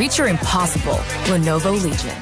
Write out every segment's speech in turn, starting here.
Reach your impossible. Lenovo Legion.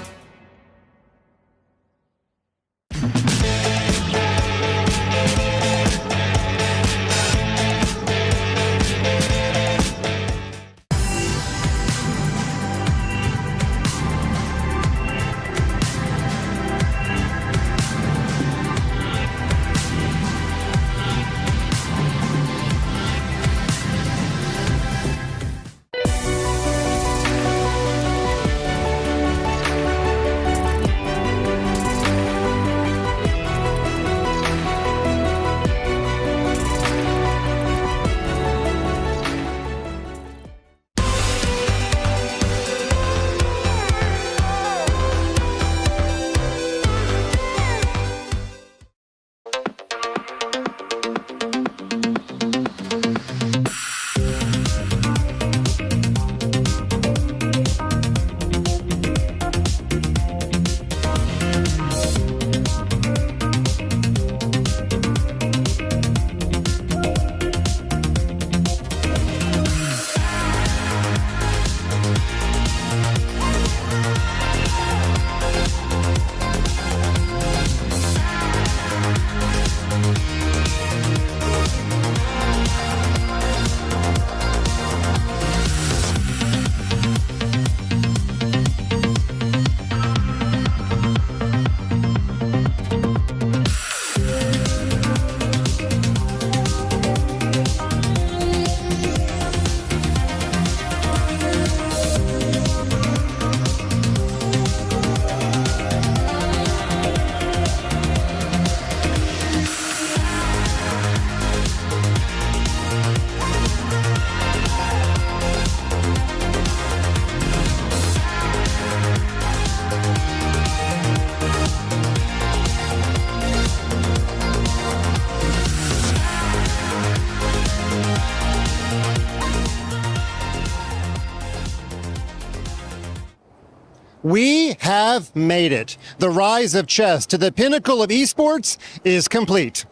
We have made it. The rise of chess to the pinnacle of esports is complete.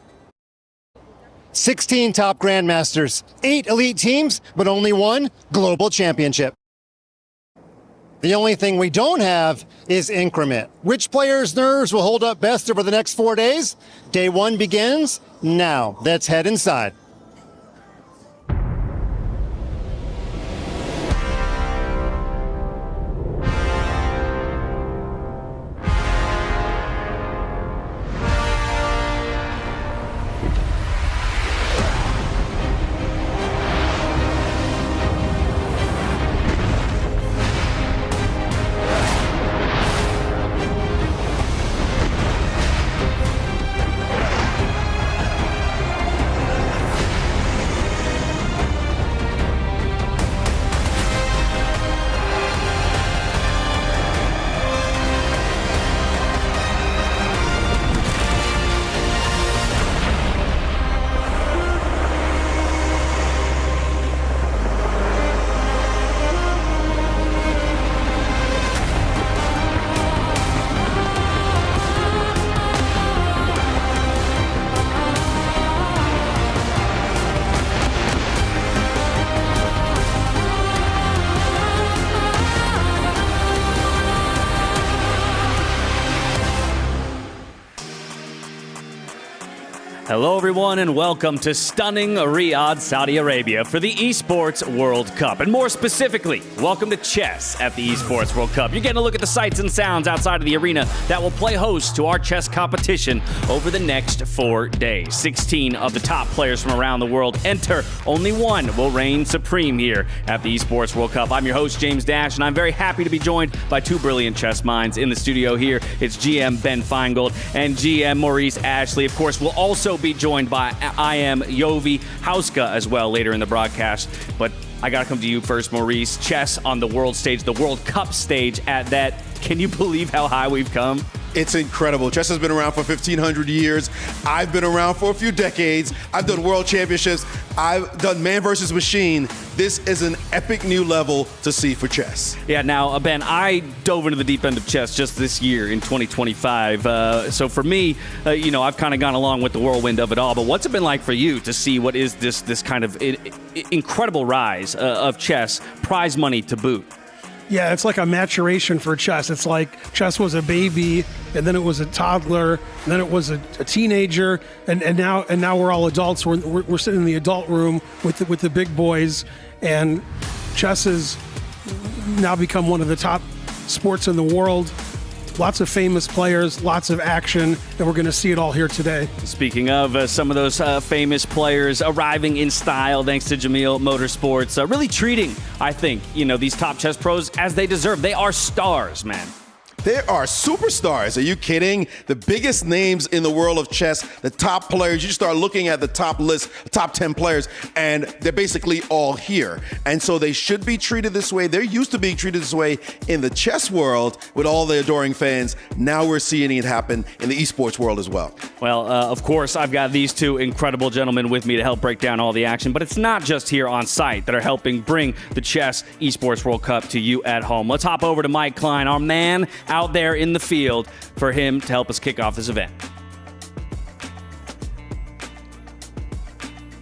16 top grandmasters, 8 elite teams, but only one global championship. The only thing we don't have is increment. Which player's nerves will hold up best over the next 4 days? Day 1 begins now. Let's head inside. Hello, everyone, and welcome to stunning Riyadh, Saudi Arabia for the Esports World Cup. And more specifically, welcome to chess at the Esports World Cup. You're getting a look at the sights and sounds outside of the arena that will play host to our chess competition over the next 4 days. 16 of the top players from around the world enter. Only one will reign supreme here at the Esports World Cup. I'm your host, James Dash, and I'm very happy to be joined by two brilliant chess minds in the studio here. It's GM Ben Feingold and GM Maurice Ashley. Of course, we'll also be joined by IM Yovi Hauska as well later in the broadcast. But I got to come to you first, Maurice. Chess on the world stage, the World Cup stage at that. Can you believe how high we've come? It's incredible. Chess has been around for 1,500 years. I've been around for a few decades. I've done world championships. I've done man versus machine. This is an epic new level to see for chess. Yeah, now, Ben, I dove into the deep end of chess just this year in 2025. So for me, I've kind of gone along with the whirlwind of it all. But what's it been like for you to see what is this kind of incredible rise of chess, prize money to boot? Yeah, it's like a maturation for chess. It's like chess was a baby, and then it was a toddler, and then it was a teenager, and now we're all adults. We're sitting in the adult room with the big boys, and chess has now become one of the top sports in the world. Lots of famous players, lots of action, and we're going to see it all here today. Speaking of some of those famous players arriving in style thanks to Jamil Motorsports, really treating, I think, these top chess pros as they deserve. They are stars, man. They are superstars. Are you kidding? The biggest names in the world of chess, the top players, you start looking at the top list, top 10 players, and they're basically all here. And so they should be treated this way. They're used to being treated this way in the chess world with all the adoring fans. Now we're seeing it happen in the esports world as well. Well, of course, I've got these two incredible gentlemen with me to help break down all the action, but it's not just here on site that are helping bring the Chess Esports World Cup to you at home. Let's hop over to Mike Klein, our man out there in the field, for him to help us kick off this event.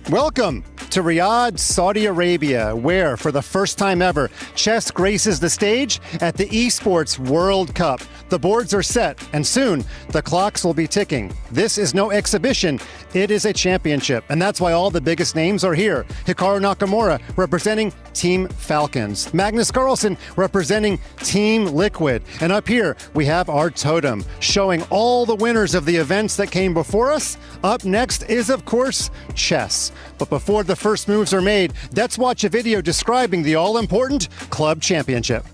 Welcome to Riyadh, Saudi Arabia, where, for the first time ever, chess graces the stage at the Esports World Cup. The boards are set, and soon the clocks will be ticking. This is no exhibition, it is a championship, and that's why all the biggest names are here. Hikaru Nakamura representing Team Falcons, Magnus Carlsen representing Team Liquid, and up here we have our totem showing all the winners of the events that came before us. Up next is, of course, chess. But before the first moves are made, let's watch a video describing the all-important Club Championship.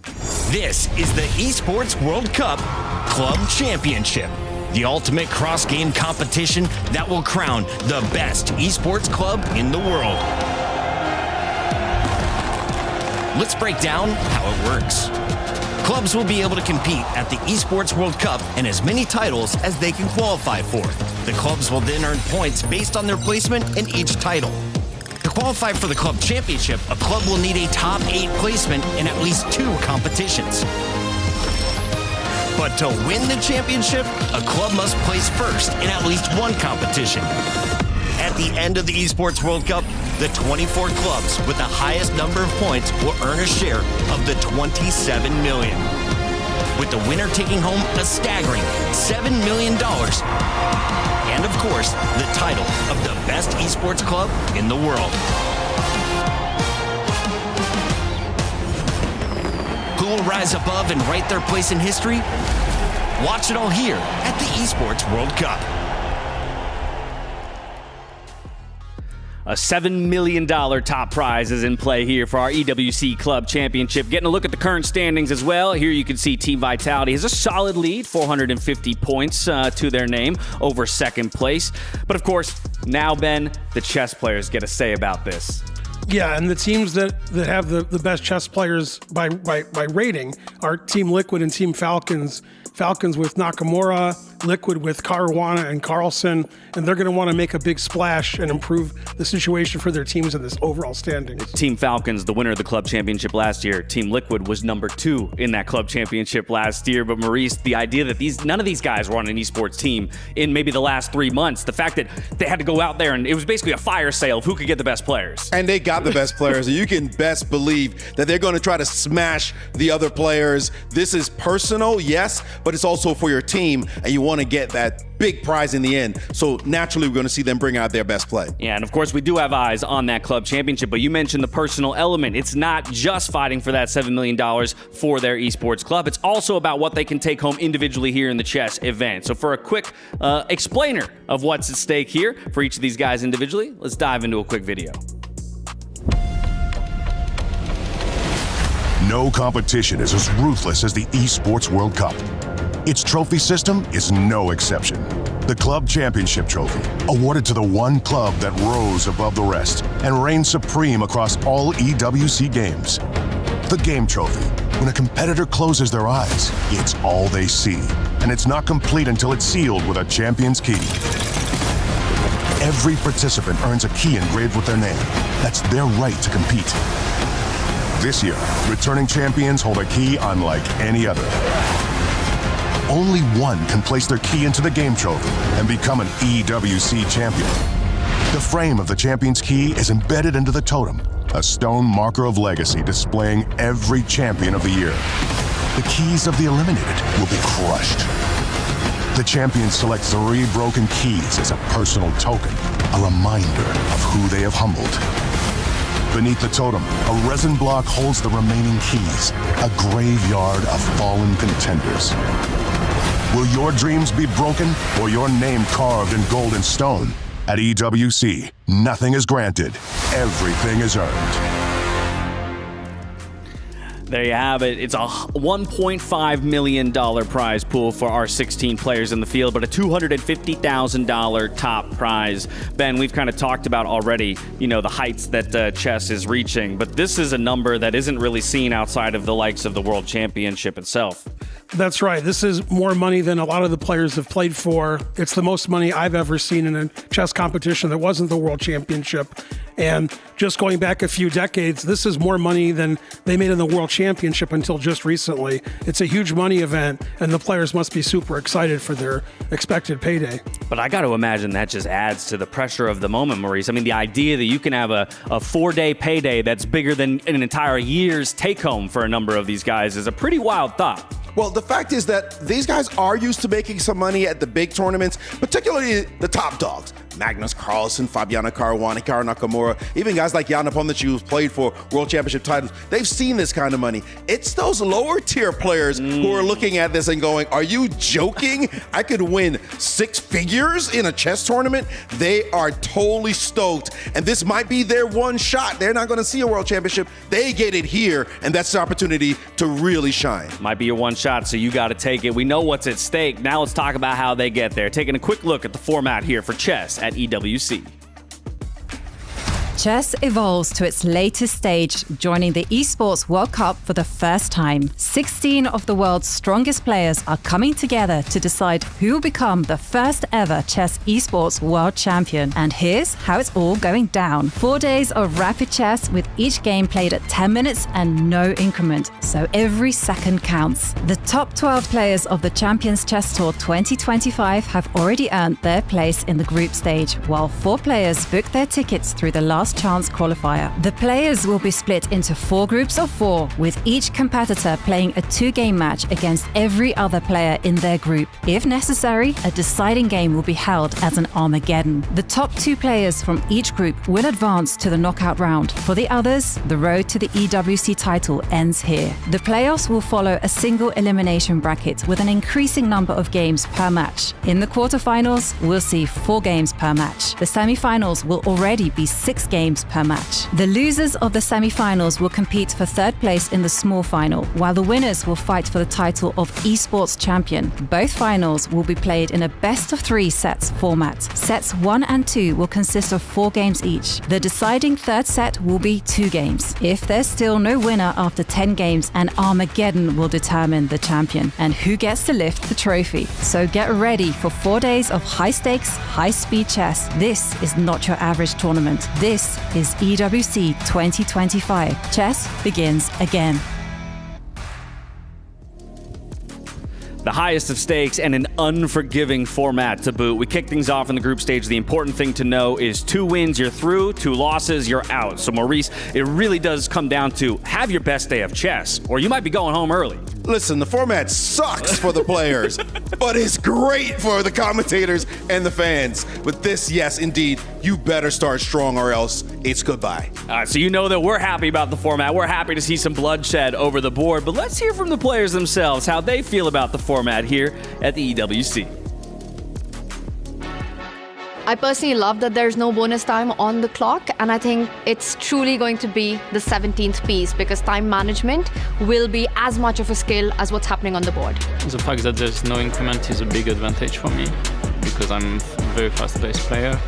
This is the Esports World Cup Club Championship, the ultimate cross-game competition that will crown the best esports club in the world. Let's break down how it works. Clubs will be able to compete at the Esports World Cup and as many titles as they can qualify for. The clubs will then earn points based on their placement in each title. To qualify for the Club Championship, a club will need a top 8 placement in at least 2 competitions. But to win the championship, a club must place first in at least 1 competition. At the end of the Esports World Cup, the 24 clubs with the highest number of points will earn a share of the $27 million, with the winner taking home a staggering $7 million. And of course, the title of the best esports club in the world. Who will rise above and write their place in history? Watch it all here at the Esports World Cup. A $7 million top prize is in play here for our EWC Club Championship. Getting a look at the current standings as well. Here you can see Team Vitality has a solid lead, 450 points to their name over second place. But of course, now, Ben, the chess players get a say about this. Yeah, and the teams that have the best chess players by rating are Team Liquid and Team Falcons. Falcons with Nakamura, Liquid with Caruana and Carlsen, and they're going to want to make a big splash and improve the situation for their teams in this overall standings. Team Falcons, the winner of the club championship last year. Team Liquid was number 2 in that club championship last year. But Maurice, the idea that none of these guys were on an esports team in maybe the last 3 months, the fact that they had to go out there and it was basically a fire sale of who could get the best players. And they got the best players, and you can best believe that they're going to try to smash the other players. This is personal, yes, but it's also for your team, and you want to get that big prize in the end. So naturally, we're going to see them bring out their best play. Yeah, and of course, we do have eyes on that club championship, but you mentioned the personal element. It's not just fighting for that $7 million for their esports club. It's also about what they can take home individually here in the chess event. So for a quick explainer of what's at stake here for each of these guys individually, let's dive into a quick video. No competition is as ruthless as the Esports World Cup. Its trophy system is no exception. The Club Championship Trophy, awarded to the one club that rose above the rest and reigned supreme across all EWC games. The Game Trophy, when a competitor closes their eyes, it's all they see, and it's not complete until it's sealed with a champion's key. Every participant earns a key engraved with their name. That's their right to compete. This year, returning champions hold a key unlike any other. Only one can place their key into the Game Trophy and become an EWC champion. The frame of the champion's key is embedded into the totem, a stone marker of legacy displaying every champion of the year. The keys of the eliminated will be crushed. The champions select 3 broken keys as a personal token, a reminder of who they have humbled. Beneath the totem, a resin block holds the remaining keys, a graveyard of fallen contenders. Will your dreams be broken or your name carved in gold and stone? At EWC, nothing is granted, everything is earned. There you have it. It's a $1.5 million prize pool for our 16 players in the field, but a $250,000 top prize. Ben, we've kind of talked about already, the heights that chess is reaching, but this is a number that isn't really seen outside of the likes of the World Championship itself. That's right. This is more money than a lot of the players have played for. It's the most money I've ever seen in a chess competition that wasn't the World Championship. And just going back a few decades, this is more money than they made in the World Championship until just recently. It's a huge money event, and the players must be super excited for their expected payday. But I got to imagine that just adds to the pressure of the moment, Maurice. I mean, the idea that you can have a 4-day payday that's bigger than an entire year's take-home for a number of these guys is a pretty wild thought. Well, the fact is that these guys are used to making some money at the big tournaments, particularly the top dogs. Magnus, Carlsen, Fabiano Caruana, Hikaru Nakamura, even guys like Jan Nepomniachtchi who's played for World Championship titles, they've seen this kind of money. It's those lower tier players who are looking at this and going, are you joking? I could win 6 figures in a chess tournament? They are totally stoked, and this might be their one shot. They're not going to see a World Championship. They get it here, and that's the opportunity to really shine. Might be your one shot, so you got to take it. We know what's at stake. Now let's talk about how they get there. Taking a quick look at the format here for chess at EWC. Chess evolves to its latest stage, joining the Esports World Cup for the first time. 16 of the world's strongest players are coming together to decide who will become the first ever chess esports world champion. And here's how it's all going down. 4 days of rapid chess with each game played at 10 minutes and no increment, so every second counts. The top 12 players of the Champions Chess Tour 2025 have already earned their place in the group stage, while 4 players booked their tickets through the last chance qualifier. The players will be split into 4 groups of 4, with each competitor playing a 2-game match against every other player in their group. If necessary, a deciding game will be held as an Armageddon. The top 2 players from each group will advance to the knockout round. For the others, the road to the EWC title ends here. The playoffs will follow a single elimination bracket with an increasing number of games per match. In the quarterfinals, we'll see 4 games per match. The semi-finals will already be 6 games per match. The losers of the semi-finals will compete for 3rd place in the small final, while the winners will fight for the title of Esports Champion. Both finals will be played in a best-of-3 sets format. Sets 1 and 2 will consist of 4 games each. The deciding 3rd set will be 2 games. If there's still no winner after 10 games, an Armageddon will determine the champion and who gets to lift the trophy. So get ready for 4 days of high-stakes, high-speed chess. This is not your average tournament. This is EWC 2025. Chess begins again. The highest of stakes and an unforgiving format to boot. We kick things off in the group stage. The important thing to know is 2 wins, you're through. 2 losses, you're out. So Maurice, it really does come down to have your best day of chess, or you might be going home early. Listen, the format sucks for the players, but it's great for the commentators and the fans. With this, yes, indeed, you better start strong or else it's goodbye. All right, so you know that we're happy about the format. We're happy to see some bloodshed over the board, but let's hear from the players themselves, how they feel about the format here at the EWC. I personally love that there's no bonus time on the clock, and I think it's truly going to be the 17th piece because time management will be as much of a skill as what's happening on the board. The fact that there's no increment is a big advantage for me because I'm a very fast-paced player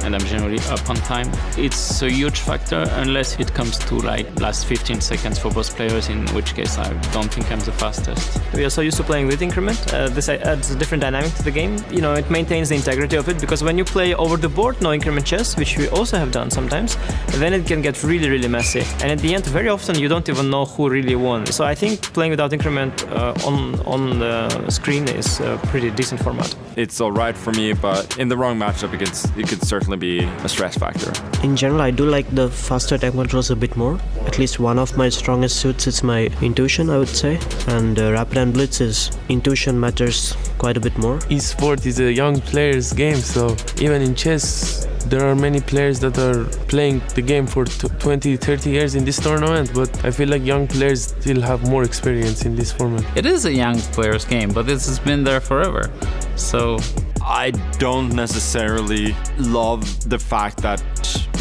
and I'm generally up on time. It's a huge factor unless it comes to like last 15 seconds for both players, in which case I don't think I'm the fastest. We are so used to playing with increment. This adds a different dynamic to the game. You know, it maintains the integrity of it because when you play over the board, no increment chess, which we also have done sometimes, then it can get really, really messy. And at the end, very often you don't even know who really won. So I think playing without increment on the screen is a pretty decent format. it's all right for me, but in the wrong matchup, it could certainly be a stress factor. In general, I do like the faster time controls a bit more. At least one of my strongest suits is my intuition, I would say. And rapid and blitz is intuition matters quite a bit more. Esport is a young player's game, so even in chess, there are many players that are playing the game for 20, 30 years in this tournament, but I feel like young players still have more experience in this format. It is a young player's game, but this has been there forever. So I don't necessarily love the fact that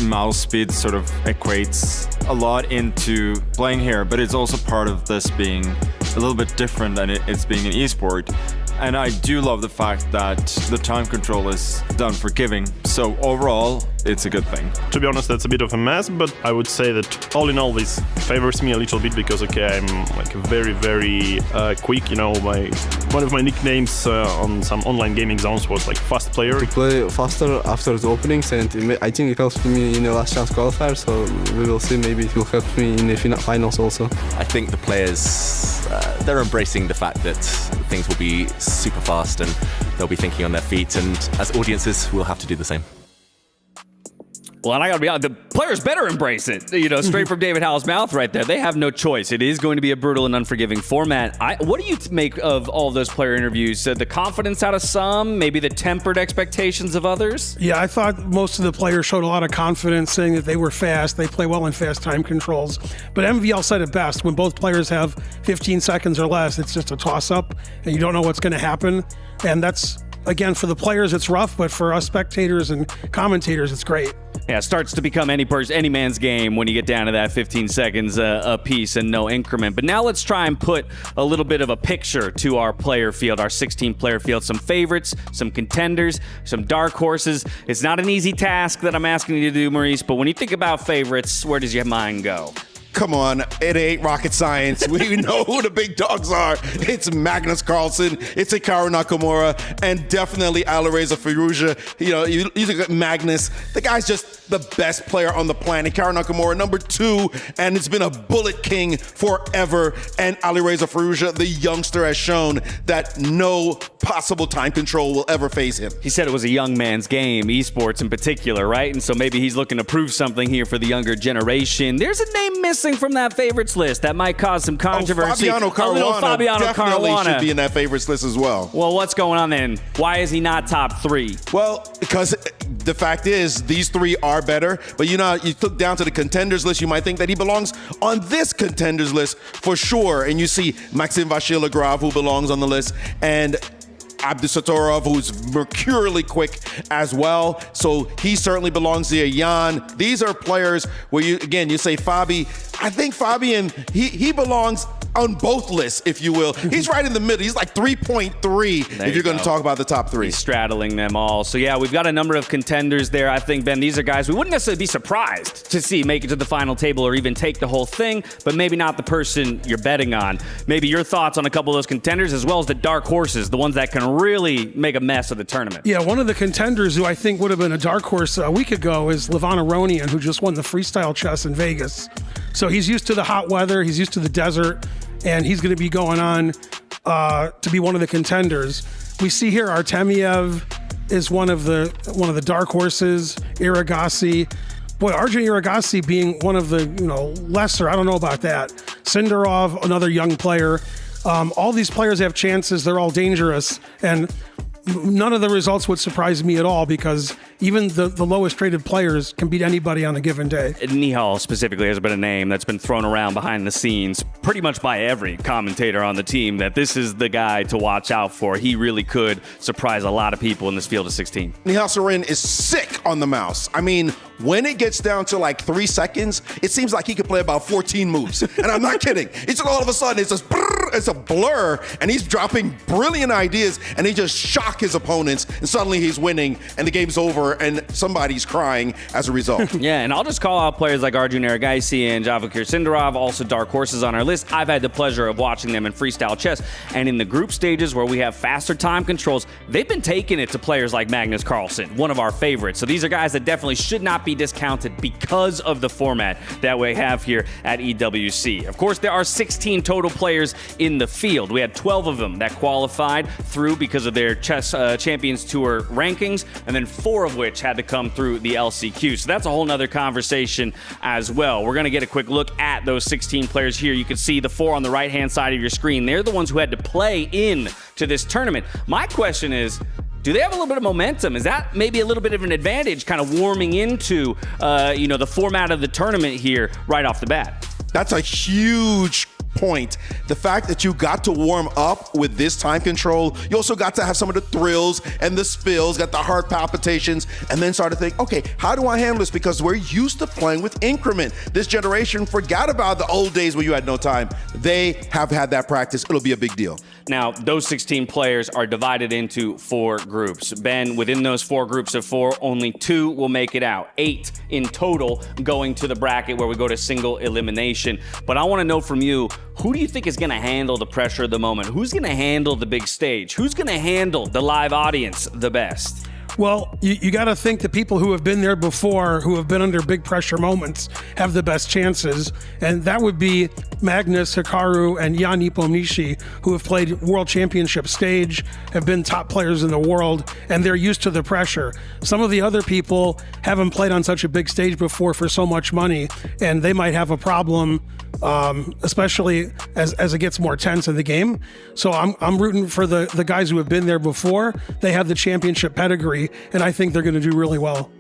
mouse speed sort of equates a lot into playing here, but it's also part of this being a little bit different than it's being an esport. And I do love the fact that the time control is done for giving. So overall, it's a good thing. To be honest, that's a bit of a mess, but I would say that all in all, this favors me a little bit because, okay, I'm like very, very quick. You know, one of my nicknames on some online gaming zones was like fast player. To play faster after the openings, and I think it helps me in the last chance qualifier, so we will see. Maybe it will help me in the finals also. I think the players, they're embracing the fact that things will be super fast and they'll be thinking on their feet, and as audiences, we'll have to do the same. Well, and I gotta be honest, the players better embrace it. You know, straight from David Howell's mouth right there. They have no choice. It is going to be a brutal and unforgiving format. What do you make of all of those player interviews? The confidence out of some, maybe the tempered expectations of others? Yeah, I thought most of the players showed a lot of confidence, saying that they were fast. They play well in fast time controls. But MVL said it best. When both players have 15 seconds or less, it's just a toss-up, and you don't know what's going to happen. And that's, again, for the players, it's rough, but for us spectators and commentators, it's great. Yeah, it starts to become any man's game when you get down to that 15 seconds a piece and no increment. But now let's try and put a little bit of a picture to our player field, our 16-player field. Some favorites, some contenders, some dark horses. It's not an easy task that I'm asking you to do, Maurice, but when you think about favorites, where does your mind go? Come on, it ain't rocket science. We know who the big dogs are. It's Magnus Carlsen, it's Hikaru Nakamura, and definitely Alireza Firouzja. You know, you look at Magnus, the guy's just the best player on the planet. Hikaru Nakamura, number 2, and it's been a bullet king forever. And Alireza Firouzja, the youngster, has shown that no possible time control will ever phase him. He said it was a young man's game, esports in particular, right? And so maybe he's looking to prove something here for the younger generation. There's a name missing from that favorites list that might cause some controversy. Fabiano Caruana definitely Caruana should be in that favorites list as well. Well, what's going on then? Why is he not top 3? Well, because the fact is these 3 are better, but you look down to the contenders list, you might think that he belongs on this contenders list for sure. And you see Maxim Vachier-Lagrave, who belongs on the list, and Abdusatorov, who's mercurially quick as well. So he certainly belongs there. Jan. These are players where you say Fabi. I think Fabian, he belongs on both lists, if you will. He's right in the middle. He's like 3.3 if you're going to talk about the top 3. He's straddling them all. So yeah, we've got a number of contenders there. I think, Ben, these are guys we wouldn't necessarily be surprised to see make it to the final table or even take the whole thing, but maybe not the person you're betting on. Maybe your thoughts on a couple of those contenders as well as the dark horses, the ones that can really make a mess of the tournament. Yeah, one of the contenders who I think would have been a dark horse a week ago is Levon Aronian, who just won the freestyle chess in Vegas. So he's used to the hot weather, he's used to the desert, and he's going to be going on to be one of the contenders. We see here Artemiev is one of the dark horses. Iragasi, boy, Arjun Iragasi being one of the lesser. I don't know about that. Sindarov, another young player. All these players have chances. They're all dangerous, and none of the results would surprise me at all because even the lowest rated players can beat anybody on a given day. Nihal specifically has been a name that's been thrown around behind the scenes pretty much by every commentator on the team that this is the guy to watch out for. He really could surprise a lot of people in this field of 16. Nihal Sarin is sick on the mouse. I mean, when it gets down to like 3 seconds, it seems like he could play about 14 moves. And I'm not kidding. It's just all of a sudden, it's a blur, and he's dropping brilliant ideas, and he just shock his opponents, and suddenly he's winning, and the game's over, and somebody's crying as a result. Yeah, and I'll just call out players like Arjun Iragasi and Javakir Sindarov, also dark horses on our list. I've had the pleasure of watching them in freestyle chess, and in the group stages where we have faster time controls, they've been taking it to players like Magnus Carlsen, one of our favorites. So these are guys that definitely should not be discounted because of the format that we have here at EWC. Of course, there are 16 total players in the field. We had 12 of them that qualified through because of their Chess Champions Tour rankings, and then 4 of which had to come through the LCQ. So that's a whole nother conversation as well. We're going to get a quick look at those 16 players here. You can see the 4 on the right-hand side of your screen. They're the ones who had to play in to this tournament. My question is, do they have a little bit of momentum? Is that maybe a little bit of an advantage kind of warming into, the format of the tournament here right off the bat? That's a huge point. The fact that you got to warm up with this time control, you also got to have some of the thrills and the spills, got the heart palpitations, and then started to think, okay, how do I handle this? Because we're used to playing with increment. This generation forgot about the old days where you had no time. They have had that practice. It'll be a big deal. Now, those 16 players are divided into 4 groups. Ben, within those 4 groups of 4, only 2 will make it out. 8 in total going to the bracket where we go to single elimination. But I want to know from you, who do you think is going to handle the pressure of the moment? Who's going to handle the big stage? Who's going to handle the live audience the best? Well, you got to think the people who have been there before, who have been under big pressure moments, have the best chances. And that would be Magnus, Hikaru, and Jan Nepomniachtchi, who have played World Championship stage, have been top players in the world, and they're used to the pressure. Some of the other people haven't played on such a big stage before for so much money, and they might have a problem, especially as it gets more tense in the game. So I'm rooting for the guys who have been there before. They have the championship pedigree, and I think they're going to do really well.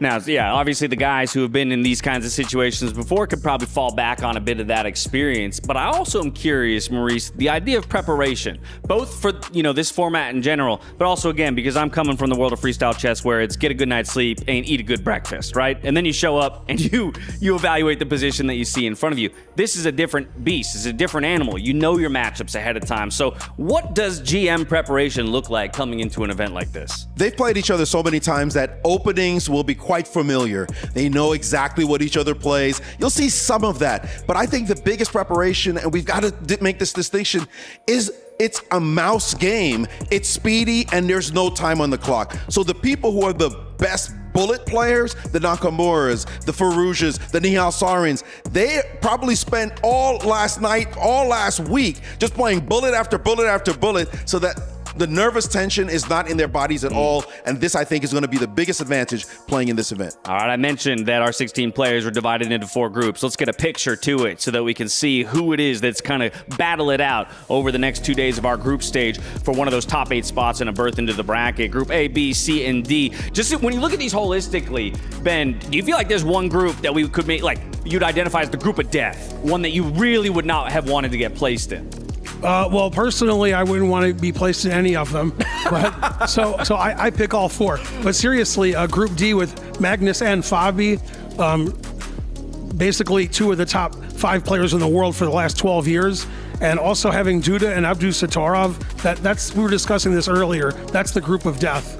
Now, yeah, obviously the guys who have been in these kinds of situations before could probably fall back on a bit of that experience. But I also am curious, Maurice, the idea of preparation, both for, this format in general, but also, again, because I'm coming from the world of freestyle chess where it's get a good night's sleep and eat a good breakfast, right? And then you show up and you evaluate the position that you see in front of you. This is a different beast. It's a different animal. You know your matchups ahead of time. So what does GM preparation look like coming into an event like this? They've played each other so many times that openings will be quite familiar. They know exactly what each other plays. You'll see some of that. But I think the biggest preparation, and we've got to make this distinction, is it's a mouse game. It's speedy, and there's no time on the clock. So the people who are the best bullet players, the Nakamuras, the Faroujas, the Nihal Sarins, they probably spent all last night, all last week, just playing bullet after bullet after bullet, so that the nervous tension is not in their bodies at all, and this, I think, is going to be the biggest advantage playing in this event. All right, I mentioned that our 16 players were divided into 4 groups. Let's get a picture to it so that we can see who it is that's kind of battle it out over the next 2 days of our group stage for one of those top 8 spots and a berth into the bracket. Group A, B, C, and D. Just when you look at these holistically, Ben, do you feel like there's one group that we could make, like you'd identify as the group of death, one that you really would not have wanted to get placed in? Well, personally, I wouldn't want to be placed in any of them. But, so I pick all 4. But seriously, Group D with Magnus and Fabi, basically 2 of the top 5 players in the world for the last 12 years. And also having Duda and Abdusattorov, that's we were discussing this earlier. That's the group of death.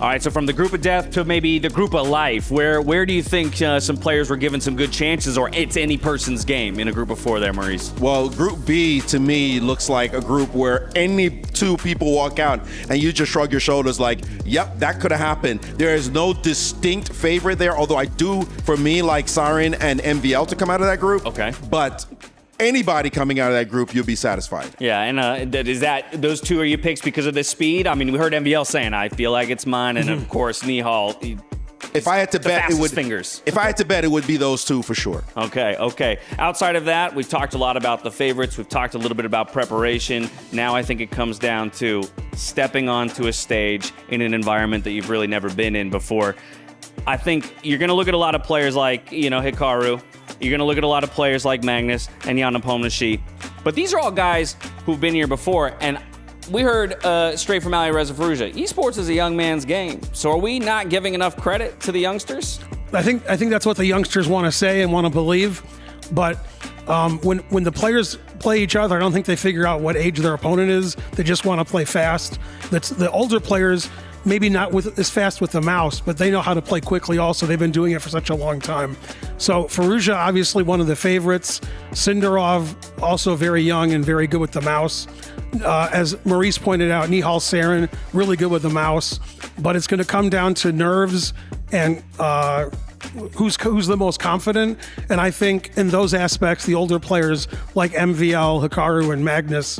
All right, so from the group of death to maybe the group of life, where do you think some players were given some good chances, or it's any person's game in a group of 4 there, Maurice? Well, Group B, to me, looks like a group where any 2 people walk out and you just shrug your shoulders like, yep, that could have happened. There is no distinct favorite there, although I do, for me, like Sarin and MVL to come out of that group. Okay. But anybody coming out of that group, you'll be satisfied. Yeah, and is that those 2 are your picks because of the speed? I mean, we heard MVL saying, I feel like it's mine, and of course, Nihal. If I had to bet, it would fingers. If I had to bet, it would be those 2 for sure. Okay. Outside of that, we've talked a lot about the favorites. We've talked a little bit about preparation. Now I think it comes down to stepping onto a stage in an environment that you've really never been in before. I think you're going to look at a lot of players like, Hikaru. You're going to look at a lot of players like Magnus and Jan Nepomniachtchi. But these are all guys who've been here before. And we heard straight from Alireza Firouzja, esports is a young man's game. So are we not giving enough credit to the youngsters? I think that's what the youngsters want to say and want to believe. But when the players play each other, I don't think they figure out what age their opponent is. They just want to play fast. That's the older players, maybe not as fast with the mouse, but they know how to play quickly also. They've been doing it for such a long time. So Firouzja, obviously one of the favorites. Sindarov, also very young and very good with the mouse. As Maurice pointed out, Nihal Sarin, really good with the mouse. But it's going to come down to nerves and who's the most confident. And I think in those aspects, the older players like MVL, Hikaru, and Magnus,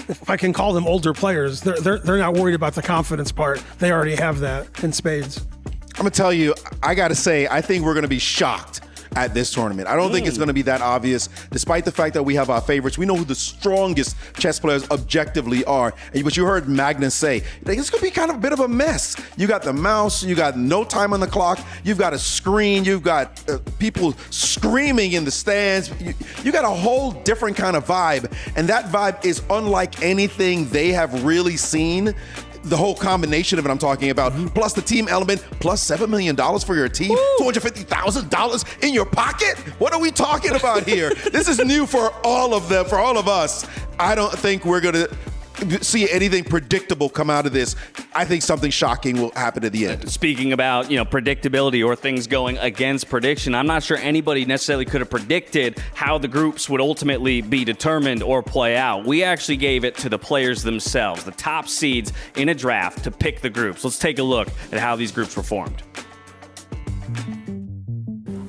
if I can call them older players, they're not worried about the confidence part. They already have that in spades. I'm gonna tell you, I gotta say, I think we're gonna be shocked at this tournament. I don't think it's going to be that obvious, despite the fact that we have our favorites. We know who the strongest chess players objectively are. But you heard Magnus say, it's going to be kind of a bit of a mess. You got the mouse, you got no time on the clock, you've got a screen, you've got people screaming in the stands. You got a whole different kind of vibe. And that vibe is unlike anything they have really seen. The whole combination of it I'm talking about, plus the team element, plus $7 million for your team, $250,000 in your pocket? What are we talking about here? This is new for all of them, for all of us. I don't think we're going to see anything predictable come out of this. I think something shocking will happen at the end. Speaking about, predictability or things going against prediction, I'm not sure anybody necessarily could have predicted how the groups would ultimately be determined or play out. We actually gave it to the players themselves, the top seeds in a draft, to pick the groups. Let's take a look at how these groups were formed.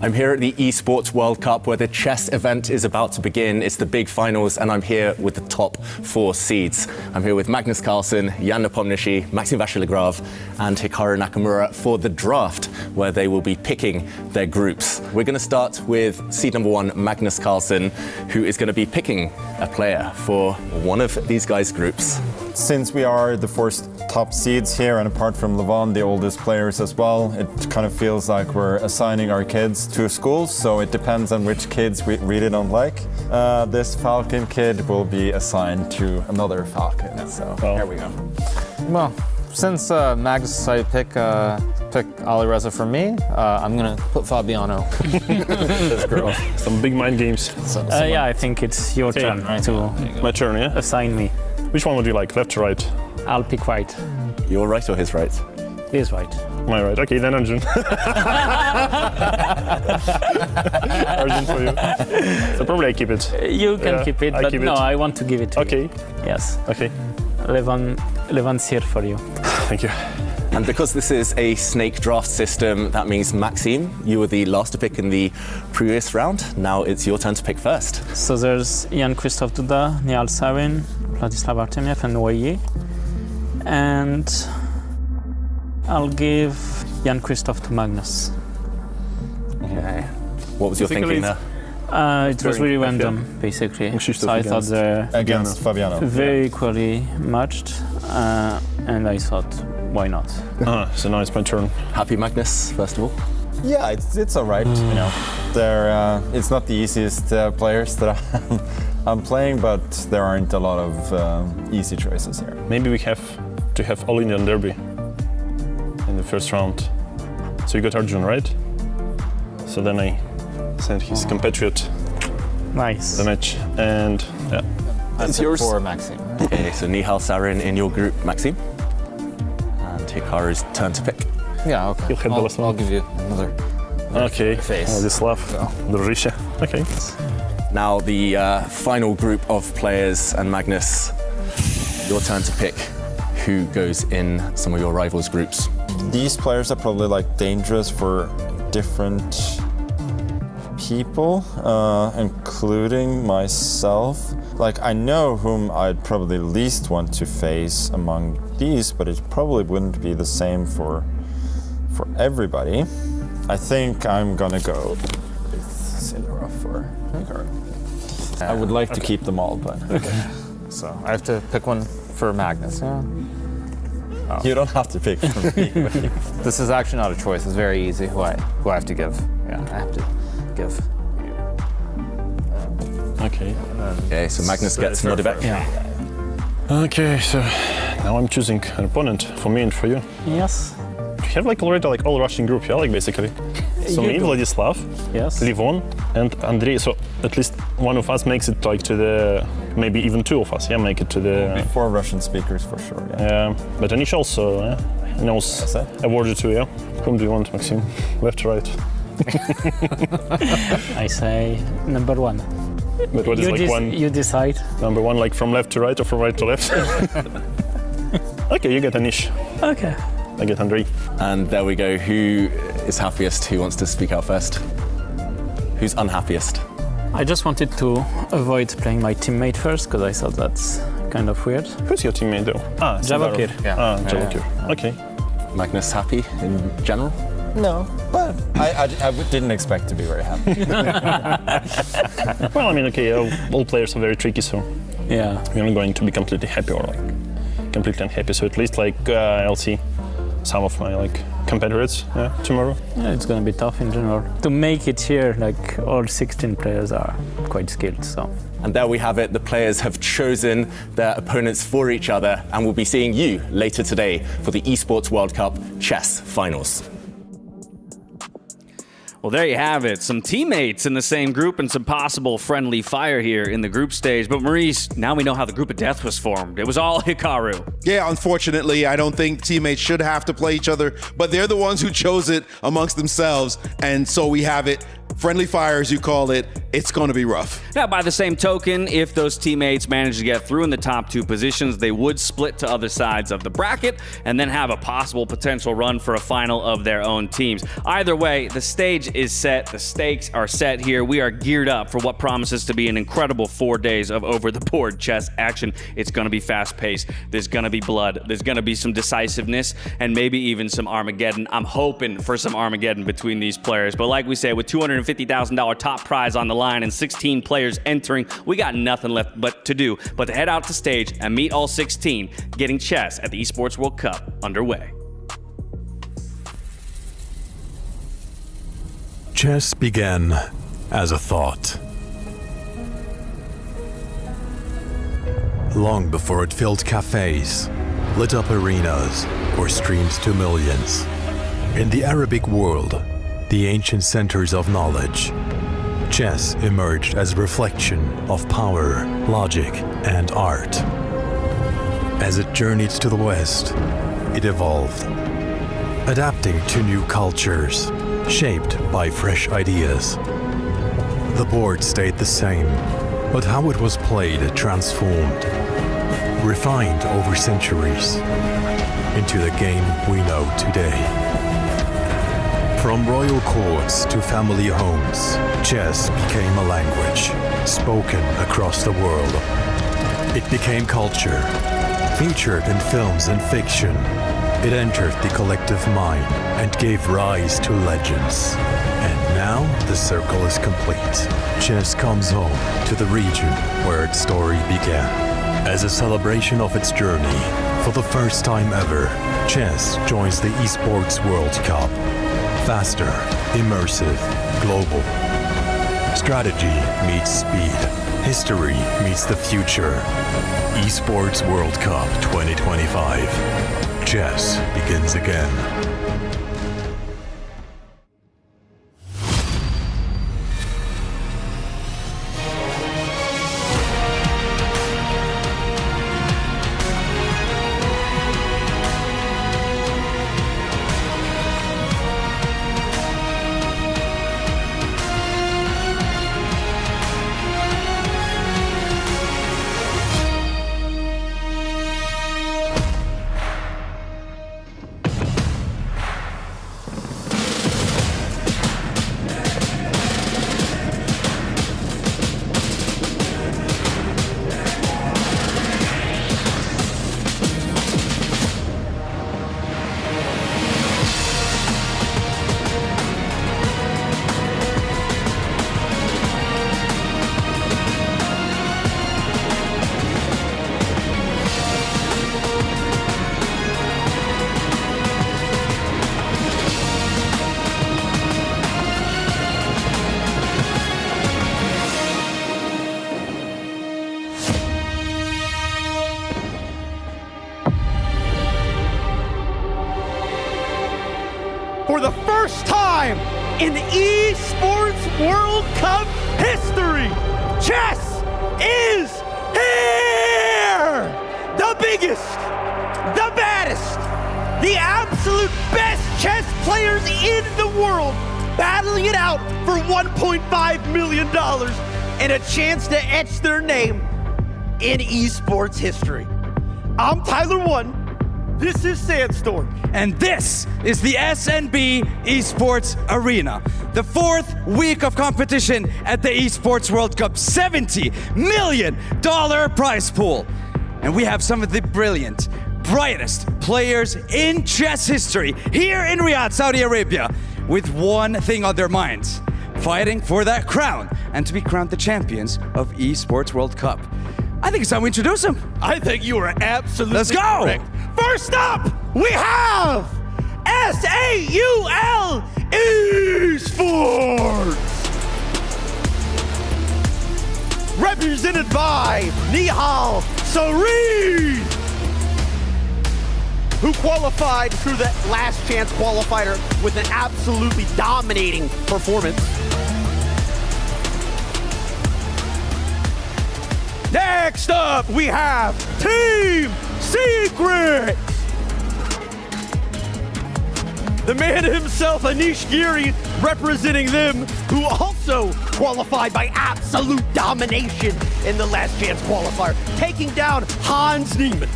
I'm here at the Esports World Cup where the chess event is about to begin. It's the big finals and I'm here with the top 4 seeds. I'm here with Magnus Carlsen, Jan Nepomniachtchi, Maxim Vachier-Lagrave and Hikaru Nakamura for the draft where they will be picking their groups. We're going to start with seed number 1, Magnus Carlsen, who is going to be picking a player for one of these guys' groups. Since we are the 4 top seeds here, and apart from Levon, the oldest players as well, it kind of feels like we're assigning our kids to schools, so it depends on which kids we really don't like. This Falcon kid will be assigned to another Falcon, so here we go. Well, since Magnus decided to pick Alireza for me, I'm going to put Fabiano. This girl. Some big mind games. Yeah, I think it's your turn, right? To my turn, yeah? Assign me. Which one would you like, left or right? I'll pick right. Your right or his right? His right. My right. Okay, then Arjun. Arjun for you. So probably I keep it. You can keep it, but keep no, I want to give it to you. Okay. Yes. Okay. Levan's here for you. Thank you. And because this is a snake draft system, that means Maxim, you were the last to pick in the previous round. Now it's your turn to pick first. So there's Jan Krzysztof Duda, Nihal Sarin, Vladislav Artemiev, and Vachier. And I'll give Jan Krzysztof to Magnus. Okay. What was your thinking there? It was really random, basically. So I thought they're against Fabiano. Very equally matched, and I thought, why not? So now it's my turn. Happy Magnus, first of all? Yeah, it's all right. You know, they're it's not the easiest players that I'm playing, but there aren't a lot of easy choices here. Maybe we have to have All Indian Derby in the first round. So you got Arjun, right? So then I sent his compatriot nice the match, and yeah, it's yours for Maxim. Okay, so Nihal Sarin in your group, Maxim, and Hikaru's turn to pick. Yeah, okay. I'll give you another okay face. Vladislav, Drurisha. Okay. Now the final group of players, and Magnus, your turn to pick who goes in some of your rivals' groups. These players are probably like dangerous for different people, including myself. Like, I know whom I'd probably least want to face among these, but it probably wouldn't be the same for everybody. I think I'm gonna go with Silura for Hikaru. I would like to keep them all, but okay. So I have to pick one for Magnus. Yeah. Oh. You don't have to pick for me. This is actually not a choice. It's very easy who I have to give. Yeah, I have to give. Okay. Okay, so Magnus gets Nodirbek. Yeah. Okay, so now I'm choosing an opponent for me and for you. Yes. We have like already like all Russian group, yeah, like basically. So me, Vladislav, yes, Levon, and Andrei. So at least one of us makes it like to the, maybe even two of us, yeah, make it to the. 4 Russian speakers for sure. Yeah. But Anish also knows a word or two, yeah. Whom do you want, Maxim? Left or right? I say number 1. But what is like one? You decide. Number 1, like from left to right or from right to left? Okay, you get Anish. Okay. I get Andrei. And there we go. Who is happiest? Who wants to speak out first? Who's unhappiest? I just wanted to avoid playing my teammate first because I thought that's kind of weird. Who's your teammate though? Vachier. Vachier. Okay. Magnus happy in general? No, but I didn't expect to be very happy. Well, I mean, okay, all players are very tricky, so yeah, we're not going to be completely happy or like completely unhappy. So at least like I'll see some of my like competitors tomorrow. Yeah, it's gonna be tough in general to make it here. Like all 16 players are quite skilled, so. And there we have it. The players have chosen their opponents for each other, and we'll be seeing you later today for the Esports World Cup chess finals. Well, there you have it. Some teammates in the same group and some possible friendly fire here in the group stage. But Maurice, now we know how the group of death was formed. It was all Hikaru. Yeah, unfortunately, I don't think teammates should have to play each other, but they're the ones who chose it amongst themselves. And so we have it. Friendly fire, as you call it, it's going to be rough. Now, by the same token, if those teammates manage to get through in the top two positions, they would split to other sides of the bracket and then have a possible potential run for a final of their own teams. Either way, the stage is set. The stakes are set here. We are geared up for what promises to be an incredible 4 days of over-the-board chess action. It's going to be fast-paced. There's going to be blood. There's going to be some decisiveness and maybe even some Armageddon. I'm hoping for some Armageddon between these players. But like we say, with $250,000 top prize on the line and 16 players entering, we got nothing left but to head out to stage and meet all 16, getting chess at the Esports World Cup underway. Chess began as a thought. Long before it filled cafes, lit up arenas, or streamed to millions. In the Arabic world, the ancient centers of knowledge, chess emerged as a reflection of power, logic, and art. As it journeyed to the West, it evolved, adapting to new cultures, shaped by fresh ideas. The board stayed the same, but how it was played transformed, refined over centuries, into the game we know today. From royal courts to family homes, chess became a language spoken across the world. It became culture, featured in films and fiction. It entered the collective mind and gave rise to legends. And now the circle is complete. Chess comes home to the region where its story began. As a celebration of its journey, for the first time ever, chess joins the Esports World Cup. Faster, immersive, global. Strategy meets speed. History meets the future. Esports World Cup 2025. Chess begins again. For the first time in Esports World Cup history, chess is here! The biggest, the baddest, the absolute best chess players in the world battling it out for $1.5 million and a chance to etch their name in esports history. I'm Tyler One, This is Sandstorm. And this is the SNB Esports Arena. The 4th week of competition at the Esports World Cup. $70 million prize pool. And we have some of the brilliant, brightest players in chess history here in Riyadh, Saudi Arabia, with one thing on their minds: fighting for that crown and to be crowned the champions of Esports World Cup. I think it's time we introduce them. I think you are absolutely Let's go! correct. First up, we have SAUL Esports. Represented by Nihal Sari, who qualified through the last chance qualifier with an absolutely dominating performance. Next up, we have Team Secret. The man himself, Anish Giri, representing them, who also qualified by absolute domination in the last chance qualifier, taking down Hans Niemann.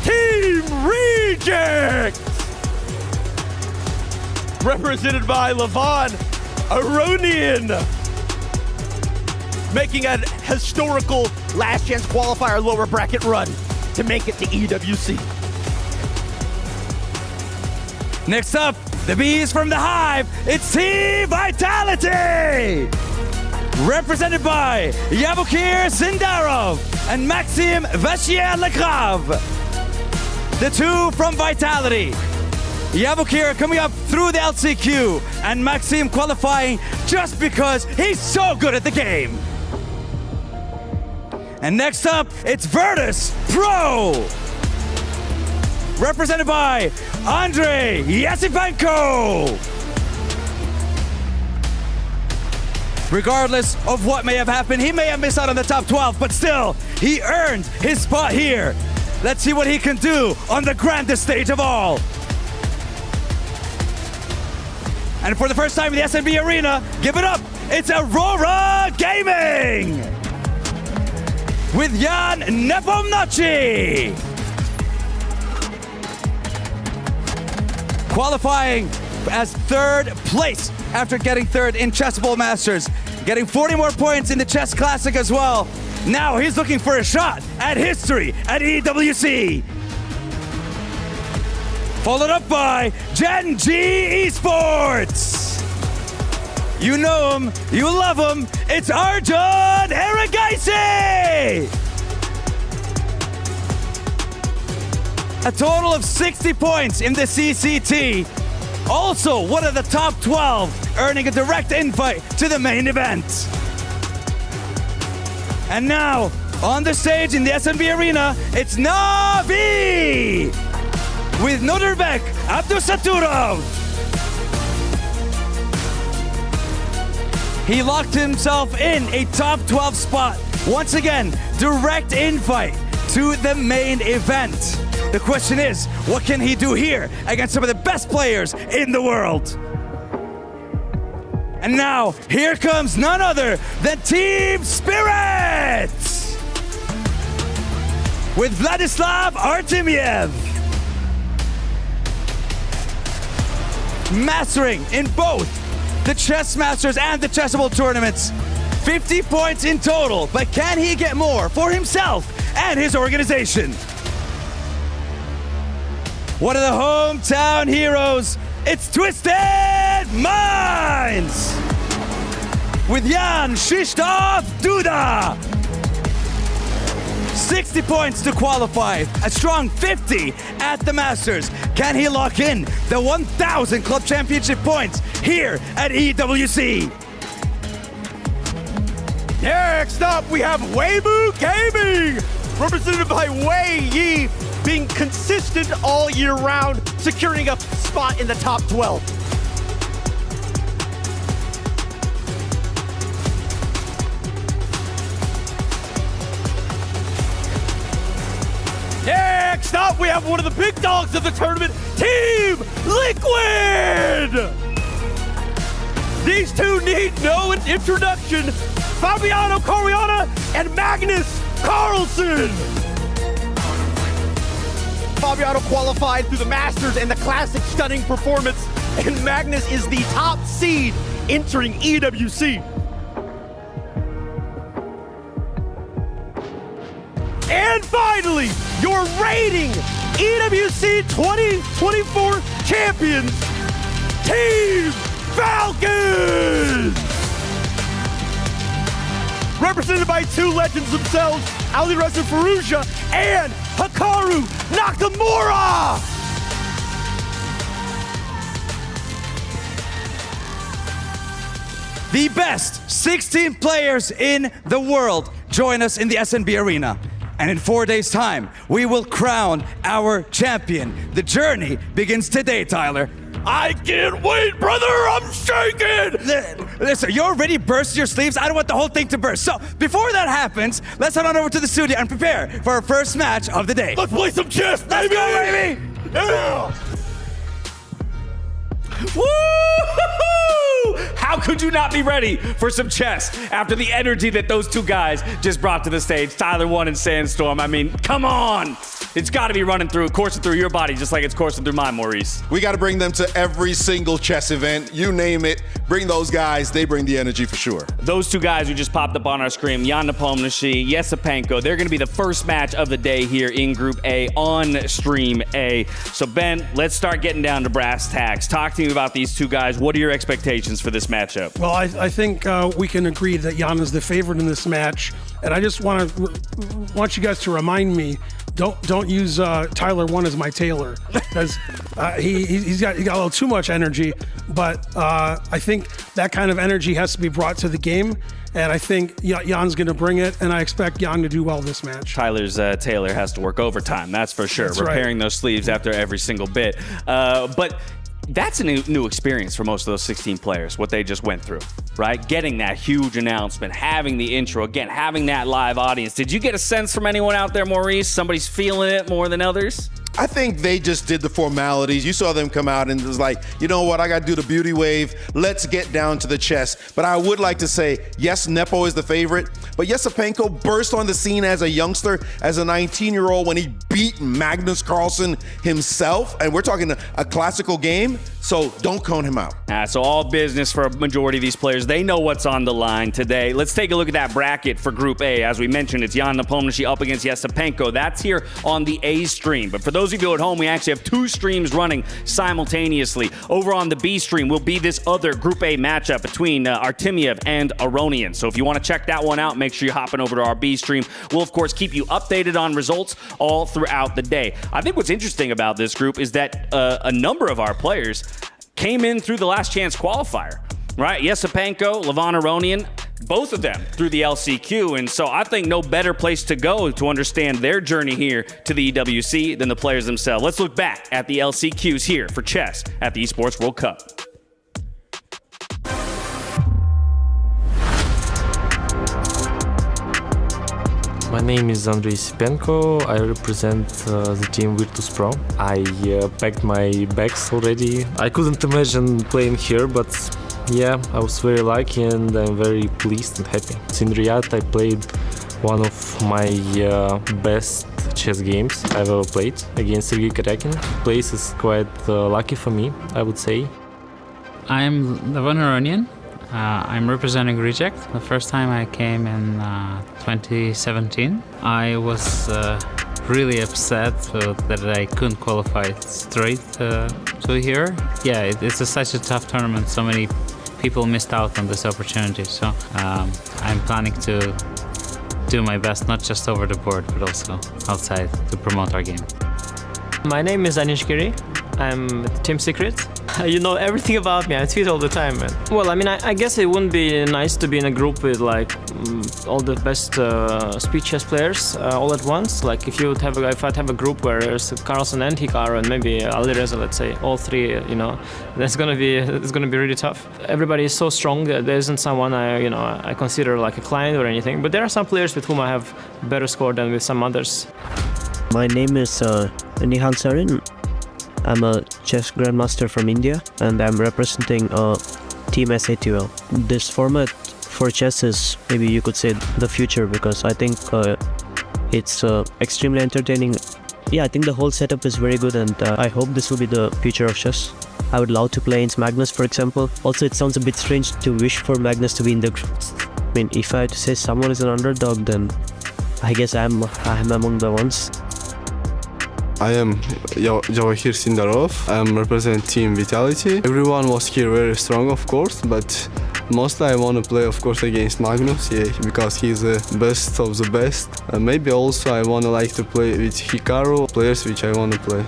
Team Reject, represented by Levon Aronian, making a historical last chance qualifier lower bracket run to make it to EWC. Next up, the bees from the hive, it's Team Vitality! Represented by Vachier Sindarov and Maxim Vachier-Lagrave. The two from Vitality. Vachier coming up through the LCQ and Maxim qualifying just because he's so good at the game. And next up, it's Virtus Pro. Represented by Andrei Yasipenko. Regardless of what may have happened, he may have missed out on the top 12, but still, he earned his spot here. Let's see what he can do on the grandest stage of all. And for the first time in the SNB Arena, give it up, it's Aurora Gaming! With Jan Nepomniachtchi. Qualifying as 3rd place after getting 3rd in Chess Bowl Masters. Getting 40 more points in the Chess Classic as well. Now he's looking for a shot at history at EWC. Followed up by Gen G Esports. You know him, you love him, it's Arjun Erigaisi! A total of 60 points in the CCT. Also one of the top 12, earning a direct invite to the main event. And now, on the stage in the SNB Arena, it's Navi! With Nodirbek Abdusaturov. He locked himself in a top 12 spot. Once again, direct invite to the main event. The question is, what can he do here against some of the best players in the world? And now, here comes none other than Team Spirit! With Vladislav Artemiev. Mastering in both the Chess Masters and the Chessable tournaments. 50 points in total, but can he get more for himself and his organization? One of the hometown heroes, it's Twisted Minds! With Jan Krzysztof Duda. 60 points to qualify, a strong 50 at the Masters. Can he lock in the 1,000 Club Championship points here at EWC? Next up, we have Weibo Gaming, represented by Wei Yi, being consistent all year round, securing a spot in the top 12. Next up, we have one of the big dogs of the tournament, Team Liquid! These two need no introduction. Fabiano Coriana and Magnus Carlsen. Fabiano qualified through the Masters and the Classic, stunning performance. And Magnus is the top seed entering EWC. And finally, your reigning EWC 2024 champions, Team Falcons! Represented by two legends themselves, Alireza Firouzja and Hikaru Nakamura! The best 16 players in the world join us in the SNB Arena. And in 4 days' time, we will crown our champion. The journey begins today, Tyler. I can't wait, brother! I'm shaking! Listen, you already burst your sleeves. I don't want the whole thing to burst. So, before that happens, let's head on over to the studio and prepare for our first match of the day. Let's play some chess, baby! Let's go, baby! Yeah! Woo! How could you not be ready for some chess after the energy that those two guys just brought to the stage? Tyler 1 and Sandstorm. I mean, come on! It's got to be coursing through your body just like it's coursing through mine, Maurice. We got to bring them to every single chess event. You name it. Bring those guys. They bring the energy for sure. Those two guys who just popped up on our screen, Jan Nepomniachtchi, Yesepenko, they're going to be the first match of the day here in Group A on Stream A. So, Ben, let's start getting down to brass tacks. Talk to me about these two guys. What are your expectations for this matchup? Well, I think we can agree that Jan is the favorite in this match. And I just want you guys to remind me, don't use Tyler 1 as my tailor, because he's got a little too much energy. But I think that kind of energy has to be brought to the game, and I think Jan's going to bring it, and I expect Jan to do well this match. Tyler's tailor has to work overtime, that's for sure. That's repairing right. those sleeves after every single bit. But that's a new experience for most of those 16 players, what they just went through, right? Getting that huge announcement, having the intro, again, having that live audience. Did you get a sense from anyone out there, Maurice? Somebody's feeling it more than others? I think they just did the formalities. You saw them come out and it was like, you know what, I got to do the beauty wave. Let's get down to the chess. But I would like to say, yes, Nepo is the favorite, but Yesepenko burst on the scene as a youngster, as a 19-year-old when he beat Magnus Carlsen himself. And we're talking a classical game, so don't count him out. So all business for a majority of these players. They know what's on the line today. Let's take a look at that bracket for Group A. As we mentioned, it's Jan Nepomniachtchi up against Yesepenko. That's here on the A stream. But for those of you at home, we actually have two streams running simultaneously. Over on the B stream will be this other Group A matchup between Artemiev and Aronian. So if you want to check that one out, make sure you're hopping over to our B stream. We'll, of course, keep you updated on results all throughout the day. I think what's interesting about this group is that a number of our players came in through the last chance qualifier, right? Yesepenko, Levon Aronian, both of them through the LCQ. And so I think no better place to go to understand their journey here to the EWC than the players themselves. Let's look back at the LCQs here for chess at the Esports World Cup. My name is Andrei Sipenko. I represent the team Virtus Pro. I packed my bags already. I couldn't imagine playing here, but yeah, I was very lucky and I'm very pleased and happy. In Riyadh, I played one of my best chess games I've ever played against Sergei Karyakin. The place is quite lucky for me, I would say. I'm Levon Aronian. I'm representing Reject. The first time I came in 2017. I was really upset that I couldn't qualify straight to here. Yeah, it's such a tough tournament. So many people missed out on this opportunity. So I'm planning to do my best, not just over the board, but also outside to promote our game. My name is Anish Giri. I'm with Team Secret. You know everything about me. I tweet all the time, man. Well, I mean, I guess it wouldn't be nice to be in a group with like all the best speed chess players all at once. Like if I'd have a group where there's Carlsen and Hikaru and maybe Alireza, let's say, all three, you know, it's gonna be really tough. Everybody is so strong that there isn't someone I consider like a client or anything. But there are some players with whom I have better score than with some others. My name is Nihan Sarin. I'm a chess grandmaster from India and I'm representing Team SATL. This format for chess is, maybe you could say, the future, because I think it's extremely entertaining Yeah, I think the whole setup is very good, and I hope this will be the future of chess. I would love to play against Magnus, for example. Also, it sounds a bit strange to wish for Magnus to be in the groups. I mean, if I had to say someone is an underdog, then I guess I'm among the ones. I am Vachier Sindarov. I'm representing Team Vitality. Everyone was here very strong, of course, but mostly I want to play, of course, against Magnus, because he's the best of the best. Maybe also I want to play with Hikaru, players which I want to play.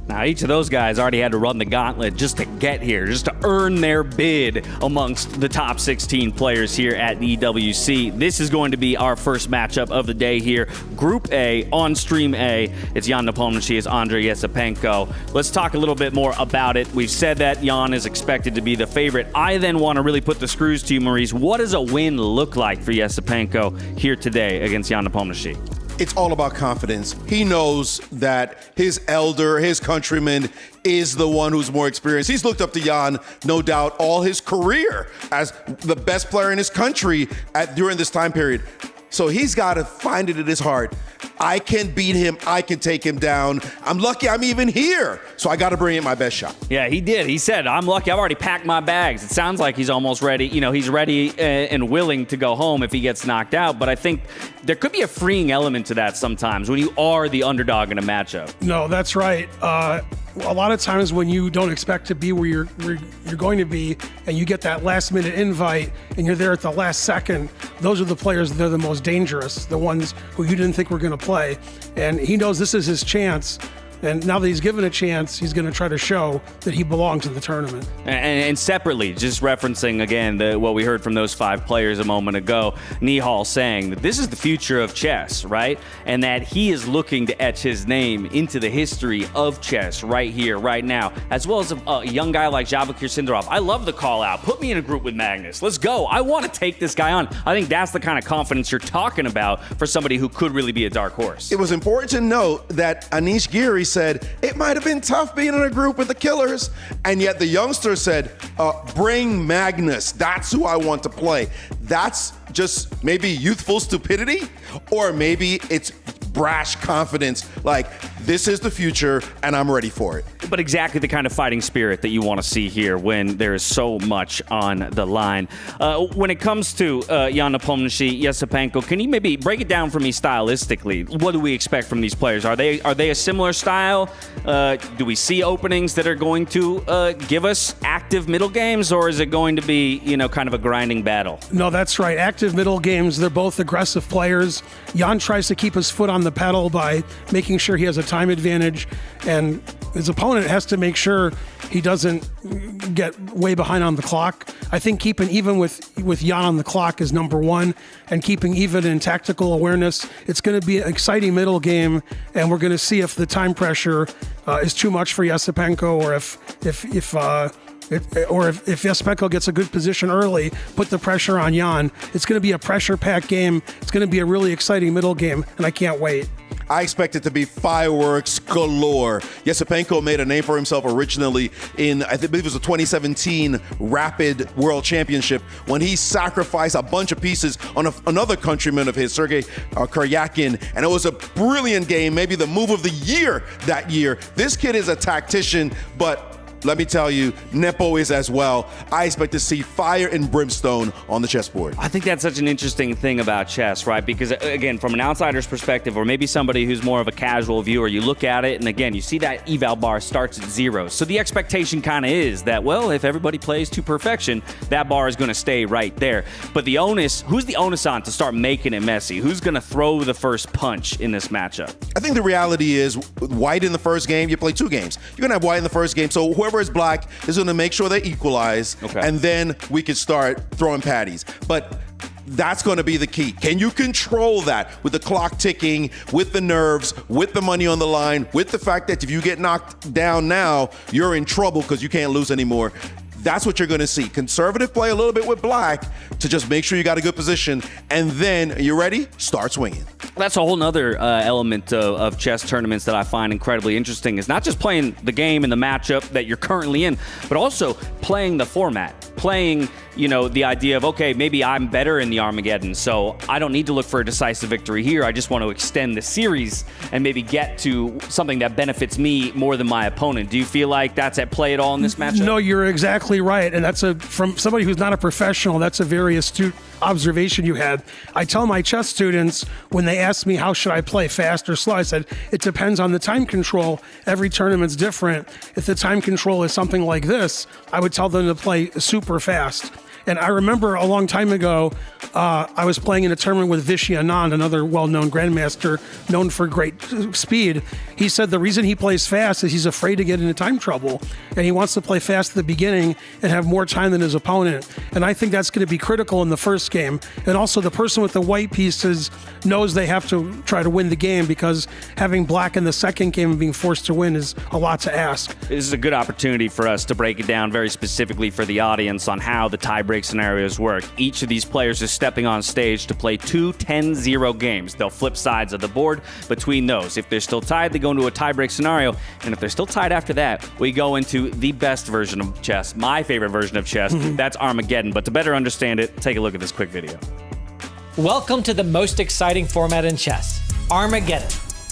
Now, each of those guys already had to run the gauntlet just to get here, just to earn their bid amongst the top 16 players here at the EWC. This is going to be our first matchup of the day here. Group A, on Stream A, it's Jan Nepomniachtchi, it's Andrei Yesipenko. Let's talk a little bit more about it. We've said that Jan is expected to be the favorite. I then want to really put the screws to you, Maurice. What does a win look like for Yesipenko here today against Jan Nepomniachtchi? It's all about confidence. He knows that his elder, his countryman, is the one who's more experienced. He's looked up to Jan, no doubt, all his career as the best player in his country during this time period. So he's got to find it in his heart. I can beat him. I can take him down. I'm lucky I'm even here. So I got to bring in my best shot. Yeah, he did. He said, I'm lucky. I've already packed my bags. It sounds like he's almost ready. You know, he's ready and willing to go home if he gets knocked out. But I think there could be a freeing element to that sometimes when you are the underdog in a matchup. No, that's right. A lot of times when you don't expect to be where you're going to be, and you get that last minute invite and you're there at the last second, those are the players that are the most dangerous, the ones who you didn't think were going to play. And he knows this is his chance. And now that he's given a chance, he's going to try to show that he belongs in the tournament. And separately, just referencing again what we heard from those 5 players a moment ago, Nihal saying that this is the future of chess, right? And that he is looking to etch his name into the history of chess right here, right now, as well as a young guy like Vachier Sindarov. I love the call out. Put me in a group with Magnus. Let's go. I want to take this guy on. I think that's the kind of confidence you're talking about for somebody who could really be a dark horse. It was important to note that Anish Giri said it might have been tough being in a group with the killers, and yet the youngster said, bring Magnus. That's who I want to play. That's just maybe youthful stupidity, or maybe it's brash confidence, like this is the future and I'm ready for it. But exactly the kind of fighting spirit that you want to see here when there is so much on the line. When it comes to Jan Nepomniachtchi, Yesipenko, can you maybe break it down for me stylistically? What do we expect from these players? Are they a similar style? Do we see openings that are going to give us active middle games, or is it going to be, kind of a grinding battle? No, that's right. Active middle games. They're both aggressive players. Jan tries to keep his foot on the pedal by making sure he has a time advantage, and his opponent has to make sure he doesn't get way behind on the clock. I think keeping even with Jan on the clock is number one, and keeping even in tactical awareness. It's going to be an exciting middle game, and we're going to see if the time pressure is too much for Yesipenko, or if Yesipenko gets a good position early, put the pressure on Jan. It's going to be a pressure-packed game. It's going to be a really exciting middle game, and I can't wait. I expect it to be fireworks galore. Yesipenko made a name for himself originally in, I believe it was the 2017 Rapid World Championship, when he sacrificed a bunch of pieces on another countryman of his, Sergei Karyakin, and it was a brilliant game, maybe the move of the year that year. This kid is a tactician, but let me tell you, Nepo is as well. I expect to see fire and brimstone on the chessboard. I think that's such an interesting thing about chess, right? Because, again, from an outsider's perspective, or maybe somebody who's more of a casual viewer, you look at it, and again, you see that eval bar starts at 0. So the expectation kind of is that, well, if everybody plays to perfection, that bar is going to stay right there. But the onus, who's the onus on to start making it messy? Who's going to throw the first punch in this matchup? I think the reality is, white in the first game, you play 2 games. You're going to have white in the first game, so whoever is black is going to make sure they equalize, and then we can start throwing patties. But that's going to be the key. Can you control that with the clock ticking, with the nerves, with the money on the line, with the fact that if you get knocked down now, you're in trouble because you can't lose anymore? That's what you're going to see. Conservative play a little bit with black to just make sure you got a good position, and then, are you ready? Start swinging. That's a whole nother element of chess tournaments that I find incredibly interesting, is not just playing the game and the matchup that you're currently in, but also playing the format. playing, the idea of, okay, maybe I'm better in the Armageddon, so I don't need to look for a decisive victory here. I just want to extend the series and maybe get to something that benefits me more than my opponent. Do you feel like that's at play at all in this matchup? No, you're exactly right. And that's from somebody who's not a professional, that's a very astute observation you had. I tell my chess students when they ask me how should I play, fast or slow, I said it depends on the time control. Every tournament's different. If the time control is something like this, I would tell them to play super fast. And I remember a long time ago, I was playing in a tournament with Vachier-Lagrave, another well-known grandmaster known for great speed. He said the reason he plays fast is he's afraid to get into time trouble, and he wants to play fast at the beginning and have more time than his opponent. And I think that's going to be critical in the first game. And also the person with the white pieces knows they have to try to win the game, because having black in the second game and being forced to win is a lot to ask. This is a good opportunity for us to break it down very specifically for the audience on how the tiebreak scenarios work. Each of these players is stepping on stage to play 2 10-0 games. They'll flip sides of the board between those. If they're still tied, they go into a tiebreak scenario, and if they're still tied after that, we go into the best version of chess, my favorite version of chess. That's Armageddon. But to better understand it, take a look at this quick video. Welcome to the most exciting format in chess, Armageddon,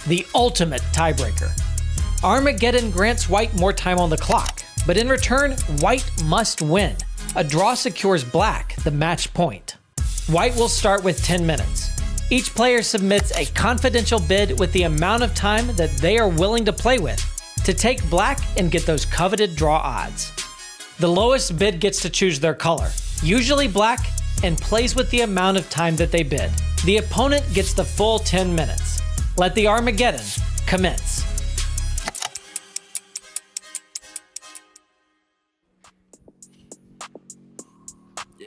the ultimate tiebreaker. Armageddon grants white more time on the clock, but in return, white must win. A draw secures black the match point. White will start with 10 minutes. Each player submits a confidential bid with the amount of time that they are willing to play with to take black and get those coveted draw odds. The lowest bid gets to choose their color, usually black, and plays with the amount of time that they bid. The opponent gets the full 10 minutes. Let the Armageddon commence.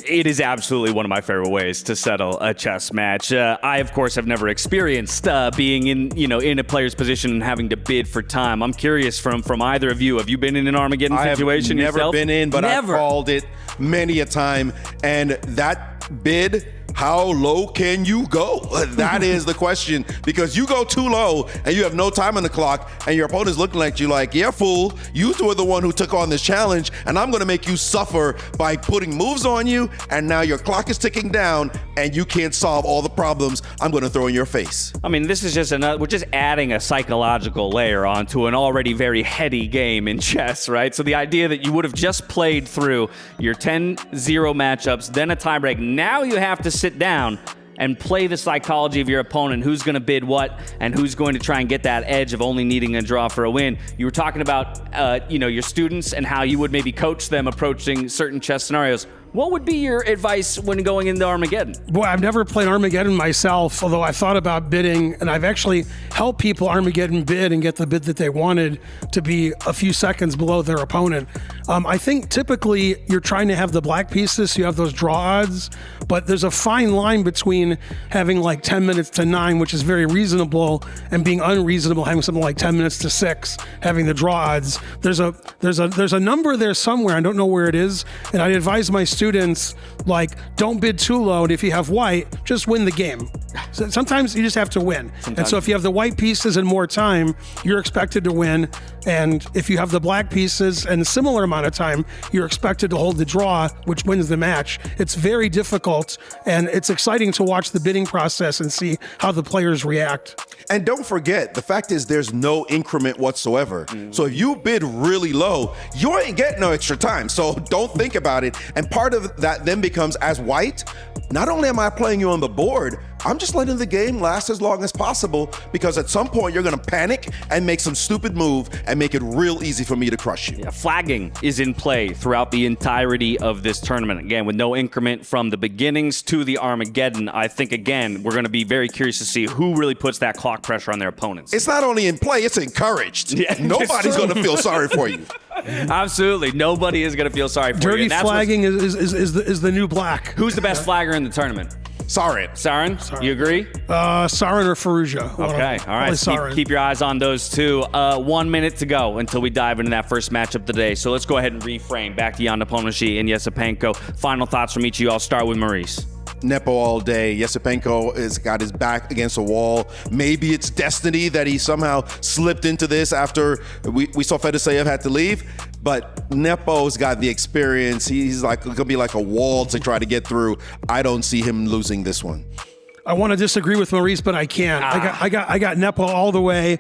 It is absolutely one of my favorite ways to settle a chess match. I, of course, have never experienced being in a player's position and having to bid for time. I'm curious from either of you. Have you been in an Armageddon situation yourself? yourself? Never been in, but I've called it many a time. And that bid, how low can you go? That is the question, because you go too low and you have no time on the clock and your opponent's looking at you like, yeah, fool, you were the one who took on this challenge and I'm going to make you suffer by putting moves on you, and now your clock is ticking down and you can't solve all the problems I'm going to throw in your face. I mean, this is just we're just adding a psychological layer onto an already very heady game in chess, right? So the idea that you would have just played through your 10-0 matchups, then a tiebreak, now you have to sit down and play the psychology of your opponent, who's going to bid what and who's going to try and get that edge of only needing a draw for a win. You were talking about your students and how you would maybe coach them approaching certain chess scenarios. What would be your advice when going into Armageddon? Boy, I've never played Armageddon myself, although I thought about bidding, and I've actually helped people Armageddon bid and get the bid that they wanted to be a few seconds below their opponent. I think typically you're trying to have the black pieces, so you have those draw odds, but there's a fine line between having like 10 minutes to 9, which is very reasonable, and being unreasonable, having something like 10 minutes to 6, having the draw odds. There's a number there somewhere, I don't know where it is, and I advise my students, like, don't bid too low, and if you have white, just win the game. So sometimes you just have to win. And so if you have the white pieces and more time, you're expected to win. And if you have the black pieces and a similar amount of time, you're expected to hold the draw, which wins the match. It's very difficult, and it's exciting to watch the bidding process and see how the players react. And don't forget, the fact is there's no increment whatsoever. So if you bid really low, you ain't getting no extra time. So don't think about it. And part of that then becomes, as white, not only am I playing you on the board, I'm just letting the game last as long as possible, because at some point you're going to panic and make some stupid move and make it real easy for me to crush you. Yeah, flagging is in play throughout the entirety of this tournament. Again, with no increment from the beginnings to the Armageddon, I think, again, we're going to be very curious to see who really puts that clock pressure on their opponents. It's not only in play, it's encouraged. Yeah, nobody's going to feel sorry for you. Absolutely. Nobody is going to feel sorry for Dirty you. Dirty flagging is the new black. Who's the best flagger in the tournament? Sarin. Sarin? You agree? Sarin or Faruja. Okay, all right. Keep your eyes on those two. 1 minute to go until we dive into that first matchup of the day. So let's go ahead and reframe. Back to Jan Nepomniachtchi and Yesipenko. Final thoughts from each of you. I'll start with Maurice. Nepo all day. Yesipenko has got his back against a wall. Maybe it's destiny that he somehow slipped into this after we saw Fedoseev had to leave. but Nepo's got the experience. He's like gonna be like a wall to try to get through. I don't see him losing this one. I want to disagree with Maurice, but I can't. I got Nepo all the way.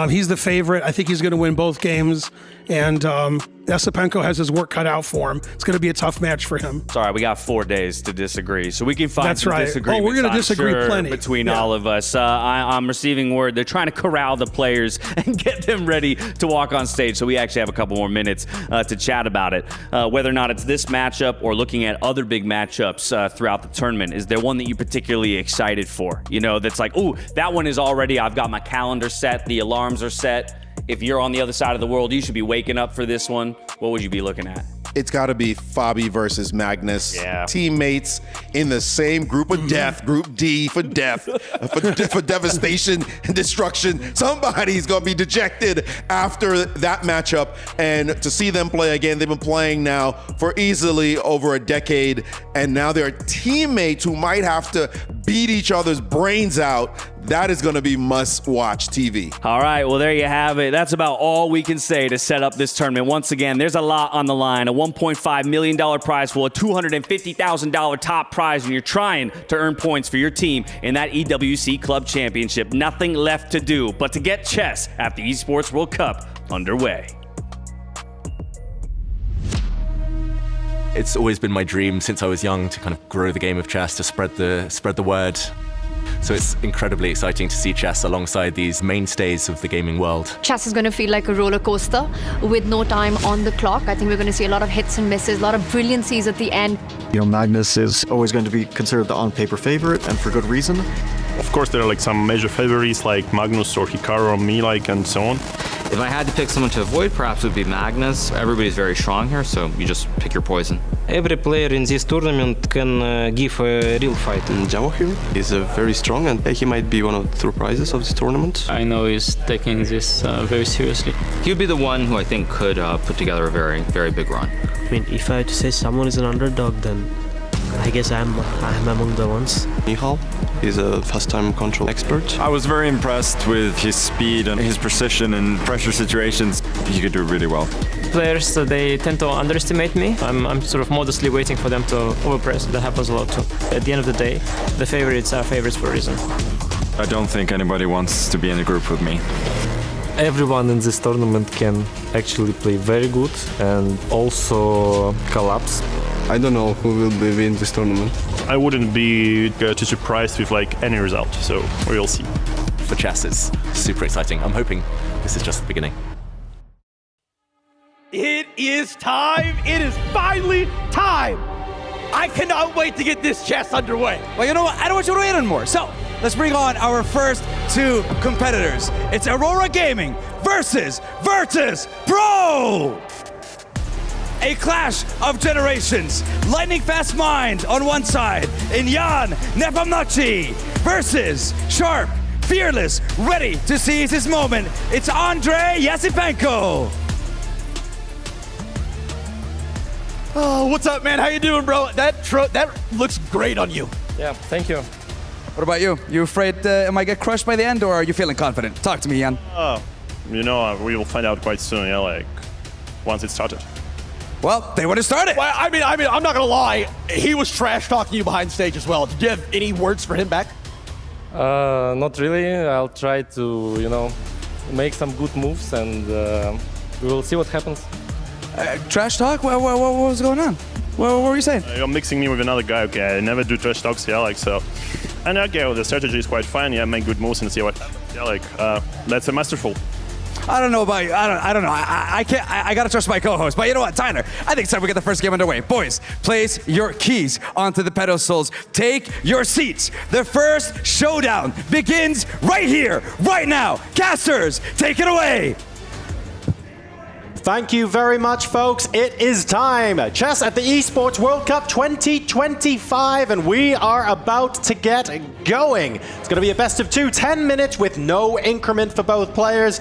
He's the favorite. I think he's going to win both games. And Esipenko has his work cut out for him. It's going to be a tough match for him. Sorry, we got 4 days to disagree, so we can find That's some right. disagreements. Oh, we're going to disagree plenty between all of us. I'm receiving word they're trying to corral the players and get them ready to walk on stage. So we actually have a couple more minutes to chat about it. Whether or not it's this matchup or looking at other big matchups throughout the tournament, is there one that you particularly excited for? You know, that's like, ooh, that one is already. I've got my calendar set. The alarms are set. If you're on the other side of the world, you should be waking up for this one. What would you be looking at? It's got to be Fabi versus Magnus. Yeah. Teammates in the same group of death, Group D for death, for devastation and destruction. Somebody's going to be dejected after that matchup. And to see them play again, they've been playing now for easily over a decade. And now they're teammates who might have to beat each other's brains out. That is going to be must-watch TV. All right, well, there you have it. That's about all we can say to set up this tournament. Once again, there's a lot on the line. A $1.5 million prize pool, a $250,000 top prize, and you're trying to earn points for your team in that EWC Club Championship. Nothing left to do but to get chess at the Esports World Cup underway. It's always been my dream since I was young to kind of grow the game of chess, to spread the word. So it's incredibly exciting to see chess alongside these mainstays of the gaming world. Chess is going to feel like a roller coaster with no time on the clock. I think we're going to see a lot of hits and misses, a lot of brilliancies at the end. You know, Magnus is always going to be considered the on-paper favorite, and for good reason. Of course, there are like some major favorites like Magnus or Hikaru or me, like, and so on. If I had to pick someone to avoid, perhaps it would be Magnus. Everybody's very strong here, so you just pick your poison. Every player in this tournament can give a real fight. Vachier is very strong, and he might be one of the true prizes of this tournament. I know he's taking this very seriously. He would be the one who I think could put together a very, very big run. I mean, if I had to say someone is an underdog, then I guess I'm among the ones. Nihal is a fast-time control expert. I was very impressed with his speed and his precision in pressure situations. He could do really well. Players, they tend to underestimate me. I'm sort of modestly waiting for them to overpress. That happens a lot too. At the end of the day, the favorites are favorites for a reason. I don't think anybody wants to be in a group with me. Everyone in this tournament can actually play very good and also collapse. I don't know who will win this tournament. I wouldn't be too surprised with like any result, so we'll see. For chess, it's super exciting. I'm hoping this is just the beginning. It is time. It is finally time. I cannot wait to get this chess underway. Well, you know what? I don't want you to wait anymore. So let's bring on our first two competitors. It's Aurora Gaming versus Virtus Pro. A clash of generations. Lightning fast mind on one side, and Jan Nepomniachtchi versus Sharp, fearless, ready to seize his moment. It's Andrei Yasipenko. Oh, what's up, man? How you doing, bro? That looks great on you. Yeah, thank you. What about you? You afraid I might get crushed by the end, or are you feeling confident? Talk to me, Jan. You know, we will find out quite soon, yeah, like, once it started. Well, they want to start it. Well, I mean, I'm not gonna lie. He was trash talking you behind stage as well. Did you have any words for him back? Not really. I'll try to, you know, make some good moves, and we will see what happens. Trash talk? What was going on? What were you saying? You're mixing me with another guy. Okay, I never do trash talks. Yeah, like so. And okay, well, the strategy is quite fine. Yeah, make good moves and see what happens. Yeah, like that's a masterful. I don't know about you. I don't know. I can't. I gotta trust my co-host. But you know what, Tyler? I think it's time we get the first game underway. Boys, place your keys onto the pedestals. Take your seats. The first showdown begins right here, right now. Casters, take it away. Thank you very much, folks. It is time. Chess at the Esports World Cup 2025, and we are about to get going. It's going to be a best of 2, 10 minutes with no increment for both players.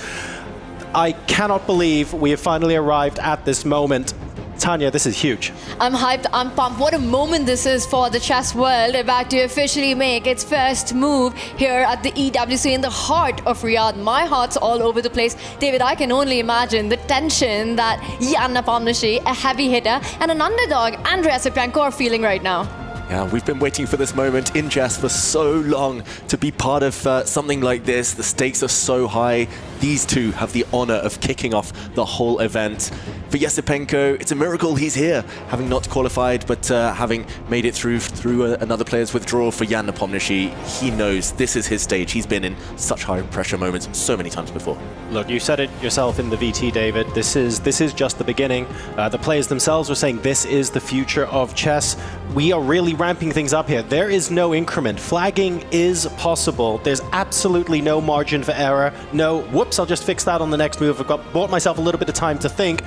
I cannot believe we have finally arrived at this moment. Tanya, this is huge. I'm hyped, I'm pumped. What a moment this is for the chess world, about to officially make its first move here at the EWC in the heart of Riyadh. My heart's all over the place. David, I can only imagine the tension that Jan Nepomniachtchi, a heavy hitter, and an underdog, Andrei Asipenko, are feeling right now. Yeah, we've been waiting for this moment in chess for so long to be part of something like this. The stakes are so high. These two have the honor of kicking off the whole event. For Yesipenko, it's a miracle he's here, having not qualified, but having made it through another player's withdrawal. For Jan Nepomniachtchi, he knows this is his stage. He's been in such high pressure moments so many times before. Look, you said it yourself in the VT, David. This is just the beginning. The players themselves were saying this is the future of chess. We are really ramping things up here. There is no increment. Flagging is possible. There's absolutely no margin for error. No, whoops, I'll just fix that on the next move. I've bought myself a little bit of time to think.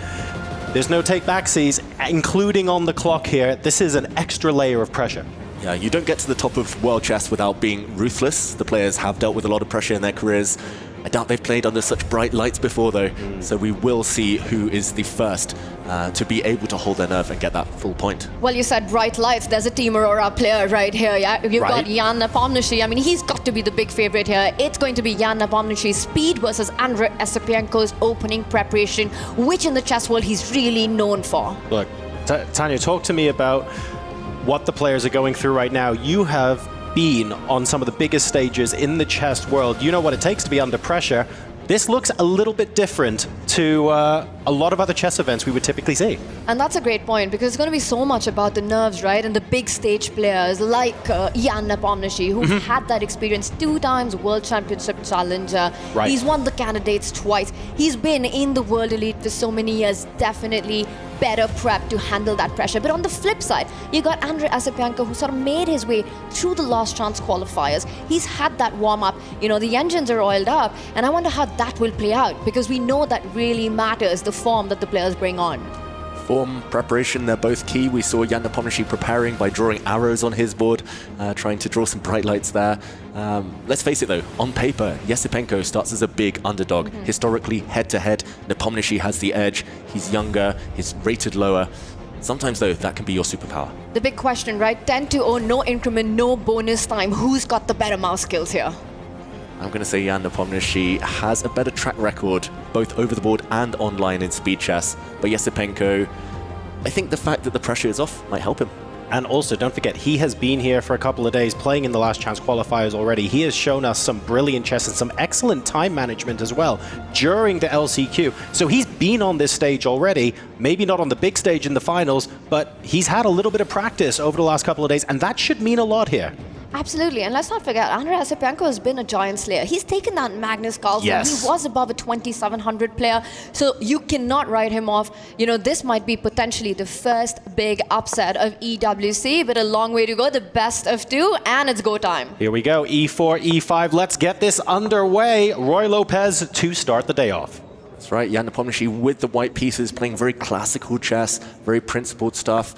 There's no take-backsies, including on the clock here. This is an extra layer of pressure. Yeah, you don't get to the top of world chess without being ruthless. The players have dealt with a lot of pressure in their careers. I doubt they've played under such bright lights before, though. So we will see who is the first to be able to hold their nerve and get that full point. Well, you said bright lights. There's a Team Aurora player right here. Yeah, you've got Jan Nepomniachtchi. I mean, he's got to be the big favorite here. It's going to be Jan Nepomniachtchi's speed versus Andrei Asipenko's opening preparation, which in the chess world he's really known for. Look, Tanya, talk to me about what the players are going through right now. You have been on some of the biggest stages in the chess world. You know what it takes to be under pressure. This looks a little bit different to a lot of other chess events we would typically see. And that's a great point, because it's going to be so much about the nerves, right? And the big stage players like Jan Nepomniachtchi, who's had that experience 2 times World Championship challenger. He's won the candidates twice. He's been in the World Elite for so many years. Definitely better prepped to handle that pressure. But on the flip side, you got Andrei Asipenko, who sort of made his way through the last chance qualifiers. He's had that warm-up. You know, the engines are oiled up, and I wonder how that will play out, because we know that really matters, the form that the players bring on. Form, preparation, they're both key. We saw Jan Nepomniachtchi preparing by drawing arrows on his board, trying to draw some bright lights there. Let's face it though, on paper, Yesipenko starts as a big underdog. Historically, head-to-head, Nepomniachtchi has the edge. He's younger, he's rated lower. Sometimes though, that can be your superpower. The big question, right? 10-0, no increment, no bonus time. Who's got the better mouse skills here? I'm going to say Jan Nepomniachtchi has a better track record, both over the board and online in speed chess. But Yesipenko, I think the fact that the pressure is off might help him. And also, don't forget, he has been here for a couple of days playing in the last chance qualifiers already. He has shown us some brilliant chess and some excellent time management as well during the LCQ. So he's been on this stage already, maybe not on the big stage in the finals, but he's had a little bit of practice over the last couple of days, and that should mean a lot here. Absolutely, and let's not forget, Andrei Asipenko has been a giant slayer. He's taken that Magnus Carlsen. Yes. He was above a 2,700 player, so you cannot write him off. You know, this might be potentially the first big upset of EWC, but a long way to go, the best of 2, and it's go time. Here we go, E4, E5, let's get this underway. Roy Lopez to start the day off. That's right, Jan Nepomniachtchi with the white pieces, playing very classical chess, very principled stuff.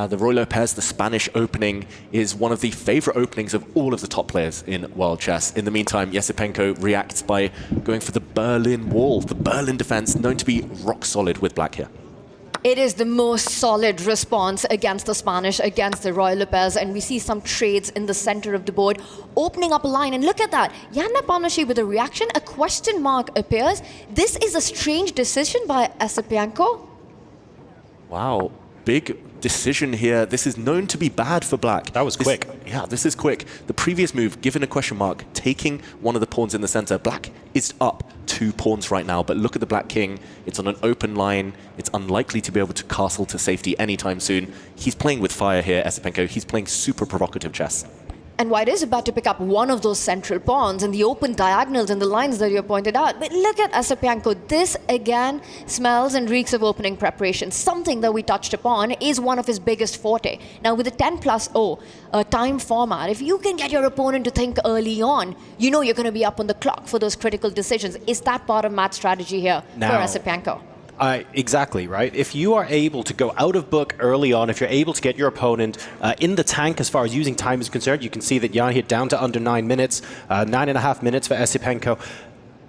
The Roy Lopez, the Spanish opening, is one of the favorite openings of all of the top players in world chess. In the meantime, Yesipenko reacts by going for the Berlin Wall, the Berlin defense, known to be rock solid with black here. It is the most solid response against the Spanish, against the Roy Lopez, and we see some trades in the center of the board, opening up a line, and look at that. Jan Nepomniachtchi with a reaction, a question mark appears. This is a strange decision by Asipenko. Wow, big decision here. This is known to be bad for black. That was quick. Yeah, this is quick. The previous move, given a question mark, taking one of the pawns in the center. Black is up 2 pawns right now, but look at the black king. It's on an open line. It's unlikely to be able to castle to safety anytime soon. He's playing with fire here, Asipenko. He's playing super provocative chess. And White is about to pick up one of those central pawns and the open diagonals and the lines that you pointed out. But look at Asipenko. This, again, smells and reeks of opening preparation. Something that we touched upon is one of his biggest forte. Now, with the 10+0 time format, if you can get your opponent to think early on, you know you're going to be up on the clock for those critical decisions. Is that part of Matt's strategy here for Asipenko? Exactly, right? If you are able to go out of book early on, if you're able to get your opponent in the tank as far as using time is concerned, you can see that Jan hit down to under 9 minutes, 9.5 minutes for Asipenko.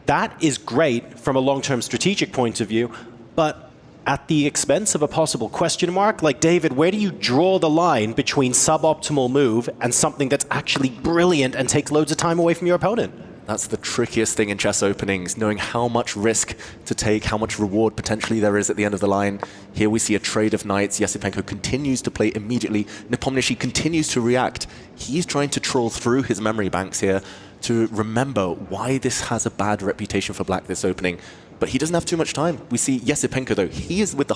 That is great from a long-term strategic point of view, but at the expense of a possible question mark? Like, David, where do you draw the line between suboptimal move and something that's actually brilliant and takes loads of time away from your opponent? That's the trickiest thing in chess openings, knowing how much risk to take, how much reward potentially there is at the end of the line. Here we see a trade of knights. Yesipenko continues to play immediately. Nepomniachtchi continues to react. He's trying to troll through his memory banks here to remember why this has a bad reputation for black this opening. But he doesn't have too much time. We see Yesipenko, though. He is with the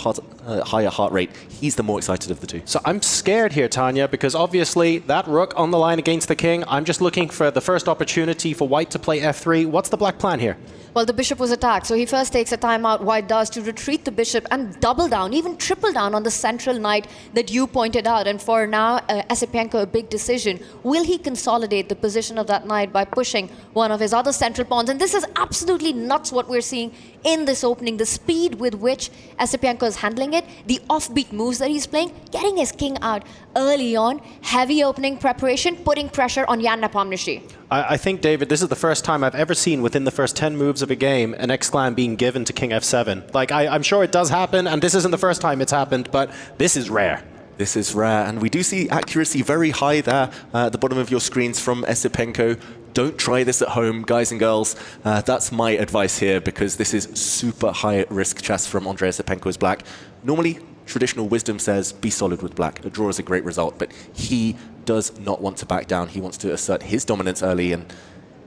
higher heart rate. He's the more excited of the two. So I'm scared here, Tanya, because obviously that rook on the line against the king, I'm just looking for the first opportunity for white to play f3. What's the black plan here? Well, the bishop was attacked, so he first takes a timeout, white does, to retreat the bishop and double down, even triple down on the central knight that you pointed out. And for now, Yesipenko, a big decision. Will he consolidate the position of that knight by pushing one of his other central pawns? And this is absolutely nuts what we're seeing in this opening. The speed with which Yesipenko is handling it, the offbeat moves that he's playing, getting his king out early on, heavy opening preparation, putting pressure on Jan Nepomniachtchi. I think, David, this is the first time I've ever seen within the first 10 moves of a game an exclam being given to king f7. Like, I'm sure it does happen, and this isn't the first time it's happened, but this is rare. This is rare, and we do see accuracy very high there at the bottom of your screens from Yesipenko. Don't try this at home, guys and girls. That's my advice here, because this is super high risk chess from Andrei Yesipenko's black. Normally, traditional wisdom says be solid with black. A draw is a great result, but he does not want to back down. He wants to assert his dominance early, and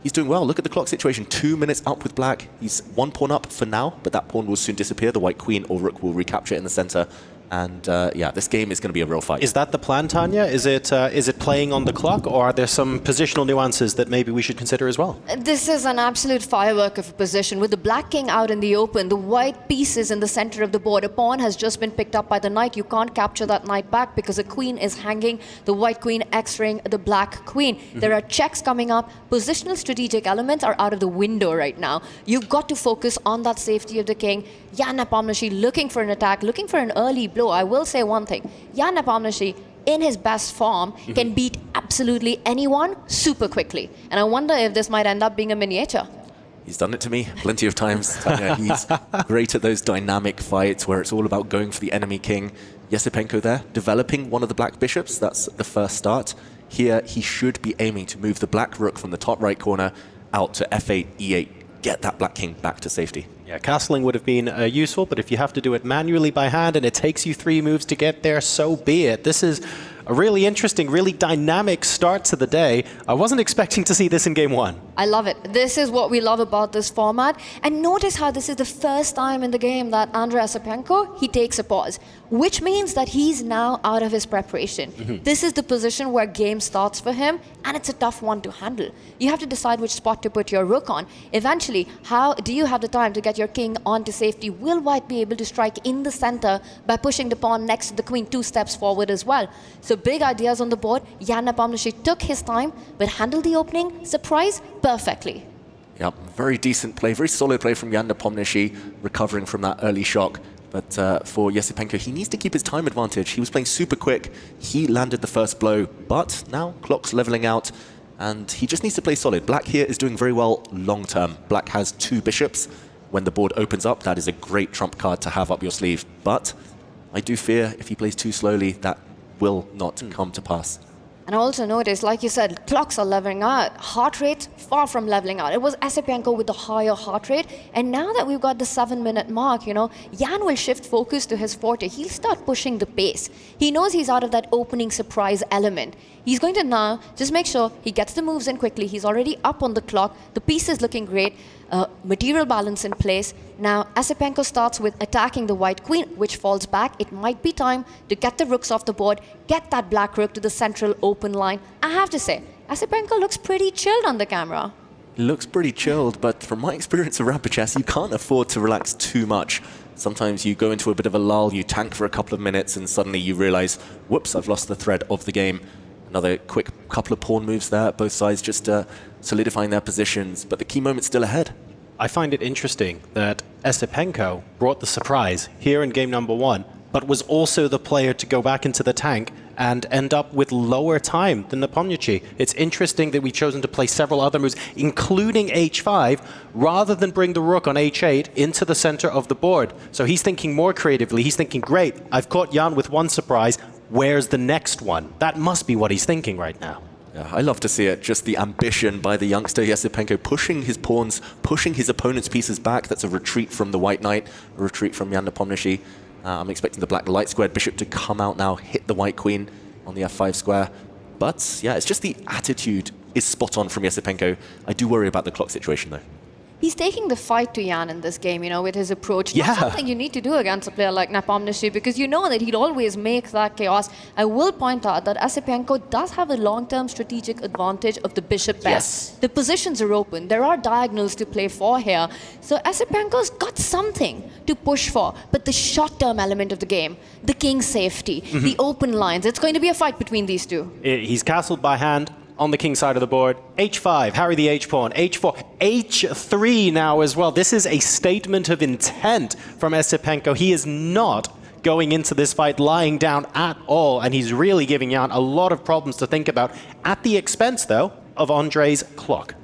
he's doing well. Look at the clock situation. 2 minutes up with black. He's 1 pawn up for now, but that pawn will soon disappear. The white queen or rook will recapture it in the center. And yeah, this game is going to be a real fight. Is that the plan, Tanya? Is it playing on the clock, or are there some positional nuances that maybe we should consider as well? This is an absolute firework of a position. With the black king out in the open, the white pieces in the center of the board. A pawn has just been picked up by the knight. You can't capture that knight back because the queen is hanging. The white queen X-raying the black queen. There are checks coming up. Positional strategic elements are out of the window right now. You've got to focus on that safety of the king. Jan Nepomniachtchi looking for an attack, looking for an early blow. I will say one thing. Jan Nepomniachtchi, in his best form, can beat absolutely anyone super quickly. And I wonder if this might end up being a miniature. He's done it to me plenty of times. Tanya, he's great at those dynamic fights where it's all about going for the enemy king. Yesipenko there, developing one of the black bishops. That's the first start. Here, he should be aiming to move the black rook from the top right corner out to f8, e8. Get that black king back to safety. Yeah, castling would have been useful, but if you have to do it manually by hand and it takes you 3 moves to get there, so be it. This is a really interesting, really dynamic start to the day. I wasn't expecting to see this in game 1. I love it. This is what we love about this format. And notice how this is the first time in the game that Andrei Yesipenko, he takes a pause, which means that he's now out of his preparation. This is the position where game starts for him, and it's a tough one to handle. You have to decide which spot to put your rook on. Eventually, how do you have the time to get your king onto safety? Will white be able to strike in the center by pushing the pawn next to the queen 2 steps forward as well? So big ideas on the board. Jan Nepomniachtchi took his time, but handled the opening, surprise, perfectly. Yeah, very decent play, very solid play from Jan Nepomniachtchi, recovering from that early shock. But for Yesipenko, he needs to keep his time advantage. He was playing super quick. He landed the first blow, but now clock's leveling out, and he just needs to play solid. Black here is doing very well long term. Black has 2 bishops. When the board opens up, that is a great trump card to have up your sleeve. But I do fear if he plays too slowly, that will not come to pass. And I also noticed, like you said, clocks are leveling out. Heart rate, far from leveling out. It was Yesipenko with the higher heart rate. And now that we've got the 7-minute mark, you know, Jan will shift focus to his forte. He'll start pushing the pace. He knows he's out of that opening surprise element. He's going to now just make sure he gets the moves in quickly. He's already up on the clock. The piece is looking great. Material balance in place. Now, Yesipenko starts with attacking the white queen, which falls back. It might be time to get the rooks off the board, get that black rook to the central open line. I have to say, Yesipenko looks pretty chilled on the camera. He looks pretty chilled, but from my experience of rapid chess, you can't afford to relax too much. Sometimes you go into a bit of a lull, you tank for a couple of minutes, and suddenly you realize, whoops, I've lost the thread of the game. Another quick couple of pawn moves there, both sides just solidifying their positions, but the key moment's still ahead. I find it interesting that Yesipenko brought the surprise here in game number 1, but was also the player to go back into the tank and end up with lower time than Nepomniachtchi. It's interesting that we've chosen to play several other moves, including h5, rather than bring the rook on h8 into the center of the board. So he's thinking more creatively. He's thinking, great, I've caught Jan with one surprise. Where's the next one? That must be what he's thinking right now. Yeah, I love to see it. Just the ambition by the youngster Yesipenko, pushing his pawns, pushing his opponent's pieces back. That's a retreat from the white knight, a retreat from Jan Nepomniachtchi. I'm expecting the black light squared bishop to come out now, hit the white queen on the f5 square. But yeah, it's just the attitude is spot on from Yesipenko. I do worry about the clock situation though. He's taking the fight to Jan in this game, with his approach. Not something you need to do against a player like Nepomniachtchi, because you know that he'd always make that chaos. I will point out that Esipenko does have a long-term strategic advantage of the bishop pair. Yes. The positions are open. There are diagonals to play for here. So Esipenko's got something to push for. But the short-term element of the game, the king's safety, the open lines, it's going to be a fight between these two. He's castled by hand on the king side of the board. h5, harry the h-pawn. h4, h3 now as well. This is a statement of intent from Esipenko. He is not going into this fight lying down at all, and he's really giving Jan a lot of problems to think about, at the expense, though, of Andrei's clock.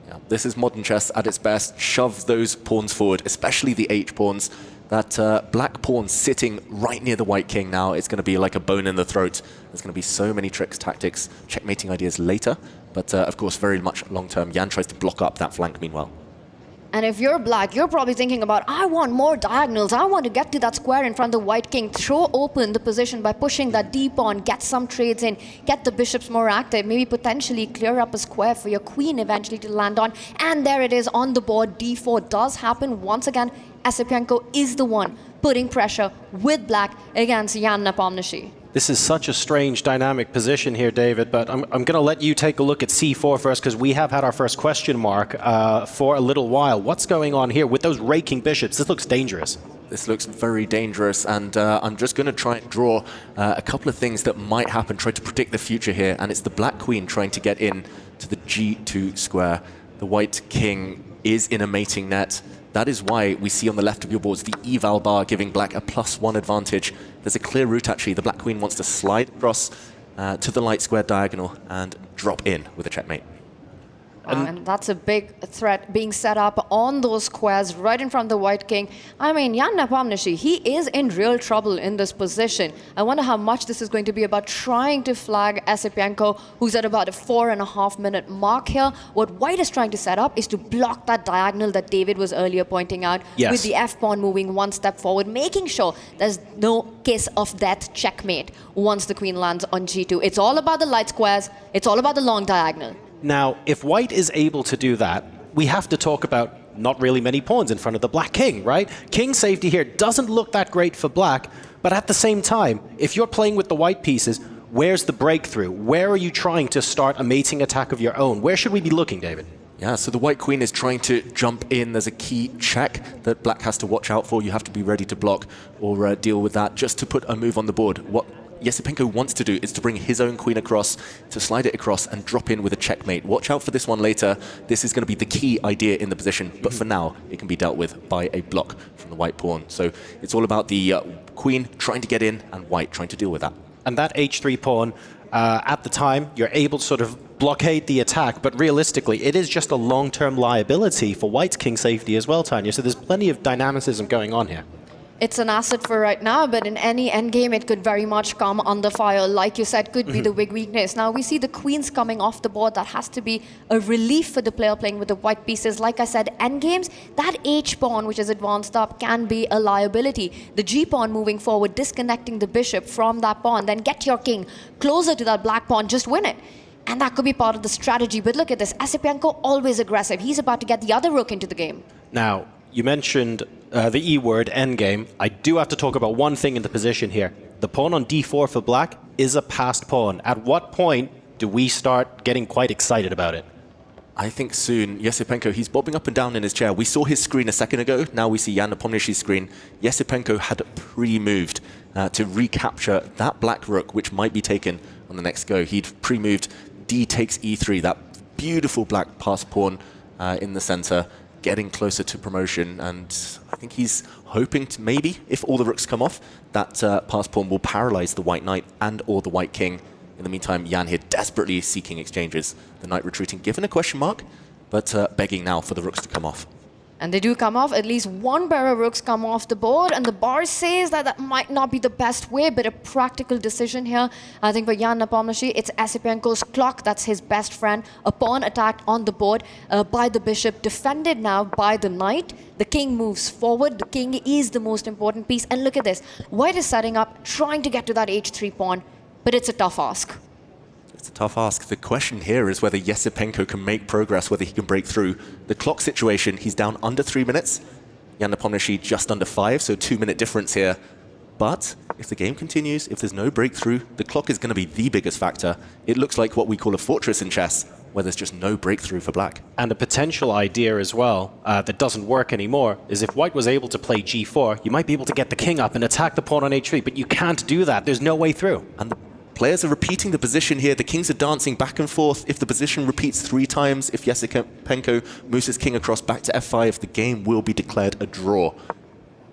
Yeah, this is modern chess at its best. Shove those pawns forward, especially the h-pawns. That black pawn sitting right near the white king now, it's going to be like a bone in the throat. There's going to be so many tricks, tactics, checkmating ideas later. But of course, very much long-term. Jan tries to block up that flank meanwhile. And if you're black, you're probably thinking about, I want more diagonals. I want to get to that square in front of the white king. Throw open the position by pushing that d pawn, get some trades in, get the bishops more active, maybe potentially clear up a square for your queen eventually to land on. And there it is on the board. d4 does happen. Once again, Esipenko is the one putting pressure with black against Jan Nepomniachtchi. This is such a strange dynamic position here, David, but I'm going to let you take a look at c4 first, because we have had our first question mark for a little while. What's going on here with those raking bishops? This looks dangerous. This looks very dangerous, and I'm just going to try and draw a couple of things that might happen, try to predict the future here, and it's the black queen trying to get in to the g2 square. The white king is in a mating net. That is why we see on the left of your boards the eval bar giving black a +1 advantage. There's a clear route actually. The black queen wants to slide across to the light square diagonal and drop in with a checkmate. And that's a big threat being set up on those squares right in front of the white king. I mean, Jan Nepomniachtchi, he is in real trouble in this position. I wonder how much this is going to be about trying to flag Esipenko, who's at about a 4.5-minute mark here. What white is trying to set up is to block that diagonal that David was earlier pointing out, with the f-pawn moving one step forward, making sure there's no kiss of death checkmate once the queen lands on g2. It's all about the light squares. It's all about the long diagonal. Now, if white is able to do that, we have to talk about not really many pawns in front of the black king, right? King safety here doesn't look that great for black, but at the same time, if you're playing with the white pieces, where's the breakthrough? Where are you trying to start a mating attack of your own? Where should we be looking, David? Yeah, so the white queen is trying to jump in. There's a key check that black has to watch out for. You have to be ready to block or deal with that just to put a move on the board. What Yesipenko wants to do is to bring his own queen across, to slide it across and drop in with a checkmate. Watch out for this one later. This is going to be the key idea in the position, but for now, it can be dealt with by a block from the white pawn. So it's all about the queen trying to get in and white trying to deal with that. And that h3 pawn, at the time, you're able to sort of blockade the attack, but realistically, it is just a long-term liability for white's king safety as well, Tanya. So there's plenty of dynamicism going on here. It's an asset for right now, but in any endgame, it could very much come under fire. Like you said, could be the big weakness. Now, we see the queens coming off the board. That has to be a relief for the player playing with the white pieces. Like I said, endgames, that h-pawn, which is advanced up, can be a liability. The g-pawn moving forward, disconnecting the bishop from that pawn, then get your king closer to that black pawn, just win it. And that could be part of the strategy. But look at this, Esipenko always aggressive. He's about to get the other rook into the game. Now, you mentioned the E word, endgame. I do have to talk about one thing in the position here. The pawn on d4 for black is a passed pawn. At what point do we start getting quite excited about it? I think soon. Yesipenko, he's bobbing up and down in his chair. We saw his screen a second ago. Now we see Jan Nepomniachtchi's screen. Yesipenko had pre-moved to recapture that black rook, which might be taken on the next go. He'd pre-moved d takes e3, that beautiful black passed pawn in the center, getting closer to promotion, and think he's hoping to maybe, if all the rooks come off, that pass pawn will paralyze the white knight and or the white king. In the meantime, Jan here desperately seeking exchanges. The knight retreating, given a question mark, but begging now for the rooks to come off. And they do come off. At least one pair of rooks come off the board. And the bar says that that might not be the best way, but a practical decision here. I think for Jan Nepomniachtchi, it's Esipenko's clock. That's his best friend. A pawn attacked on the board by the bishop, defended now by the knight. The king moves forward. The king is the most important piece. And look at this. White is setting up, trying to get to that h3 pawn, but it's a tough ask. It's a tough ask. The question here is whether Yesipenko can make progress, whether he can break through. The clock situation, he's down under 3 minutes. Jan Nepomniachtchi just under 5, so 2-minute difference here. But if the game continues, if there's no breakthrough, the clock is going to be the biggest factor. It looks like what we call a fortress in chess, where there's just no breakthrough for black. And a potential idea as well that doesn't work anymore is if white was able to play g4, you might be able to get the king up and attack the pawn on h3, but you can't do that. There's no way through. And the players are repeating the position here. The kings are dancing back and forth. If the position repeats 3 times, if Yesipenko moves his king across back to f5, the game will be declared a draw.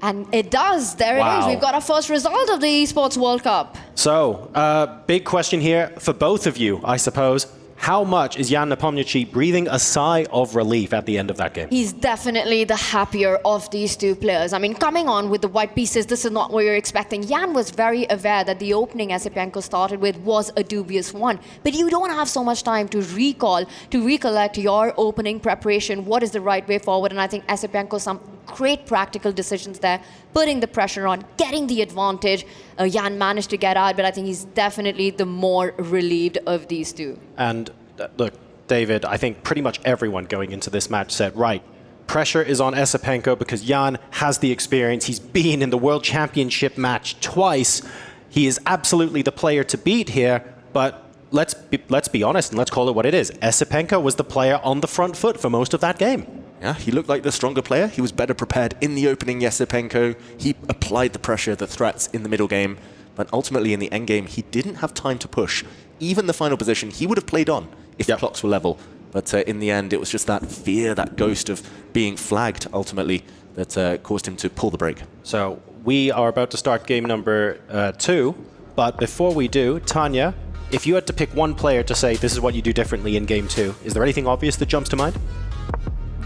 And it does. There it is. We've got our first result of the Esports World Cup. So, big question here for both of you, I suppose. How much is Jan Nepomniachtchi breathing a sigh of relief at the end of that game? He's definitely the happier of these two players. I mean, coming on with the white pieces, this is not what you're expecting. Jan was very aware that the opening Esipenko started with was a dubious one. But you don't have so much time to recollect your opening preparation. What is the right way forward? And I think Esipenko, some great practical decisions there, putting the pressure on, getting the advantage. Jan managed to get out, but I think he's definitely the more relieved of these two. And look, David, I think pretty much everyone going into this match said, right, pressure is on Esipenko because Jan has the experience. He's been in the World Championship match twice. He is absolutely the player to beat here, but let's be honest and let's call it what it is. Esipenko was the player on the front foot for most of that game. Yeah, he looked like the stronger player. He was better prepared in the opening Yesipenko. He applied the pressure, the threats in the middle game. But ultimately in the end game, he didn't have time to push. Even the final position, he would have played on if the clocks were level. But in the end, it was just that fear, that ghost of being flagged ultimately that caused him to pull the break. So we are about to start game number 2. But before we do, Tanya, if you had to pick one player to say this is what you do differently in game 2, is there anything obvious that jumps to mind?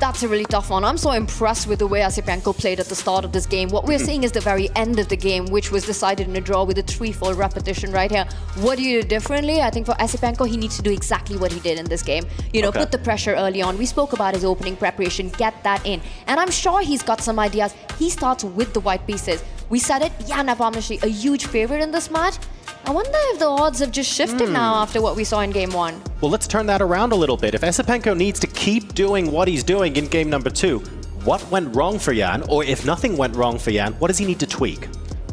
That's a really tough one. I'm so impressed with the way Esipenko played at the start of this game. What we're seeing is the very end of the game, which was decided in a draw with a 3-4 repetition right here. What do you do differently? I think for Esipenko, he needs to do exactly what he did in this game. You know, put the pressure early on. We spoke about his opening preparation, get that in. And I'm sure he's got some ideas. He starts with the white pieces. We said it, Jan Nepomniachtchi, a huge favorite in this match. I wonder if the odds have just shifted now after what we saw in game 1. Well, let's turn that around a little bit. If Esipenko needs to keep doing what he's doing in game number 2, what went wrong for Jan? Or if nothing went wrong for Jan, what does he need to tweak?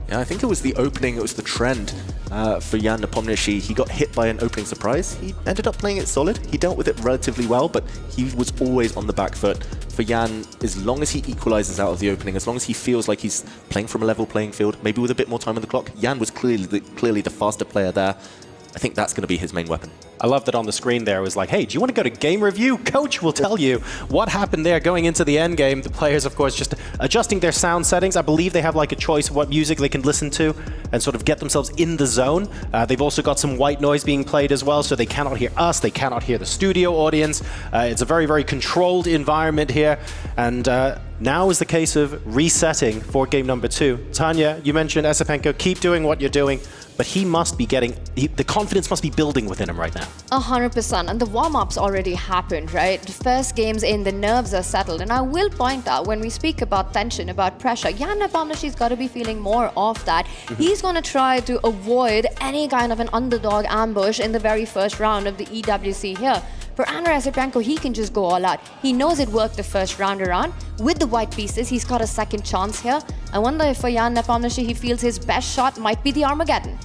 Yeah, I think it was the opening, it was the trend for Jan Nepomniachtchi. He got hit by an opening surprise. He ended up playing it solid. He dealt with it relatively well, but he was always on the back foot. For Jan, as long as he equalizes out of the opening, as long as he feels like he's playing from a level playing field, maybe with a bit more time on the clock, Jan was clearly the faster player there. I think that's going to be his main weapon. I love that on the screen there. It was like, hey, do you want to go to game review? Coach will tell you what happened there going into the end game. The players, of course, just adjusting their sound settings. I believe they have like a choice of what music they can listen to and sort of get themselves in the zone. They've also got some white noise being played as well, so they cannot hear us. They cannot hear the studio audience. It's a very, very controlled environment here. And now is the case of resetting for game number 2. Tanya, you mentioned Esipenko, keep doing what you're doing, but he must be getting, the confidence must be building within him right now. 100%, and the warm-ups already happened, right? The first games in, the nerves are settled, and I will point out when we speak about tension, about pressure, Jan Nepomniachtchi's got to be feeling more of that. He's going to try to avoid any kind of an underdog ambush in the very first round of the EWC here. For Andrei Esipenko, he can just go all out. He knows it worked the first round around. With the white pieces, he's got a second chance here. I wonder if for Jan Nepomniachtchi, he feels his best shot might be the Armageddon.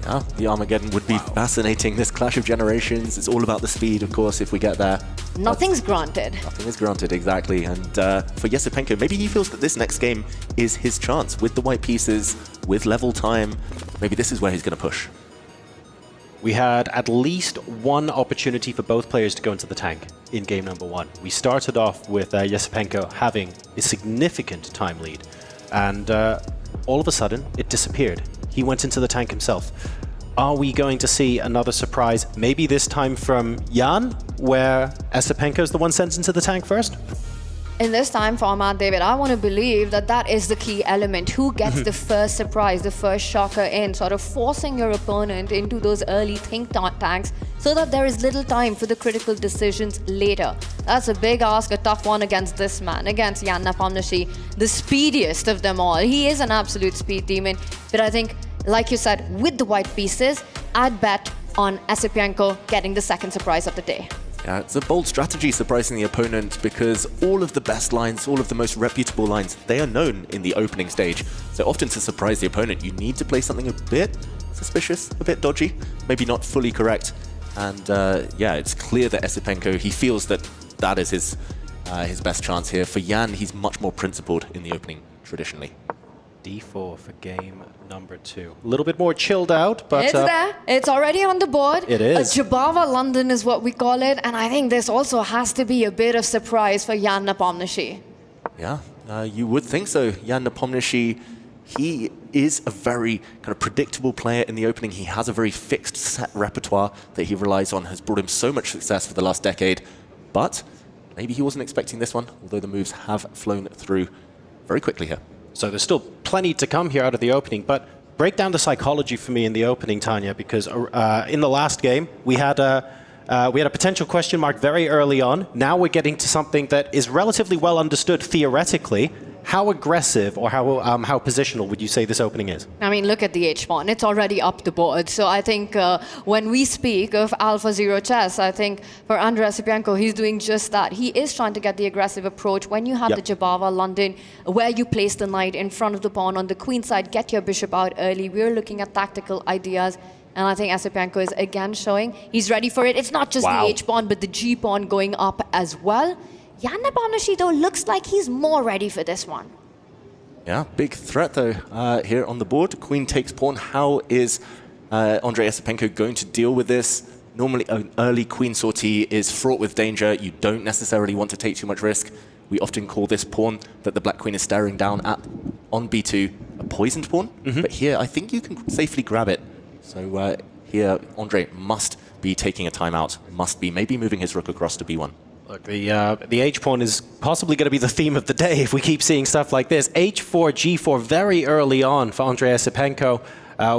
Yeah, the Armageddon would be fascinating. This clash of generations, it's all about the speed, of course, if we get there. Nothing's granted. Nothing is granted, exactly. And for Yesipenko, maybe he feels that this next game is his chance. With the white pieces, with level time, maybe this is where he's going to push. We had at least one opportunity for both players to go into the tank in game number 1. We started off with Yesipenko having a significant time lead, and all of a sudden it disappeared. He went into the tank himself. Are we going to see another surprise, maybe this time from Jan, where Yesipenko is the one sent into the tank first? In this time format, David, I want to believe that that is the key element. Who gets the first surprise, the first shocker in, sort of forcing your opponent into those early think tanks so that there is little time for the critical decisions later. That's a big ask, a tough one against this man, against Jan Nepomniachtchi, the speediest of them all. He is an absolute speed demon, but I think, like you said, with the white pieces, I'd bet on Yesipenko getting the second surprise of the day. Yeah, it's a bold strategy surprising the opponent because all of the best lines, all of the most reputable lines, they are known in the opening stage. So often to surprise the opponent, you need to play something a bit suspicious, a bit dodgy, maybe not fully correct. And yeah, it's clear that Yesipenko, he feels that that is his best chance here. For Jan, he's much more principled in the opening traditionally. D4 for game number 2. A little bit more chilled out, but... It's there. It's already on the board. It is. A Jabava London is what we call it, and I think this also has to be a bit of surprise for Jan Nepomniachtchi. Yeah, you would think so. Jan Nepomniachtchi, he is a very kind of predictable player in the opening. He has a very fixed set repertoire that he relies on, has brought him so much success for the last decade. But maybe he wasn't expecting this one, although the moves have flown through very quickly here. So there's still plenty to come here out of the opening, but break down the psychology for me in the opening, Tanya, because in the last game, we had a potential question mark very early on. Now we're getting to something that is relatively well understood theoretically. How aggressive or how positional would you say this opening is? I mean, look at the H-pawn. It's already up the board. So I think when we speak of Alpha Zero chess, I think for Andrei Yesipenko, he's doing just that. He is trying to get the aggressive approach. When you have the Jabava London, where you place the knight in front of the pawn on the queen side, get your bishop out early. We're looking at tactical ideas. And I think Yesipenko is again showing he's ready for it. It's not just the H-pawn, but the G-pawn going up as well. Jan Nepomniachtchi, though, looks like he's more ready for this one. Yeah, big threat, though, here on the board. Queen takes pawn. How is Andrei Yesipenko going to deal with this? Normally, an early queen sortie is fraught with danger. You don't necessarily want to take too much risk. We often call this pawn that the black queen is staring down at on b2 a poisoned pawn. But here, I think you can safely grab it. So here, Andrei must be taking a timeout, must be maybe moving his rook across to b1. Look, the H-pawn is possibly going to be the theme of the day if we keep seeing stuff like this. H4, G4 very early on for Andrei Yesipenko.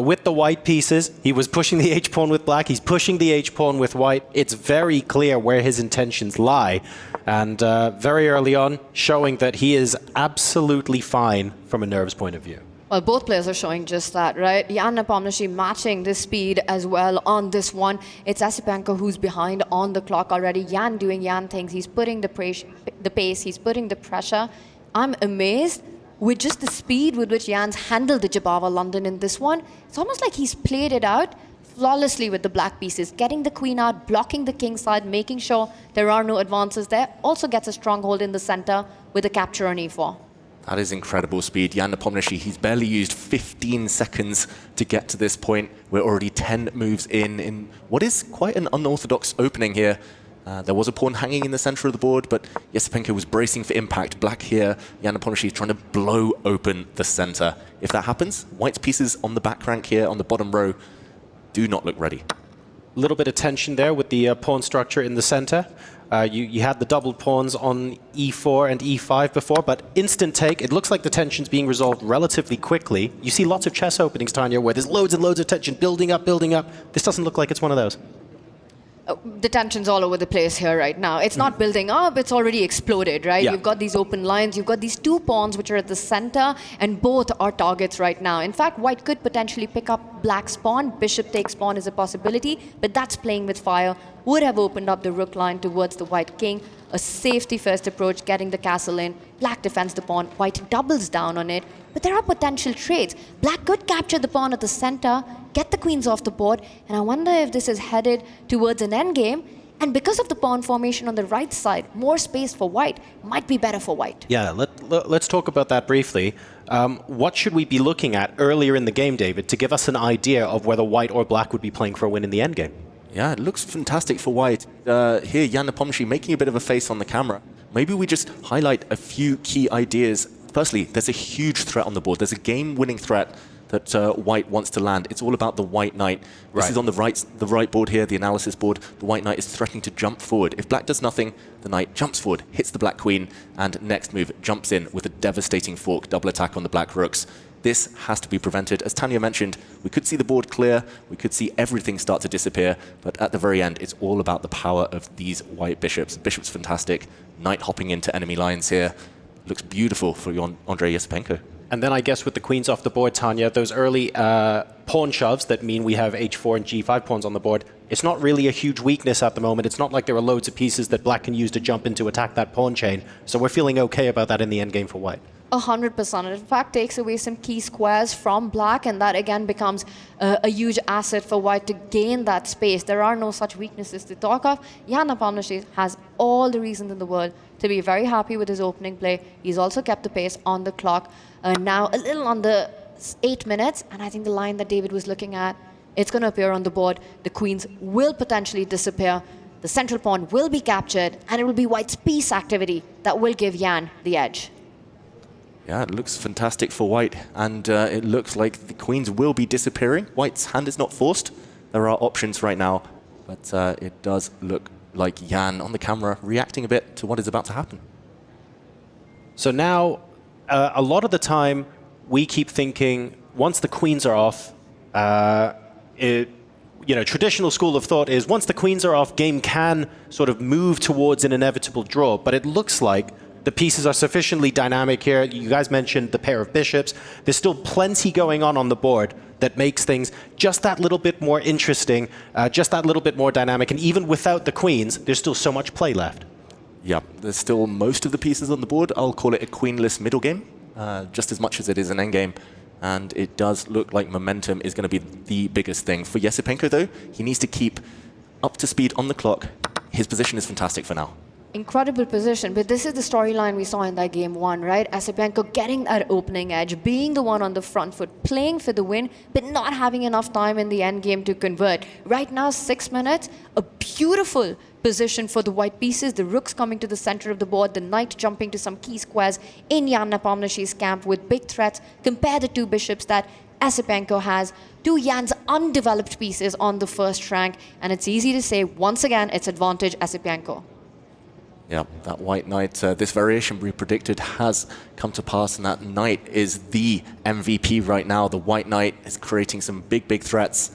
With the white pieces, he was pushing the H-pawn with black. He's pushing the H-pawn with white. It's very clear where his intentions lie. And very early on, showing that he is absolutely fine from a nerves point of view. Well, both players are showing just that, right? Jan Nepomniachtchi matching the speed as well on this one. It's Yesipenko who's behind on the clock already. Jan doing Jan things. He's putting the pace, he's putting the pressure. I'm amazed with just the speed with which Jan's handled the Jabava London in this one. It's almost like he's played it out flawlessly with the black pieces, getting the queen out, blocking the king side, making sure there are no advances there. Also gets a stronghold in the center with a capture on e4. That is incredible speed. Jan Nepomniachtchi, he's barely used 15 seconds to get to this point. We're already 10 moves in what is quite an unorthodox opening here. There was a pawn hanging in the center of the board, but Yesipenko was bracing for impact. Black here, Jan Nepomniachtchi is trying to blow open the center. If that happens, white's pieces on the back rank here, on the bottom row, do not look ready. A little bit of tension there with the pawn structure in the center. You had the doubled pawns on e4 and e5 before, but instant take. It looks like the tension's being resolved relatively quickly. You see lots of chess openings, Tanya, where there's loads and loads of tension building up, building up. This doesn't look like it's one of those. The tension's all over the place here right now. It's not building up, it's already exploded, right? Yeah. You've got these open lines, you've got these two pawns which are at the center, and both are targets right now. In fact, white could potentially pick up black's pawn. Bishop takes pawn is a possibility, but that's playing with fire. Would have opened up the rook line towards the white king. A safety first approach, getting the castle in. Black defends the pawn, white doubles down on it. But there are potential trades. Black could capture the pawn at the center, get the queens off the board, and I wonder if this is headed towards an endgame. And because of the pawn formation on the right side, more space for white might be better for white. Yeah, let's talk about that briefly. What should we be looking at earlier in the game, David, to give us an idea of whether white or black would be playing for a win in the endgame? Yeah, it looks fantastic for white. Here, Jan Nepomniachtchi making a bit of a face on the camera. Maybe we just highlight a few key ideas. Firstly, there's a huge threat on the board. There's a game-winning threat that white wants to land. It's all about the white knight. This is on the right board here, the analysis board. The white knight is threatening to jump forward. If black does nothing, the knight jumps forward, hits the black queen, and next move jumps in with a devastating fork double attack on the black rooks. This has to be prevented. As Tanya mentioned, we could see the board clear, we could see everything start to disappear, but at the very end, it's all about the power of these white bishops. Bishop's fantastic. Knight hopping into enemy lines here. Looks beautiful for Andrei Yesipenko. And then I guess with the queens off the board, Tanya, those early pawn shoves that mean we have h4 and g5 pawns on the board, it's not really a huge weakness at the moment. It's not like there are loads of pieces that black can use to jump in to attack that pawn chain. So we're feeling okay about that in the endgame for white. 100%. It in fact takes away some key squares from black, and that again becomes a huge asset for white to gain that space. There are no such weaknesses to talk of. Jan Nepomniachtchi has all the reasons in the world to be very happy with his opening play. He's also kept the pace on the clock. Now a little under 8 minutes, and I think the line that David was looking at, it's going to appear on the board. The queens will potentially disappear. The central pawn will be captured, and it will be white's piece activity that will give Jan the edge. Yeah, it looks fantastic for white, and it looks like the queens will be disappearing. White's hand is not forced. There are options right now, but it does look like Jan on the camera reacting a bit to what is about to happen. So now, a lot of the time, we keep thinking, once the queens are off, traditional school of thought is once the queens are off, game can sort of move towards an inevitable draw, but it looks like the pieces are sufficiently dynamic here. You guys mentioned the pair of bishops. There's still plenty going on the board that makes things just that little bit more interesting, just that little bit more dynamic. And even without the queens, there's still so much play left. Yeah, there's still most of the pieces on the board. I'll call it a queenless middle game, just as much as it is an endgame. And it does look like momentum is going to be the biggest thing. For Yesipenko, though, he needs to keep up to speed on the clock. His position is fantastic for now. Incredible position, but this is the storyline we saw in that game one, right? Yesipenko getting that opening edge, being the one on the front foot, playing for the win, but not having enough time in the end game to convert. Right now, 6 minutes, a beautiful position for the white pieces, the rooks coming to the center of the board, the knight jumping to some key squares in Jan Nepomniachtchi's camp with big threats. Compare the two bishops that Yesipenko has to Jan's undeveloped pieces on the first rank, and it's easy to say, once again, it's advantage Yesipenko. Yeah, that white knight, this variation we predicted has come to pass, and that knight is the MVP right now. The white knight is creating some big, big threats.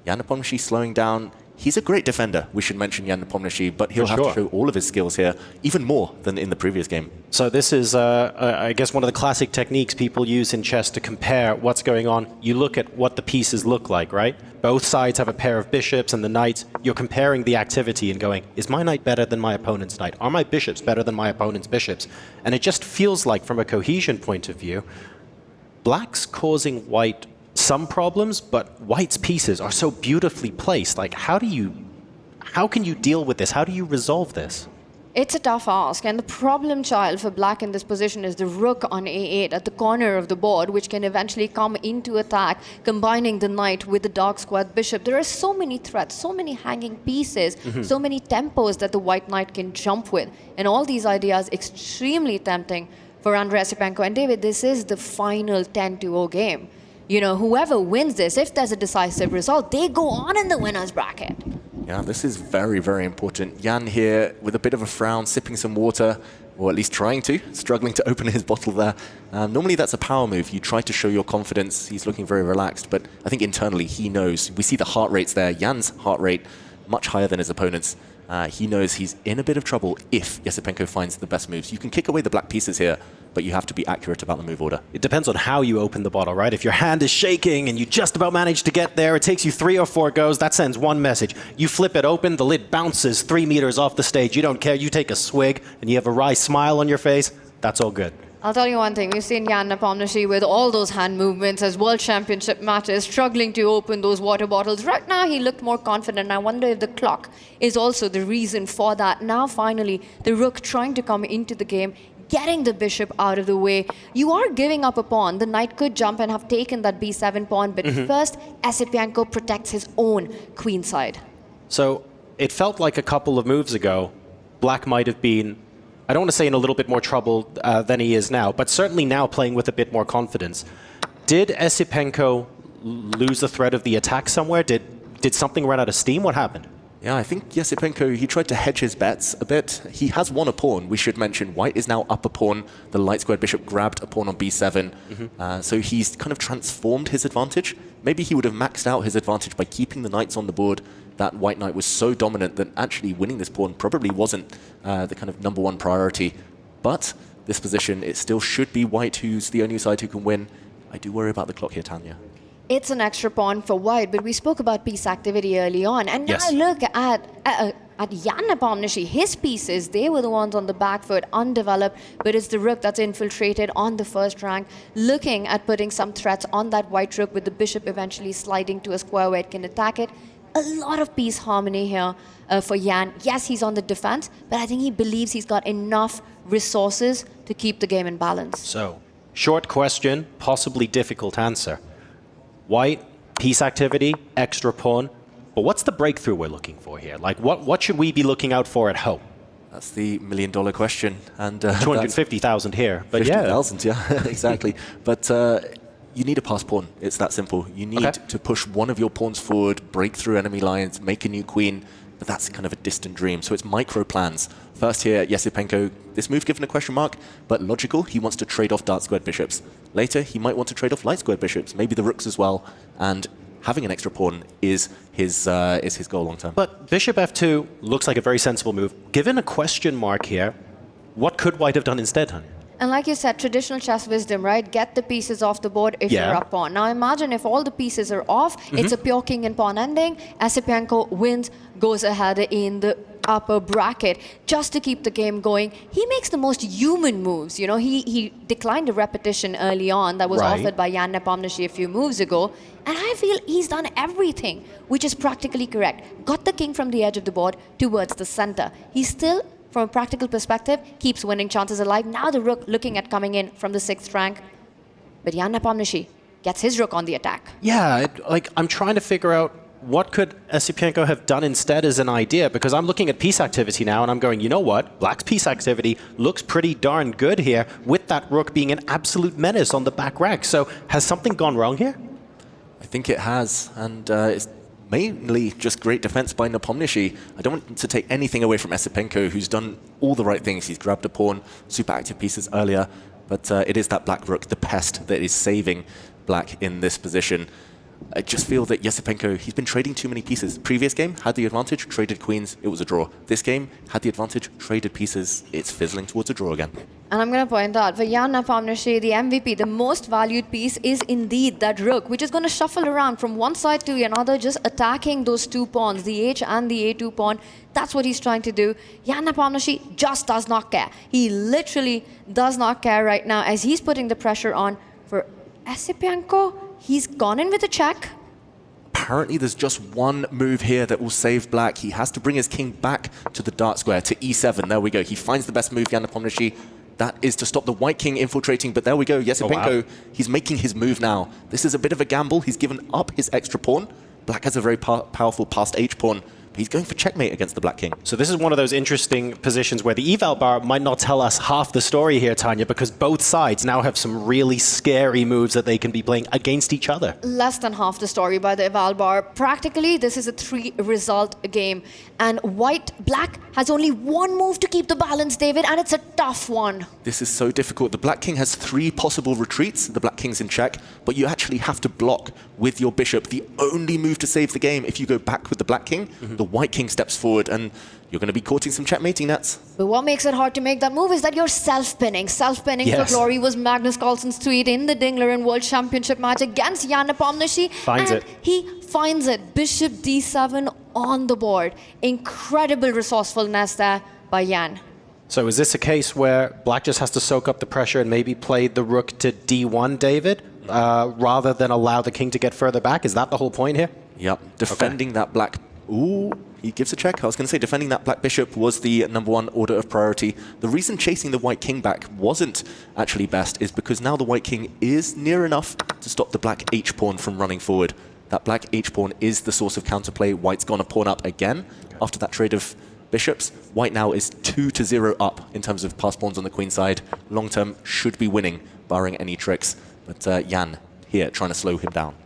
Jan Nepomniachtchi slowing down. He's a great defender, we should mention Jan Nepomniachtchi, but he'll have to show all of his skills here, even more than in the previous game. So this is, I guess, one of the classic techniques people use in chess to compare what's going on. You look at what the pieces look like, right? Both sides have a pair of bishops and the knights. You're comparing the activity and going, is my knight better than my opponent's knight? Are my bishops better than my opponent's bishops? And it just feels like, from a cohesion point of view, black's causing white some problems, but white's pieces are so beautifully placed. Like, how can you deal with this? How do you resolve this? It's a tough ask, and the problem child for black in this position is the rook on a8 at the corner of the board, which can eventually come into attack, combining the knight with the dark squared bishop. There are so many threats, so many hanging pieces, so many tempos that the white knight can jump with, and all these ideas extremely tempting for Andrei Yesipenko. And David, this is the final 10-0 game. You know, whoever wins this, if there's a decisive result, they go on in the winner's bracket. Yeah, this is very, very important. Jan here with a bit of a frown, sipping some water, or at least trying to, struggling to open his bottle there. Normally that's a power move. You try to show your confidence. He's looking very relaxed, but I think internally he knows. We see the heart rates there. Jan's heart rate much higher than his opponent's. He knows he's in a bit of trouble if Yesipenko finds the best moves. You can kick away the black pieces here, but you have to be accurate about the move order. It depends on how you open the bottle, right? If your hand is shaking and you just about manage to get there, it takes you 3 or 4 goes, that sends one message. You flip it open, the lid bounces 3 meters off the stage. You don't care, you take a swig, and you have a wry smile on your face. That's all good. I'll tell you one thing. We've seen Jan Nepomniachtchi with all those hand movements as World Championship matches, struggling to open those water bottles. Right now, he looked more confident. I wonder if the clock is also the reason for that. Now, finally, the rook trying to come into the game, getting the bishop out of the way. You are giving up a pawn. The knight could jump and have taken that b7 pawn, but first, Esipenko protects his own queen side. So it felt like a couple of moves ago, Black might have been, I don't want to say in a little bit more trouble than he is now, but certainly now playing with a bit more confidence. Did Esipenko lose the thread of the attack somewhere? Did something run out of steam? What happened? Yeah, I think Esipenko, he tried to hedge his bets a bit. He has won a pawn. We should mention White is now up a pawn. The light squared bishop grabbed a pawn on b7. So he's kind of transformed his advantage. Maybe he would have maxed out his advantage by keeping the knights on the board. That white knight was so dominant that actually winning this pawn probably wasn't the kind of #1 priority. But this position, it still should be White who's the only side who can win. I do worry about the clock here, Tanya. It's an extra pawn for White, but we spoke about piece activity early on. And now look at Jan Nepomniachtchi. His pieces, they were the ones on the back foot, undeveloped, but it's the rook that's infiltrated on the first rank, looking at putting some threats on that white rook with the bishop eventually sliding to a square where it can attack it. A lot of piece harmony here for Jan. Yes, he's on the defense, but I think he believes he's got enough resources to keep the game in balance. So, short question, possibly difficult answer. White, piece activity, extra pawn. But what's the breakthrough we're looking for here? Like, what should we be looking out for at home? That's the $1,000,000 question. And 250,000 here. But 50,000, yeah, exactly. But you need a pass pawn. It's that simple. You need to push one of your pawns forward, break through enemy lines, make a new queen. But that's kind of a distant dream. So it's micro plans. First here, Esipenko, this move given a question mark, but logical. He wants to trade off dark squared bishops. Later, he might want to trade off light squared bishops, maybe the rooks as well. And having an extra pawn is his goal long term. But bishop f2 looks like a very sensible move. Given a question mark here, what could White have done instead, honey? And like you said, traditional chess wisdom, right? Get the pieces off the board if you're up pawn. Now imagine if all the pieces are off, it's a pure king and pawn ending. Esipenko wins, goes ahead in the upper bracket just to keep the game going. He makes the most human moves. You know, he declined a repetition early on that was offered by Jan Nepomniachtchi a few moves ago. And I feel he's done everything, which is practically correct. Got the king from the edge of the board towards the center. He's still, from a practical perspective, keeps winning chances alive. Now the rook looking at coming in from the 6th rank. But Jan Nepomniachtchi gets his rook on the attack. Yeah, like I'm trying to figure out what could Esipenko have done instead as an idea, because I'm looking at piece activity now and I'm going, you know what? Black's piece activity looks pretty darn good here with that rook being an absolute menace on the back rank. So has something gone wrong here? I think it has, and it's mainly just great defense by Nepomniachtchi. I don't want to take anything away from Esipenko, who's done all the right things. He's grabbed a pawn, super active pieces earlier, but it is that black rook, the pest, that is saving Black in this position. I just feel that Esipenko, he's been trading too many pieces. Previous game, had the advantage, traded queens, it was a draw. This game, had the advantage, traded pieces, it's fizzling towards a draw again. And I'm going to point out, for Jan Nepomniachtchi, the MVP, the most valued piece is indeed that rook, which is going to shuffle around from one side to another, just attacking those two pawns, the H and the A2 pawn. That's what he's trying to do. Jan Nepomniachtchi just does not care. He literally does not care right now as he's putting the pressure on for Esipenko. He's gone in with a check. Apparently there's just one move here that will save Black. He has to bring his king back to the dark square, to e7. There we go. He finds the best move, Jan Nepomniachtchi. That is to stop the white king infiltrating, but there we go. Esipenko, he's making his move now. This is a bit of a gamble. He's given up his extra pawn. Black has a very powerful passed H pawn. He's going for checkmate against the black king. So this is one of those interesting positions where the eval bar might not tell us half the story here, Tanya, because both sides now have some really scary moves that they can be playing against each other. Less than half the story by the eval bar. Practically, this is a 3-result game. And black has only one move to keep the balance, David, and it's a tough one. This is so difficult. The black king has 3 possible retreats. The black king's in check, but you actually have to block with your bishop. The only move to save the game, if you go back with the black king, the white king steps forward and you're going to be courting some checkmating nets. But what makes it hard to make that move is that you're self-pinning. Self-pinning for glory was Magnus Carlsen's tweet in the Dingleren World Championship match against Jan Nepomniachtchi. He finds it. Bishop d7 on the board. Incredible resourcefulness there by Jan. So is this a case where black just has to soak up the pressure and maybe play the rook to d1, David, rather than allow the king to get further back? Is that the whole point here? Yep, defending that black... Ooh, he gives a check. I was going to say defending that black bishop was the #1 order of priority. The reason chasing the white king back wasn't actually best is because now the white king is near enough to stop the black h-pawn from running forward. That black h-pawn is the source of counterplay. White's gone a pawn up again after that trade of bishops. White now is 2-0 up in terms of pass pawns on the queen side. Long term should be winning, barring any tricks. But Jan here trying to slow him down.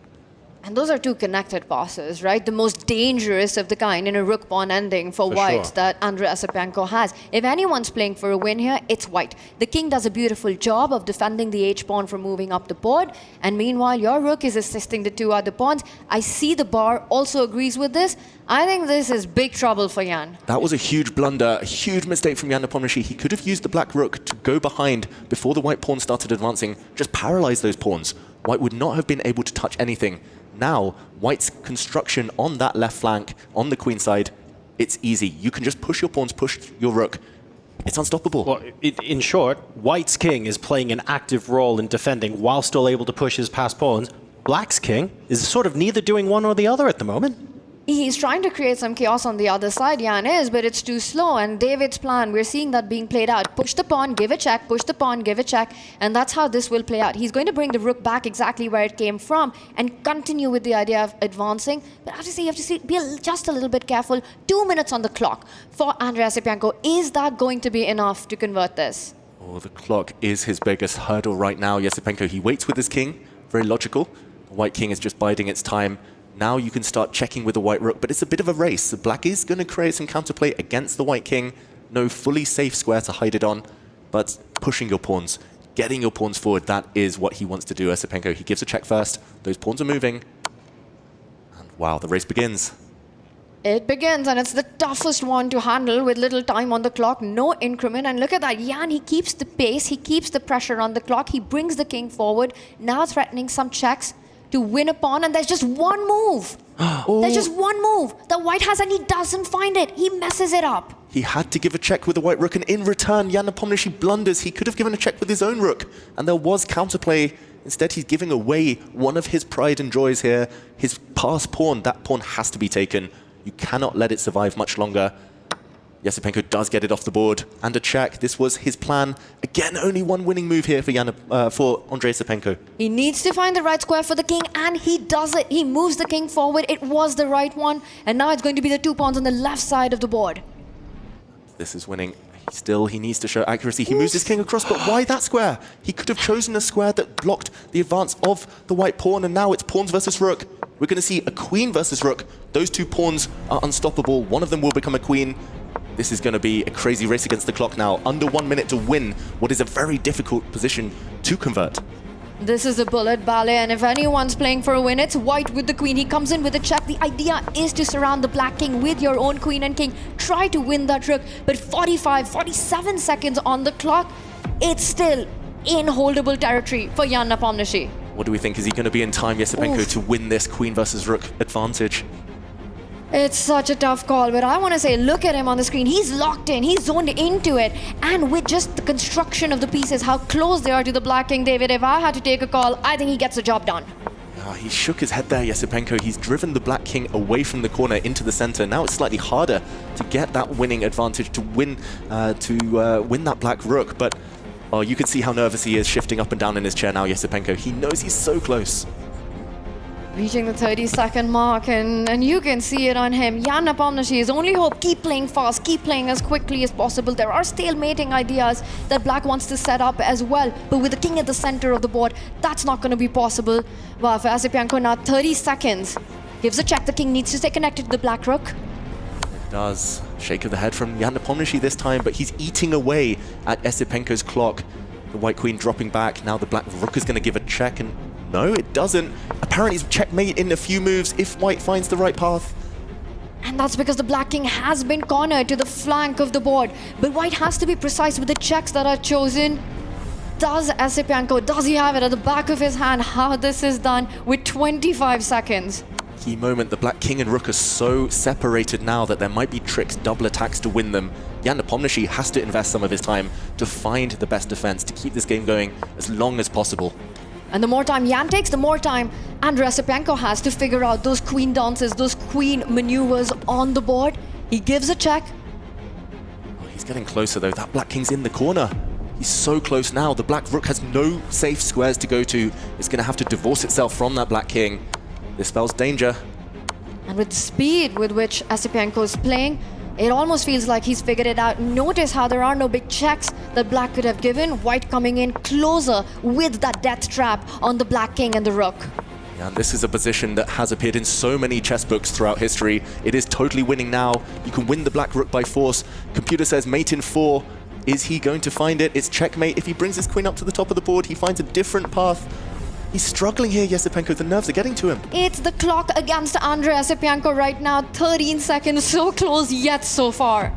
And those are two connected passes, right? The most dangerous of the kind in a rook pawn ending for white that Andrei Asipenko has. If anyone's playing for a win here, it's white. The king does a beautiful job of defending the h-pawn from moving up the board. And meanwhile, your rook is assisting the two other pawns. I see the bar also agrees with this. I think this is big trouble for Jan. That was a huge blunder, a huge mistake from Jan Nepomniachtchi. He could have used the black rook to go behind before the white pawn started advancing, just paralyze those pawns. White would not have been able to touch anything. Now, white's construction on that left flank, on the queen side, it's easy. You can just push your pawns, push your rook. It's unstoppable. Well, in short, white's king is playing an active role in defending while still able to push his passed pawns. Black's king is sort of neither doing one or the other at the moment. He's trying to create some chaos on the other side, Jan is, but it's too slow. And David's plan, we're seeing that being played out. Push the pawn, give a check, push the pawn, give a check. And that's how this will play out. He's going to bring the rook back exactly where it came from and continue with the idea of advancing. But obviously, you have to be just a little bit careful. 2 minutes on the clock for Andrei Asipenko. Is that going to be enough to convert this? Oh, the clock is his biggest hurdle right now. Yasipenko, he waits with his king. Very logical. The white king is just biding its time. Now you can start checking with the white rook, but it's a bit of a race. The black is going to create some counterplay against the white king. No fully safe square to hide it on, but pushing your pawns, getting your pawns forward, that is what he wants to do, Asipenko. He gives a check first. Those pawns are moving. And wow, the race begins. It begins, and it's the toughest one to handle with little time on the clock, no increment. And look at that, Jan, he keeps the pace, he keeps the pressure on the clock, he brings the king forward, now threatening some checks to win a pawn, and there's just one move. There's just one move that white has, and he doesn't find it. He messes it up. He had to give a check with the white rook, and in return, Jan Nepomniachtchi blunders. He could have given a check with his own rook, and there was counterplay. Instead, he's giving away one of his pride and joys here. His passed pawn, that pawn has to be taken. You cannot let it survive much longer. Yasipenko does get it off the board, and a check. This was his plan. Again, only one winning move here for Andrei Asipenko. He needs to find the right square for the king, and he does it. He moves the king forward. It was the right one, and now it's going to be the two pawns on the left side of the board. This is winning. Still, he needs to show accuracy. He moves his king across, but why that square? He could have chosen a square that blocked the advance of the white pawn, and now it's pawns versus rook. We're going to see a queen versus rook. Those two pawns are unstoppable. One of them will become a queen. This is going to be a crazy race against the clock now. Under 1 minute to win what is a very difficult position to convert. This is a bullet ballet, and if anyone's playing for a win, it's white with the queen. He comes in with a check. The idea is to surround the black king with your own queen and king. Try to win that rook, but 47 seconds on the clock. It's still inholdable territory for Jan Nepomniachtchi. What do we think? Is he going to be in time, Yasipenko, to win this queen versus rook advantage? It's such a tough call, but I want to say, look at him on the screen. He's locked in, he's zoned into it. And with just the construction of the pieces, how close they are to the black king, David, if I had to take a call, I think he gets the job done. He shook his head there, Yasipenko. He's driven the black king away from the corner into the center. Now it's slightly harder to get that winning advantage, to win that black rook. But you can see how nervous he is, shifting up and down in his chair now, Yasipenko. He knows he's so close. Reaching the 30-second mark, and you can see it on him. Jan Nepomniachtchi, his only hope, keep playing fast, keep playing as quickly as possible. There are stalemating ideas that black wants to set up as well, but with the king at the center of the board, that's not going to be possible. Well, for Asipenko now, 30 seconds. Gives a check, the king needs to stay connected to the black rook. It does. Shake of the head from Jan Nepomniachtchi this time, but he's eating away at Asipenko's clock. The white queen dropping back. Now the black rook is going to give a check, and no, it doesn't. Apparently it's checkmate in a few moves if white finds the right path. And that's because the black king has been cornered to the flank of the board. But white has to be precise with the checks that are chosen. Does Asipenko, does he have it at the back of his hand how this is done with 25 seconds? key moment. The black king and rook are so separated now that there might be tricks, double attacks to win them. Jan Nepomniachtchi has to invest some of his time to find the best defense, to keep this game going as long as possible. And the more time Jan takes, the more time Andrei Esipenko has to figure out those queen dances, those queen maneuvers on the board. He gives a check. Oh, he's getting closer though. That black king's in the corner. He's so close now. The black rook has no safe squares to go to. It's going to have to divorce itself from that black king. This spells danger. And with the speed with which Esipenko is playing, it almost feels like he's figured it out. Notice how there are no big checks that black could have given. White coming in closer with that death trap on the black king and the rook. Yeah, and this is a position that has appeared in so many chess books throughout history. It is totally winning now. You can win the black rook by force. Computer says mate in 4. Is he going to find it? It's checkmate. If he brings his queen up to the top of the board, he finds a different path. He's struggling here, Esipenko. The nerves are getting to him. It's the clock against Andrei Esipenko right now. 13 seconds, so close yet so far.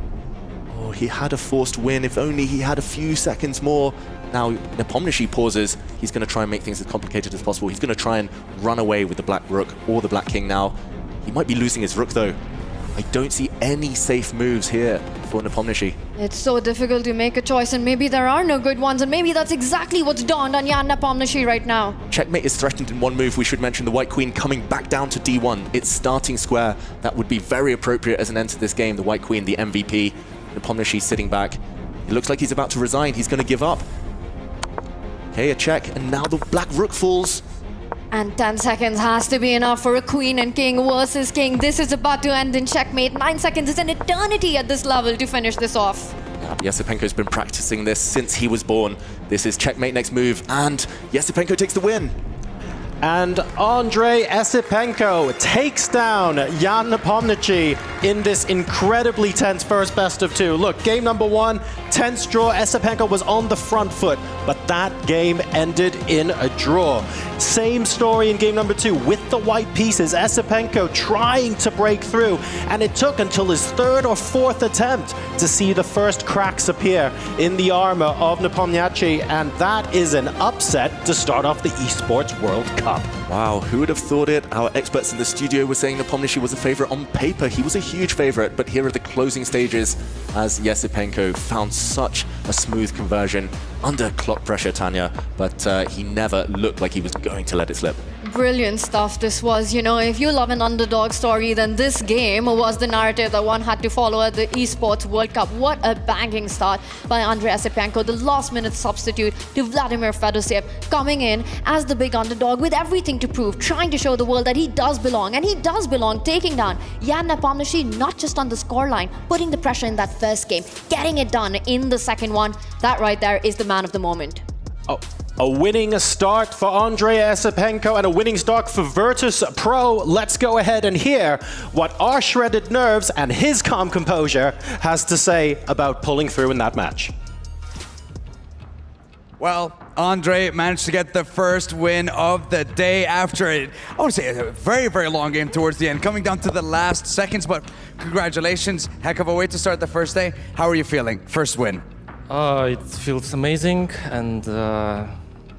Oh, he had a forced win. If only he had a few seconds more. Now, Nepomniachtchi pauses. He's going to try and make things as complicated as possible. He's going to try and run away with the black rook or the black king now. He might be losing his rook, though. I don't see any safe moves here for Nepomniachtchi. It's so difficult to make a choice, and maybe there are no good ones, and maybe that's exactly what's dawned on Jan Nepomniachtchi right now. Checkmate is threatened in one move. We should mention the white queen coming back down to d1. Its starting square. That would be very appropriate as an end to this game. The white queen, the MVP. Nepomniachtchi sitting back. It looks like he's about to resign. He's going to give up. Okay, a check, and now the black rook falls. And 10 seconds has to be enough for a queen and king versus king. This is about to end in checkmate. 9 seconds is an eternity at this level to finish this off. Esipenko's been practicing this since he was born. This is checkmate next move, and Esipenko takes the win. And Andrei Esipenko takes down Jan Nepomniachtchi in this incredibly tense first best of 2. Look, game number 1, tense draw. Esipenko was on the front foot, but that game ended in a draw. Same story in game number 2 with the white pieces. Esipenko trying to break through, and it took until his 3rd or 4th attempt to see the first cracks appear in the armor of Nepomniachtchi, and that is an upset to start off the Esports World Cup. Wow, who would have thought it? Our experts in the studio were saying Nepomniachtchi was a favorite on paper. He was a huge favorite, but here are the closing stages as Esipenko found such a smooth conversion under clock pressure, Tanya, but he never looked like he was going to let it slip. Brilliant stuff this was. You know, if you love an underdog story, then this game was the narrative that one had to follow at the Esports World Cup. What a banging start by Andrei Esipenko, the last-minute substitute to Vladimir Fedoseev, coming in as the big underdog with everything to prove, trying to show the world that he does belong, and he does belong, taking down Jan Nepomniachtchi not just on the scoreline, putting the pressure in that first game, getting it done in the second one. That right there is the man of the moment. Oh. A winning start for Andrei Esipenko and a winning start for Virtus Pro. Let's go ahead and hear what our shredded nerves and his calm composure has to say about pulling through in that match. Well, Andrei managed to get the first win of the day after I would say a very, very long game towards the end, coming down to the last seconds, but congratulations. Heck of a way to start the first day. How are you feeling? First win. It feels amazing, and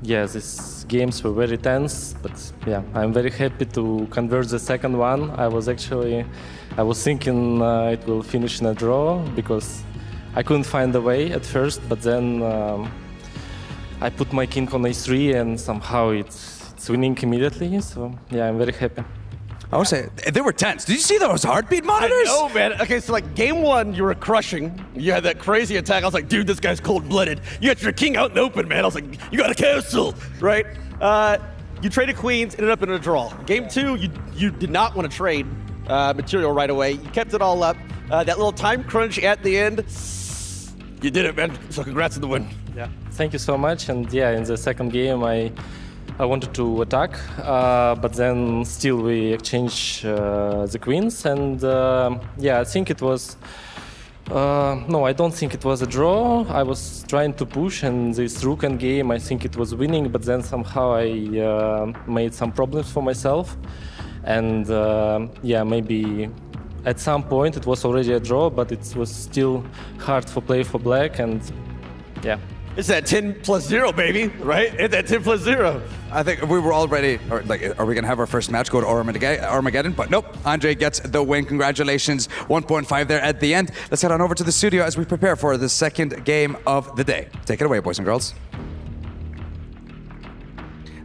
yeah, these games were very tense, but yeah, I'm very happy to convert the second one. I was thinking it will finish in a draw because I couldn't find a way at first, but then I put my king on a3 and somehow it's winning immediately, so yeah, I'm very happy. I would say they were tense. Did you see those heartbeat monitors? I know, man. Okay, so like game 1, you were crushing. You had that crazy attack. I was like, dude, this guy's cold-blooded. You had your king out in the open, man. I was like, you got a cancel, right? You traded queens, ended up in a draw. Game 2, you did not want to trade material right away. You kept it all up. That little time crunch at the end, you did it, man. So congrats on the win. Yeah, thank you so much. And yeah, in the second game, I wanted to attack, but then still we exchanged the queens, and yeah, I think it was no, I don't think it was a draw. I was trying to push, and this rook and game, I think it was winning, but then somehow I made some problems for myself, and yeah, maybe at some point it was already a draw, but it was still hard for play for black, and yeah, It's that 10 plus 0, baby, right? It's that 10 plus 0. I think we were all ready. Are we gonna have our first match go to Armageddon? But nope, Andre gets the win. Congratulations, 1.5 there at the end. Let's head on over to the studio as we prepare for the second game of the day. Take it away, boys and girls.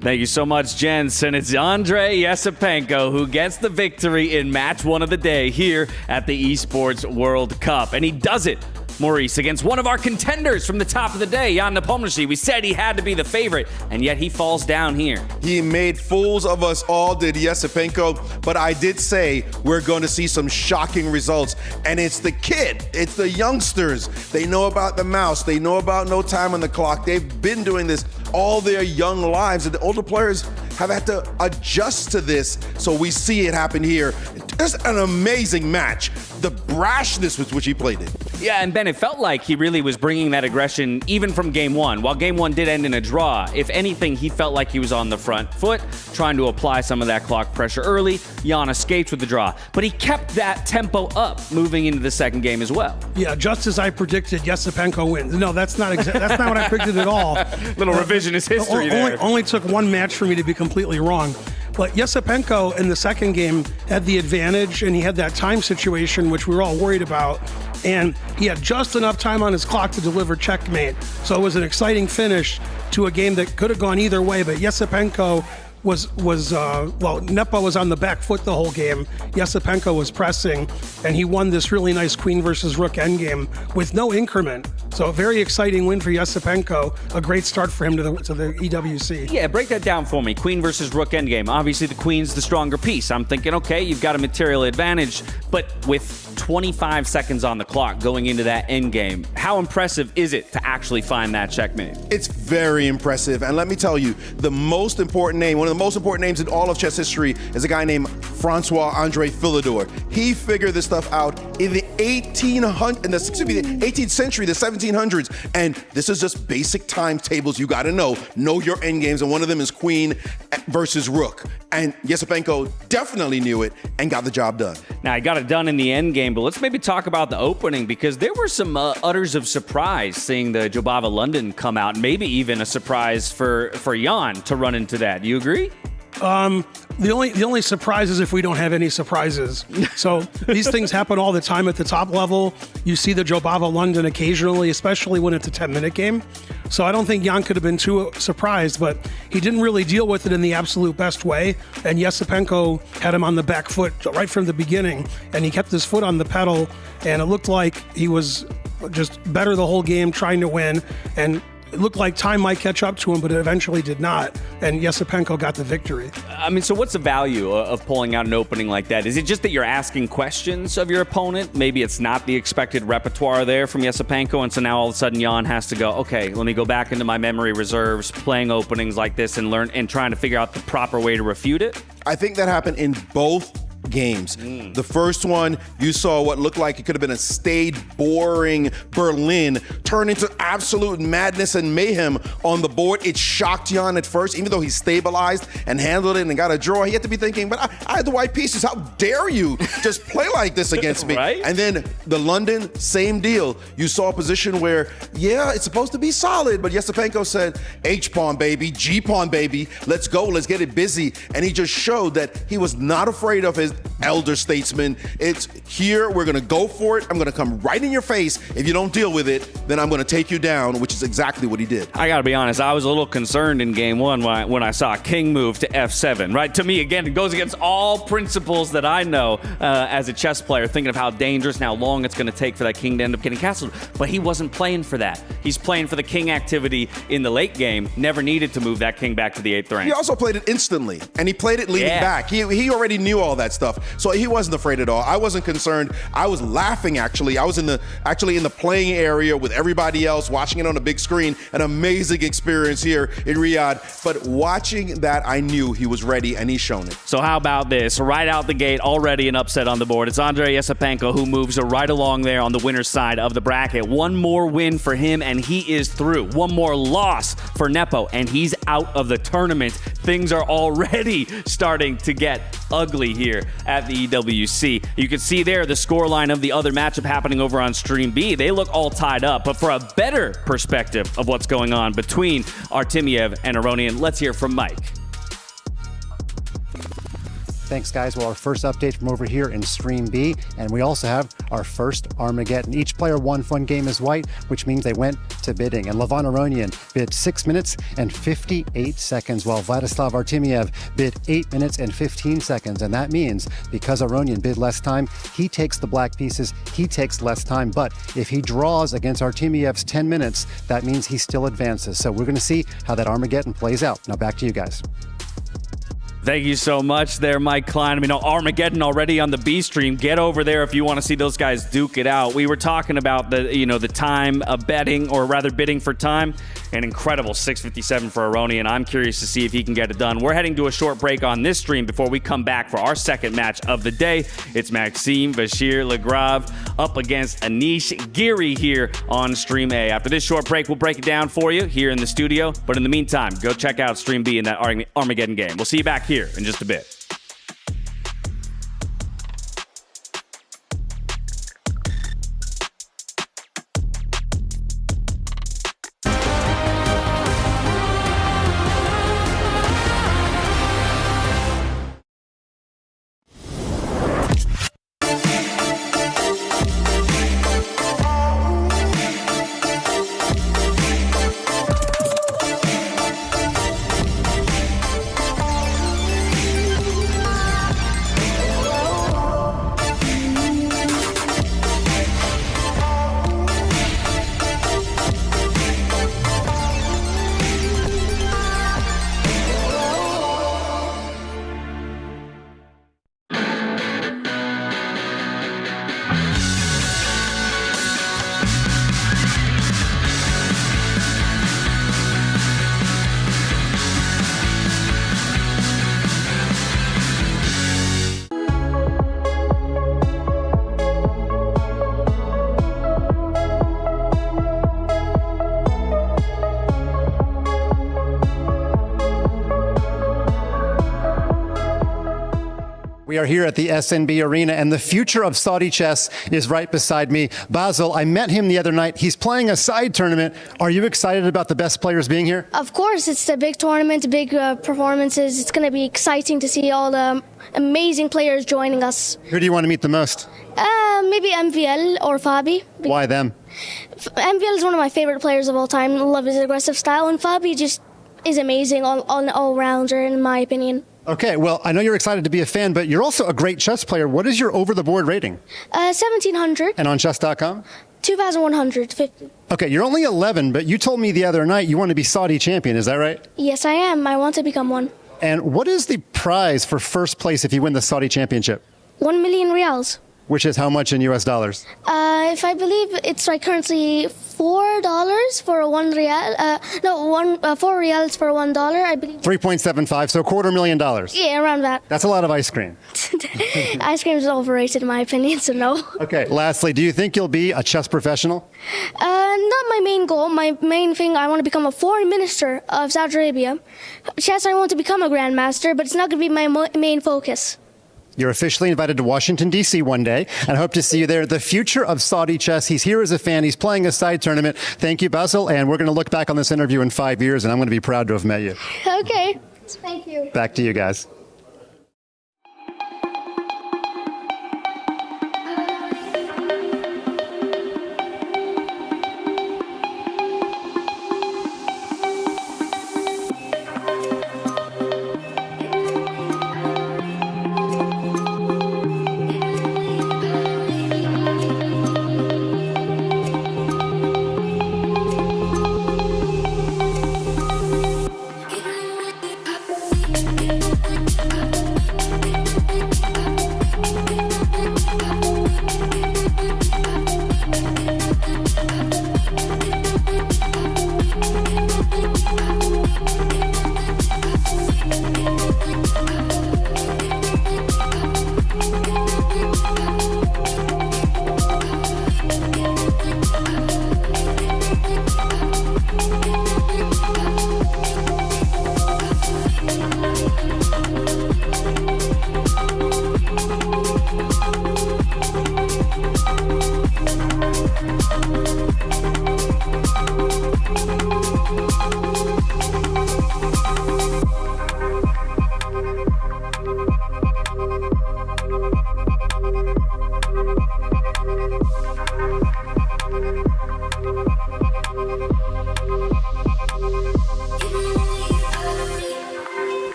Thank you so much, gents. And it's Andre Yesipenko who gets the victory in match 1 of the day here at the Esports World Cup. And he does it, Maurice, against one of our contenders from the top of the day, Jan Nepomniachtchi. We said he had to be the favorite, and yet he falls down here. He made fools of us all, did Yesipenko, but I did say we're going to see some shocking results, and it's the kid, it's the youngsters. They know about the mouse, they know about no time on the clock. They've been doing this all their young lives, and the older players have had to adjust to this, so we see it happen here. Just an amazing match. The brashness with which he played it. Yeah, and Ben, it felt like he really was bringing that aggression even from game 1. While game 1 did end in a draw, if anything, he felt like he was on the front foot, trying to apply some of that clock pressure early. Jan escaped with the draw, but he kept that tempo up moving into the second game as well. Yeah, just as I predicted, Yesipenko wins. No, that's not what I predicted at all. Little revisionist history there. Only took one match for me to be completely wrong. But Yesipenko in the second game had the advantage, and he had that time situation, which we were all worried about. And he had just enough time on his clock to deliver checkmate. So it was an exciting finish to a game that could have gone either way. But Yesipenko Nepo was on the back foot the whole game. Yesipenko was pressing, and he won this really nice queen versus rook endgame with no increment. So a very exciting win for Yesipenko. A great start for him to the EWC. Yeah, break that down for me. Queen versus rook endgame. Obviously, the queen's the stronger piece. I'm thinking, okay, you've got a material advantage, but with 25 seconds on the clock going into that endgame, how impressive is it to actually find that checkmate? It's very impressive, and let me tell you, the most important name, one of the most important names in all of chess history, is a guy named Francois-André Philidor. He figured this stuff out in the 18th century, the 1700s, and this is just basic timetables you got to know your endgames, and one of them is queen versus rook. And Yesipenko definitely knew it and got the job done. Now, he got it done in the endgame, but let's maybe talk about the opening, because there were some utters of surprise seeing the Jobava London come out, maybe even a surprise for Jan to run into that. Do you agree? The only surprise is if we don't have any surprises. So these things happen all the time at the top level. You see the Jobava London occasionally, especially when it's a 10-minute game. So I don't think Jan could have been too surprised, but he didn't really deal with it in the absolute best way. And Yesipenko had him on the back foot right from the beginning, and he kept his foot on the pedal, and it looked like he was just better the whole game, trying to win. And it looked like time might catch up to him, but it eventually did not. And Yesipenko got the victory. I mean, so what's the value of pulling out an opening like that? Is it just that you're asking questions of your opponent? Maybe it's not the expected repertoire there from Yesipenko, and so now all of a sudden Jan has to go, okay, let me go back into my memory reserves, playing openings like this and learn and trying to figure out the proper way to refute it? I think that happened in both games. The first one, you saw what looked like it could have been a staid, boring Berlin turn into absolute madness and mayhem on the board. It shocked Jan at first, even though he stabilized and handled it and got a draw. He had to be thinking, but I had the white pieces. How dare you just play like this against me? Right? And then the London, same deal. You saw a position where, yeah, it's supposed to be solid, but Yesipenko said, H-pawn, baby, G-pawn, baby, let's go, let's get it busy. And he just showed that he was not afraid of his elder statesman. It's here, we're gonna go for it. I'm gonna come right in your face. If you don't deal with it, then I'm gonna take you down, which is exactly what he did. I gotta be honest, I was a little concerned in game one when I saw king move to f7, right? To me, again, it goes against all principles that I know as a chess player, thinking of how dangerous and how long it's gonna take for that king to end up getting castled. But he wasn't playing for that. He's playing for the king activity in the late game, never needed to move that king back to the 8th rank. He also played it instantly, and he played it leading back. He already knew all that stuff, so he wasn't afraid at all. I wasn't concerned. I was laughing, actually. I was in the playing area with everybody else, watching it on a big screen. An amazing experience here in Riyadh. But watching that, I knew he was ready, and he's shown it. So how about this? Right out the gate, already an upset on the board. It's Andre Yesipenko who moves right along there on the winner's side of the bracket. One more win for him, and he is through. One more loss for Nepo, and he's out of the tournament. Things are already starting to get ugly here at the EWC. You can see there the scoreline of the other matchup happening over on Stream B. They look all tied up, but for a better perspective of what's going on between Artemiev and Aronian, let's hear from Mike. Thanks, guys. Well, our first update from over here in Stream B, and we also have our first Armageddon. Each player won one game as white, which means they went to bidding. And Levon Aronian bid 6 minutes and 58 seconds, while Vladislav Artemiev bid 8 minutes and 15 seconds. And that means because Aronian bid less time, he takes the black pieces, he takes less time. But if he draws against Artemiev's 10 minutes, that means he still advances. So we're going to see how that Armageddon plays out. Now back to you guys. Thank you so much there, Mike Klein. I mean, Armageddon already on the B stream. Get over there if you want to see those guys duke it out. We were talking about the time of betting, or rather bidding for time. An incredible 6:57 for Aronian. I'm curious to see if he can get it done. We're heading to a short break on this stream before we come back for our second match of the day. It's Maxime Vachier-Lagrave up against Anish Giri here on Stream A. After this short break, we'll break it down for you here in the studio. But in the meantime, go check out Stream B in that Armageddon game. We'll see you back here in just a bit. We are here at the SNB Arena, and the future of Saudi chess is right beside me. Basil, I met him the other night. He's playing a side tournament. Are you excited about the best players being here? Of course, it's a big tournament, big performances. It's going to be exciting to see all the amazing players joining us. Who do you want to meet the most? Maybe MVL or Fabi. Why them? MVL is one of my favorite players of all time. I love his aggressive style, and Fabi just is amazing all-rounder, in my opinion. Okay, well, I know you're excited to be a fan, but you're also a great chess player. What is your over-the-board rating? 1700. And on chess.com? 2150. Okay, you're only 11, but you told me the other night you want to be Saudi champion. Is that right? Yes, I am. I want to become one. And what is the prize for first place if you win the Saudi championship? 1 million riyals. Which is how much in US dollars? If I believe it's like currently $4 for a 1 riyal. 4 riyals for $1, I believe. 3.75, so $250,000. Yeah, around that. That's a lot of ice cream. Ice cream is overrated in my opinion, so no. Okay, lastly, do you think you'll be a chess professional? Not my main goal. My main thing, I want to become a foreign minister of Saudi Arabia. Chess, I want to become a grandmaster, but it's not going to be my main focus. You're officially invited to Washington, D.C. one day, and I hope to see you there. The future of Saudi chess. He's here as a fan. He's playing a side tournament. Thank you, Basil, and we're going to look back on this interview in 5 years, and I'm going to be proud to have met you. Okay. Thank you. Back to you guys.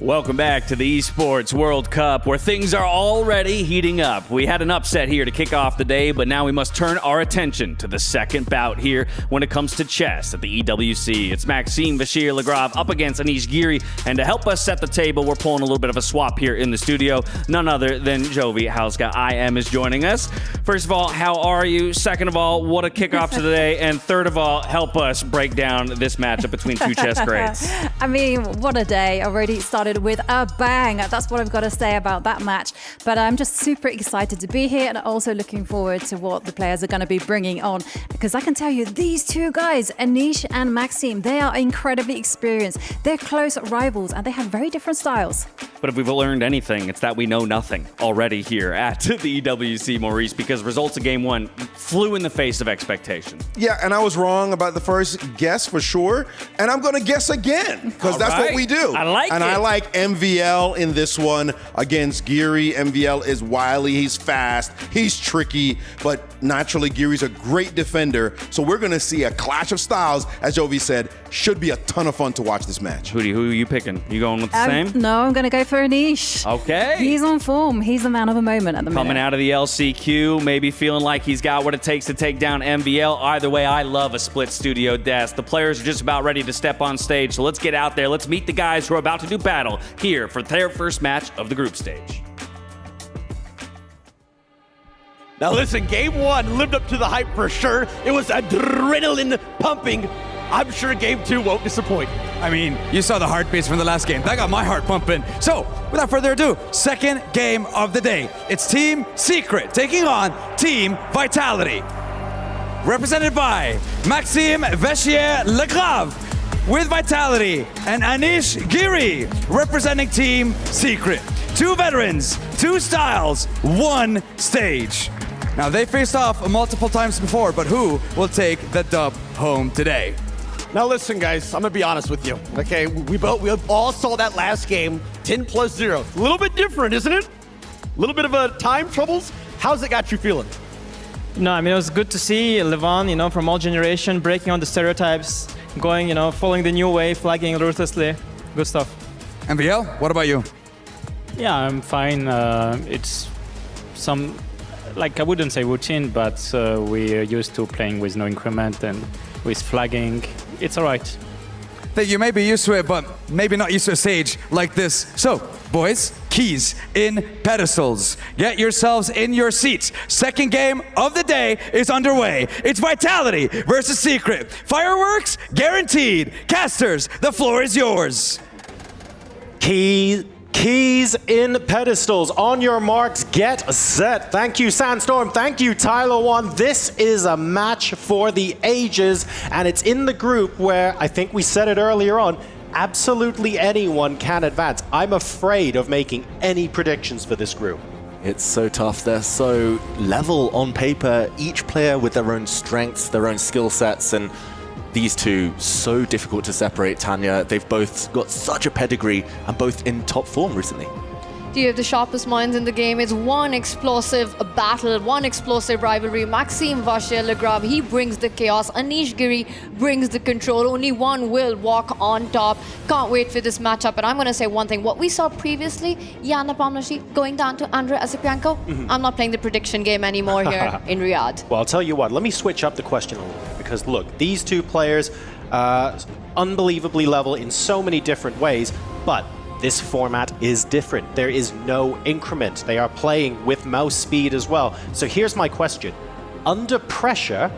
Welcome back to the Esports World Cup, where things are already heating up. We had an upset here to kick off the day, but now we must turn our attention to the second bout here when it comes to chess at the EWC. It's Maxime Vachier-Lagrave up against Anish Giri, and to help us set the table, we're pulling a little bit of a swap here in the studio. None other than Jovi Hauska IM is joining us. First of all, how are you? Second of all, what a kickoff to the day. And third of all, help us break down this matchup between two chess greats. I mean, what a day. Already started with a bang. That's what I've got to say about that match. But I'm just super excited to be here and also looking forward to what the players are going to be bringing on. Because I can tell you, these two guys, Anish and Maxime, they are incredibly experienced. They're close rivals and they have very different styles. But if we've learned anything, it's that we know nothing already here at the EWC, Maurice, because results of game one flew in the face of expectation. Yeah, and I was wrong about the first guess for sure. And I'm going to guess again, because that's what we do. I like and it. I like MVL in this one against Giri. MVL is wily, he's fast, he's tricky, but naturally Giri's a great defender. So we're going to see a clash of styles, as Jovi said. Should be a ton of fun to watch this match. Who are you picking? You going with the same? No, I'm going to go for Anish. Okay. He's on form. He's the man of the moment at the minute. Coming out of the LCQ, maybe feeling like he's got what it takes to take down MVL. Either way, I love a split studio desk. The players are just about ready to step on stage, so let's get out there. Let's meet the guys who are about to do battle here for their first match of the group stage. Now listen, game one lived up to the hype for sure. It was adrenaline pumping. I'm sure game two won't disappoint. I mean, you saw the heartbeats from the last game. That got my heart pumping. So, without further ado, second game of the day. It's Team Secret taking on Team Vitality. Represented by Maxime Vachier-Lagrave with Vitality and Anish Giri representing Team Secret. Two veterans, two styles, one stage. Now, they faced off multiple times before, but who will take the dub home today? Now listen, guys, I'm gonna be honest with you. Okay, we all saw that last game, 10+0. A little bit different, isn't it? A little bit of a time troubles. How's it got you feeling? No, I mean, it was good to see Levon, from all generation, breaking on the stereotypes, going, following the new way, flagging ruthlessly. Good stuff. MVL, what about you? Yeah, I'm fine. It's some, I wouldn't say routine, but we're used to playing with no increment and with flagging. It's all right. That you may be used to it, but maybe not used to a stage like this. So, boys, keys in pedestals. Get yourselves in your seats. Second game of the day is underway. It's Vitality versus Secret. Fireworks guaranteed. Casters, the floor is yours. Keys in pedestals. On your marks, get set. Thank you, Sandstorm. Thank you, Tyler One. This is a match for the ages, and it's in the group where, I think we said it earlier on, absolutely anyone can advance. I'm afraid of making any predictions for this group. It's so tough. They're so level on paper, each player with their own strengths, their own skill sets, and these two, so difficult to separate, Tanya. They've both got such a pedigree and both in top form recently. Do you have the sharpest minds in the game? It's one explosive battle, one explosive rivalry. Maxime Vachier-Lagrave, he brings the chaos. Anish Giri brings the control. Only one will walk on top. Can't wait for this matchup. And I'm going to say one thing. What we saw previously, Yana Pomnashi going down to Andrei Asipienko, I'm not playing the prediction game anymore here in Riyadh. Well, I'll tell you what, let me switch up the question a little bit, because look, these two players, unbelievably level in so many different ways, but this format is different. There is no increment. They are playing with mouse speed as well. So here's my question. Under pressure,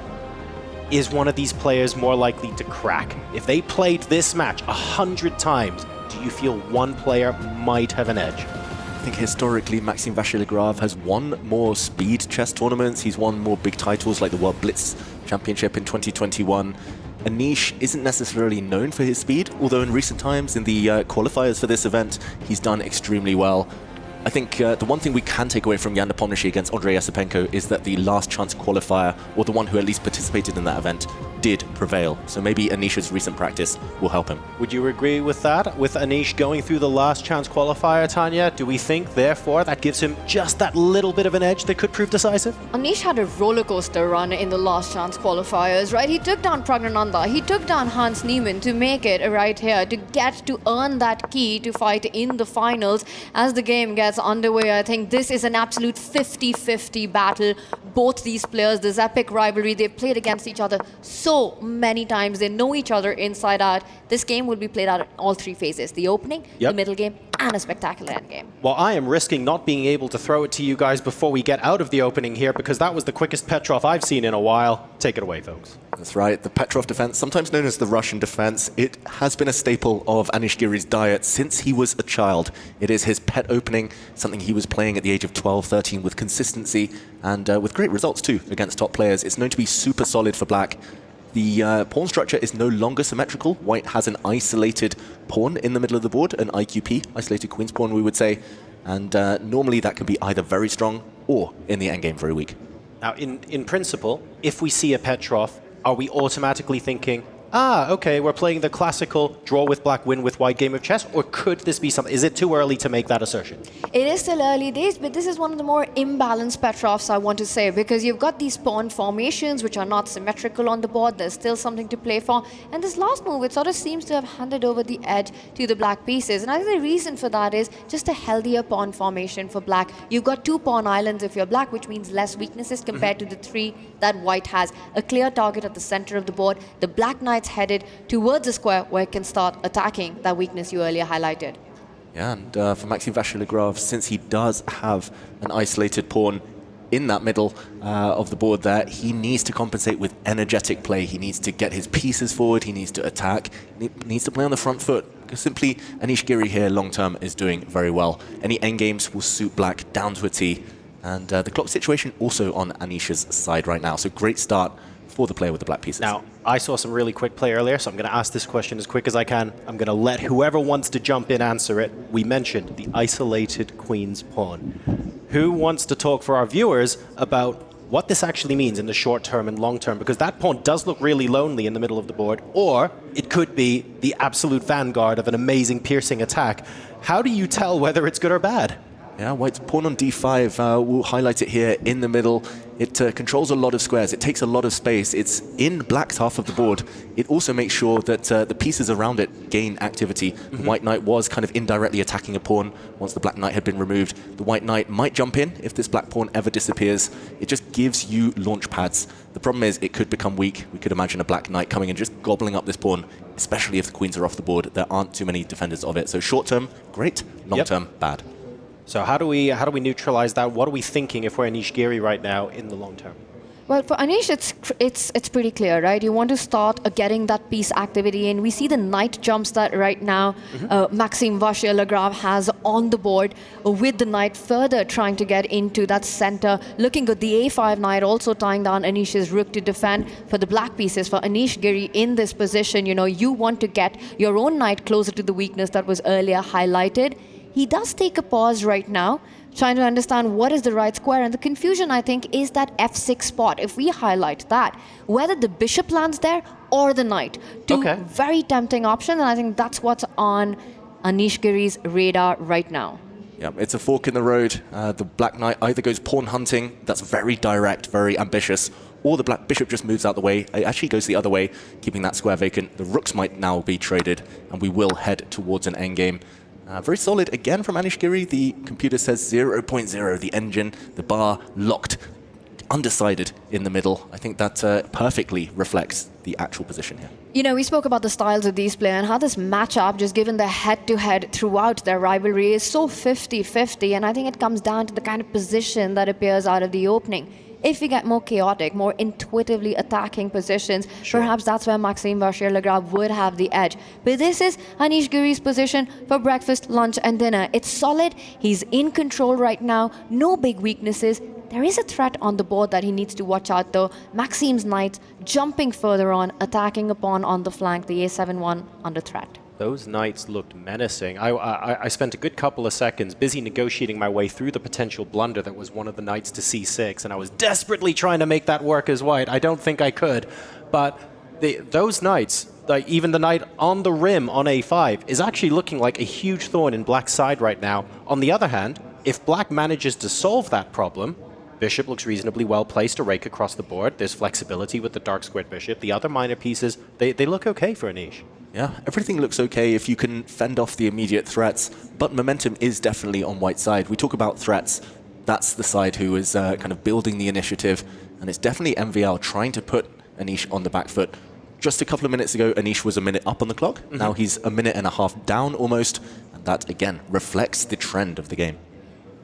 is one of these players more likely to crack? If they played this match 100 times, do you feel one player might have an edge? I think historically, Maxime Vachier-Lagrave has won more speed chess tournaments. He's won more big titles like the World Blitz Championship in 2021. Anish isn't necessarily known for his speed, although in recent times in the qualifiers for this event, he's done extremely well. I think the one thing we can take away from Yana Pomnashi against Andrei Asipienko is that the last chance qualifier, or the one who at least participated in that event, did did prevail. So maybe Anisha's recent practice will help him. Would you agree with that? With Anish going through the last chance qualifier, Tanya, do we think, therefore, that gives him just that little bit of an edge that could prove decisive? Anish had a roller coaster run in the last chance qualifiers, right? He took down Pragnananda, he took down Hans Niemann to make it right here, to get to earn that key to fight in the finals. As the game gets underway, I think this is an absolute 50-50 battle. Both these players, this epic rivalry, they've played against each other so many times. They know each other inside out. This game will be played out in all three phases: the opening, the middle game, and a spectacular end game. Well, I am risking not being able to throw it to you guys before we get out of the opening here, because that was the quickest Petrov I've seen in a while. Take it away, folks. That's right. The Petrov defense, sometimes known as the Russian defense, it has been a staple of Anish Giri's diet since he was a child. It is his pet opening, something he was playing at the age of 12, 13 with consistency and with great results too against top players. It's known to be super solid for black. The pawn structure is no longer symmetrical. White has an isolated pawn in the middle of the board, an IQP, isolated queen's pawn, we would say. And normally that can be either very strong or, in the endgame, very weak. Now, in principle, if we see a Petrov, are we automatically thinking, okay, we're playing the classical draw with black, win with white game of chess? Or could this be something? Is it too early to make that assertion? It is still early days, but this is one of the more imbalanced Petrovs, I want to say, because you've got these pawn formations which are not symmetrical on the board. There's still something to play for. And this last move, it sort of seems to have handed over the edge to the black pieces. And I think the reason for that is just a healthier pawn formation for black. You've got 2 pawn islands if you're black, which means less weaknesses compared to the 3 that white has. A clear target at the center of the board. The black knight headed towards a square where it can start attacking that weakness you earlier highlighted. Yeah, and for Maxime Vachier-Lagrave, since he does have an isolated pawn in that middle of the board there, he needs to compensate with energetic play. He needs to get his pieces forward, he needs to attack, he needs to play on the front foot. Because simply, Anish Giri here long-term is doing very well. Any endgames will suit black down to a T. And the clock situation also on Anisha's side right now. So great start for the player with the black pieces. Now, I saw some really quick play earlier, so I'm going to ask this question as quick as I can. I'm going to let whoever wants to jump in answer it. We mentioned the isolated queen's pawn. Who wants to talk for our viewers about what this actually means in the short term and long term? Because that pawn does look really lonely in the middle of the board, or it could be the absolute vanguard of an amazing piercing attack. How do you tell whether it's good or bad? Yeah, white's pawn on d5, we'll highlight it here in the middle. It controls a lot of squares, it takes a lot of space, it's in black's half of the board. It also makes sure that the pieces around it gain activity. The white knight was kind of indirectly attacking a pawn once the black knight had been removed. The white knight might jump in if this black pawn ever disappears. It just gives you launch pads. The problem is it could become weak. We could imagine a black knight coming and just gobbling up this pawn, especially if the queens are off the board. There aren't too many defenders of it. So short term, great. Long term, bad. So how do we neutralize that? What are we thinking if we're Anish Giri right now in the long term? Well, for Anish, it's pretty clear, right? You want to start getting that piece activity in. We see the knight jumps that right now Maxime Vachier-Lagrave has on the board with the knight further trying to get into that center. Looking good, the a5 knight also tying down Anish's rook to defend for the black pieces. For Anish Giri in this position, you know, you want to get your own knight closer to the weakness that was earlier highlighted. He does take a pause right now, trying to understand what is the right square. And the confusion, I think, is that f6 spot. If we highlight that, whether the bishop lands there or the knight. Two very tempting options, and I think that's what's on Anish Giri's radar right now. Yeah, it's a fork in the road. The black knight either goes pawn hunting, that's very direct, very ambitious, or the black bishop just moves out the way. It actually goes the other way, keeping that square vacant. The rooks might now be traded, and we will head towards an endgame. Very solid again from Anish Giri. The computer says 0.0, the engine, the bar locked, undecided in the middle. I think that perfectly reflects the actual position here. You know, we spoke about the styles of these players and how this matchup, just given the head-to-head throughout their rivalry, is so 50-50, and I think it comes down to the kind of position that appears out of the opening. If we get more chaotic, more intuitively attacking positions, perhaps that's where Maxime Vachier-Lagrave would have the edge. But this is Anish Giri's position for breakfast, lunch, and dinner. It's solid. He's in control right now. No big weaknesses. There is a threat on the board that he needs to watch out, though. Maxime's knights jumping further on, attacking a pawn on the flank, the a7-1 under threat. Those knights looked menacing. I spent a good couple of seconds busy negotiating my way through the potential blunder that was one of the knights to c6, and I was desperately trying to make that work as white. I don't think I could, but those knights, like even the knight on the rim on a5, is actually looking like a huge thorn in Black's side right now. On the other hand, if Black manages to solve that problem, Bishop looks reasonably well placed to rake across the board. There's flexibility with the dark squared Bishop. The other minor pieces, they look okay for Anish. Yeah, everything looks okay if you can fend off the immediate threats, but momentum is definitely on White's side. We talk about threats, that's the side who is kind of building the initiative, and it's definitely MVL trying to put Anish on the back foot. Just a couple of minutes ago, Anish was a minute up on the clock. Now he's a minute and a half down almost, and that, again, reflects the trend of the game.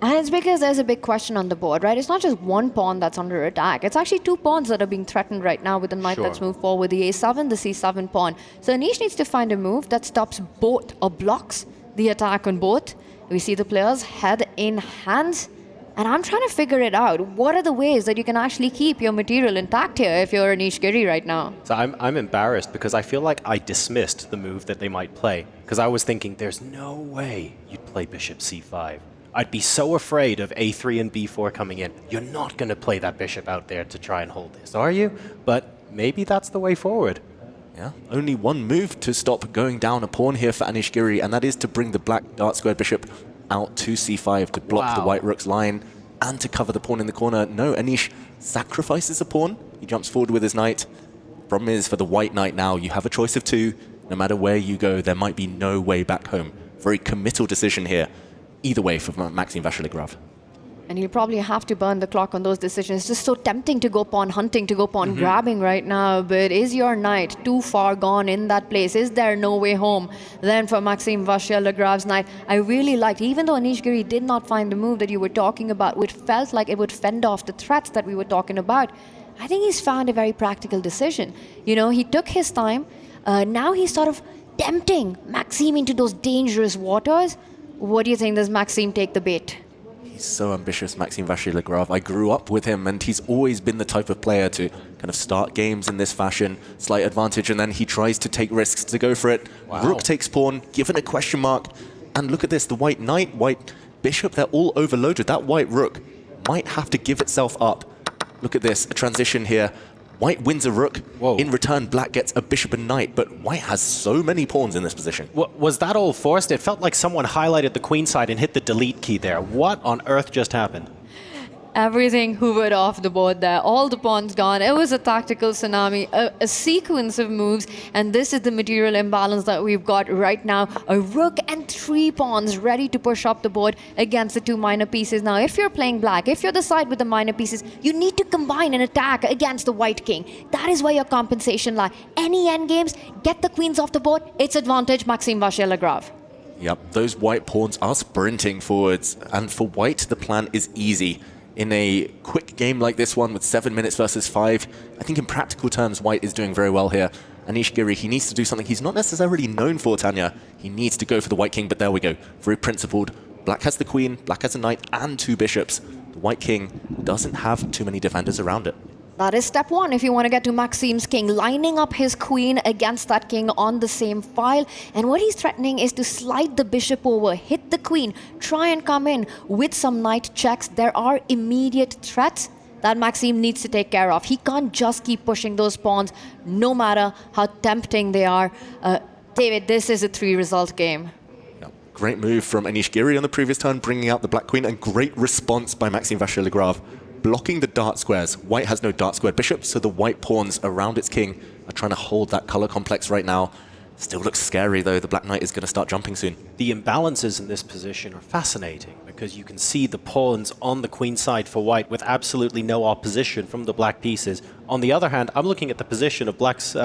And it's because there's a big question on the board, right? It's not just one pawn that's under attack. It's actually two pawns that are being threatened right now with the knight that's moved forward, the a7, the c7 pawn. So Anish needs to find a move that stops both or blocks the attack on both. We see the players head in hand. And I'm trying to figure it out. What are the ways that you can actually keep your material intact here if you're Anish Giri right now? So I'm embarrassed because I feel like I dismissed the move that they might play. Because I was thinking, there's no way you'd play bishop c5. I'd be so afraid of a3 and b4 coming in. You're not going to play that bishop out there to try and hold this, are you? But maybe that's the way forward. Yeah, only one move to stop going down a pawn here for Anish Giri, and that is to bring the black dark squared bishop out to c5 to block the white rook's line and to cover the pawn in the corner. No, Anish sacrifices a pawn. He jumps forward with his knight. Problem is, for the white knight now, you have a choice of two. No matter where you go, there might be no way back home. Very committal decision here, either way for Maxime Vachier-Lagrave. And he'll probably have to burn the clock on those decisions. It's just so tempting to go pawn hunting, to go pawn grabbing right now. But is your knight too far gone in that place? Is there no way home? Then for Maxime Vachier-Lagrave's knight, I really liked, even though Anish Giri did not find the move that you were talking about, which felt like it would fend off the threats that we were talking about, I think he's found a very practical decision. You know, he took his time. Now he's sort of tempting Maxime into those dangerous waters. What do you think? Does Maxime take the bait? He's so ambitious, Maxime Vachier-Lagrave. I grew up with him, and he's always been the type of player to kind of start games in this fashion, slight advantage, and then he tries to take risks to go for it. Rook takes pawn, given a question mark, and look at this, the white knight, white bishop, they're all overloaded. That white rook might have to give itself up. Look at this, a transition here. White wins a rook. In return, black gets a bishop and knight, but white has so many pawns in this position. Was that all forced? It felt like someone highlighted the queen side and hit the delete key there. What on earth just happened? Everything hoovered off the board there. All the pawns gone. It was a tactical tsunami, a sequence of moves, and this is the material imbalance that we've got right now. A rook and 3 pawns ready to push up the board against the 2 minor pieces. Now, if you're playing black, if you're the side with the minor pieces, you need to combine an attack against the white king. That is where your compensation lies. Any endgames, get the queens off the board, it's advantage Maxime Vachier-Lagrave. Yep, those white pawns are sprinting forwards, and for white, the plan is easy. In a quick game like this one with 7 minutes versus 5, I think in practical terms, white is doing very well here. Anish Giri, he needs to do something he's not necessarily known for, Tanya. He needs to go for the white king, but there we go. Very principled. Black has the queen, black has a knight, and 2 bishops. The white king doesn't have too many defenders around it. That is step 1 if you want to get to Maxime's king, lining up his queen against that king on the same file. And what he's threatening is to slide the bishop over, hit the queen, try and come in with some knight checks. There are immediate threats that Maxime needs to take care of. He can't just keep pushing those pawns, no matter how tempting they are. David, this is a 3-result game. Great move from Anish Giri on the previous turn, bringing out the black queen, and great response by Maxime Vachier-Lagrave. Blocking the dart squares. White has no dart squared bishop, so the white pawns around its king are trying to hold that color complex right now. Still looks scary, though. The black knight is going to start jumping soon. The imbalances in this position are fascinating because you can see the pawns on the queen side for white with absolutely no opposition from the black pieces. On the other hand, I'm looking at the position of black's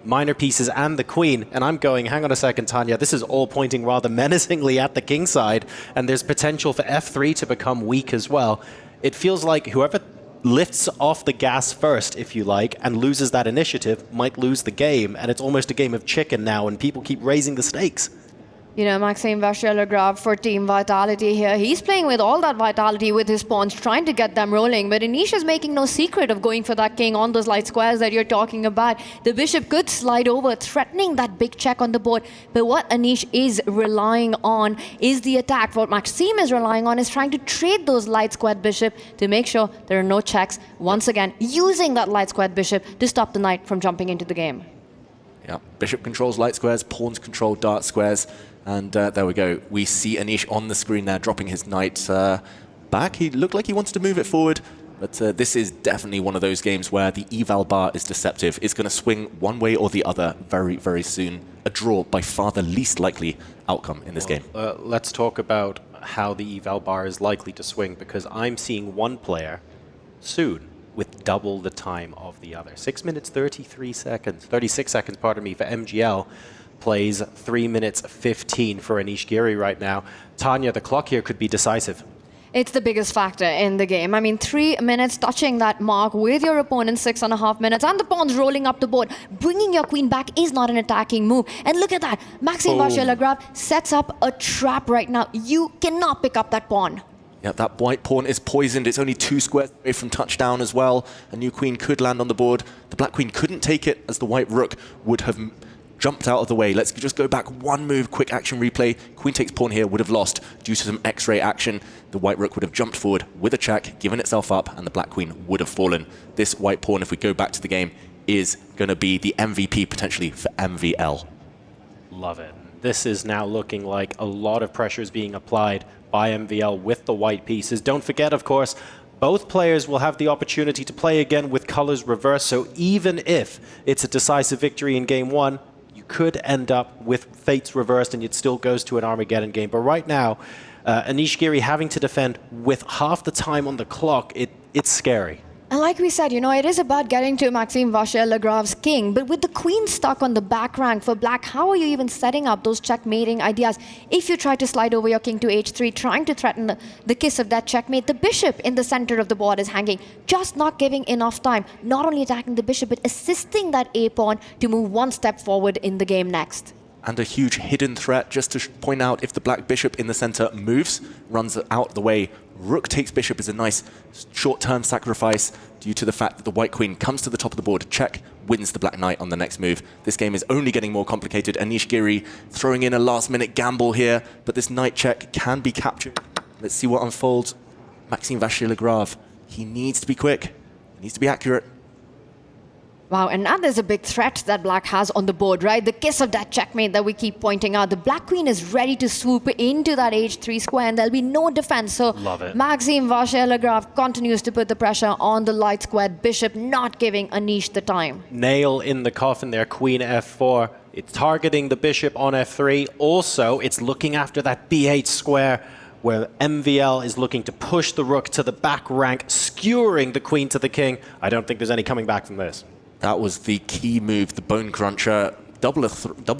minor pieces and the queen, and I'm going, hang on a second, Tanya, this is all pointing rather menacingly at the king side, and there's potential for f3 to become weak as well. It feels like whoever lifts off the gas first, if you like, and loses that initiative might lose the game, and it's almost a game of chicken now, and people keep raising the stakes. You know, Maxime Vachier-Lagrave for Team Vitality here. He's playing with all that vitality with his pawns, trying to get them rolling. But Anish is making no secret of going for that king on those light squares that you're talking about. The bishop could slide over, threatening that big check on the board. But what Anish is relying on is the attack. What Maxime is relying on is trying to trade those light squared bishop to make sure there are no checks. Once again, using that light squared bishop to stop the knight from jumping into the game. Yeah, bishop controls light squares, pawns control dark squares. And there we go. We see Anish on the screen there, dropping his knight back. He looked like he wanted to move it forward, but this is definitely one of those games where the eval bar is deceptive. It's going to swing one way or the other very, very soon. A draw, by far the least likely outcome in this game. Let's talk about how the eval bar is likely to swing, because I'm seeing one player soon with double the time of the other. 6 minutes, 36 seconds, pardon me, for MGL. Plays 3 minutes 15 for Anish Giri right now. Tanya, the clock here could be decisive. It's the biggest factor in the game. I mean, 3 minutes touching that mark with your opponent, 6.5 minutes, and the pawns rolling up the board. Bringing your queen back is not an attacking move. And look at that. Maxime Vachier-Lagrave sets up a trap right now. You cannot pick up that pawn. Yeah, that white pawn is poisoned. It's only 2 squares away from touchdown as well. A new queen could land on the board. The black queen couldn't take it, as the white rook would have jumped out of the way. Let's just go back one move, quick action replay. Queen takes pawn here, would have lost due to some X-ray action. The white rook would have jumped forward with a check, given itself up, and the black queen would have fallen. This white pawn, if we go back to the game, is going to be the MVP potentially for MVL. Love it. This is now looking like a lot of pressure is being applied by MVL with the white pieces. Don't forget, of course, both players will have the opportunity to play again with colors reversed, so even if it's a decisive victory in game 1, could end up with fates reversed and it still goes to an Armageddon game. But right now, Anish Giri having to defend with half the time on the clock, it's scary. And like we said, you know, it is about getting to Maxime Vachier-Lagrave's king. But with the queen stuck on the back rank for black, how are you even setting up those checkmating ideas? If you try to slide over your king to h3, trying to threaten the kiss of that checkmate, the bishop in the center of the board is hanging, just not giving enough time. Not only attacking the bishop, but assisting that a-pawn to move one step forward in the game next. And a huge hidden threat, just to point out, if the black bishop in the center moves, runs out the way, rook takes bishop is a nice short-term sacrifice due to the fact that the white queen comes to the top of the board, check, wins the black knight on the next move. This game is only getting more complicated. Anish Giri throwing in a last-minute gamble here, but this knight check can be captured. Let's see what unfolds. Maxime Vachier-Lagrave, he needs to be quick, he needs to be accurate. Wow, and now there's a big threat that black has on the board, right? The kiss of that checkmate that we keep pointing out. The black queen is ready to swoop into that h3 square and there'll be no defense. So Maxime Vachier-Lagrave continues to put the pressure on the light squared bishop, not giving Anish the time. Nail in the coffin there, queen f4. It's targeting the bishop on f3. Also, it's looking after that b8 square where MVL is looking to push the rook to the back rank, skewering the queen to the king. I don't think there's any coming back from this. That was the key move, the bone cruncher. Double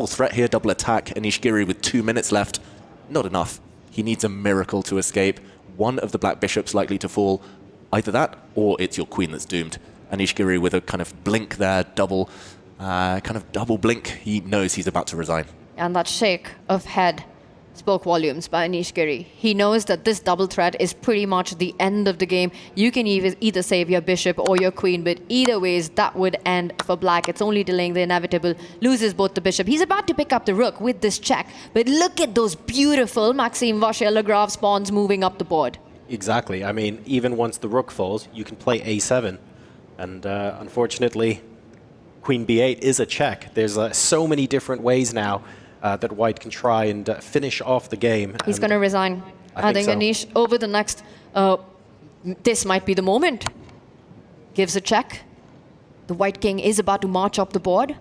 threat here, double attack. Anish Giri with 2 minutes left. Not enough. He needs a miracle to escape. One of the black bishops likely to fall. Either that, or it's your queen that's doomed. Anish Giri with a kind of blink there, double blink. He knows he's about to resign. And that shake of head spoke volumes by Anish Giri. He knows that this double threat is pretty much the end of the game. You can either save your bishop or your queen, but either ways, that would end for black. It's only delaying the inevitable. Loses both the bishop. He's about to pick up the rook with this check, but look at those beautiful Maxime Vachier-Lagrave's pawns moving up the board. Exactly. I mean, even once the rook falls, you can play a7. And unfortunately, queen b8 is a check. There's so many different ways now that white can try and finish off the game. He's going to resign. I think Anish, over the next, this might be the moment. Gives a check. The white king is about to march up the board.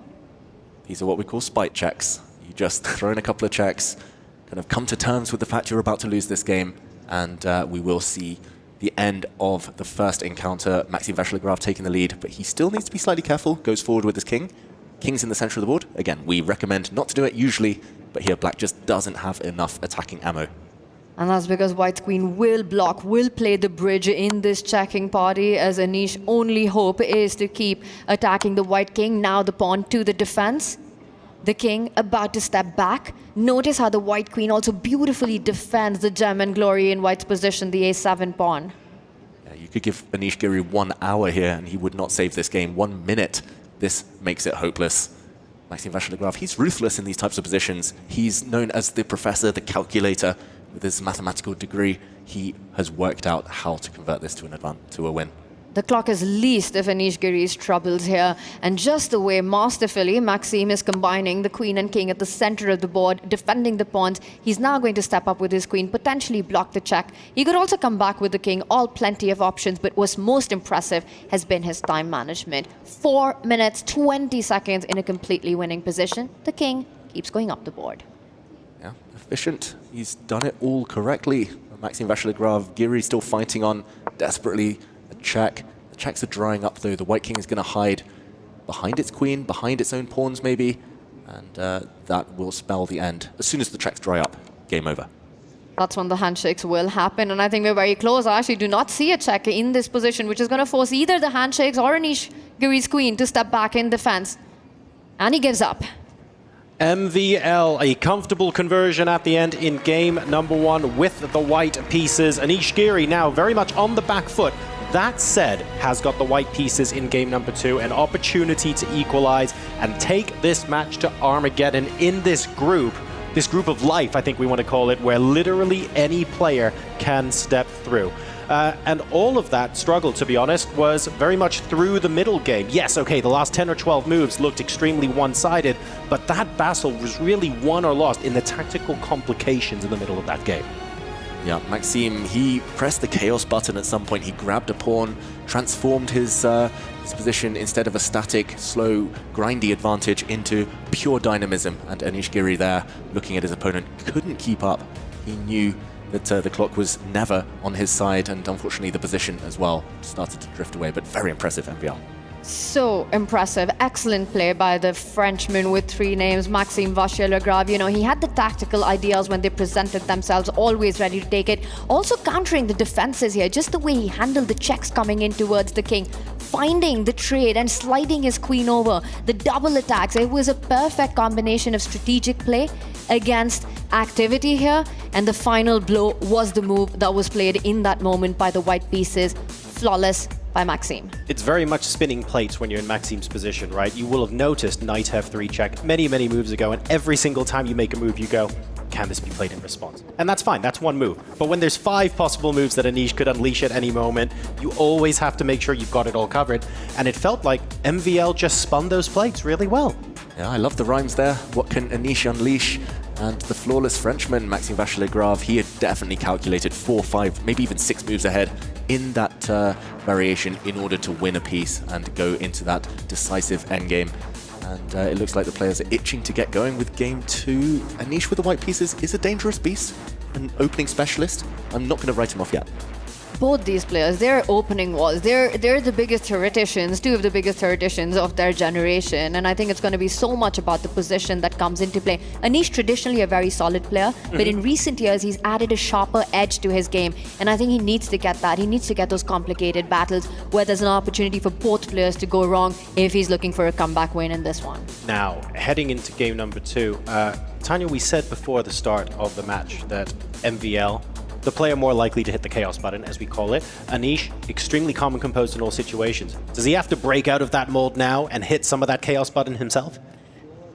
These are what we call spite checks. You just throw in a couple of checks, kind of come to terms with the fact you're about to lose this game, and we will see the end of the first encounter. Maxime Vachier-Lagrave taking the lead, but he still needs to be slightly careful. Goes forward with his king. King's in the center of the board. Again, we recommend not to do it usually, but here black just doesn't have enough attacking ammo. And that's because white's queen will block, will play the bridge in this checking party, as Anish only hope is to keep attacking the white king. Now the pawn to the defense. The king about to step back. Notice how the white queen also beautifully defends the German glory in white's position, the a7 pawn. Yeah, you could give Anish Giri 1 hour here and he would not save this game. 1 minute. This makes it hopeless. Maxime Vachier-Lagrave, he's ruthless in these types of positions. He's known as the professor, the calculator. With his mathematical degree, he has worked out how to convert this to a win. The clock is least of Anish Giri's troubles here. And just the way masterfully Maxime is combining the queen and king at the center of the board, defending the pawns, he's now going to step up with his queen, potentially block the check. He could also come back with the king, all plenty of options, but what's most impressive has been his time management. 4 minutes, 20 seconds in a completely winning position. The king keeps going up the board. Yeah, efficient. He's done it all correctly. Maxime Vachier-Lagrave, Giri still fighting on desperately. Check. The checks are drying up though. The white king is going to hide behind its queen, behind its own pawns maybe, and that will spell the end. As soon as the checks dry up, game over. That's when the handshakes will happen, and I think we're very close. I actually do not see a check in this position, which is going to force either the handshakes or Anish Giri's queen to step back in defense. And he gives up. MVL, a comfortable conversion at the end in game number 1 with the white pieces. Anish Giri now very much on the back foot. That said, has got the white pieces in game number 2, an opportunity to equalize and take this match to Armageddon in this group of life, I think we want to call it, where literally any player can step through. And all of that struggle, to be honest, was very much through the middle game. Yes, okay, the last 10 or 12 moves looked extremely one-sided, but that battle was really won or lost in the tactical complications in the middle of that game. Yeah, Maxime, he pressed the chaos button at some point. He grabbed a pawn, transformed his position instead of a static, slow, grindy advantage into pure dynamism. And Anish Giri there, looking at his opponent, couldn't keep up. He knew that the clock was never on his side, and unfortunately the position as well started to drift away, but very impressive MVL. So impressive. Excellent play by the Frenchman with 3 names, Maxime Vachier-Lagrave. You know, he had the tactical ideas when they presented themselves, always ready to take it. Also countering the defenses here, just the way he handled the checks coming in towards the king, finding the trade and sliding his queen over, the double attacks. It was a perfect combination of strategic play against activity here, and the final blow was the move that was played in that moment by the white pieces. Flawless by Maxime. It's very much spinning plates when you're in Maxime's position, right? You will have noticed knight f3 check many, many moves ago, and every single time you make a move, you go, can this be played in response? And that's fine, that's one move. But when there's 5 possible moves that Anish could unleash at any moment, you always have to make sure you've got it all covered. And it felt like MVL just spun those plates really well. Yeah, I love the rhymes there. What can Anish unleash? And the flawless Frenchman, Maxime Vachier-Lagrave, he had definitely calculated 4, 5, maybe even 6 moves ahead in that variation in order to win a piece and go into that decisive endgame. And it looks like the players are itching to get going with game 2. Anish with the white pieces is a dangerous beast, an opening specialist. I'm not going to write him off yet. Both these players, their opening walls, they're the biggest theoreticians, 2 of the biggest theoreticians of their generation. And I think it's going to be so much about the position that comes into play. Anish, traditionally a very solid player, but in recent years, he's added a sharper edge to his game. And I think he needs to get that. He needs to get those complicated battles where there's an opportunity for both players to go wrong if he's looking for a comeback win in this one. Now, heading into game number 2, Tanya, we said before the start of the match that MVL, the player more likely to hit the chaos button, as we call it. Anish, extremely calm and composed in all situations. Does he have to break out of that mold now and hit some of that chaos button himself?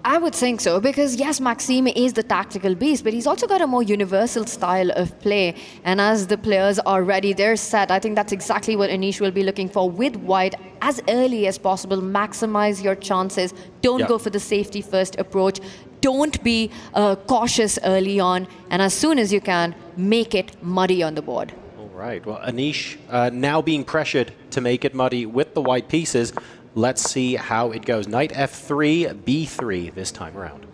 I would think so, because yes, Maxime is the tactical beast, but he's also got a more universal style of play. And as the players are ready, they're set. I think that's exactly what Anish will be looking for with white as early as possible. Maximize your chances. Don't go for the safety first approach. Don't be cautious early on, and as soon as you can, make it muddy on the board. All right, well, Anish now being pressured to make it muddy with the white pieces. Let's see how it goes. Knight f3, b3 this time around.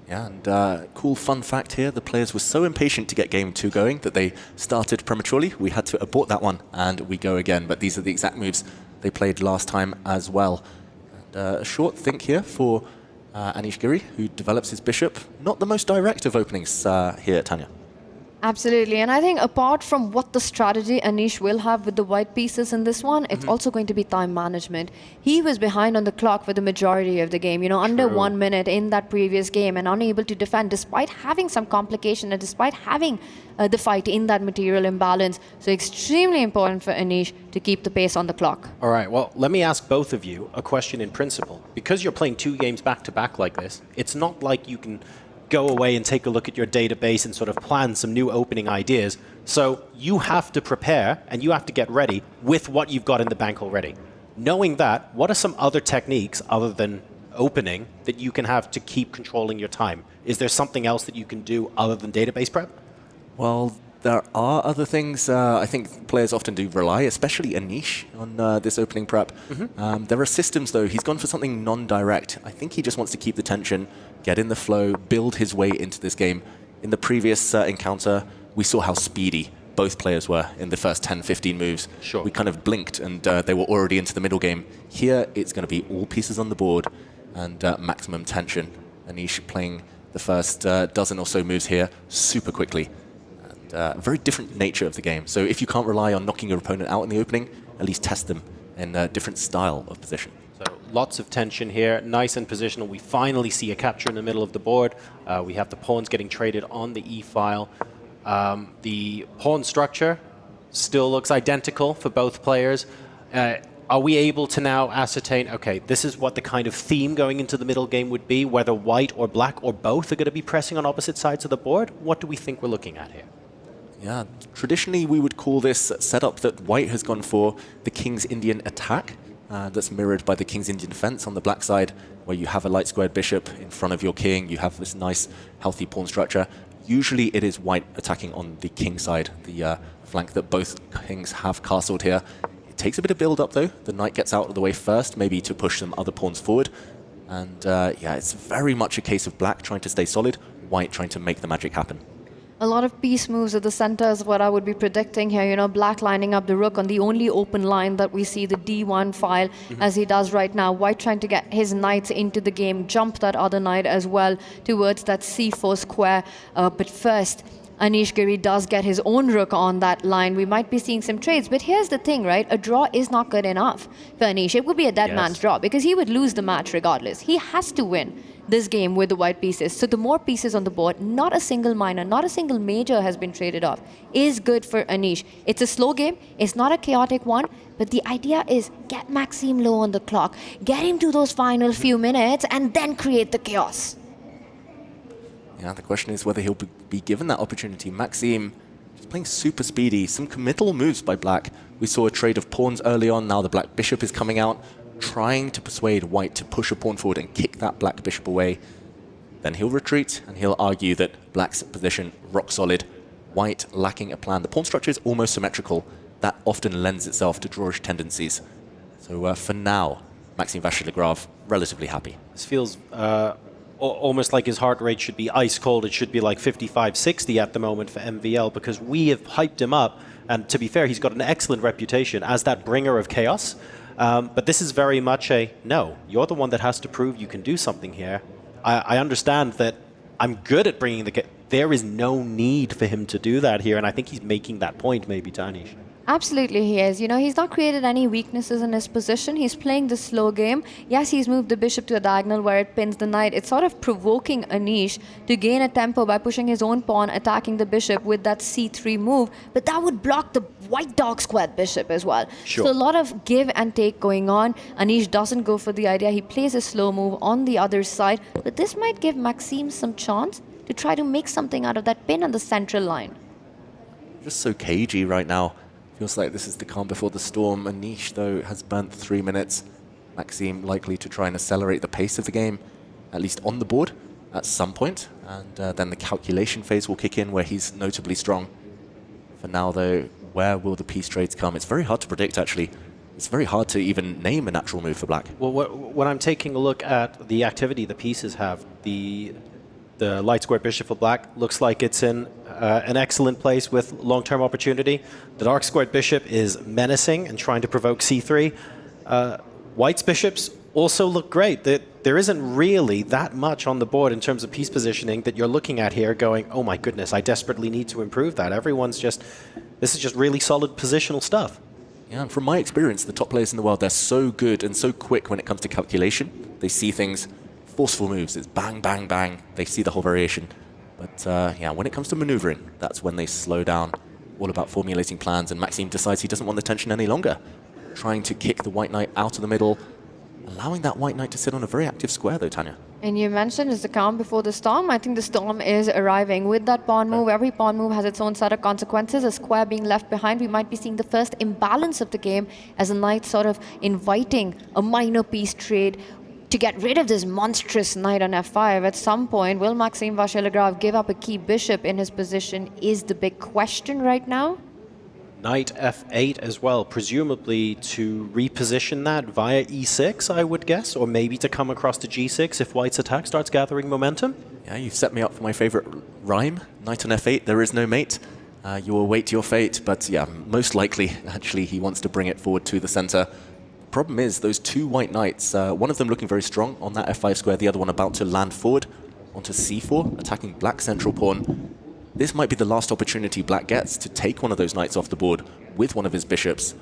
Yeah, and cool fun fact here, the players were so impatient to get game 2 going that they started prematurely. We had to abort that one, and we go again, but these are the exact moves they played last time as well. And a short think here for Anish Giri, who develops his bishop. Not the most direct of openings here, Tanya. Absolutely, and I think apart from what the strategy Anish will have with the white pieces in this one, it's also going to be time management. He was behind on the clock for the majority of the game, under 1 minute in that previous game, and unable to defend despite having some complication and despite having the fight in that material imbalance. So extremely important for Anish to keep the pace on the clock. All right, well, let me ask both of you a question in principle. Because you're playing 2 games back-to-back like this, it's not like you can go away and take a look at your database and sort of plan some new opening ideas. So you have to prepare and you have to get ready with what you've got in the bank already. Knowing that, what are some other techniques other than opening that you can have to keep controlling your time? Is there something else that you can do other than database prep? Well, there are other things. I think players often do rely, especially Anish, on this opening prep. There are systems, though. He's gone for something non-direct. I think he just wants to keep the tension, get in the flow, build his way into this game. In the previous encounter, we saw how speedy both players were in the first 10, 15 moves. Sure. We kind of blinked, and they were already into the middle game. Here, it's going to be all pieces on the board and maximum tension. Anish playing the first dozen or so moves here super quickly. Very different nature of the game. So if you can't rely on knocking your opponent out in the opening, at least test them in a different style of position. So lots of tension here, nice and positional. We finally see a capture in the middle of the board. We have the pawns getting traded on the e-file. The pawn structure still looks identical for both players. Are we able to now ascertain, okay, this is what the kind of theme going into the middle game would be, whether white or black or both are going to be pressing on opposite sides of the board? What do we think we're looking at here? Yeah, traditionally we would call this setup that white has gone for the King's Indian attack. That's mirrored by the King's Indian defense on the black side, where you have a light squared bishop in front of your king. You have this nice, healthy pawn structure. Usually it is white attacking on the king side, the flank that both kings have castled here. It takes a bit of build-up, though. The knight gets out of the way first, maybe to push some other pawns forward. And yeah, it's very much a case of black trying to stay solid, white trying to make the magic happen. A lot of piece moves at the center is what I would be predicting here. Black lining up the rook on the only open line that we see, the D1 file, as he does right now. White trying to get his knights into the game, jump that other knight as well towards that C4 square. But first, Anish Giri does get his own rook on that line. We might be seeing some trades, but here's the thing, right? A draw is not good enough for Anish. It would be a dead man's draw because he would lose the match regardless. He has to win this game with the white pieces. So the more pieces on the board, not a single minor, not a single major has been traded off, is good for Anish. It's a slow game, it's not a chaotic one, but the idea is get Maxime low on the clock, get him to those final few minutes, and then create the chaos. Yeah, the question is whether he'll be given that opportunity. Maxime just playing super speedy, some committal moves by black. We saw a trade of pawns early on, now the black bishop is coming out, trying to persuade white to push a pawn forward and kick that black bishop away. Then he'll retreat and he'll argue that black's position rock solid, white lacking a plan. The pawn structure is almost symmetrical. That often lends itself to drawish tendencies. So for now, Maxime Vachier-Lagrave relatively happy. This feels almost like his heart rate should be ice cold. It should be like 55, 60 at the moment for MVL because we have hyped him up. And to be fair, he's got an excellent reputation as that bringer of chaos. But this is very much a, no, you're the one that has to prove you can do something here. I understand that I'm good at bringing the... There is no need for him to do that here, and I think he's making that point maybe to Anish. Absolutely he is. He's not created any weaknesses in his position. He's playing the slow game. Yes, he's moved the bishop to a diagonal where it pins the knight. It's sort of provoking Anish to gain a tempo by pushing his own pawn, attacking the bishop with that C3 move. But that would block the white dog squared bishop as well. Sure. So a lot of give and take going on. Anish doesn't go for the idea. He plays a slow move on the other side. But this might give Maxime some chance to try to make something out of that pin on the central line. Just so cagey right now. Feels like this is the calm before the storm. Anish, though, has burnt 3 minutes. Maxime likely to try and accelerate the pace of the game, at least on the board, at some point. And then the calculation phase will kick in where he's notably strong. For now, though, where will the piece trades come? It's very hard to predict, actually. It's very hard to even name a natural move for black. Well, when I'm taking a look at the activity the pieces have, the light square bishop for black looks like it's in an excellent place with long-term opportunity. The dark squared bishop is menacing and trying to provoke c3. White's bishops also look great. There isn't really that much on the board in terms of piece positioning that you're looking at here going, oh my goodness, I desperately need to improve that. This is just really solid positional stuff. Yeah, and from my experience, the top players in the world, they're so good and so quick when it comes to calculation. They see things, forceful moves, it's bang, bang, bang. They see the whole variation. But yeah, when it comes to maneuvering, that's when they slow down. All about formulating plans, and Maxime decides he doesn't want the tension any longer. Trying to kick the white knight out of the middle, allowing that white knight to sit on a very active square though, Tanya. And you mentioned it's the calm before the storm. I think the storm is arriving. With that pawn move, every pawn move has its own set of consequences. A square being left behind, we might be seeing the first imbalance of the game as a knight sort of inviting a minor piece trade to get rid of this monstrous knight on f5. At some point, will Maxime Vachier-Lagrave give up a key bishop in his position is the big question right now. Knight f8 as well, presumably to reposition that via e6, I would guess, or maybe to come across to g6 if white's attack starts gathering momentum. Yeah, you've set me up for my favorite rhyme. Knight on f8, there is no mate. You await your fate, but yeah, most likely, actually, he wants to bring it forward to the center. Problem is, those two white knights, one of them looking very strong on that f5 square, the other one about to land forward onto c4, attacking black's central pawn. This might be the last opportunity black gets to take one of those knights off the board with one of his bishops.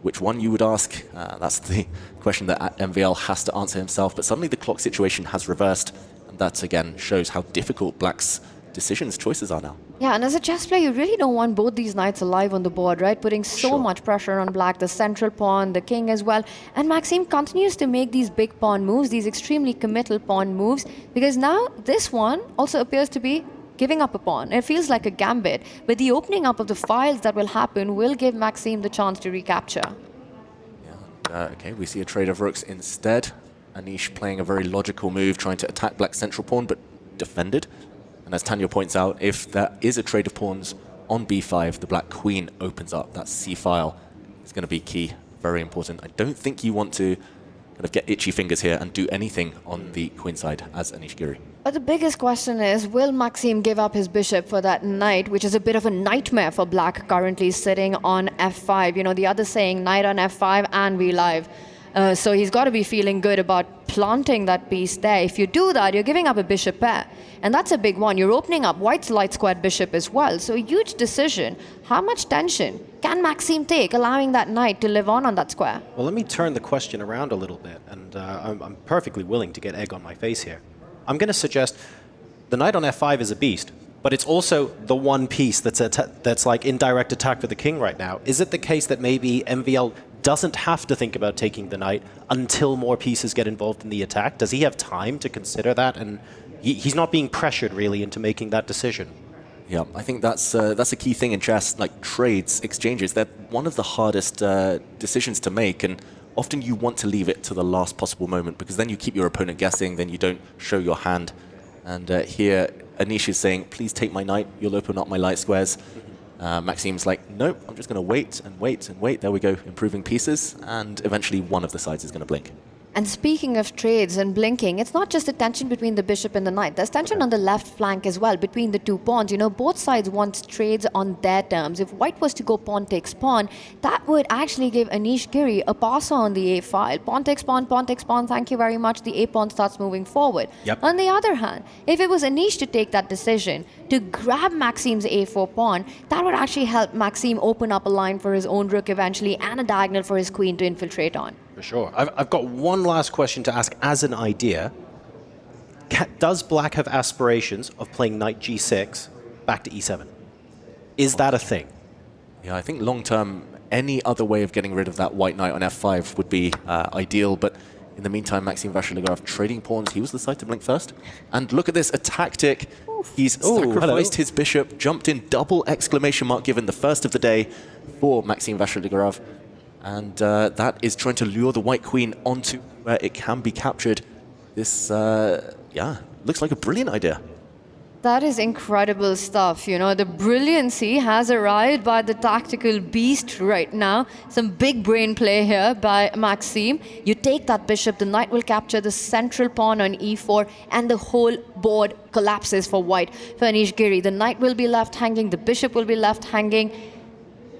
Which one, you would ask? That's the question that MVL has to answer himself. But suddenly the clock situation has reversed. And that, again, shows how difficult black's choices are now. Yeah, and as a chess player, you really don't want both these knights alive on the board, right? Putting so much pressure on black, the central pawn, the king as well. And Maxime continues to make these big pawn moves, these extremely committal pawn moves, because now this one also appears to be giving up a pawn. It feels like a gambit, but the opening up of the files that will happen will give Maxime the chance to recapture. Yeah. Okay, we see a trade of rooks instead. Anish playing a very logical move, trying to attack black's central pawn, but defended. And as Tanya points out, if there is a trade of pawns on b5, the black queen opens up. That c file is going to be key, very important. I don't think you want to kind of get itchy fingers here and do anything on the queen side as Anish Giri. But the biggest question is, will Maxime give up his bishop for that knight, which is a bit of a nightmare for black currently sitting on f5. You know, the other saying, knight on f5 and we live. So he's got to be feeling good about planting that piece there. If you do that, you're giving up a bishop pair. And that's a big one. You're opening up white's light squared bishop as well. So a huge decision. How much tension can Maxime take, allowing that knight to live on that square? Well, let me turn the question around a little bit. And I'm perfectly willing to get egg on my face here. I'm going to suggest the knight on f5 is a beast, but it's also the one piece that's like indirect attack for the king right now. Is it the case that maybe MVL doesn't have to think about taking the knight until more pieces get involved in the attack? Does he have time to consider that? And he's not being pressured really into making that decision. Yeah, I think that's a key thing in chess, like trades, exchanges. They're one of the hardest decisions to make, and often you want to leave it to the last possible moment because then you keep your opponent guessing, then you don't show your hand. And here, Anish is saying, please take my knight, you'll open up my light squares. Maxime's like, nope, I'm just going to wait and wait and wait. There we go, improving pieces, and eventually one of the sides is going to blink. And speaking of trades and blinking, it's not just the tension between the bishop and the knight. There's tension on the left flank as well between the two pawns. You know, both sides want trades on their terms. If white was to go pawn takes pawn, that would actually give Anish Giri a pass on the a file. Pawn takes pawn, thank you very much. The a pawn starts moving forward. Yep. On the other hand, if it was Anish to take that decision to grab Maxime's a4 pawn, that would actually help Maxime open up a line for his own rook eventually and a diagonal for his queen to infiltrate on. For sure. I've got one last question to ask as an idea. Does black have aspirations of playing knight g6 back to e7? Is that a thing? Yeah, I think long term, any other way of getting rid of that white knight on f5 would be ideal, but in the meantime, Maxime Vachier-Lagrave trading pawns. He was the side to blink first. And look at this, a tactic. He's sacrificed his bishop, jumped in, double exclamation mark given, the first of the day for Maxime Vachier-Lagrave. And that is trying to lure the white queen onto where it can be captured. This, yeah, looks like a brilliant idea. That is incredible stuff, you know. The brilliancy has arrived by the tactical beast right now. Some big brain play here by Maxime. You take that bishop, the knight will capture the central pawn on e4, and the whole board collapses for white. For Anish Giri, the knight will be left hanging, the bishop will be left hanging,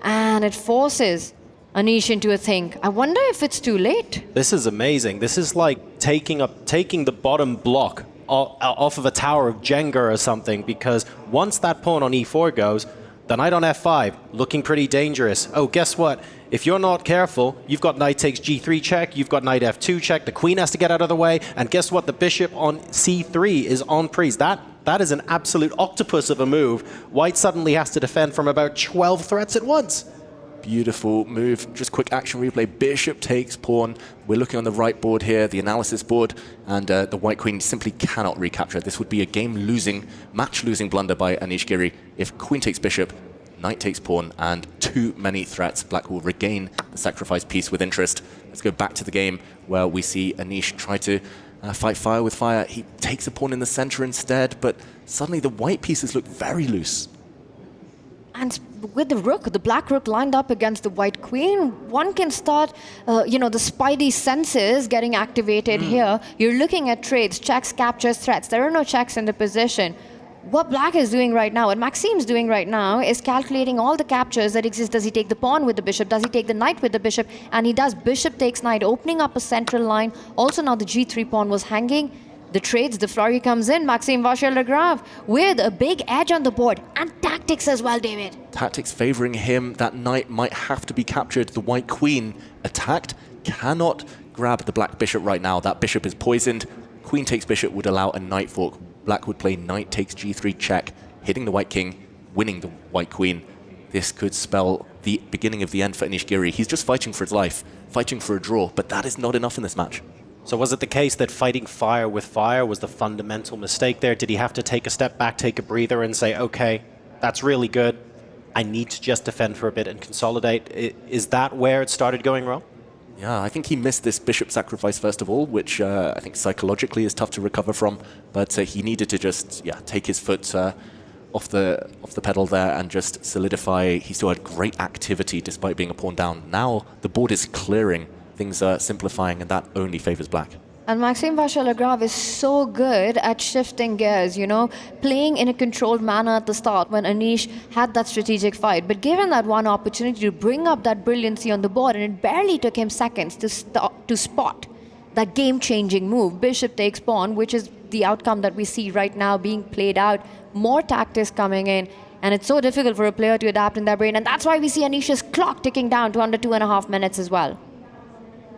and it forces Anish into a think. I wonder if it's too late. This is amazing. This is like taking the bottom block off of a tower of Jenga or something, because once that pawn on e4 goes, the knight on f5, looking pretty dangerous. Oh, guess what? If you're not careful, you've got knight takes g3 check, you've got knight f2 check, the queen has to get out of the way, and guess what? The bishop on c3 is on prise. That is an absolute octopus of a move. White suddenly has to defend from about 12 threats at once. Beautiful move. Just quick action replay. Bishop takes pawn. We're looking on the right board here, the analysis board, and the white queen simply cannot recapture. This would be a game-losing, match-losing blunder by Anish Giri. If queen takes bishop, knight takes pawn, and too many threats. Black will regain the sacrifice piece with interest. Let's go back to the game where we see Anish try to fight fire with fire. He takes a pawn in the center instead, but suddenly the white pieces look very loose. And with the rook, the black rook lined up against the white queen, one can start, the spidey senses getting activated here. You're looking at trades, checks, captures, threats. There are no checks in the position. What black is doing right now, what Maxim's doing right now, is calculating all the captures that exist. Does he take the pawn with the bishop? Does he take the knight with the bishop? And he does. Bishop takes knight, opening up a central line. Also now the g3 pawn was hanging. The trades, the flurry comes in. Maxime Vachier-Lagrave with a big edge on the board. And tactics as well, David. Tactics favoring him. That knight might have to be captured. The white queen attacked. Cannot grab the black bishop right now. That bishop is poisoned. Queen takes bishop would allow a knight fork. Black would play knight takes g3 check, hitting the white king, winning the white queen. This could spell the beginning of the end for Anish Giri. He's just fighting for his life, fighting for a draw, but that is not enough in this match. So was it the case that fighting fire with fire was the fundamental mistake there? Did he have to take a step back, take a breather, and say, okay, that's really good. I need to just defend for a bit and consolidate. Is that where it started going wrong? Yeah, I think he missed this bishop sacrifice first of all, which I think psychologically is tough to recover from. But he needed to just take his foot off the pedal there and just solidify. He still had great activity despite being a pawn down. Now the board is clearing, things are simplifying, and that only favors black. And Maxime Vachier-Lagrave is so good at shifting gears, playing in a controlled manner at the start when Anish had that strategic fight. But given that one opportunity to bring up that brilliancy on the board, and it barely took him seconds to spot that game-changing move. Bishop takes pawn, which is the outcome that we see right now being played out. More tactics coming in, and it's so difficult for a player to adapt in their brain. And that's why we see Anish's clock ticking down to under 2.5 minutes as well.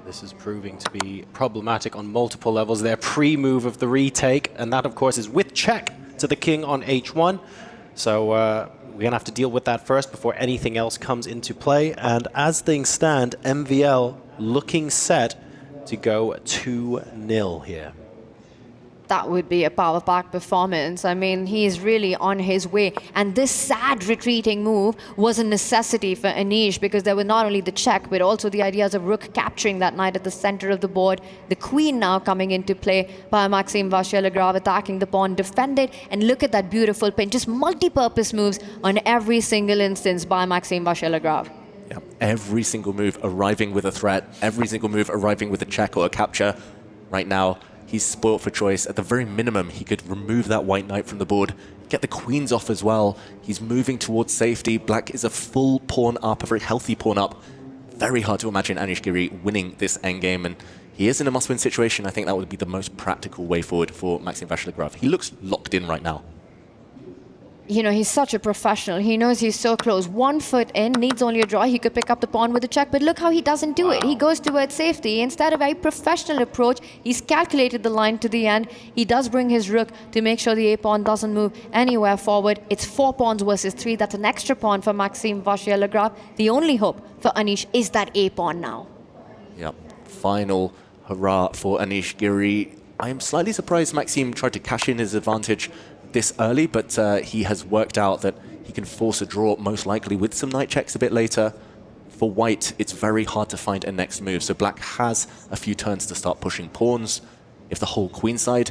This is proving to be problematic on multiple levels. Their pre-move of the retake, and that, of course, is with check to the king on h1. So we're going to have to deal with that first before anything else comes into play. And as things stand, MVL looking set to go 2-0 here. That would be a power pack performance. I mean, he's really on his way. And this sad retreating move was a necessity for Anish, because there was not only the check, but also the ideas of rook capturing that knight at the center of the board. The queen now coming into play by Maxime Vachier-Lagrave, attacking the pawn, defended. And look at that beautiful pin. Just multi-purpose moves on every single instance by Maxime Vachier-Lagrave. Yeah, every single move arriving with a threat, every single move arriving with a check or a capture. Right now, he's spoilt for choice. At the very minimum, he could remove that white knight from the board, get the queens off as well. He's moving towards safety. Black is a full pawn up, a very healthy pawn up. Very hard to imagine Anish Giri winning this endgame, and he is in a must-win situation. I think that would be the most practical way forward for Maxime Vachier-Lagrave. He looks locked in right now. He's such a professional. He knows he's so close. 1 foot in, needs only a draw. He could pick up the pawn with a check, but look how he doesn't do it. He goes towards safety. Instead of a professional approach, he's calculated the line to the end. He does bring his rook to make sure the a-pawn doesn't move anywhere forward. It's 4 pawns versus 3. That's an extra pawn for Maxime Vachier-Lagrave. The only hope for Anish is that a-pawn now. Yep, final hurrah for Anish Giri. I am slightly surprised Maxime tried to cash in his advantage this early, but he has worked out that he can force a draw most likely with some knight checks a bit later. For white, it's very hard to find a next move, so black has a few turns to start pushing pawns. If the whole queen side,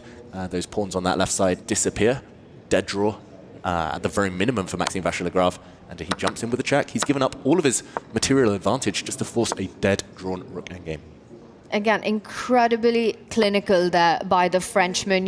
those pawns on that left side disappear, dead draw at the very minimum for Maxime Vachier-Lagrave, and he jumps in with a check. He's given up all of his material advantage just to force a dead drawn rook endgame. Again, incredibly clinical there by the Frenchman,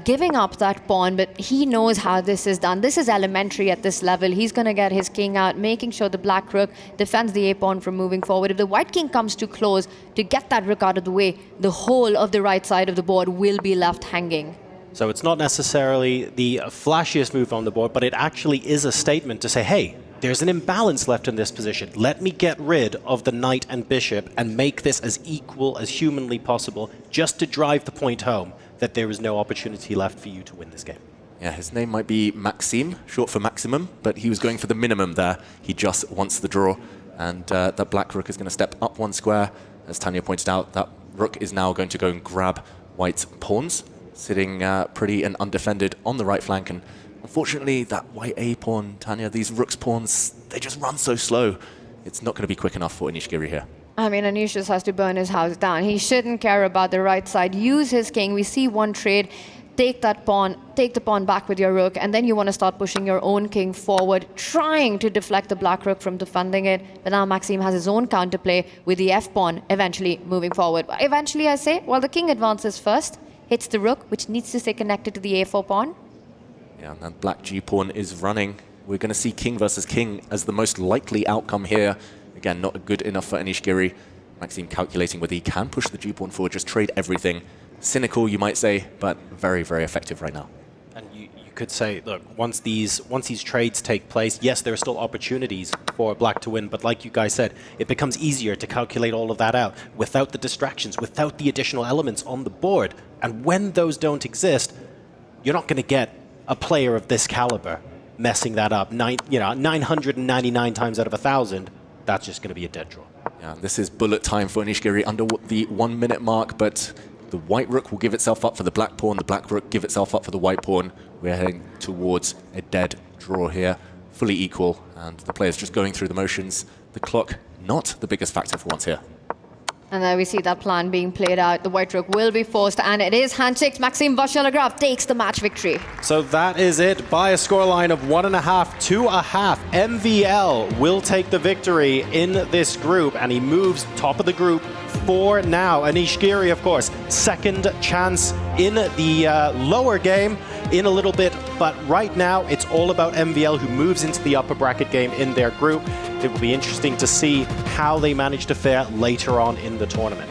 giving up that pawn, but he knows how this is done. This is elementary at this level. He's going to get his king out, making sure the black rook defends the a-pawn from moving forward. If the white king comes too close to get that rook out of the way, the whole of the right side of the board will be left hanging. So it's not necessarily the flashiest move on the board, but it actually is a statement to say, hey, there's an imbalance left in this position. Let me get rid of the knight and bishop and make this as equal as humanly possible, just to drive the point home that there is no opportunity left for you to win this game. Yeah, his name might be Maxime, short for maximum, but he was going for the minimum there. He just wants the draw, and that black rook is going to step up one square. As Tanya pointed out, that rook is now going to go and grab white's pawns, sitting pretty and undefended on the right flank. And unfortunately, that white a-pawn, Tanya, these rook's pawns, they just run so slow. It's not going to be quick enough for Anishgiri here. I mean, Anish just has to burn his house down. He shouldn't care about the right side. Use his king. We see one trade. Take that pawn, take the pawn back with your rook, and then you want to start pushing your own king forward, trying to deflect the black rook from defending it. But now Maxime has his own counterplay with the f-pawn eventually moving forward. Eventually, I say, well, the king advances first, hits the rook, which needs to stay connected to the a4 pawn. Yeah, and that black g-pawn is running. We're going to see king versus king as the most likely outcome here. Again, not good enough for Anishgiri. Maxime calculating whether he can push the g-pawn forward, just trade everything. Cynical, you might say, but very, very effective right now. And you could say, look, once these trades take place, yes, there are still opportunities for black to win, but like you guys said, it becomes easier to calculate all of that out without the distractions, without the additional elements on the board. And when those don't exist, you're not going to get a player of this caliber messing that up 999 times out of 1,000. That's just going to be a dead draw. Yeah, this is bullet time for Anishgiri under the 1 minute mark, but the white rook will give itself up for the black pawn, the black rook give itself up for the white pawn. We're heading towards a dead draw here, fully equal, and the players just going through the motions. The clock, not the biggest factor for once here. And there we see that plan being played out. The white rook will be forced, and it is handshakes. Maxime Vachier-Lagrave takes the match victory. So that is it. By a scoreline of 1.5 to 1/2, MVL will take the victory in this group, and he moves top of the group for now. Anishgiri, of course, second chance in the lower game in a little bit, but right now it's all about MVL, who moves into the upper bracket game in their group. It will be interesting to see how they manage to fare later on in the tournament.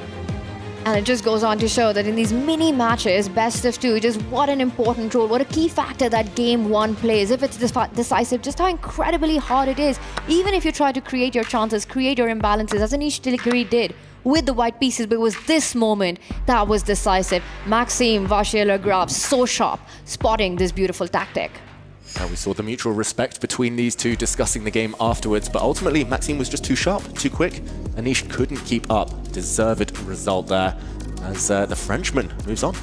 And it just goes on to show that in these mini matches, best of two, just what an important role, what a key factor that game one plays. If it's decisive, just how incredibly hard it is. Even if you try to create your chances, create your imbalances, as Anishgiri did with the white pieces, but it was this moment that was decisive. Maxime Vachier-Lagrave, so sharp, spotting this beautiful tactic. We saw the mutual respect between these two discussing the game afterwards, but ultimately Maxime was just too sharp, too quick. Anish couldn't keep up. Deserved result there as the Frenchman moves on.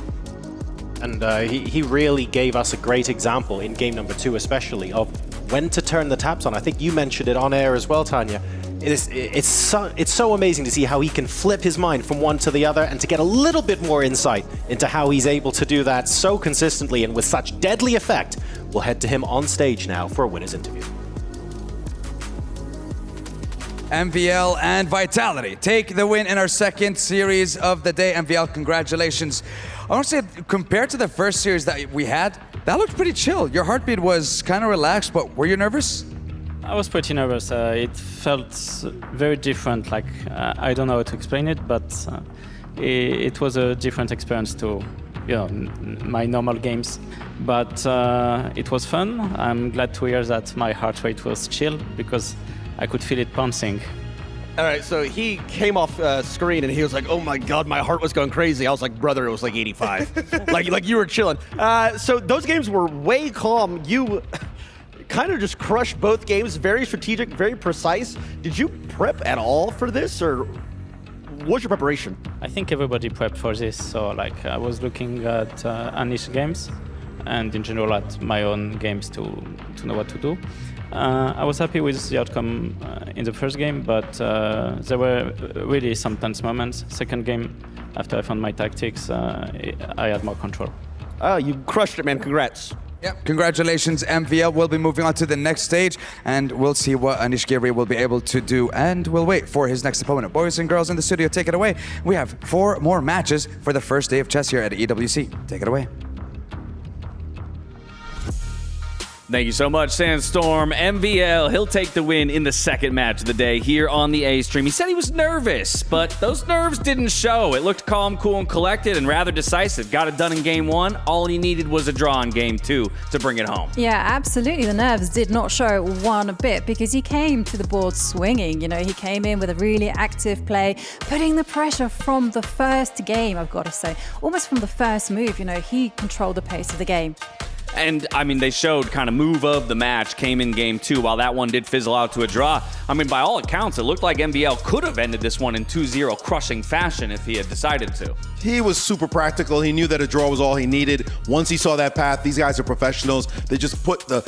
And he really gave us a great example in game number 2 especially of when to turn the taps on. I think you mentioned it on air as well, Tanya. It's so amazing to see how he can flip his mind from one to the other, and to get a little bit more insight into how he's able to do that so consistently and with such deadly effect. We'll head to him on stage now for a winner's interview. MVL and Vitality take the win in our second series of the day. MVL, congratulations. I want to say, compared to the first series that we had, that looked pretty chill. Your heartbeat was kind of relaxed, but were you nervous? I was pretty nervous. It felt very different. Like I don't know how to explain it, but it was a different experience to my normal games. But it was fun. I'm glad to hear that my heart rate was chill because I could feel it bouncing. All right, so he came off screen and he was like, "Oh my God, my heart was going crazy." I was like, "Brother, it was like 85." like you were chilling. So those games were way calm. You kind of just crushed both games. Very strategic, very precise. Did you prep at all for this, or what's your preparation? I think everybody prepped for this. So like I was looking at Anish games and in general at my own games to know what to do. I was happy with the outcome in the first game, but there were really some tense moments. Second game, after I found my tactics, I had more control. Oh, you crushed it, man. Congrats. Yep. Congratulations, MVL. We'll be moving on to the next stage, and we'll see what Anish Giri will be able to do, and we'll wait for his next opponent. Boys and girls in the studio, take it away. We have 4 more matches for the first day of chess here at EWC. Take it away. Thank you so much, Sandstorm. MVL, he'll take the win in the second match of the day here on the A stream. He said he was nervous, but those nerves didn't show. It looked calm, cool, and collected, and rather decisive. Got it done in game 1. All he needed was a draw in game 2 to bring it home. Yeah, absolutely. The nerves did not show one bit because he came to the board swinging. You know, he came in with a really active play, putting the pressure from the first game, I've got to say. Almost from the first move, you know, he controlled the pace of the game. And, I mean, they showed kind of move of the match, came in game 2, while that one did fizzle out to a draw. I mean, by all accounts, it looked like MVL could have ended this one in 2-0 crushing fashion if he had decided to. He was super practical. He knew that a draw was all he needed. Once he saw that path, these guys are professionals. They just put the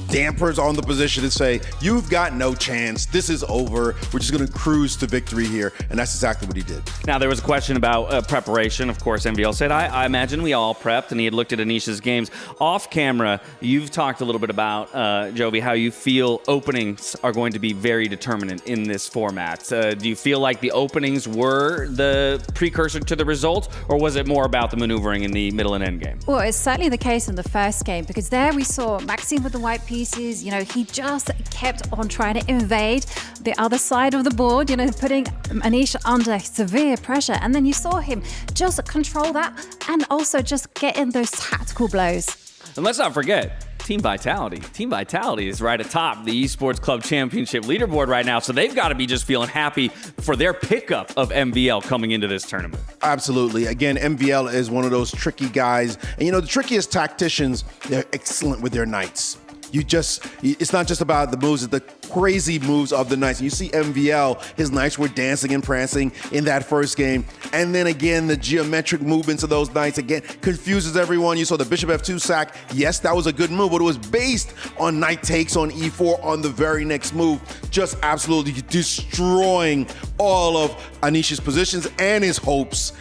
dampers on the position and say, you've got no chance. This is over. We're just going to cruise to victory here. And that's exactly what he did. Now, there was a question about preparation. Of course, MVL said, I imagine we all prepped, and he had looked at Anish's games. Off camera, you've talked a little bit about, Jovi, how you feel openings are going to be very determinant in this format. Do you feel like the openings were the precursor to the result, or was it more about the maneuvering in the middle and end game? Well, it's certainly the case in the first game, because there we saw Maxime with the white pieces. You know, he just kept on trying to invade the other side of the board, you know, putting Anish under severe pressure. And then you saw him just control that and also just get in those tactical blows. And let's not forget, Team Vitality. Team Vitality is right atop the Esports Club Championship leaderboard right now, so they've got to be just feeling happy for their pickup of MVL coming into this tournament. Absolutely. Again, MVL is one of those tricky guys. And, you know, the trickiest tacticians, they're excellent with their knights. It's not just about the moves, it's the crazy moves of the knights. And you see MVL, his knights were dancing and prancing in that first game. And then again, the geometric movements of those knights, again, confuses everyone. You saw the Bishop F2 sack. Yes, that was a good move, but it was based on knight takes on E4 on the very next move, just absolutely destroying all of Anish's positions and his hopes.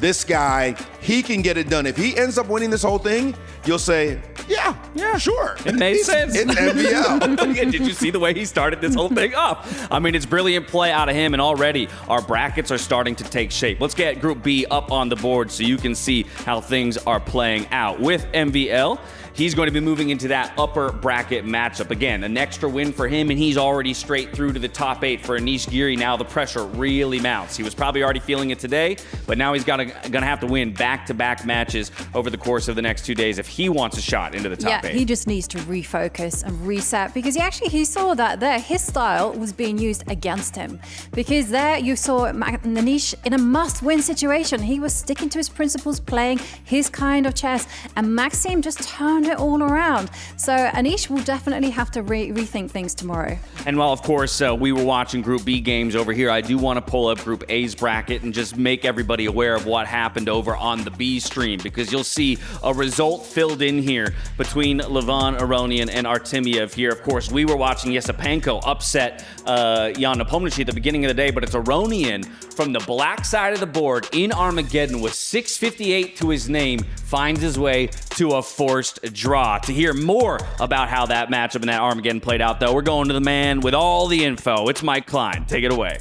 This guy, he can get it done. If he ends up winning this whole thing, you'll say, yeah, sure. It made sense. It's MVL. Did you see the way he started this whole thing up? I mean, it's brilliant play out of him, and already our brackets are starting to take shape. Let's get Group B up on the board so you can see how things are playing out. With MVL, he's going to be moving into that upper bracket matchup. Again, an extra win for him, and he's already straight through to the top 8 for Anish Giri. Now the pressure really mounts. He was probably already feeling it today, but now he's gonna have to win back-to-back matches over the course of the next 2 days if he wants a shot into the top 8. Yeah, he just needs to refocus and reset, because he saw that there his style was being used against him. Because there you saw Anish in a must-win situation. He was sticking to his principles, playing his kind of chess, and Maxime just turned it all around. So Anish will definitely have to rethink things tomorrow. And while, of course, we were watching Group B games over here, I do want to pull up Group A's bracket and just make everybody aware of what happened over on the B stream, because you'll see a result filled in here between Levon Aronian and Artemiev here. Of course, we were watching Yesipenko upset Jan Nepomniachtchi at the beginning of the day, but it's Aronian from the black side of the board in Armageddon with 658 to his name, finds his way to a forced draw. To hear more about how that matchup and that Armageddon played out, though, we're going to the man with all the info. It's Mike Klein. Take it away.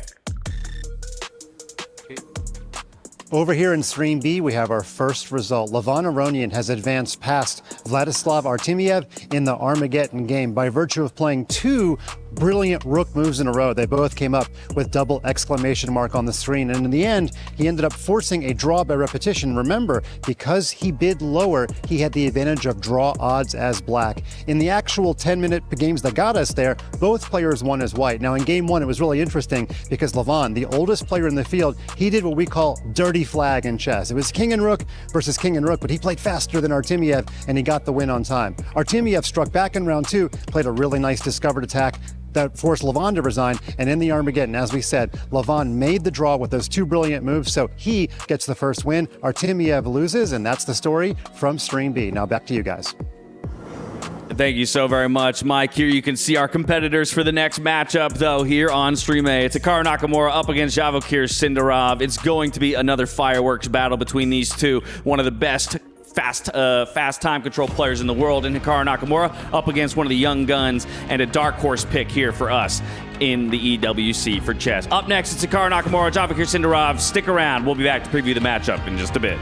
Over here in Stream B, we have our first result. Levon Aronian has advanced past Vladislav Artemiev in the Armageddon game by virtue of playing 2 brilliant rook moves in a row. They both came up with double exclamation mark on the screen, and in the end, he ended up forcing a draw by repetition. Remember, because he bid lower, he had the advantage of draw odds as black. In the actual 10-minute games that got us there, both players won as white. Now, in game 1, it was really interesting because Levon, the oldest player in the field, he did what we call dirty flag in chess. It was king and rook versus king and rook, but he played faster than Artemiev, and he got the win on time. Artemiev struck back in round 2, played a really nice discovered attack that forced Levon to resign, and in the Armageddon, as we said, Levon made the draw with those 2 brilliant moves, so he gets the first win. Artemiev loses, and that's the story from Stream B. Now back to you guys. Thank you so very much, Mike. Here you can see our competitors for the next matchup, though, here on Stream A. It's Hikaru Nakamura up against Vachier-Lagrave. It's going to be another fireworks battle between these two. One of the best fast time control players in the world, and Hikaru Nakamura up against one of the young guns and a dark horse pick here for us in the EWC for chess. Up next, it's Hikaru Nakamura, Vachier-Lagrave. Stick around. We'll be back to preview the matchup in just a bit.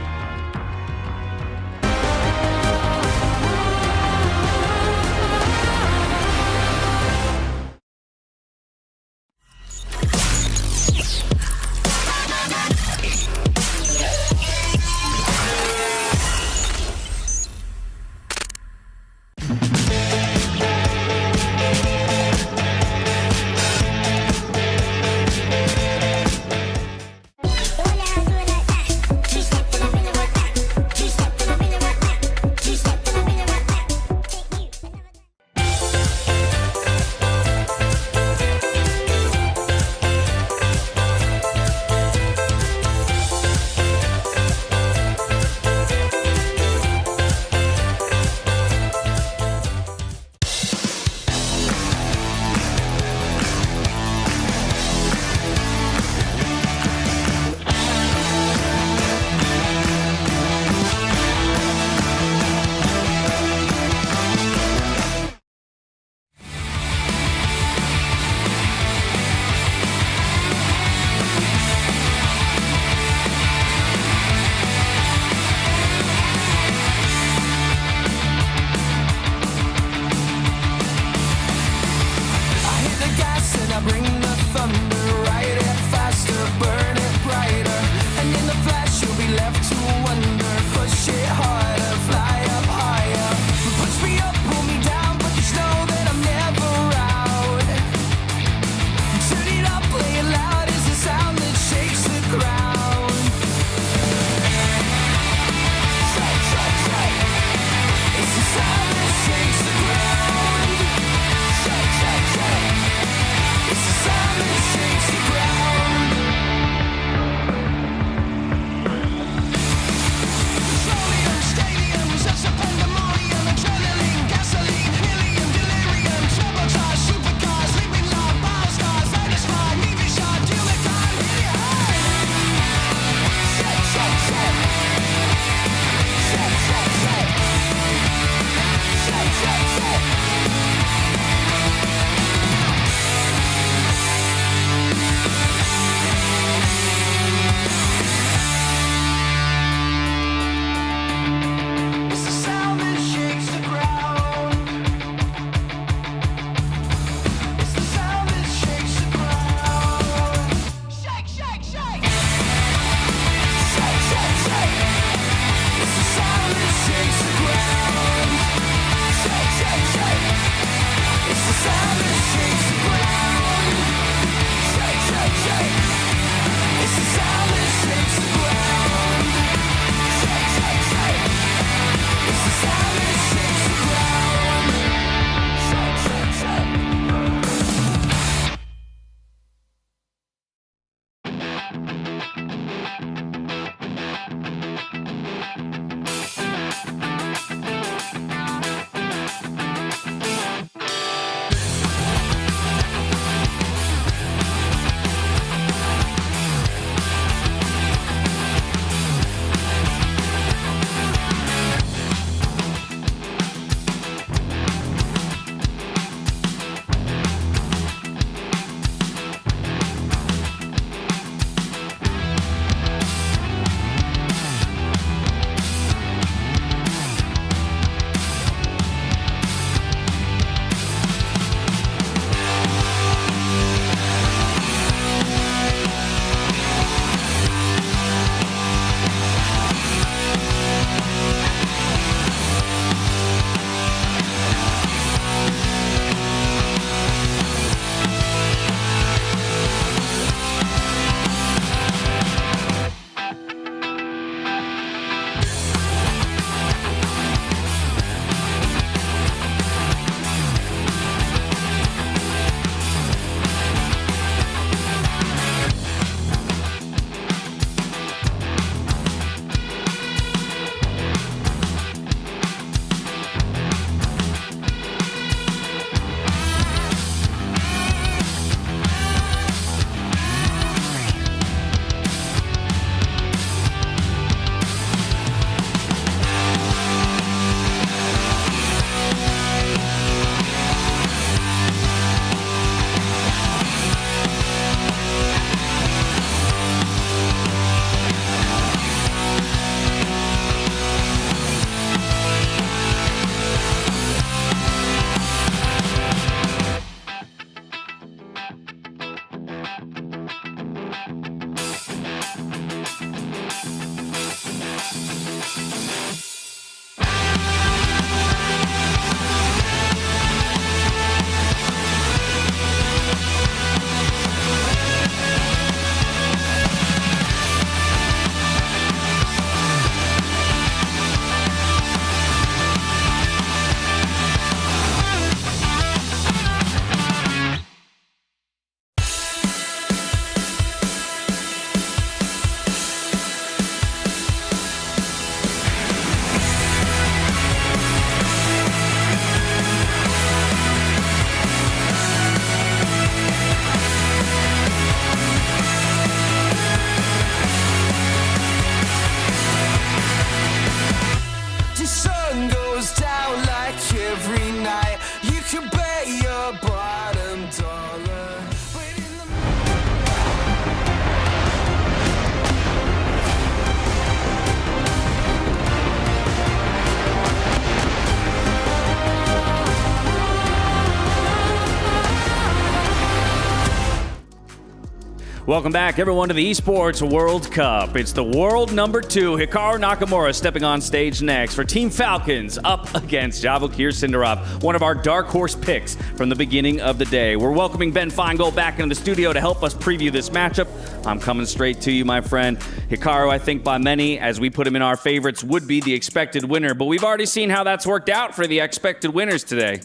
Welcome back, everyone, to the Esports World Cup. It's the world number 2, Hikaru Nakamura, stepping on stage next for Team Falcons up against Vachier-Lagrave, one of our dark horse picks from the beginning of the day. We're welcoming Ben Feingold back into the studio to help us preview this matchup. I'm coming straight to you, my friend. Hikaru, I think by many, as we put him in our favorites, would be the expected winner, but we've already seen how that's worked out for the expected winners today.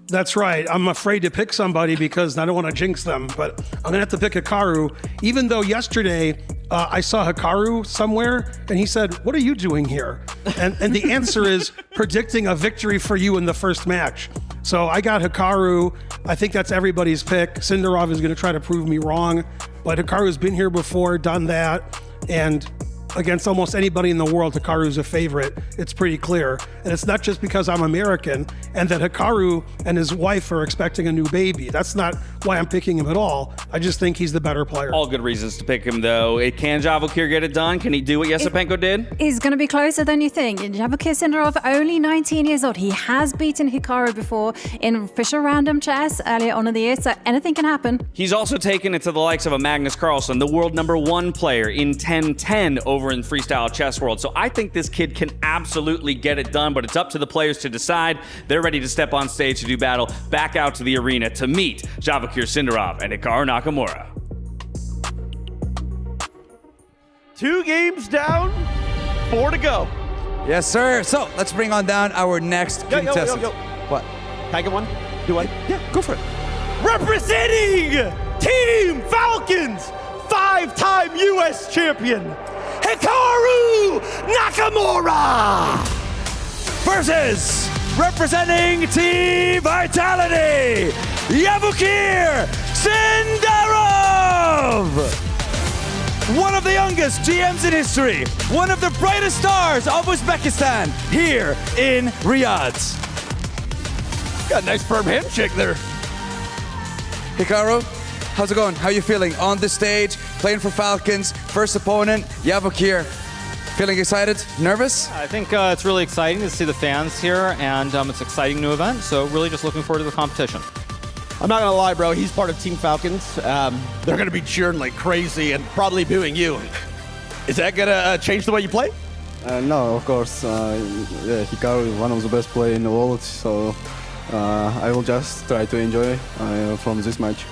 That's right. I'm afraid to pick somebody because I don't want to jinx them, but I'm going to have to pick Hikaru, even though yesterday I saw Hikaru somewhere and he said, "What are you doing here?" And the answer is predicting a victory for you in the first match. So I got Hikaru. I think that's everybody's pick. Sindarov is going to try to prove me wrong, but Hikaru's been here before, done that, and against almost anybody in the world, Hikaru's a favorite. It's pretty clear. And it's not just because I'm American and that Hikaru and his wife are expecting a new baby. That's not why I'm picking him at all. I just think he's the better player. All good reasons to pick him, though. Can Vachier get it done? Can he do what Yesipenko did? He's going to be closer than you think. Vachier Sindarov, only 19 years old. He has beaten Hikaru before in official random chess earlier on in the year, so anything can happen. He's also taken it to the likes of a Magnus Carlsen, the world number 1 player in 10-10 over in freestyle chess world. So I think this kid can absolutely get it done, but it's up to the players to decide. They're ready to step on stage to do battle, back out to the arena to meet Vachier Sindarov and Hikaru Nakamura. 2 games down, 4 to go. Yes, sir. So let's bring on down our next contestant. What? Can I get one? Do one? Yeah, go for it. Representing Team Falcons, 5-time U.S. champion, Hikaru Nakamura versus representing Team Vitality, Vachier-Lagrave. One of the youngest GMs in history, one of the brightest stars of Uzbekistan here in Riyadh. Got a nice firm handshake there. Hikaru, how's it going? How are you feeling on the stage, playing for Falcons, first opponent, Vachier? Feeling excited? Nervous? I think it's really exciting to see the fans here, and it's an exciting new event, so really just looking forward to the competition. I'm not gonna lie, bro, he's part of Team Falcons. They're gonna be cheering like crazy and probably booing you. Is that gonna change the way you play? No, of course. Hikaru is one of the best players in the world, so I will just try to enjoy from this match.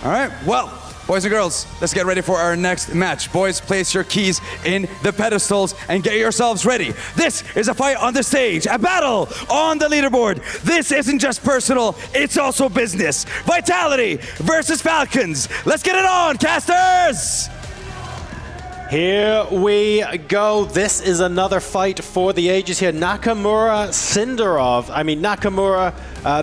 All right, well, boys and girls, let's get ready for our next match. Boys, place your keys in the pedestals and get yourselves ready. This is a fight on the stage, a battle on the leaderboard. This isn't just personal, it's also business. Vitality versus Falcons. Let's get it on, casters! Here we go. This is another fight for the ages here. Nakamura, Sindarov. I mean, Nakamura,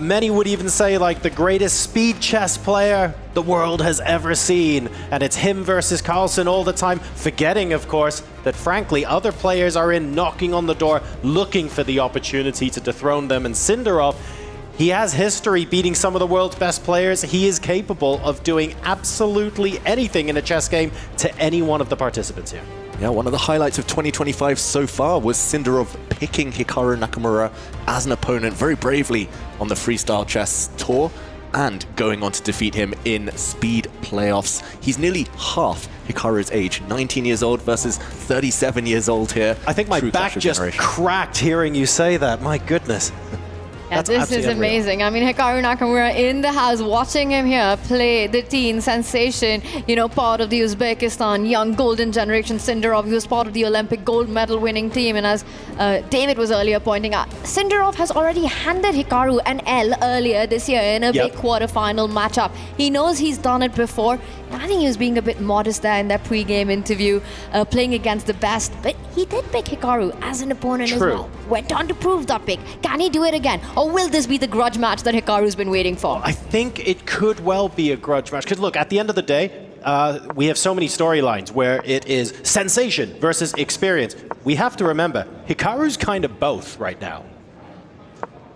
many would even say like the greatest speed chess player the world has ever seen. And it's him versus Carlsen all the time, forgetting, of course, that frankly, other players are in knocking on the door, looking for the opportunity to dethrone them. And Sindarov, he has history beating some of the world's best players. He is capable of doing absolutely anything in a chess game to any one of the participants here. Yeah, one of the highlights of 2025 so far was Sindarov picking Hikaru Nakamura as an opponent very bravely on the freestyle chess tour and going on to defeat him in speed playoffs. He's nearly half Hikaru's age, 19 years old versus 37 years old here. I think my back just cracked hearing you say that. My goodness. Yeah, this is amazing. I mean, Hikaru Nakamura in the house, watching him here play the teen sensation, you know, part of the Uzbekistan young golden generation. Sindarov, he was part of the Olympic gold medal winning team. And as David was earlier pointing out, Sindarov has already handed Hikaru an L earlier this year in a big quarterfinal matchup. He knows he's done it before. I think he was being a bit modest there in that pre-game interview, playing against the best. But he did pick Hikaru as an opponent as well. Went on to prove that pick. Can he do it again? Or will this be the grudge match that Hikaru's been waiting for? I think it could well be a grudge match. Because look, at the end of the day, we have so many storylines where it is sensation versus experience. We have to remember, Hikaru's kind of both right now.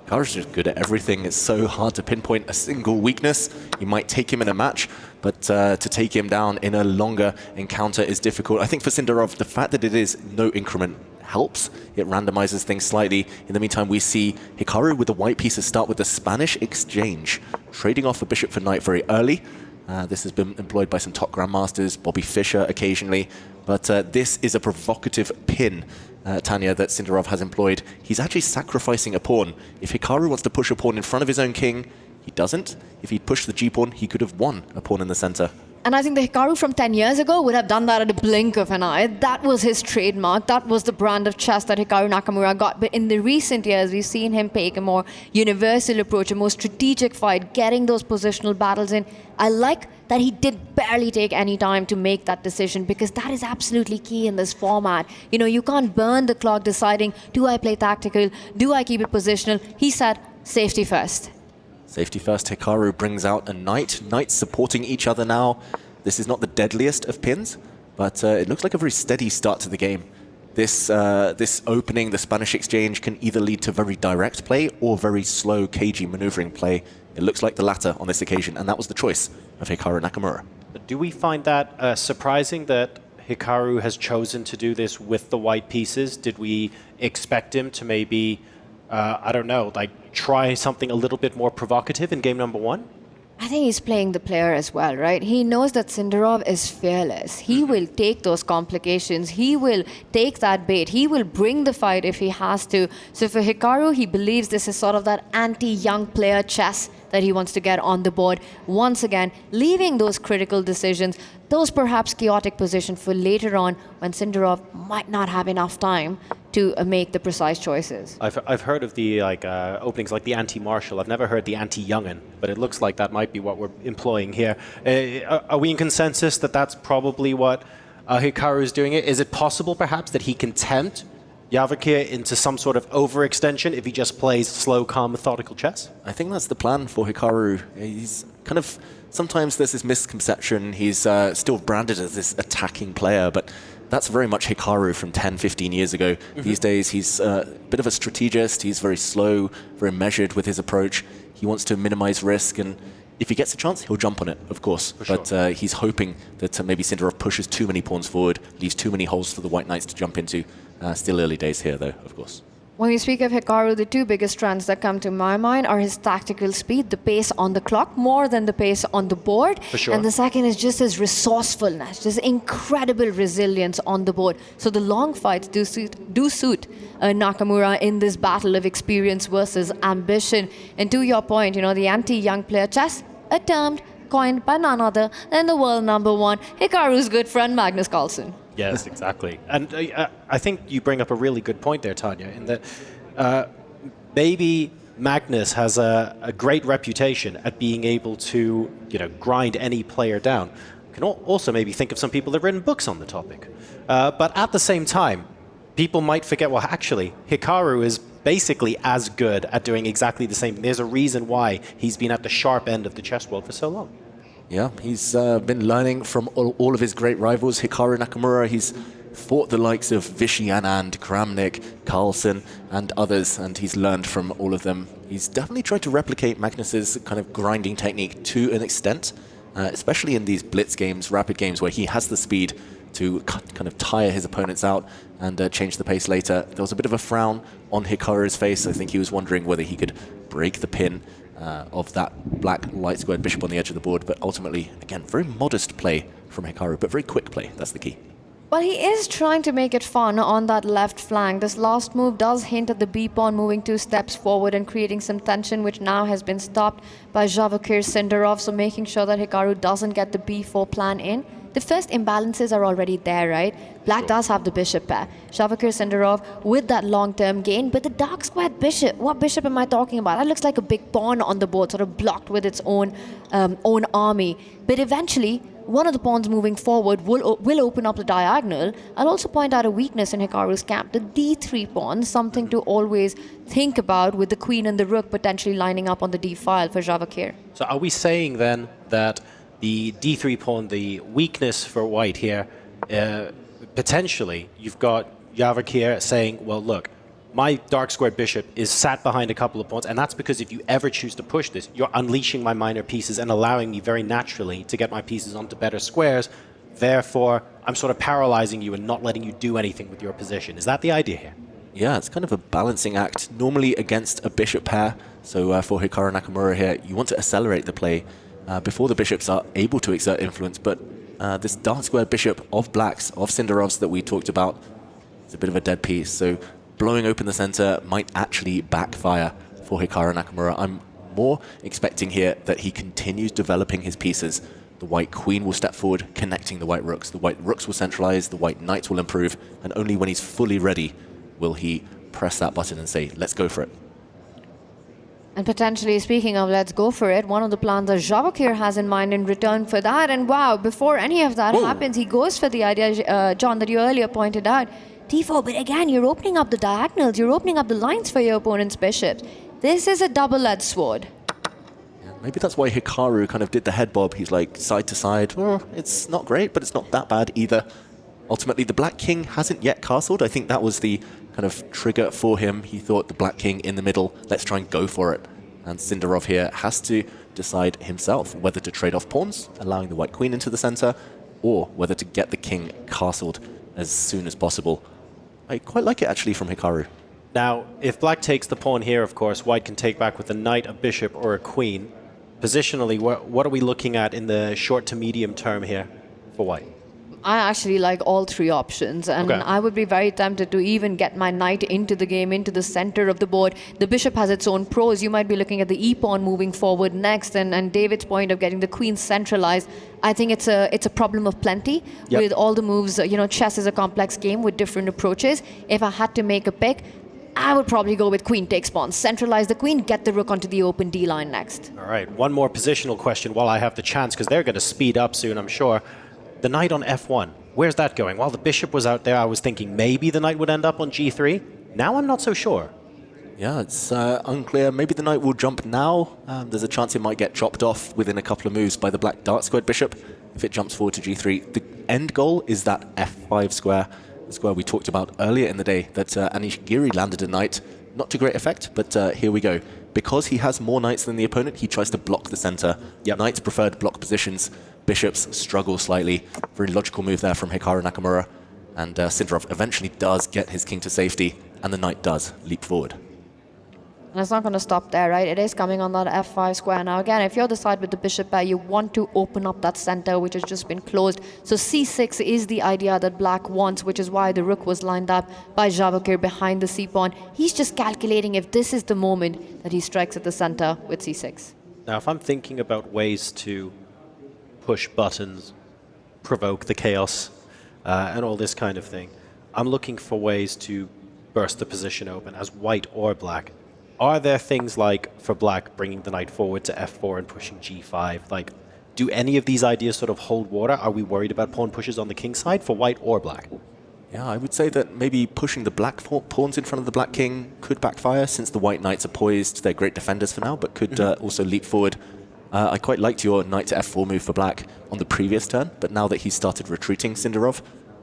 Hikaru's just good at everything. It's so hard to pinpoint a single weakness. You might take him in a match, but to take him down in a longer encounter is difficult. I think for Sindarov, the fact that it is no increment helps. It randomizes things slightly. In the meantime, we see Hikaru with the white pieces start with the Spanish exchange, trading off a bishop for knight very early. This has been employed by some top grandmasters, Bobby Fischer occasionally, but this is a provocative pin, Tanya, that Sindarov has employed. He's actually sacrificing a pawn. If Hikaru wants to push a pawn in front of his own king, he doesn't. If he'd pushed the g-pawn, he could have won a pawn in the center. And I think the Hikaru from 10 years ago would have done that at a blink of an eye. That was his trademark. That was the brand of chess that Hikaru Nakamura got. But in the recent years, we've seen him take a more universal approach, a more strategic fight, getting those positional battles in. I like that he did barely take any time to make that decision, because that is absolutely key in this format. You know, you can't burn the clock deciding, do I play tactical? Do I keep it positional? He said, safety first. Safety first, Hikaru brings out a knight. Knights supporting each other now. This is not the deadliest of pins, but it looks like a very steady start to the game. This opening, the Spanish exchange, can either lead to very direct play or very slow, cagey maneuvering play. It looks like the latter on this occasion, and that was the choice of Hikaru Nakamura. Do we find that surprising that Hikaru has chosen to do this with the white pieces? Did we expect him to maybe, I don't know, like try something a little bit more provocative in game number one? I think he's playing the player as well, right? He knows that Sindarov is fearless. He will take those complications. He will take that bait. He will bring the fight if he has to. So for Hikaru, he believes this is sort of that anti-young player chess that he wants to get on the board. Once again, leaving those critical decisions, those perhaps chaotic positions for later on when Sindarov might not have enough time to make the precise choices. I've heard of the openings like the anti-martial. I've never heard the anti-young'un, but it looks like that might be what we're employing here. Are we in consensus that that's probably what Hikaru is doing? Is it possible perhaps that he can tempt Vachier into some sort of overextension if he just plays slow, calm, methodical chess? I think that's the plan for Hikaru. He's kind of, sometimes there's this misconception he's still branded as this attacking player, but that's very much Hikaru from 10, 15 years ago. These days he's a bit of a strategist. He's very slow, very measured with his approach. He wants to minimize risk, and if he gets a chance, he'll jump on it, of course. But he's hoping that maybe Sindarov pushes too many pawns forward, leaves too many holes for the white knights to jump into. Still early days here, though, of course. When we speak of Hikaru, the two biggest trends that come to my mind are his tactical speed, the pace on the clock, more than the pace on the board. For sure. And the second is just his resourcefulness, just incredible resilience on the board. So the long fights do suit Nakamura in this battle of experience versus ambition. And to your point, you know, the anti-young player chess, a term coined by none other than the world #1, Hikaru's good friend Magnus Carlsen. Yes, exactly. And I think you bring up a really good point there, Tanya, in that maybe Magnus has a great reputation at being able to, you know, grind any player down. You can also maybe think of some people that have written books on the topic. But at the same time, people might forget, well, actually, Hikaru is basically as good at doing exactly the same. There's a reason why he's been at the sharp end of the chess world for so long. Yeah, he's been learning from all of his great rivals. Hikaru Nakamura, he's fought the likes of Vichy Anand, Kramnik, Carlsen, and others, and he's learned from all of them. He's definitely tried to replicate Magnus's kind of grinding technique to an extent, especially in these blitz games, rapid games, where he has the speed to kind of tire his opponents out and change the pace later. There was a bit of a frown on Hikaru's face. I think he was wondering whether he could break the pin of that black light squared bishop on the edge of the board, but ultimately, again, very modest play from Hikaru, but very quick play. That's the key. Well, he is trying to make it fun on that left flank. This last move does hint at the b-pawn moving 2 steps forward and creating some tension, which now has been stopped by Vachier Sindarov, so making sure that Hikaru doesn't get the b4 plan in. The first imbalances are already there, right? Black does have the bishop pair. Vachier Sindarov with that long-term gain, but the dark squared bishop, what bishop am I talking about? That looks like a big pawn on the board, sort of blocked with its own army. But eventually, one of the pawns moving forward will open up the diagonal. I'll also point out a weakness in Hikaru's camp, the d3 pawn, something to always think about with the queen and the rook potentially lining up on the d file for Vachier. So are we saying then that the d3 pawn, the weakness for white here, potentially you've got Vachier saying, well, look, my dark squared bishop is sat behind a couple of pawns, and that's because if you ever choose to push this, you're unleashing my minor pieces and allowing me very naturally to get my pieces onto better squares. Therefore, I'm sort of paralyzing you and not letting you do anything with your position. Is that the idea here? Yeah, it's kind of a balancing act, normally against a bishop pair. So for Hikaru Nakamura here, you want to accelerate the play. before the bishops are able to exert influence. But this dark square bishop of blacks, of Sindarov's that we talked about, is a bit of a dead piece. So blowing open the center might actually backfire for Hikaru Nakamura. I'm more expecting here that he continues developing his pieces. The white queen will step forward, connecting the white rooks. The white rooks will centralize, the white knights will improve, and only when he's fully ready will he press that button and say, let's go for it. And potentially, speaking of let's go for it, one of the plans that Vachier has in mind in return for that. And wow, before any of that happens, he goes for the idea, John, that you earlier pointed out. D4, but again, you're opening up the diagonals, you're opening up the lines for your opponent's bishops. This is a double-edged sword. Yeah, maybe that's why Hikaru kind of did the head bob. He's like side to side. Well, it's not great, but it's not that bad either. Ultimately, the Black King hasn't yet castled. I think that was the kind of trigger for him. He thought the Black King in the middle, let's try and go for it. And Sindarov here has to decide himself whether to trade off pawns, allowing the White Queen into the center, or whether to get the King castled as soon as possible. I quite like it actually from Hikaru. Now, if Black takes the pawn here, of course, White can take back with a knight, a bishop, or a queen. Positionally, what are we looking at in the short to medium term here for White? I actually like all three options, and I would be very tempted to even get my knight into the game, into the center of the board. The bishop has its own pros. You might be looking at the e-pawn moving forward next, and David's point of getting the queen centralized. I think it's a problem of plenty with all the moves. You know, chess is a complex game with different approaches. If I had to make a pick, I would probably go with queen takes pawn. Centralize the queen, get the rook onto the open D line next. All right, one more positional question while I have the chance, because they're going to speed up soon, I'm sure. The knight on f1, where's that going? While the bishop was out there, I was thinking maybe the knight would end up on g3. Now I'm not so sure. Yeah, it's unclear. Maybe the knight will jump now. There's a chance it might get chopped off within a couple of moves by the black dark squared bishop if it jumps forward to g3. The end goal is that f5 square, the square we talked about earlier in the day that Anish Giri landed a knight. Not to great effect, but here we go. Because he has more knights than the opponent, he tries to block the center. Knights preferred block positions. Bishops struggle slightly. Very logical move there from Hikaru Nakamura. And Sindarov eventually does get his king to safety, and the knight does leap forward. And it's not going to stop there, right? It is coming on that f5 square. Now, again, if you're the side with the bishop pair, you want to open up that center, which has just been closed. So c6 is the idea that black wants, which is why the rook was lined up by Vachier behind the c-pawn. He's just calculating if this is the moment that he strikes at the center with c6. Now, if I'm thinking about ways to push buttons, provoke the chaos, and all this kind of thing, I'm looking for ways to burst the position open as white or black. Are there things like, for black, bringing the knight forward to f4 and pushing g5? Like, do any of these ideas sort of hold water? Are we worried about pawn pushes on the king side for white or black? Yeah, I would say that maybe pushing the black pawns in front of the black king could backfire, since the white knights are poised. They're great defenders for now, but could also leap forward. I quite liked your knight to f4 move for black on the previous turn, but now that he's started retreating Sindarov,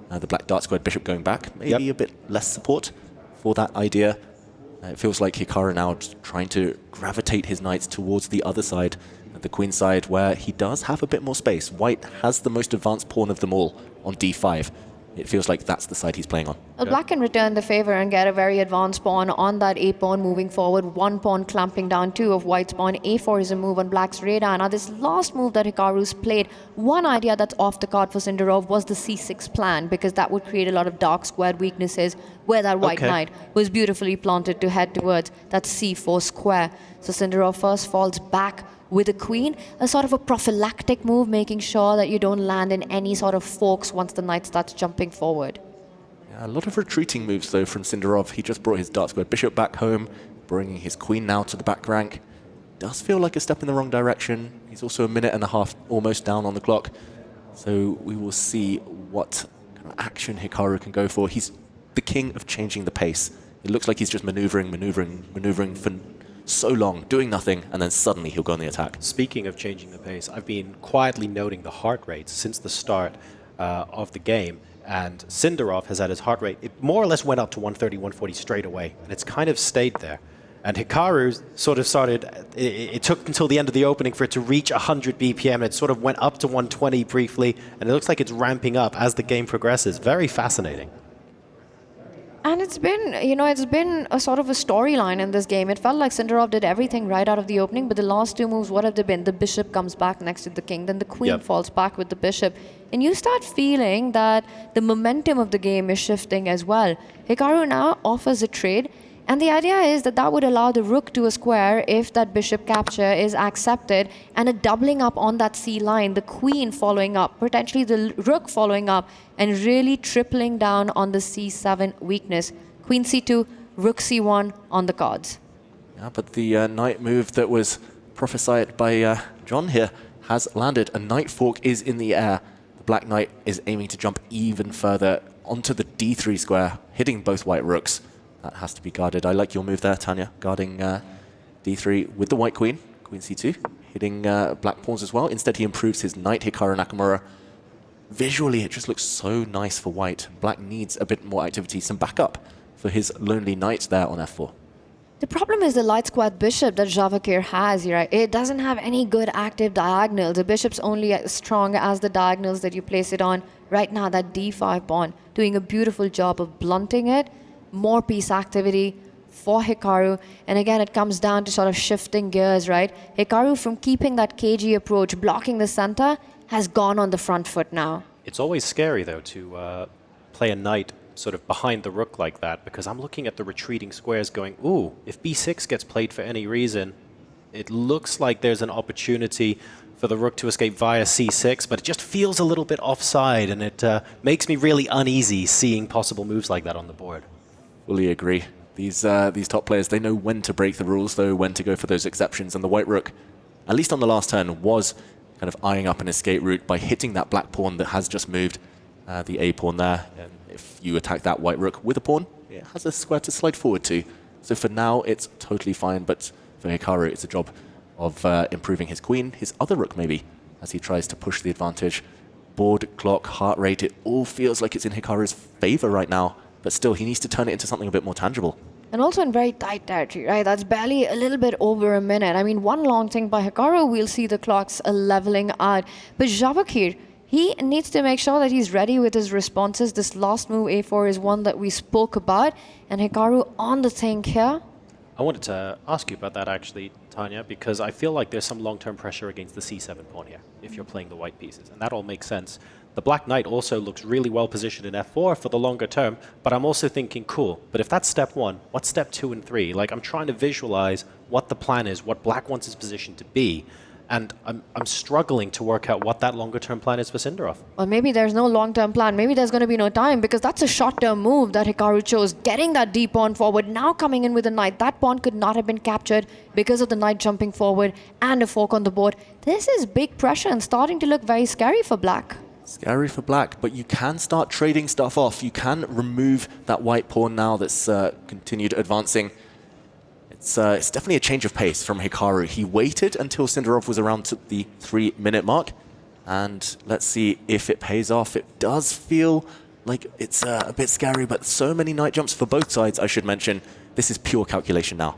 the black dark squared bishop going back, maybe a bit less support for that idea. It feels like Hikaru now trying to gravitate his knights towards the other side, the queen side, where he does have a bit more space. White has the most advanced pawn of them all on d5. It feels like that's the side he's playing on. Well, black can return the favor and get a very advanced pawn on that a-pawn moving forward. One pawn clamping down two of white's pawn. a4 is a move on black's radar. Now, this last move that Hikaru's played, one idea that's off the card for Sindarov was the c6 plan, because that would create a lot of dark squared weaknesses where that white knight was beautifully planted to head towards that c4 square. So Sindarov first falls back with a queen, a sort of a prophylactic move, making sure that you don't land in any sort of forks once the knight starts jumping forward. Yeah, a lot of retreating moves, though, from Sindarov. He just brought his dark squared bishop back home, bringing his queen now to the back rank. Does feel like a step in the wrong direction. He's also a minute and a half almost down on the clock. So we will see what kind of action Hikaru can go for. He's the king of changing the pace. It looks like he's just maneuvering for so long, doing nothing, and then suddenly he'll go on the attack. Speaking of changing the pace, I've been quietly noting the heart rate since the start of the game, and Sindarov has had his heart rate, it more or less went up to 130, 140 straight away, and it's kind of stayed there. And Hikaru sort of started, it took until the end of the opening for it to reach 100 BPM, and it sort of went up to 120 briefly, and it looks like it's ramping up as the game progresses. Very fascinating. And it's been a sort of a storyline in this game. It felt like Sindarov did everything right out of the opening, but the last two moves, what have they been? The bishop comes back next to the king, then the queen falls back with the bishop. And you start feeling that the momentum of the game is shifting as well. Hikaru now offers a trade, and the idea is that that would allow the rook to a square if that bishop capture is accepted, and a doubling up on that c line, the queen following up, potentially the rook following up, and really tripling down on the c7 weakness. Queen c2, rook c1 on the cards. Yeah, but the knight move that was prophesied by John here has landed. A knight fork is in the air. The black knight is aiming to jump even further onto the d3 square, hitting both white rooks. That has to be guarded. I like your move there, Tanya, guarding d3 with the white queen, queen c2, hitting black pawns as well. Instead, he improves his knight, Hikaru Nakamura. Visually, it just looks so nice for white. Black needs a bit more activity, some backup for his lonely knight there on f4. The problem is the light squared bishop that Vachier has here. It doesn't have any good active diagonals. The bishop's only as strong as the diagonals that you place it on. Right now, that d5 pawn, doing a beautiful job of blunting it. More piece activity for Hikaru. And again, it comes down to sort of shifting gears, right? Hikaru, from keeping that cagey approach, blocking the center, has gone on the front foot now. It's always scary, though, to play a knight sort of behind the rook like that, because I'm looking at the retreating squares going, ooh, if b6 gets played for any reason, it looks like there's an opportunity for the rook to escape via c6, but it just feels a little bit offside, and it makes me really uneasy seeing possible moves like that on the board. Fully agree. These top players, they know when to break the rules, though, when to go for those exceptions. And the white rook, at least on the last turn, was kind of eyeing up an escape route by hitting that black pawn that has just moved, the a pawn there. And if you attack that white rook with a pawn, it has a square to slide forward to. So for now, it's totally fine. But for Hikaru, it's a job of improving his queen, his other rook maybe, as he tries to push the advantage. Board, clock, heart rate, it all feels like it's in Hikaru's favor right now. But still, he needs to turn it into something a bit more tangible. And also in very tight territory, right? That's barely a little bit over a minute. I mean, one long thing by Hikaru, we'll see the clocks leveling out. But Vachier, he needs to make sure that he's ready with his responses. This last move, a4, is one that we spoke about. And Hikaru on the think here. I wanted to ask you about that, actually, Tanya, because I feel like there's some long-term pressure against the c7 pawn here, if you're playing the white pieces. And that all makes sense. The black knight also looks really well positioned in f4 for the longer term, but I'm also thinking, cool, but if that's step 1, what's step 2 and 3? Like, I'm trying to visualize what the plan is, what black wants his position to be, and I'm struggling to work out what that longer term plan is for Sindarov. Well, maybe there's no long-term plan. Maybe there's going to be no time, because that's a short-term move that Hikaru chose, getting that d pawn forward, now coming in with a knight. That pawn could not have been captured because of the knight jumping forward and a fork on the board. This is big pressure and starting to look very scary for black. Scary for black, but you can start trading stuff off. You can remove that white pawn now that's continued advancing. It's definitely a change of pace from Hikaru. He waited until Sindarov was around to the 3-minute mark, and let's see if it pays off. It does feel like it's a bit scary, but so many knight jumps for both sides, I should mention. This is pure calculation now.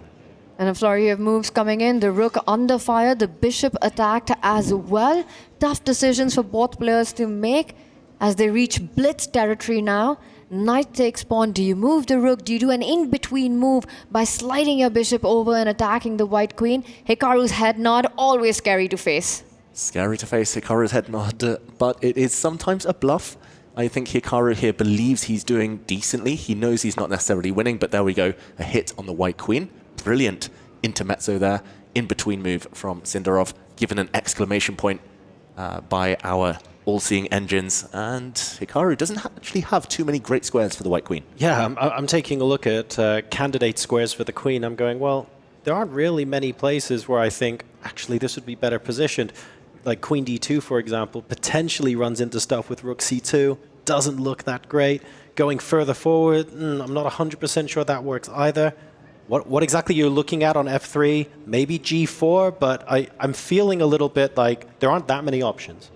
And a flurry of moves coming in. The rook under fire, the bishop attacked as well. Tough decisions for both players to make as they reach blitz territory now. Knight takes pawn. Do you move the rook? Do you do an in-between move by sliding your bishop over and attacking the white queen? Hikaru's head nod, always scary to face. Scary to face, Hikaru's head nod, but it is sometimes a bluff. I think Hikaru here believes he's doing decently. He knows he's not necessarily winning, but there we go. A hit on the white queen. Brilliant intermezzo there, in-between move from Sindarov, given an exclamation point by our all-seeing engines. And Hikaru doesn't actually have too many great squares for the white queen. Yeah, I'm taking a look at candidate squares for the queen. I'm going, well, there aren't really many places where I think, actually, this would be better positioned. Like queen d2, for example, potentially runs into stuff with rook c2. Doesn't look that great. Going further forward, I'm not 100% sure that works either. What exactly you're looking at on f3, maybe g4, but I'm feeling a little bit like there aren't that many options.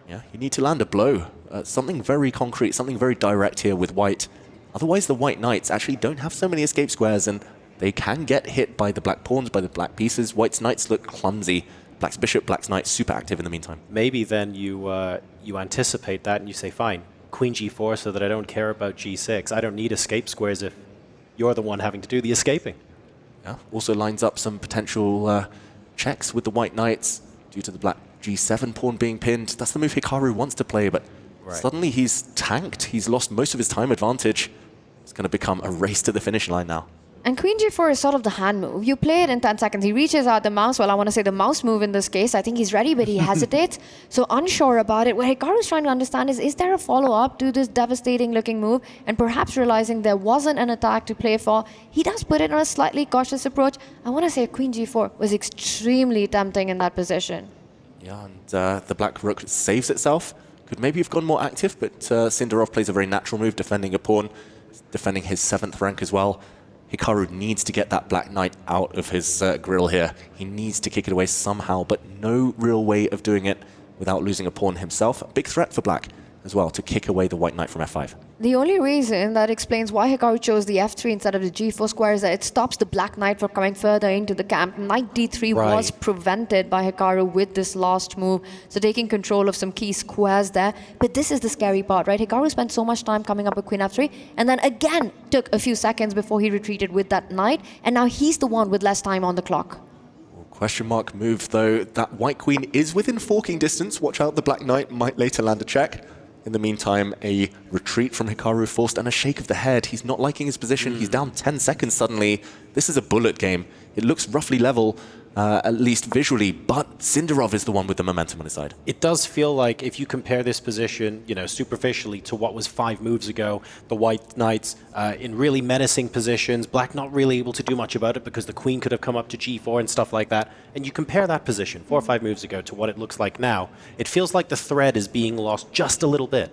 Yeah, you need to land a blow. Something very concrete, something very direct here with white. Otherwise, the white knights actually don't have so many escape squares, and they can get hit by the black pawns, by the black pieces. White's knights look clumsy. Black's bishop, black's knight, super active in the meantime. Maybe then you anticipate that and you say, fine, queen g4 so that I don't care about g6. I don't need escape squares if you're the one having to do the escaping. Yeah. Also lines up some potential checks with the white knights due to the black g7 pawn being pinned. That's the move Hikaru wants to play, but suddenly he's tanked. He's lost most of his time advantage. It's going to become a race to the finish line now. And queen g4 is sort of the hand move. You play it in 10 seconds. He reaches out the mouse. Well, I want to say the mouse move in this case. I think he's ready, but he hesitates. So unsure about it. What Hikaru's trying to understand is there a follow-up to this devastating-looking move? And perhaps realizing there wasn't an attack to play for, he does put it on a slightly cautious approach. I want to say queen g4 was extremely tempting in that position. Yeah, and the black rook saves itself. Could maybe have gone more active, but Sindarov plays a very natural move, defending a pawn, defending his 7th rank as well. Hikaru needs to get that black knight out of his grill here. He needs to kick it away somehow, but no real way of doing it without losing a pawn himself. A big threat for black as well, to kick away the white knight from f5. The only reason that explains why Hikaru chose the f3 instead of the g4 square is that it stops the black knight from coming further into the camp. Knight d3 was prevented by Hikaru with this last move, so taking control of some key squares there. But this is the scary part, right? Hikaru spent so much time coming up with queen f3, and then again took a few seconds before he retreated with that knight, and now he's the one with less time on the clock. Question mark move, though. That white queen is within forking distance. Watch out, the black knight might later land a check. In the meantime, a retreat from Hikaru forced and a shake of the head. He's not liking his position. He's down 10 seconds suddenly. This is a bullet game. It looks roughly level, at least visually, but Sindarov is the one with the momentum on his side. It does feel like if you compare this position, you know, superficially to what was 5 moves ago, the white knights in really menacing positions, black not really able to do much about it because the queen could have come up to g4 and stuff like that. And you compare that position 4 or 5 moves ago to what it looks like now, it feels like the thread is being lost just a little bit.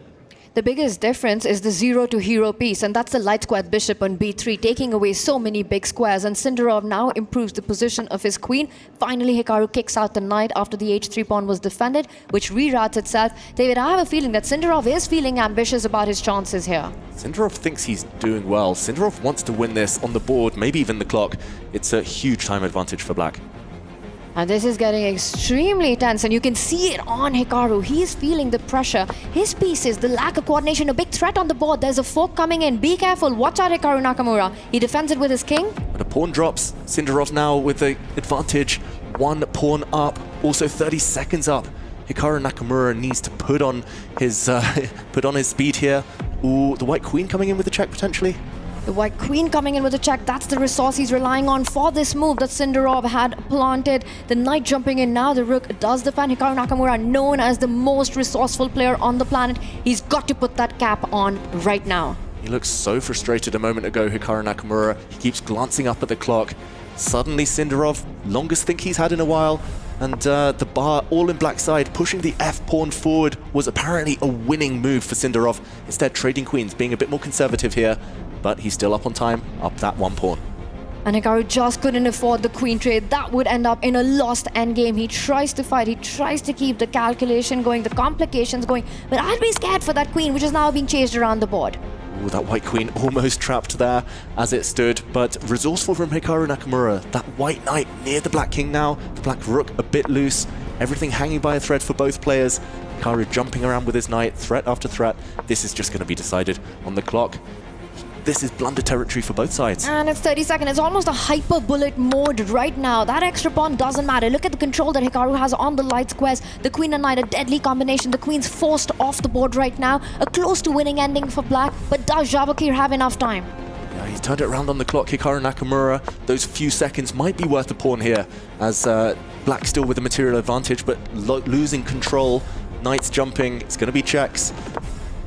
The biggest difference is the 0 to hero piece, and that's the light squared bishop on b3, taking away so many big squares, and Sindarov now improves the position of his queen. Finally, Hikaru kicks out the knight after the h3 pawn was defended, which reroutes itself. David, I have a feeling that Sindarov is feeling ambitious about his chances here. Sindarov thinks he's doing well. Sindarov wants to win this on the board, maybe even the clock. It's a huge time advantage for black. And this is getting extremely tense, and you can see it on Hikaru. He's feeling the pressure. His pieces, the lack of coordination, a big threat on the board. There's a fork coming in. Be careful. Watch out, Hikaru Nakamura. He defends it with his king. But a pawn drops. Sindarov now with the advantage. 1 pawn up, also 30 seconds up. Hikaru Nakamura needs to put on his speed here. Ooh, the white queen coming in with the check potentially. The white queen coming in with a check. That's the resource he's relying on for this move that Sindarov had planted. The knight jumping in now. The rook does defend. Hikaru Nakamura, known as the most resourceful player on the planet. He's got to put that cap on right now. He looks so frustrated a moment ago, Hikaru Nakamura. He keeps glancing up at the clock. Suddenly Sindarov, longest think he's had in a while. And the bar all in black side, pushing the f-pawn forward was apparently a winning move for Sindarov. Instead, trading queens, being a bit more conservative here. But he's still up on time, up that 1 pawn. And Hikaru just couldn't afford the queen trade. That would end up in a lost endgame. He tries to fight, he tries to keep the calculation going, the complications going, but I'd be scared for that queen, which is now being chased around the board. Ooh, that white queen almost trapped there as it stood, but resourceful from Hikaru Nakamura. That white knight near the black king now, the black rook a bit loose, everything hanging by a thread for both players. Hikaru jumping around with his knight, threat after threat. This is just going to be decided on the clock. This is blunder territory for both sides. And it's 30 seconds. It's almost a hyper bullet mode right now. That extra pawn doesn't matter. Look at the control that Hikaru has on the light squares. The queen and knight, a deadly combination. The queen's forced off the board right now. A close to winning ending for black. But does Vachier have enough time? Yeah, he's turned it around on the clock. Hikaru Nakamura, those few seconds might be worth a pawn here, as black still with the material advantage, but losing control. Knight's jumping. It's going to be checks.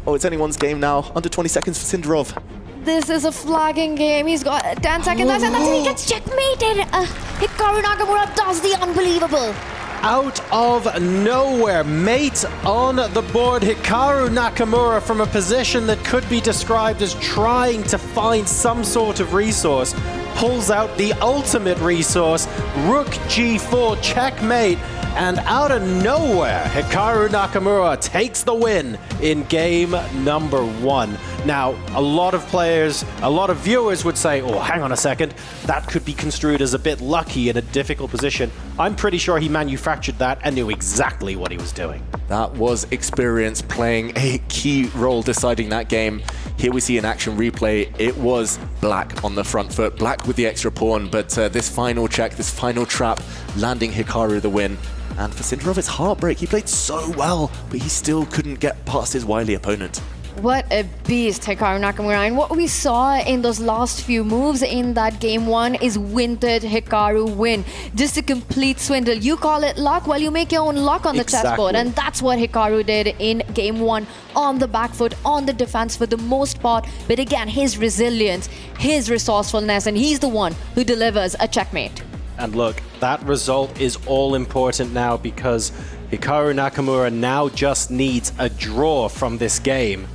Oh, it's anyone's game now. Under 20 seconds for Sindarov. This is a flagging game. He's got 10 seconds left, and that's it. He gets checkmated. Hikaru Nakamura does the unbelievable. Out of nowhere, mate on the board. Hikaru Nakamura, from a position that could be described as trying to find some sort of resource, pulls out the ultimate resource Rook G4 checkmate. And out of nowhere, Hikaru Nakamura takes the win in game number 1. Now, a lot of players, a lot of viewers would say, oh, hang on a second, that could be construed as a bit lucky in a difficult position. I'm pretty sure he manufactured that and knew exactly what he was doing. That was experience playing a key role deciding that game. Here we see an action replay. It was black on the front foot, black with the extra pawn, but this final check, this final trap, landing Hikaru the win. And for Sindarov, it's heartbreak. He played so well, but he still couldn't get past his wily opponent. What a beast Hikaru Nakamura. And what we saw in those last few moves in that game 1 is wintered Hikaru win. Just a complete swindle. You call it luck? Well, you make your own luck on the chessboard. And that's what Hikaru did in game 1. On the back foot, on the defense for the most part. But again, his resilience, his resourcefulness, and he's the one who delivers a checkmate. And look, that result is all important now because Hikaru Nakamura now just needs a draw from this game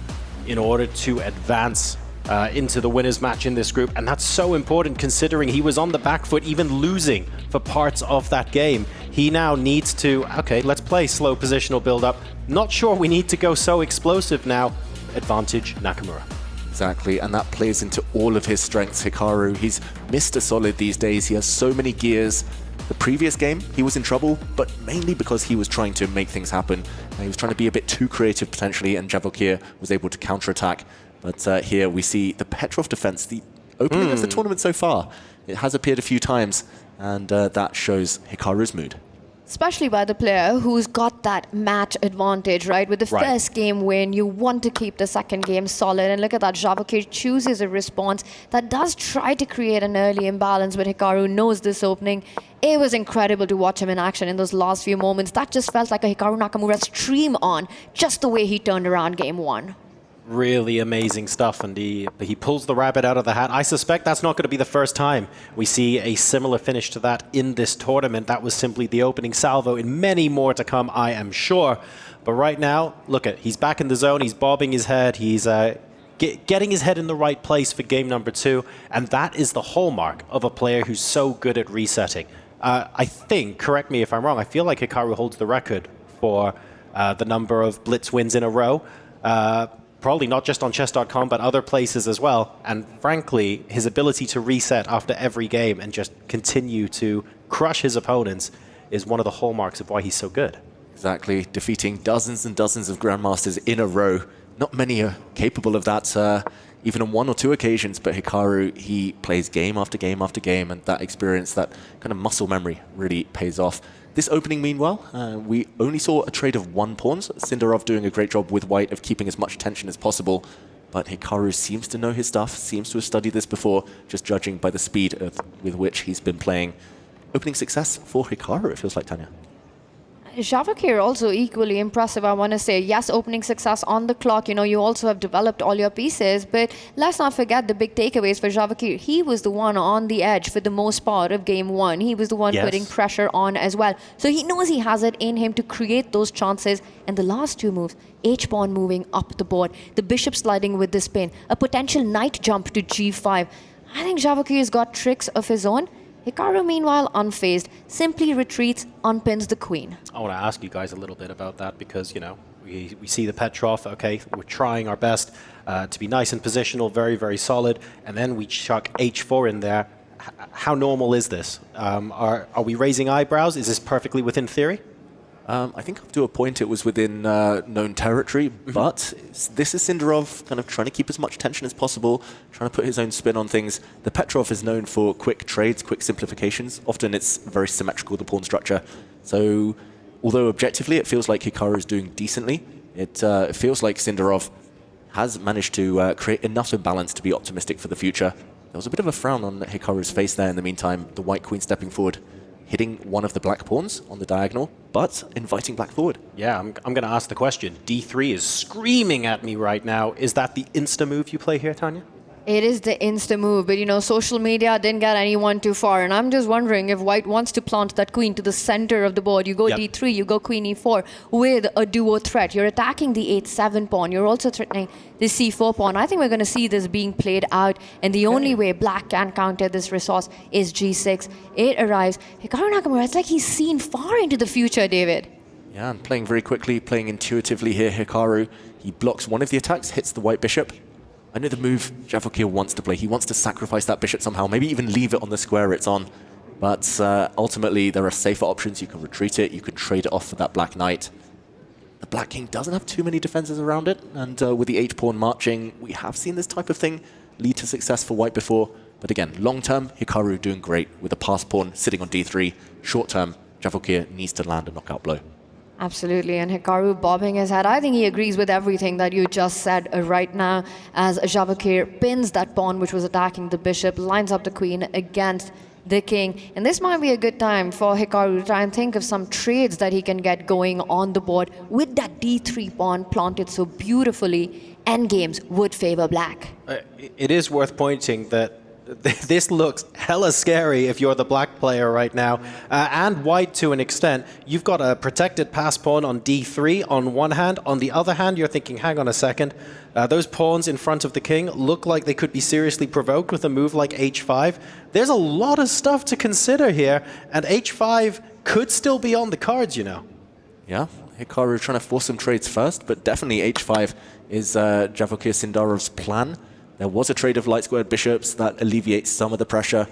in order to advance into the winner's match in this group. And that's so important considering he was on the back foot, even losing for parts of that game. He now needs to, okay, let's play slow positional build-up. Not sure we need to go so explosive now. Advantage Nakamura. Exactly, and that plays into all of his strengths. Hikaru, he's Mr. Solid these days. He has so many gears. The previous game, he was in trouble, but mainly because he was trying to make things happen. He was trying to be a bit too creative, potentially, and Vachier was able to counterattack. But here we see the Petrov defense, the opening of the tournament so far. It has appeared a few times, and that shows Hikaru's mood. Especially by the player who's got that match advantage, right? With the first game win, you want to keep the second game solid. And look at that, Vachier chooses a response that does try to create an early imbalance, but Hikaru knows this opening. It was incredible to watch him in action in those last few moments. That just felt like a Hikaru Nakamura stream on, just the way he turned around game 1. Really amazing stuff, and he pulls the rabbit out of the hat. I suspect that's not going to be the first time we see a similar finish to that in this tournament. That was simply the opening salvo, and many more to come, I am sure. But right now, look at, he's back in the zone, he's bobbing his head, he's getting his head in the right place for game number 2, and that is the hallmark of a player who's so good at resetting. I think, correct me if I'm wrong, I feel like Hikaru holds the record for the number of Blitz wins in a row. Probably not just on chess.com, but other places as well. And frankly, his ability to reset after every game and just continue to crush his opponents is one of the hallmarks of why he's so good. Exactly, defeating dozens and dozens of Grandmasters in a row. Not many are capable of that, even on 1 or 2 occasions, but Hikaru, he plays game after game after game, and that experience, that kind of muscle memory really pays off. This opening, meanwhile, we only saw a trade of 1 pawn. Sindarov doing a great job with white of keeping as much tension as possible. But Hikaru seems to know his stuff, seems to have studied this before, just judging by the speed with which he's been playing. Opening success for Hikaru, it feels like, Tanya. Vachier also equally impressive, I want to say. Yes, opening success on the clock. You know, you also have developed all your pieces, but let's not forget the big takeaways for Vachier. He was the one on the edge for the most part of game 1. He was the one putting pressure on as well. So he knows he has it in him to create those chances. And the last 2 moves, H-pawn moving up the board, the bishop sliding with the spin, a potential knight jump to G5. I think Vachier's got tricks of his own. Hikaru, meanwhile, unfazed, simply retreats, unpins the queen. I want to ask you guys a little bit about that because, you know, we see the Petrov, okay, we're trying our best to be nice and positional, very, very solid, and then we chuck H4 in there. How normal is this? Are we raising eyebrows? Is this perfectly within theory? I think up to a point it was within known territory, but this is Sindarov kind of trying to keep as much tension as possible, trying to put his own spin on things. The Petrov is known for quick trades, quick simplifications. Often it's very symmetrical, the pawn structure. So although objectively it feels like Hikaru is doing decently, it feels like Sindarov has managed to create enough imbalance to be optimistic for the future. There was a bit of a frown on Hikaru's face there in the meantime, the white queen stepping forward, hitting one of the black pawns on the diagonal, but inviting black forward. Yeah, I'm going to ask the question. D3 is screaming at me right now. Is that the insta move you play here, Tanya? It is the insta move, but you know, social media didn't get anyone too far. And I'm just wondering if white wants to plant that queen to the center of the board. You go d3, you go queen e4 with a duo threat. You're attacking the 8-7 pawn. You're also threatening the c4 pawn. I think we're going to see this being played out. And the only way black can counter this resource is g6. It arrives. Hikaru Nakamura, it's like he's seen far into the future, David. Yeah, and playing very quickly, playing intuitively here, Hikaru. He blocks one of the attacks, hits the white bishop. I know the move Vachier wants to play. He wants to sacrifice that bishop somehow, maybe even leave it on the square it's on. But ultimately, there are safer options. You can retreat it, you can trade it off for that black knight. The black king doesn't have too many defenses around it, and with the h-pawn marching, we have seen this type of thing lead to success for white before. But again, long-term, Hikaru doing great with the pass pawn sitting on d3. Short-term, Vachier needs to land a knockout blow. Absolutely, and Hikaru bobbing his head. I think he agrees with everything that you just said right now, as Vachier pins that pawn which was attacking the bishop, lines up the queen against the king. And this might be a good time for Hikaru to try and think of some trades that he can get going on the board with that d3 pawn planted so beautifully. Endgames would favor black. It is worth pointing that this looks hella scary if you're the black player right now, and white to an extent. You've got a protected pass pawn on d3 on one hand. On the other hand, you're thinking, hang on a second, those pawns in front of the king look like they could be seriously provoked with a move like h5. There's a lot of stuff to consider here, and h5 could still be on the cards, you know. Yeah, Hikaru trying to force some trades first, but definitely h5 is Vachier Sindarov's plan. There was a trade of light squared bishops that alleviates some of the pressure.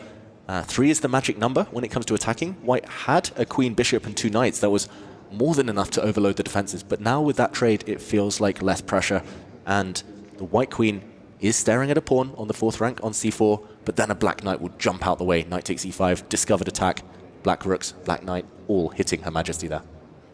3 is the magic number when it comes to attacking. White had a queen, bishop, and 2 knights. That was more than enough to overload the defenses. But now with that trade, it feels like less pressure. And the white queen is staring at a pawn on the 4th rank on c4, but then a black knight will jump out the way. Knight takes e5, discovered attack, black rooks, black knight, all hitting Her Majesty there.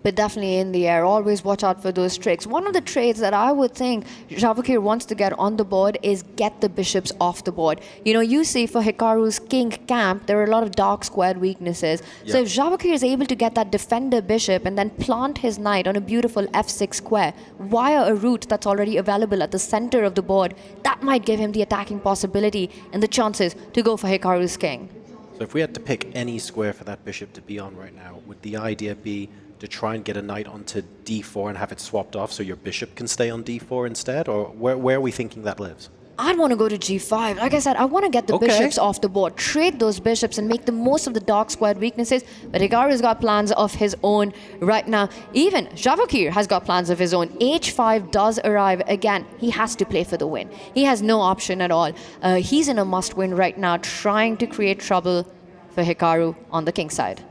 But definitely in the air. Always watch out for those tricks. One of the trades that I would think Vachier wants to get on the board is get the bishops off the board. You know, you see for Hikaru's king camp, there are a lot of dark squared weaknesses. Yeah. So if Vachier is able to get that defender bishop and then plant his knight on a beautiful f6 square via a route that's already available at the center of the board, that might give him the attacking possibility and the chances to go for Hikaru's king. So if we had to pick any square for that bishop to be on right now, would the idea be to try and get a knight onto d4 and have it swapped off so your bishop can stay on d4 instead? Or where are we thinking that lives? I'd want to go to g5. Like I said, I want to get the bishops off the board, trade those bishops and make the most of the dark squared weaknesses. But Hikaru's got plans of his own right now. Even Vachier has got plans of his own. h5 does arrive again. He has to play for the win. He has no option at all. He's in a must-win right now, trying to create trouble for Hikaru on the king side.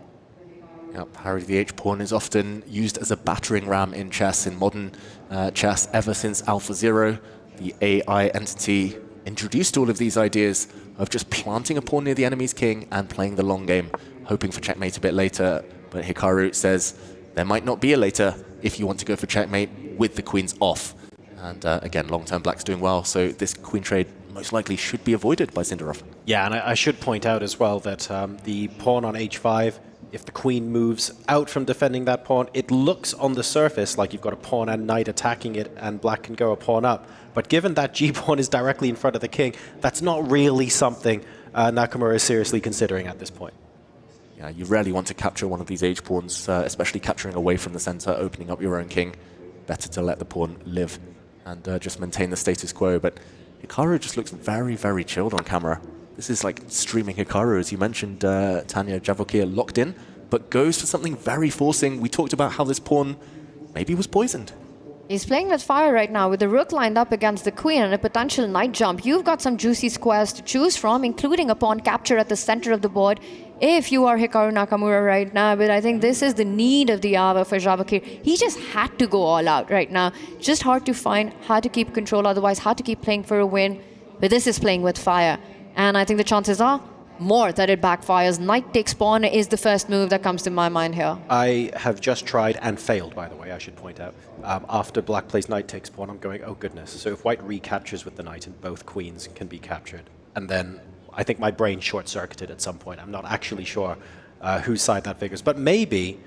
Yep, Harry the H-pawn is often used as a battering ram in chess, in modern chess, ever since AlphaZero. The AI entity introduced all of these ideas of just planting a pawn near the enemy's king and playing the long game, hoping for checkmate a bit later. But Hikaru says there might not be a later if you want to go for checkmate with the queens off. And again, long-term black's doing well, so this queen trade most likely should be avoided by Sindarov. Yeah, and I should point out as well that the pawn on h5, if the queen moves out from defending that pawn, it looks on the surface like you've got a pawn and knight attacking it and black can go a pawn up. But given that g-pawn is directly in front of the king, that's not really something Nakamura is seriously considering at this point. Yeah, you rarely want to capture one of these h-pawns, especially capturing away from the center, opening up your own king. Better to let the pawn live and just maintain the status quo. But Hikaru just looks very, very chilled on camera. This is like streaming Hikaru, as you mentioned, Tanya. Vachier locked in, but goes for something very forcing. We talked about how this pawn maybe was poisoned. He's playing with fire right now with the rook lined up against the queen and a potential knight jump. You've got some juicy squares to choose from, including a pawn capture at the center of the board if you are Hikaru Nakamura right now. But I think this is the need of the hour for Vachier. He just had to go all out right now. Just hard to find how to keep control, otherwise hard to keep playing for a win. But this is playing with fire. And I think the chances are more that it backfires. Knight takes pawn is the first move that comes to my mind here. I have just tried and failed, by the way, I should point out. After black plays knight takes pawn, I'm going, oh goodness. So if white recaptures with the knight and both queens can be captured, and then I think my brain short-circuited at some point. I'm not actually sure whose side that figures. But maybe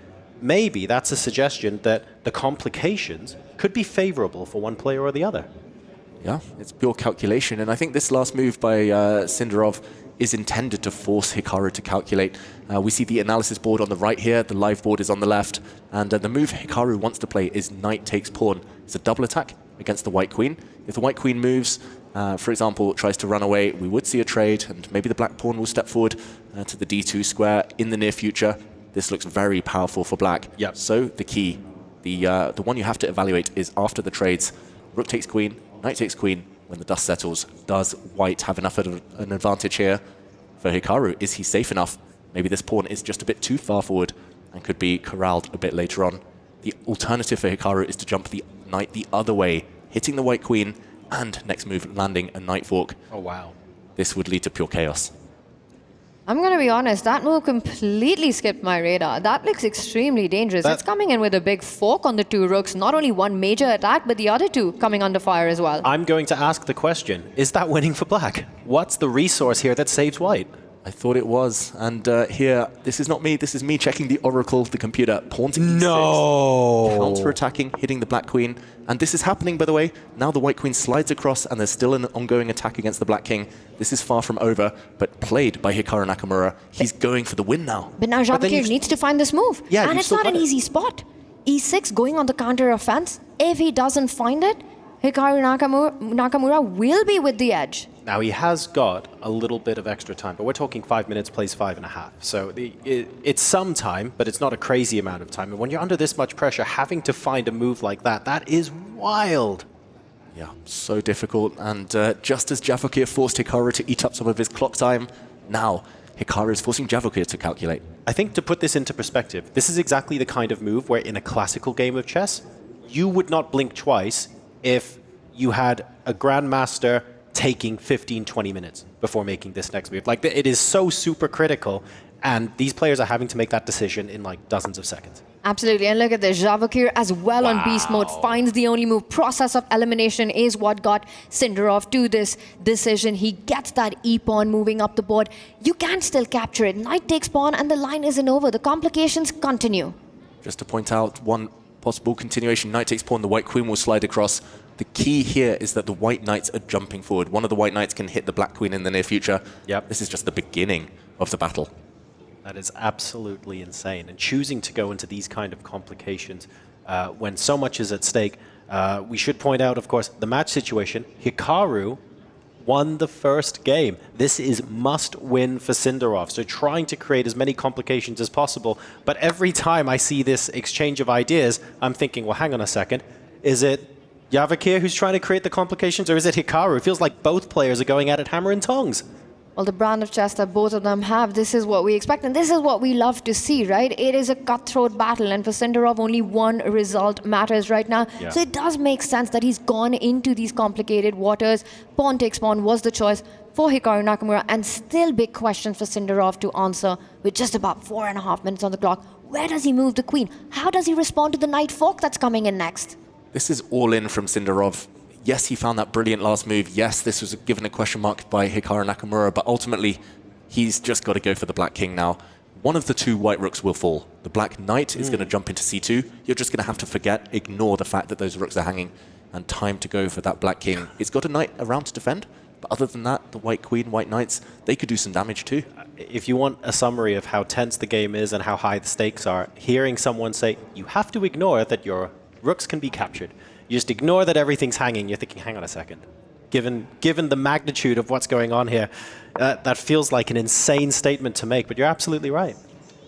that's a suggestion that the complications could be favorable for one player or the other. Yeah, it's pure calculation. And I think this last move by Sindarov is intended to force Hikaru to calculate. We see the analysis board on the right here, the live board is on the left, and the move Hikaru wants to play is knight takes pawn. It's a double attack against the white queen. If the white queen moves, for example, tries to run away, we would see a trade, and maybe the black pawn will step forward to the d2 square in the near future. This looks very powerful for black. Yep. So the key, the one you have to evaluate is after the trades. Rook takes queen, knight takes queen. When the dust settles, does white have enough of an advantage here? For Hikaru, is he safe enough? Maybe this pawn is just a bit too far forward and could be corralled a bit later on. The alternative for Hikaru is to jump the knight the other way, hitting the white queen, and next move landing a knight fork. Oh, wow. This would lead to pure chaos. I'm going to be honest, that move completely skipped my radar. That looks extremely dangerous. It's coming in with a big fork on the two rooks. Not only one major attack, but the other two coming under fire as well. I'm going to ask the question, is that winning for black? What's the resource here that saves white? I thought it was, and here, this is not me, this is me checking the oracle, the computer. Pawn to e6. No! Counter-attacking, hitting the black queen. And this is happening, by the way. Now the white queen slides across, and there's still an ongoing attack against the black king. This is far from over, but played by Hikaru Nakamura. He's going for the win now. But now Vachier needs to find this move. Yeah, and it's not an easy spot. E6 going on the counter offense. If he doesn't find it, Hikaru Nakamura will be with the edge. Now, he has got a little bit of extra time, but we're talking 5 minutes, plays 5.5. So it's some time, but it's not a crazy amount of time. And when you're under this much pressure, having to find a move like that, that is wild. Yeah, so difficult. And just as Vachier forced Hikaru to eat up some of his clock time, now Hikaru is forcing Vachier to calculate. I think to put this into perspective, this is exactly the kind of move where in a classical game of chess, you would not blink twice if you had a grandmaster taking 15, 20 minutes before making this next move. Like, it is so super critical, and these players are having to make that decision in like dozens of seconds. Absolutely, and look at this. Vachier as well on beast mode finds the only move. Process of elimination is what got Sindarov to this decision. He gets that e-pawn moving up the board. You can still capture it. Knight takes pawn, and the line isn't over. The complications continue. Just to point out one possible continuation, knight takes pawn, the white queen will slide across. The key here is that the white knights are jumping forward. One of the white knights can hit the black queen in the near future. Yep. This is just the beginning of the battle. That is absolutely insane. And choosing to go into these kind of complications when so much is at stake. We should point out, of course, the match situation. Hikaru won the first game. This is must-win for Sindarov. So trying to create as many complications as possible. But every time I see this exchange of ideas, I'm thinking, well, hang on a second. Is it Vachier who's trying to create the complications, or is it Hikaru? It feels like both players are going at it hammer and tongs. Well, the brand of chess that both of them have, this is what we expect, and this is what we love to see, right? It is a cutthroat battle, and for Sindarov, only one result matters right now. Yeah. So it does make sense that he's gone into these complicated waters. Pawn takes pawn was the choice for Hikaru Nakamura, and still big questions for Sindarov to answer with just about 4.5 minutes on the clock. Where does he move the queen? How does he respond to the knight fork that's coming in next? This is all in from Sindarov. Yes, he found that brilliant last move. Yes, this was given a question mark by Hikaru Nakamura, but ultimately, he's just got to go for the black king now. One of the two white rooks will fall. The black knight is going to jump into c2. You're just going to have to ignore the fact that those rooks are hanging, and time to go for that black king. It's got a knight around to defend, but other than that, the white queen, white knights, they could do some damage too. If you want a summary of how tense the game is and how high the stakes are, hearing someone say, you have to ignore that your rooks can be captured. You just ignore that everything's hanging. You're thinking, hang on a second. Given the magnitude of what's going on here, that feels like an insane statement to make, but you're absolutely right.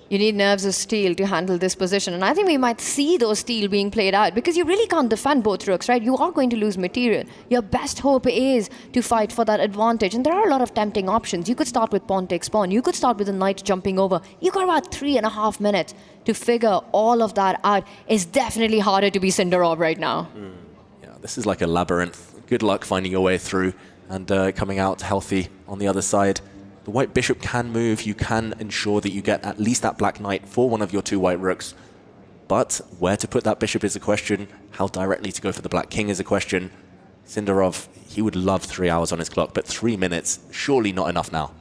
You need nerves of steel to handle this position, and I think we might see those steel being played out because you really can't defend both rooks, right? You are going to lose material. Your best hope is to fight for that advantage, and there are a lot of tempting options. You could start with pawn takes pawn. You could start with a knight jumping over. You got about 3.5 minutes to figure all of that out. It's definitely harder to be Sindarov right now. Yeah, this is like a labyrinth. Good luck finding your way through and coming out healthy on the other side. The white bishop can move. You can ensure that you get at least that black knight for one of your two white rooks. But where to put that bishop is a question. How directly to go for the black king is a question. Sindarov, he would love 3 hours on his clock, but 3 minutes, surely not enough now.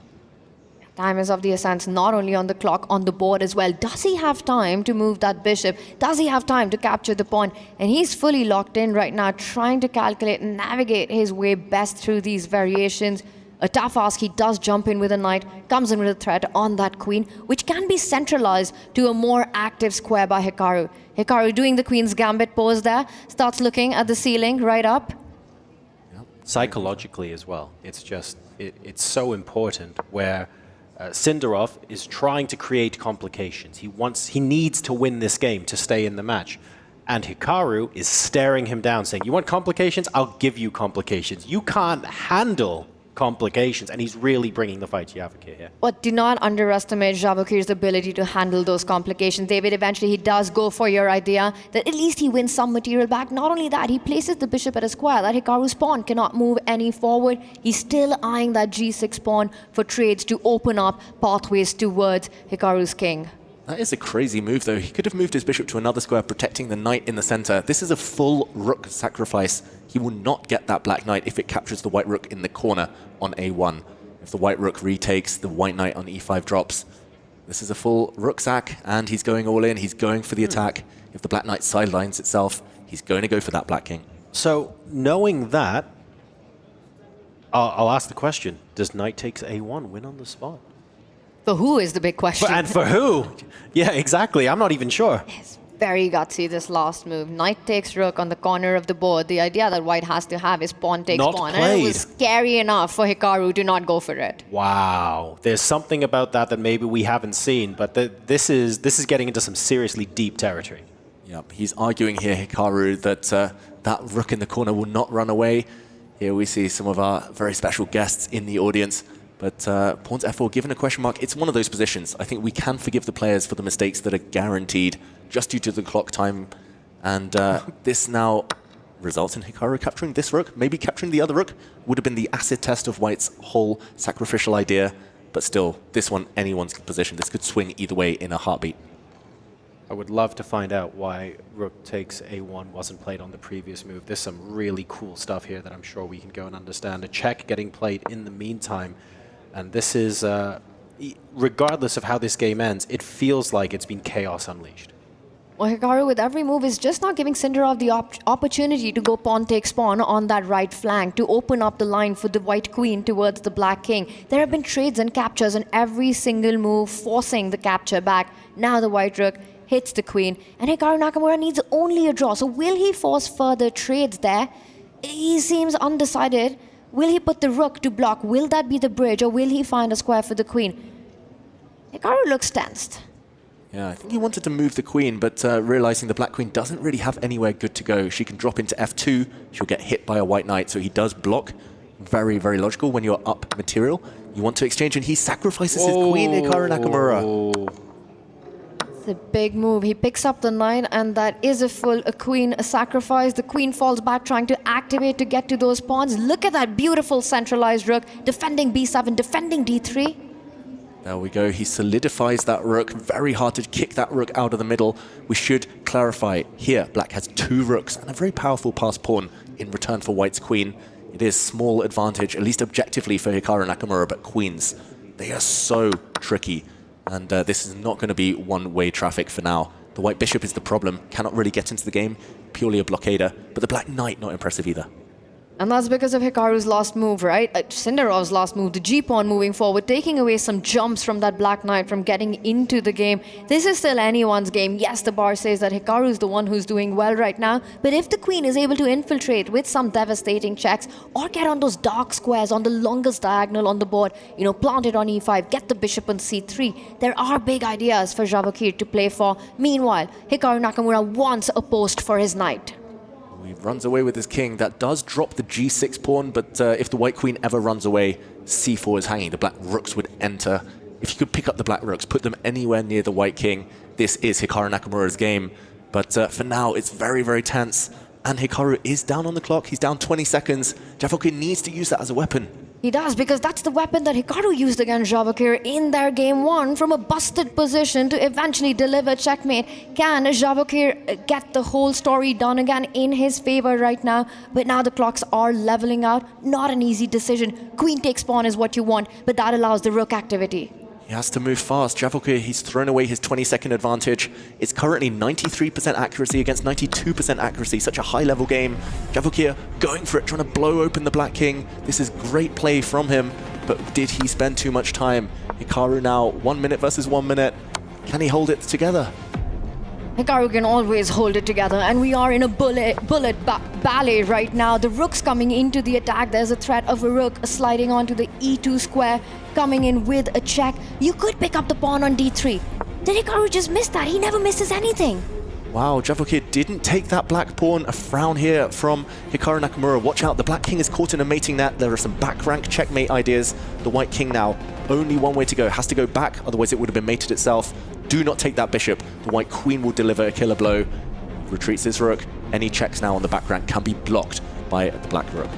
Time is of the essence, not only on the clock, on the board as well. Does he have time to move that bishop? Does he have time to capture the pawn? And he's fully locked in right now, trying to calculate and navigate his way best through these variations. A tough ask. He does jump in with a knight, comes in with a threat on that queen, which can be centralized to a more active square by Hikaru. Hikaru doing the queen's gambit pose there, starts looking at the ceiling right up. Psychologically as well, it's just, it's so important where Sindarov is trying to create complications. He needs to win this game to stay in the match. And Hikaru is staring him down, saying, you want complications? I'll give you complications. You can't handle complications, and he's really bringing the fight to Vachier here. But do not underestimate Javokir's ability to handle those complications. David, eventually he does go for your idea that at least he wins some material back. Not only that, he places the bishop at a square. That Hikaru's pawn cannot move any forward. He's still eyeing that g6 pawn for trades to open up pathways towards Hikaru's king. That is a crazy move, though. He could have moved his bishop to another square, protecting the knight in the center. This is a full rook sacrifice. He will not get that black knight if it captures the white rook in the corner on a1. If the white rook retakes, the white knight on e5 drops. This is a full rook sack, and he's going all in. He's going for the attack. If the black knight sidelines itself, he's going to go for that black king. So, knowing that, I'll ask the question, does knight takes a1 win on the spot? For who is the big question? And for who? Yeah, exactly. I'm not even sure. It's very gutsy, this last move. Knight takes rook on the corner of the board. The idea that white has to have is pawn takes Not pawn. played. And it was scary enough for Hikaru to not go for it. Wow. There's something about that maybe we haven't seen, but this is getting into some seriously deep territory. Yep, he's arguing here, Hikaru, that that rook in the corner will not run away. Here we see some of our very special guests in the audience. But pawns f4, given a question mark, it's one of those positions. I think we can forgive the players for the mistakes that are guaranteed just due to the clock time. And this now results in Hikaru capturing this rook. Maybe capturing the other rook would have been the acid test of white's whole sacrificial idea. But still, this one, anyone's position. This could swing either way in a heartbeat. I would love to find out why rook takes a1 wasn't played on the previous move. There's some really cool stuff here that I'm sure we can go and understand. A check getting played in the meantime. And this is, regardless of how this game ends, it feels like it's been chaos unleashed. Well, Hikaru, with every move, is just not giving Sindarov the opportunity to go pawn takes pawn on that right flank, to open up the line for the white queen towards the black king. There have been trades and captures on every single move, forcing the capture back. Now the white rook hits the queen, and Hikaru Nakamura needs only a draw. So will he force further trades there? He seems undecided. Will he put the rook to block? Will that be the bridge, or will he find a square for the queen? Hikaru looks tensed. Yeah, I think he wanted to move the queen, but realizing the black queen doesn't really have anywhere good to go. She can drop into f2. She'll get hit by a white knight, so he does block. Very, very logical. When you're up material, you want to exchange, and he sacrifices his queen, Hikaru Nakamura. It's a big move. He picks up the knight, and that is a queen, a sacrifice. The queen falls back, trying to activate to get to those pawns. Look at that beautiful centralized rook, defending b7, defending d3. There we go. He solidifies that rook. Very hard to kick that rook out of the middle. We should clarify here, black has two rooks and a very powerful passed pawn in return for white's queen. It is small advantage, at least objectively, for Hikaru Nakamura, but queens, they are so tricky. And this is not going to be one-way traffic for now. The white bishop is the problem, cannot really get into the game, purely a blockader. But the black knight, not impressive either. And that's because of Hikaru's last move, right? Sindarov's last move, the g-pawn moving forward, taking away some jumps from that black knight from getting into the game. This is still anyone's game. Yes, the bar says that Hikaru is the one who's doing well right now, but if the queen is able to infiltrate with some devastating checks or get on those dark squares on the longest diagonal on the board, you know, plant it on e5, get the bishop on c3, there are big ideas for Javokir to play for. Meanwhile, Hikaru Nakamura wants a post for his knight. He runs away with his king. That does drop the g6 pawn, but if the white queen ever runs away, c4 is hanging. The black rooks would enter. If you could pick up the black rooks, put them anywhere near the white king, this is Hikaru Nakamura's game. But for now, it's very, very tense. And Hikaru is down on the clock. He's down 20 seconds. Javokir needs to use that as a weapon. He does, because that's the weapon that Hikaru used against Javokir in their game one, from a busted position to eventually deliver checkmate. Can Javokir get the whole story done again in his favor right now? But now the clocks are leveling out. Not an easy decision. Queen takes pawn is what you want, but that allows the rook activity. He has to move fast. Vachier, he's thrown away his 20-second advantage. It's currently 93% accuracy against 92% accuracy. Such a high-level game. Vachier going for it, trying to blow open the Black King. This is great play from him, but did he spend too much time? Hikaru now 1 minute versus 1 minute. Can he hold it together? Hikaru can always hold it together, and we are in a bullet ballet right now. The rook's coming into the attack. There's a threat of a rook sliding onto the E2 square, coming in with a check. You could pick up the pawn on D3. Did Hikaru just miss that? He never misses anything. Wow, Vachier didn't take that black pawn. A frown here from Hikaru Nakamura. Watch out, the Black King is caught in a mating net. There are some back rank checkmate ideas. The White King now, only one way to go. Has to go back, otherwise it would have been mated itself. Do not take that bishop. The White Queen will deliver a killer blow. Retreats his rook. Any checks now on the back rank can be blocked by the Black rook.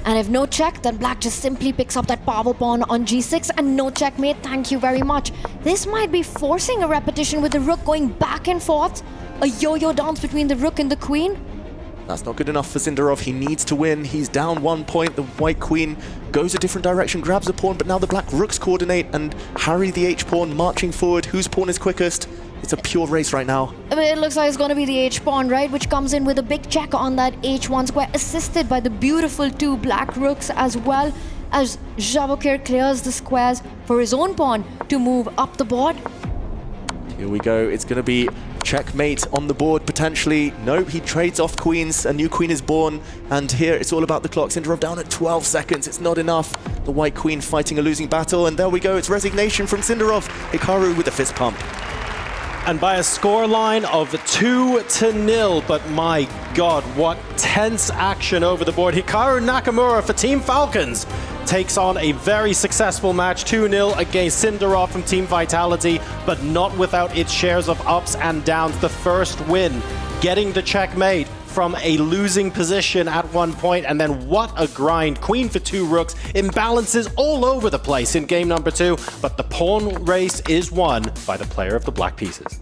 And if no check, then Black just simply picks up that power pawn on G6 and no checkmate. Thank you very much. This might be forcing a repetition with the rook going back and forth. A yo-yo dance between the rook and the queen. That's not good enough for Sindarov. He needs to win. He's down 1 point. The White Queen goes a different direction, grabs a pawn, but now the Black rooks coordinate and harry the H-pawn marching forward. Whose pawn is quickest? It's a pure race right now. It looks like it's going to be the H-pawn, right? Which comes in with a big check on that H1 square, assisted by the beautiful 2 black rooks as well, as Vachier clears the squares for his own pawn to move up the board. Here we go. It's going to be checkmate on the board, potentially. Nope, he trades off queens. A new queen is born. And here, it's all about the clock. Sindarov down at 12 seconds. It's not enough. The White Queen fighting a losing battle. And there we go. It's resignation from Sindarov. Hikaru with a fist pump. And by a scoreline of 2-0, but my God, what tense action over the board. Hikaru Nakamura for Team Falcons takes on a very successful match, 2-0 against Sindarov from Team Vitality, but not without its shares of ups and downs. The first win, getting the checkmate from a losing position at 1 point, and then what a grind. Queen for 2 rooks, imbalances all over the place in game number 2, but the pawn race is won by the player of the black pieces.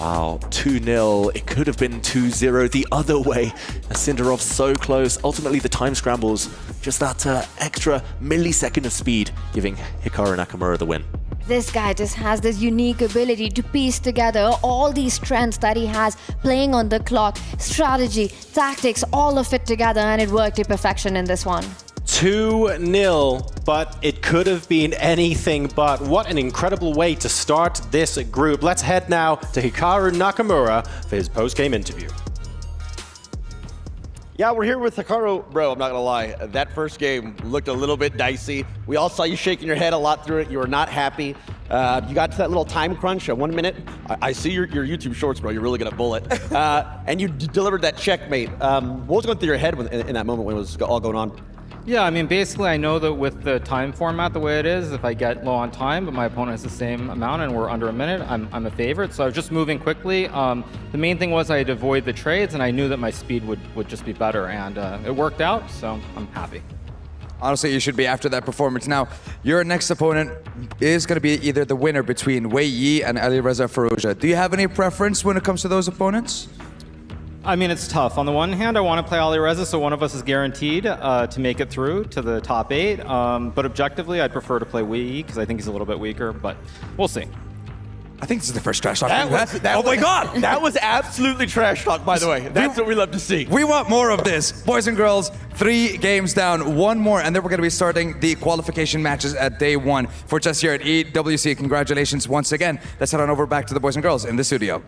Wow, 2-0. It could have been 2-0 the other way. Sindarov so close. Ultimately, the time scrambles. Just that extra millisecond of speed, giving Hikaru Nakamura the win. This guy just has this unique ability to piece together all these strengths that he has, playing on the clock, strategy, tactics, all of it together, and it worked to perfection in this one. 2-0, but it could have been anything but. What an incredible way to start this group. Let's head now to Hikaru Nakamura for his post-game interview. Yeah, we're here with Hikaru. Bro, I'm not gonna lie, that first game looked a little bit dicey. We all saw you shaking your head a lot through it. You were not happy. You got to that little time crunch at 1 minute. I see your YouTube shorts, bro. You're really good at bullet. And you delivered that checkmate. What was going through your head in that moment when it was all going on? Yeah, I mean, basically, I know that with the time format the way it is, if I get low on time, but my opponent has the same amount and we're under a minute, I'm a favorite. So I was just moving quickly. The main thing was I'd avoid the trades, and I knew that my speed would just be better, and it worked out, so I'm happy. Honestly, you should be after that performance. Now, your next opponent is going to be either the winner between Wei Yi and Alireza Firouzja. Do you have any preference when it comes to those opponents? I mean, it's tough. On the one hand, I want to play Alireza, so one of us is guaranteed to make it through to the top 8. But objectively, I'd prefer to play Wei Yi because I think he's a little bit weaker, but we'll see. I think this is the first trash talk. Oh my God, that was absolutely trash talk, by the way. That's what we love to see. We want more of this. Boys and girls, 3 games down, 1 more, and then we're going to be starting the qualification matches at day 1 for just here at EWC. Congratulations once again. Let's head on over back to the boys and girls in the studio.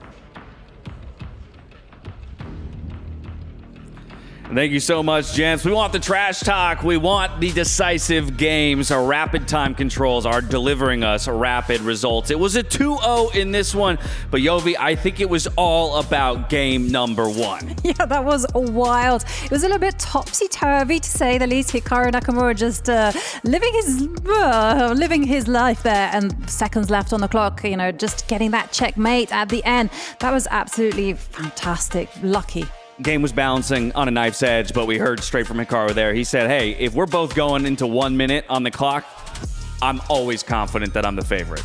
Thank you so much, gents. We want the trash talk. We want the decisive games. Our rapid time controls are delivering us rapid results. It was a 2-0 in this one, but Yovi, I think it was all about game number 1. Yeah, that was wild. It was a little bit topsy-turvy, to say the least. Hikaru Nakamura just living his life there, and seconds left on the clock, you know, just getting that checkmate at the end. That was absolutely fantastic. Lucky. Game was bouncing on a knife's edge, but we heard straight from Hikaru there. He said, hey, if we're both going into 1 minute on the clock, I'm always confident that I'm the favorite.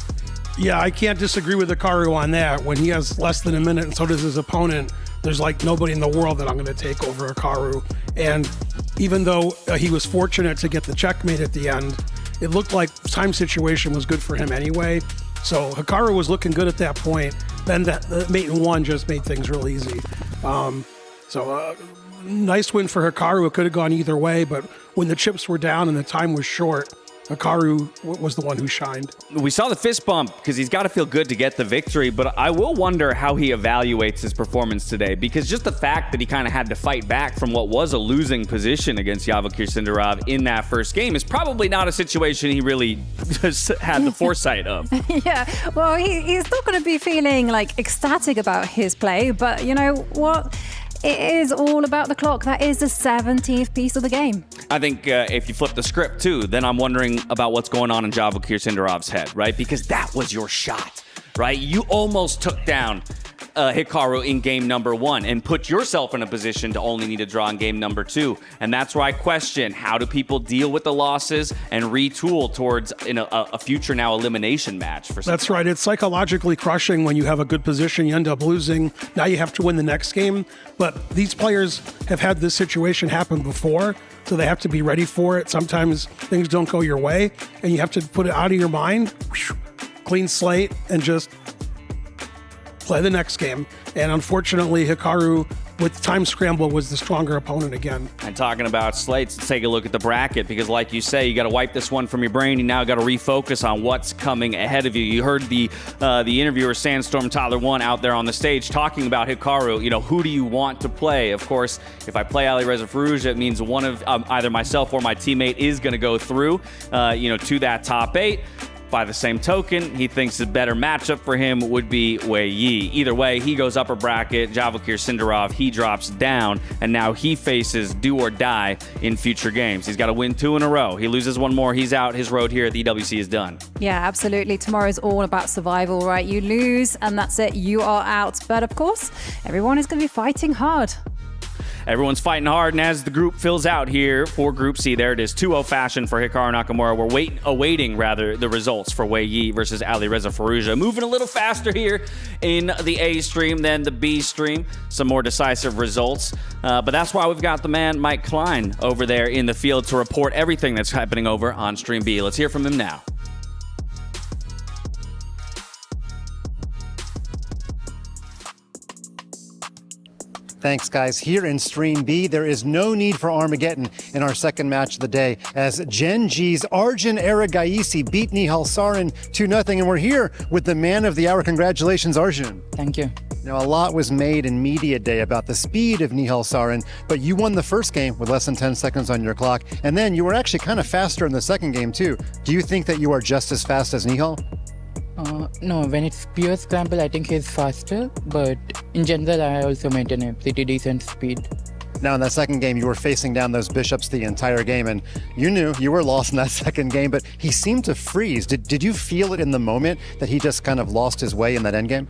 Yeah, I can't disagree with Hikaru on that. When he has less than a minute and so does his opponent, there's like nobody in the world that I'm going to take over Hikaru. And even though he was fortunate to get the checkmate at the end, it looked like time situation was good for him anyway. So Hikaru was looking good at that point. Then the mate in one just made things real easy. Nice win for Hikaru. It could have gone either way, but when the chips were down and the time was short, Hikaru was the one who shined. We saw the fist bump because he's got to feel good to get the victory, but I will wonder how he evaluates his performance today, because just the fact that he kind of had to fight back from what was a losing position against Vachier-Lagrave in that first game is probably not a situation he really just had the foresight of. Yeah, well, he's not going to be feeling like ecstatic about his play, but you know what? It is all about the clock. That is the 17th piece of the game. I think if you flip the script too, then I'm wondering about what's going on in Vachier-Lagrave's head, right? Because that was your shot, right? You almost took down Hikaru in game number 1 and put yourself in a position to only need a draw in game number 2. And that's where I question, how do people deal with the losses and retool towards a future now elimination match? That's right. It's psychologically crushing when you have a good position, you end up losing. Now you have to win the next game. But these players have had this situation happen before, so they have to be ready for it. Sometimes things don't go your way, and you have to put it out of your mind, clean slate, and just play the next game. And unfortunately, Hikaru, with time scramble, was the stronger opponent again. And talking about slates, let's take a look at the bracket, because like you say, you got to wipe this one from your brain. You now got to refocus on what's coming ahead of you. You heard the interviewer Sandstorm Tyler 1 out there on the stage talking about Hikaru. You know, who do you want to play? Of course, if I play Alireza Firouzja, it means one of either myself or my teammate is going to go through, to that top 8. By the same token, he thinks the better matchup for him would be Wei Yi. Either way, he goes upper bracket. Vachier-Lagrave, he drops down, and now he faces do or die in future games. He's got to win 2 in a row. He loses one more, he's out. His road here at the EWC is done. Yeah, absolutely. Tomorrow's all about survival, right? You lose, and that's it. You are out. But of course, everyone is going to be fighting hard. Everyone's fighting hard, and as the group fills out here for Group C, there it is, 2-0 fashion for Hikaru Nakamura. We're awaiting the results for Wei Yi versus Alireza Firouzja. Moving a little faster here in the A stream than the B stream. Some more decisive results. But that's why we've got the man, Mike Klein, over there in the field to report everything that's happening over on Stream B. Let's hear from him now. Thanks, guys. Here in Stream B, there is no need for Armageddon in our second match of the day, as Gen G's Arjun Erigaisi beat Nihal Sarin 2-0, and we're here with the man of the hour. Congratulations, Arjun. Thank you. Now, a lot was made in media day about the speed of Nihal Sarin, but you won the first game with less than 10 seconds on your clock, and then you were actually kind of faster in the second game, too. Do you think that you are just as fast as Nihal? No, when it's pure scramble, I think he's faster, but in general, I also maintain a pretty decent speed. Now, in that second game, you were facing down those bishops the entire game, and you knew you were lost in that second game, but he seemed to freeze. Did you feel it in the moment that he just kind of lost his way in that endgame?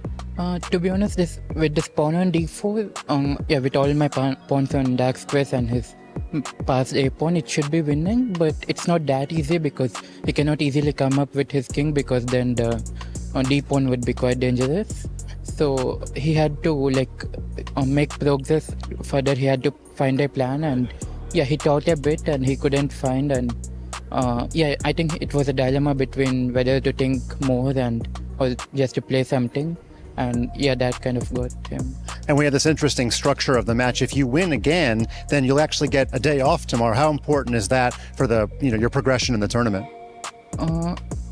To be honest, with this pawn on d4, with all my pawns on dark squares and his past a pawn, it should be winning, but it's not that easy because he cannot easily come up with his king, because then the d pawn would be quite dangerous. So he had to make progress further. He had to find a plan, and he thought a bit and he couldn't find, and I think it was a dilemma between whether to think more or just to play something. And that kind of got him. And we had this interesting structure of the match. If you win again, then you'll actually get a day off tomorrow. How important is that for your progression in the tournament?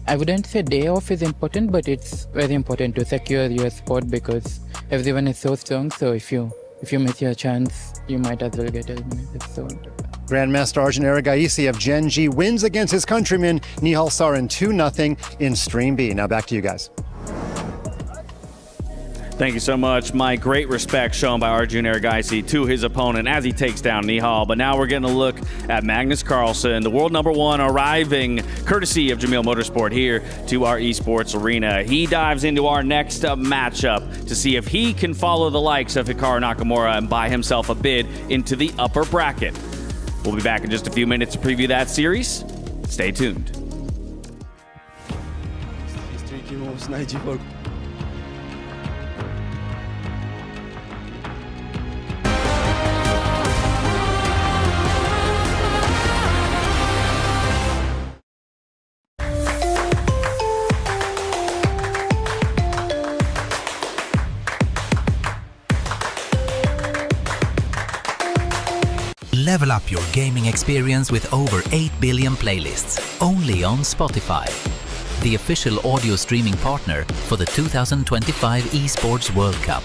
I wouldn't say day off is important, but it's very important to secure your spot because everyone is so strong. So if you miss your chance, you might as well get eliminated. So Grandmaster Arjun Erigaisi of Gen G wins against his countryman Nihal Sarin 2-0 in Stream B. Now back to you guys. Thank you so much, Mike. Great respect shown by Arjun Erigaisi to his opponent as he takes down Nihal. But now we're getting a look at Magnus Carlsen, the world #1, arriving courtesy of Jamil Motorsport here to our esports arena. He dives into our next matchup to see if he can follow the likes of Hikaru Nakamura and buy himself a bid into the upper bracket. We'll be back in just a few minutes to preview that series. Stay tuned. Level up your gaming experience with over 8 billion playlists, only on Spotify, the official audio streaming partner for the 2025 Esports World Cup.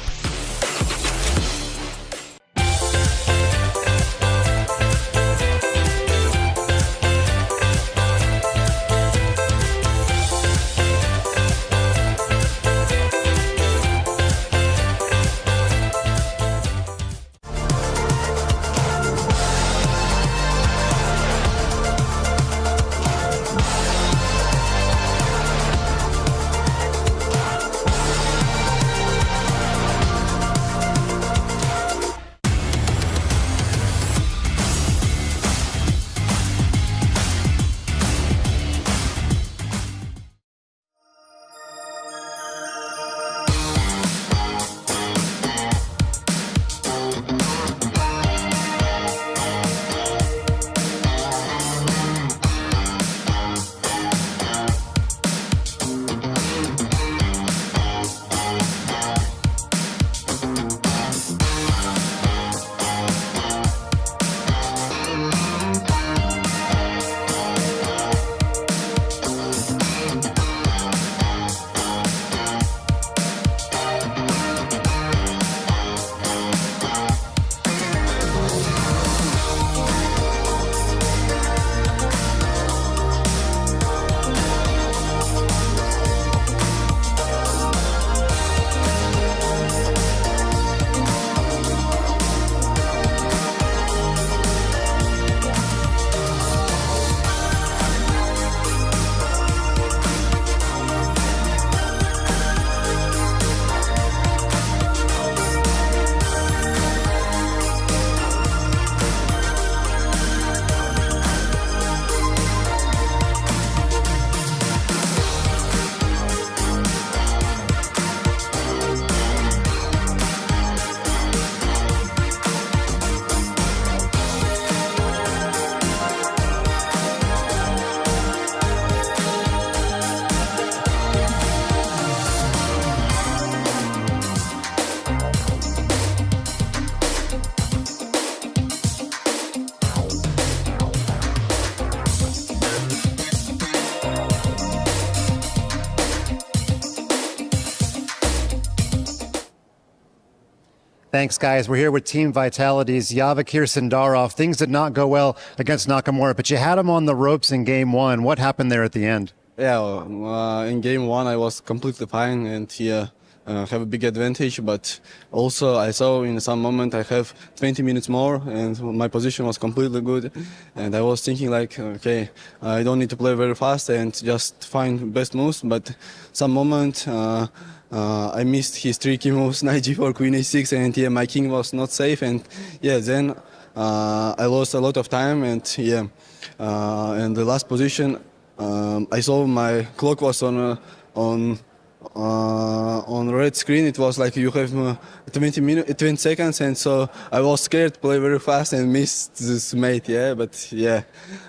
Thanks, guys. We're here with Team Vitality's Vachier Sindarov. Things did not go well against Nakamura, but you had him on the ropes in game one. What happened there at the end? Yeah, in game one I was completely fine and have a big advantage, but also I saw in some moment I have 20 minutes more and my position was completely good, and I was thinking like, okay, I don't need to play very fast and just find best moves, but some moment I missed his tricky moves, knight g4, queen a6, and my king was not safe, and then I lost a lot of time, and and the last position I saw my clock was on red screen. It was like you have 20 seconds, and so I was scared to play very fast and missed this mate. Okay,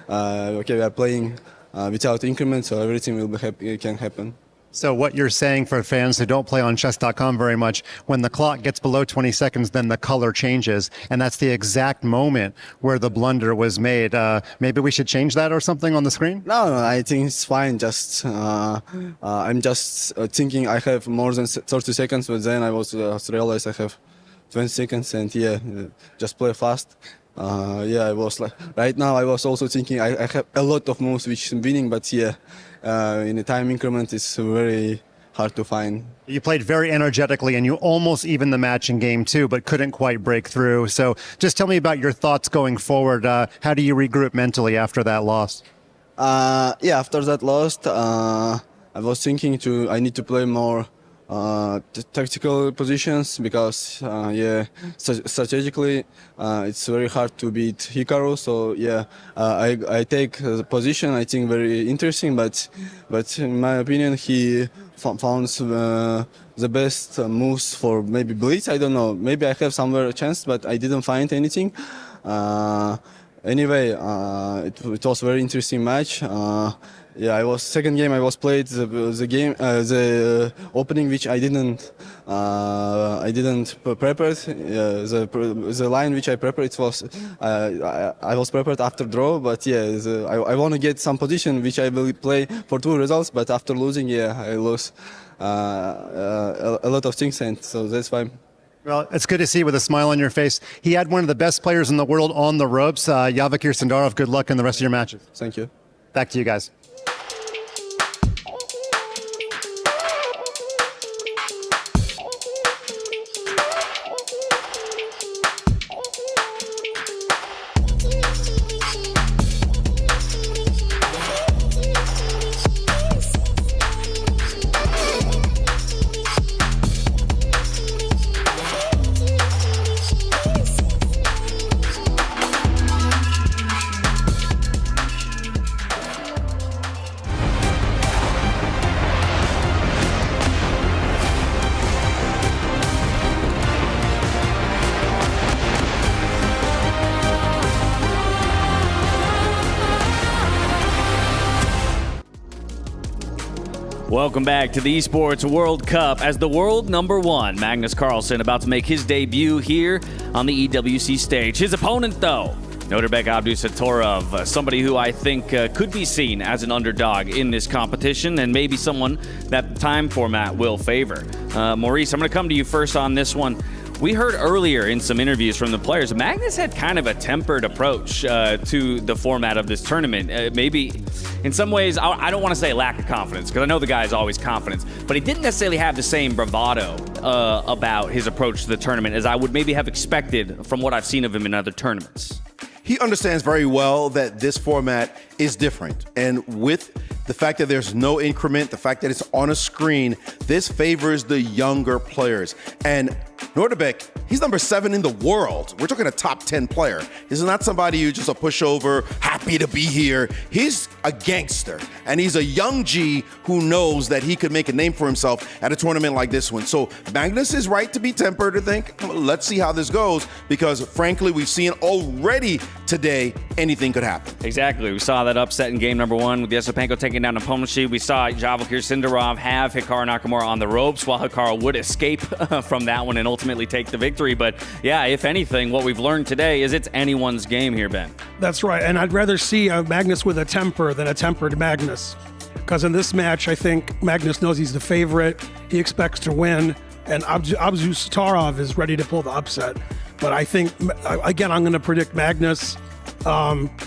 we are playing without increment, so everything will can happen. So what you're saying for fans who don't play on chess.com very much, when the clock gets below 20 seconds, then the color changes. And that's the exact moment where the blunder was made. Maybe we should change that or something on the screen? No, I think it's fine. Just I'm just thinking I have more than 30 seconds, but then I was realized I have 20 seconds, and just play fast. I was like, right now I was also thinking I have a lot of moves which is winning, but in the time increment it's very hard to find. You played very energetically and you almost evened the match in game two, but couldn't quite break through. So just tell me about your thoughts going forward. How do you regroup mentally after that loss? After that loss, I was thinking I need to play more tactical positions because strategically it's very hard to beat Hikaru, so I take the position I think very interesting, but in my opinion he found the best moves for maybe blitz. I don't know, maybe I have somewhere a chance, but I didn't find anything. Anyway, it was a very interesting match. Yeah, I was second game. I was played the opening which I didn't prepare. The line which I prepared it was I was prepared after draw, but yeah, I want to get some position which I will play for 2 results. But after losing, I lost a lot of things, and so that's fine. Well, it's good to see with a smile on your face. He had one of the best players in the world on the ropes. Vachier Sindarov, good luck in the rest of your matches. Thank you. Back to you guys. Welcome back to the Esports World Cup as the world #1, Magnus Carlsen, about to make his debut here on the EWC stage. His opponent, though, Nodirbek Abdusatorov, somebody who I think could be seen as an underdog in this competition and maybe someone that the time format will favor. Maurice, I'm going to come to you first on this one. We heard earlier in some interviews from the players, Magnus had kind of a tempered approach to the format of this tournament. Maybe in some ways, I don't want to say lack of confidence, because I know the guy is always confident, but he didn't necessarily have the same bravado about his approach to the tournament as I would maybe have expected from what I've seen of him in other tournaments. He understands very well that this format is different. And with the fact that there's no increment, the fact that it's on a screen, this favors the younger players. And Nodirbek, he's number 7 in the world. We're talking a top 10 player. This is not somebody who's just a pushover, happy to be here. He's a gangster, and he's a young G who knows that he could make a name for himself at a tournament like this one. So Magnus is right to be tempered, to think, let's see how this goes, because frankly, we've seen already today anything could happen. Exactly. We saw that upset in game #1 with Yesepenko taking down Nepomucci. We saw Vachier Sindarov have Hikaru Nakamura on the ropes while Hikaru would escape from that one and ultimately take the victory. But yeah, if anything, what we've learned today is it's anyone's game here, Ben. That's right. And I'd rather see a Magnus with a temper than a tempered Magnus. Because in this match, I think Magnus knows he's the favorite. He expects to win. And Abdusatorov is ready to pull the upset. But I think, again, I'm going to predict Magnus.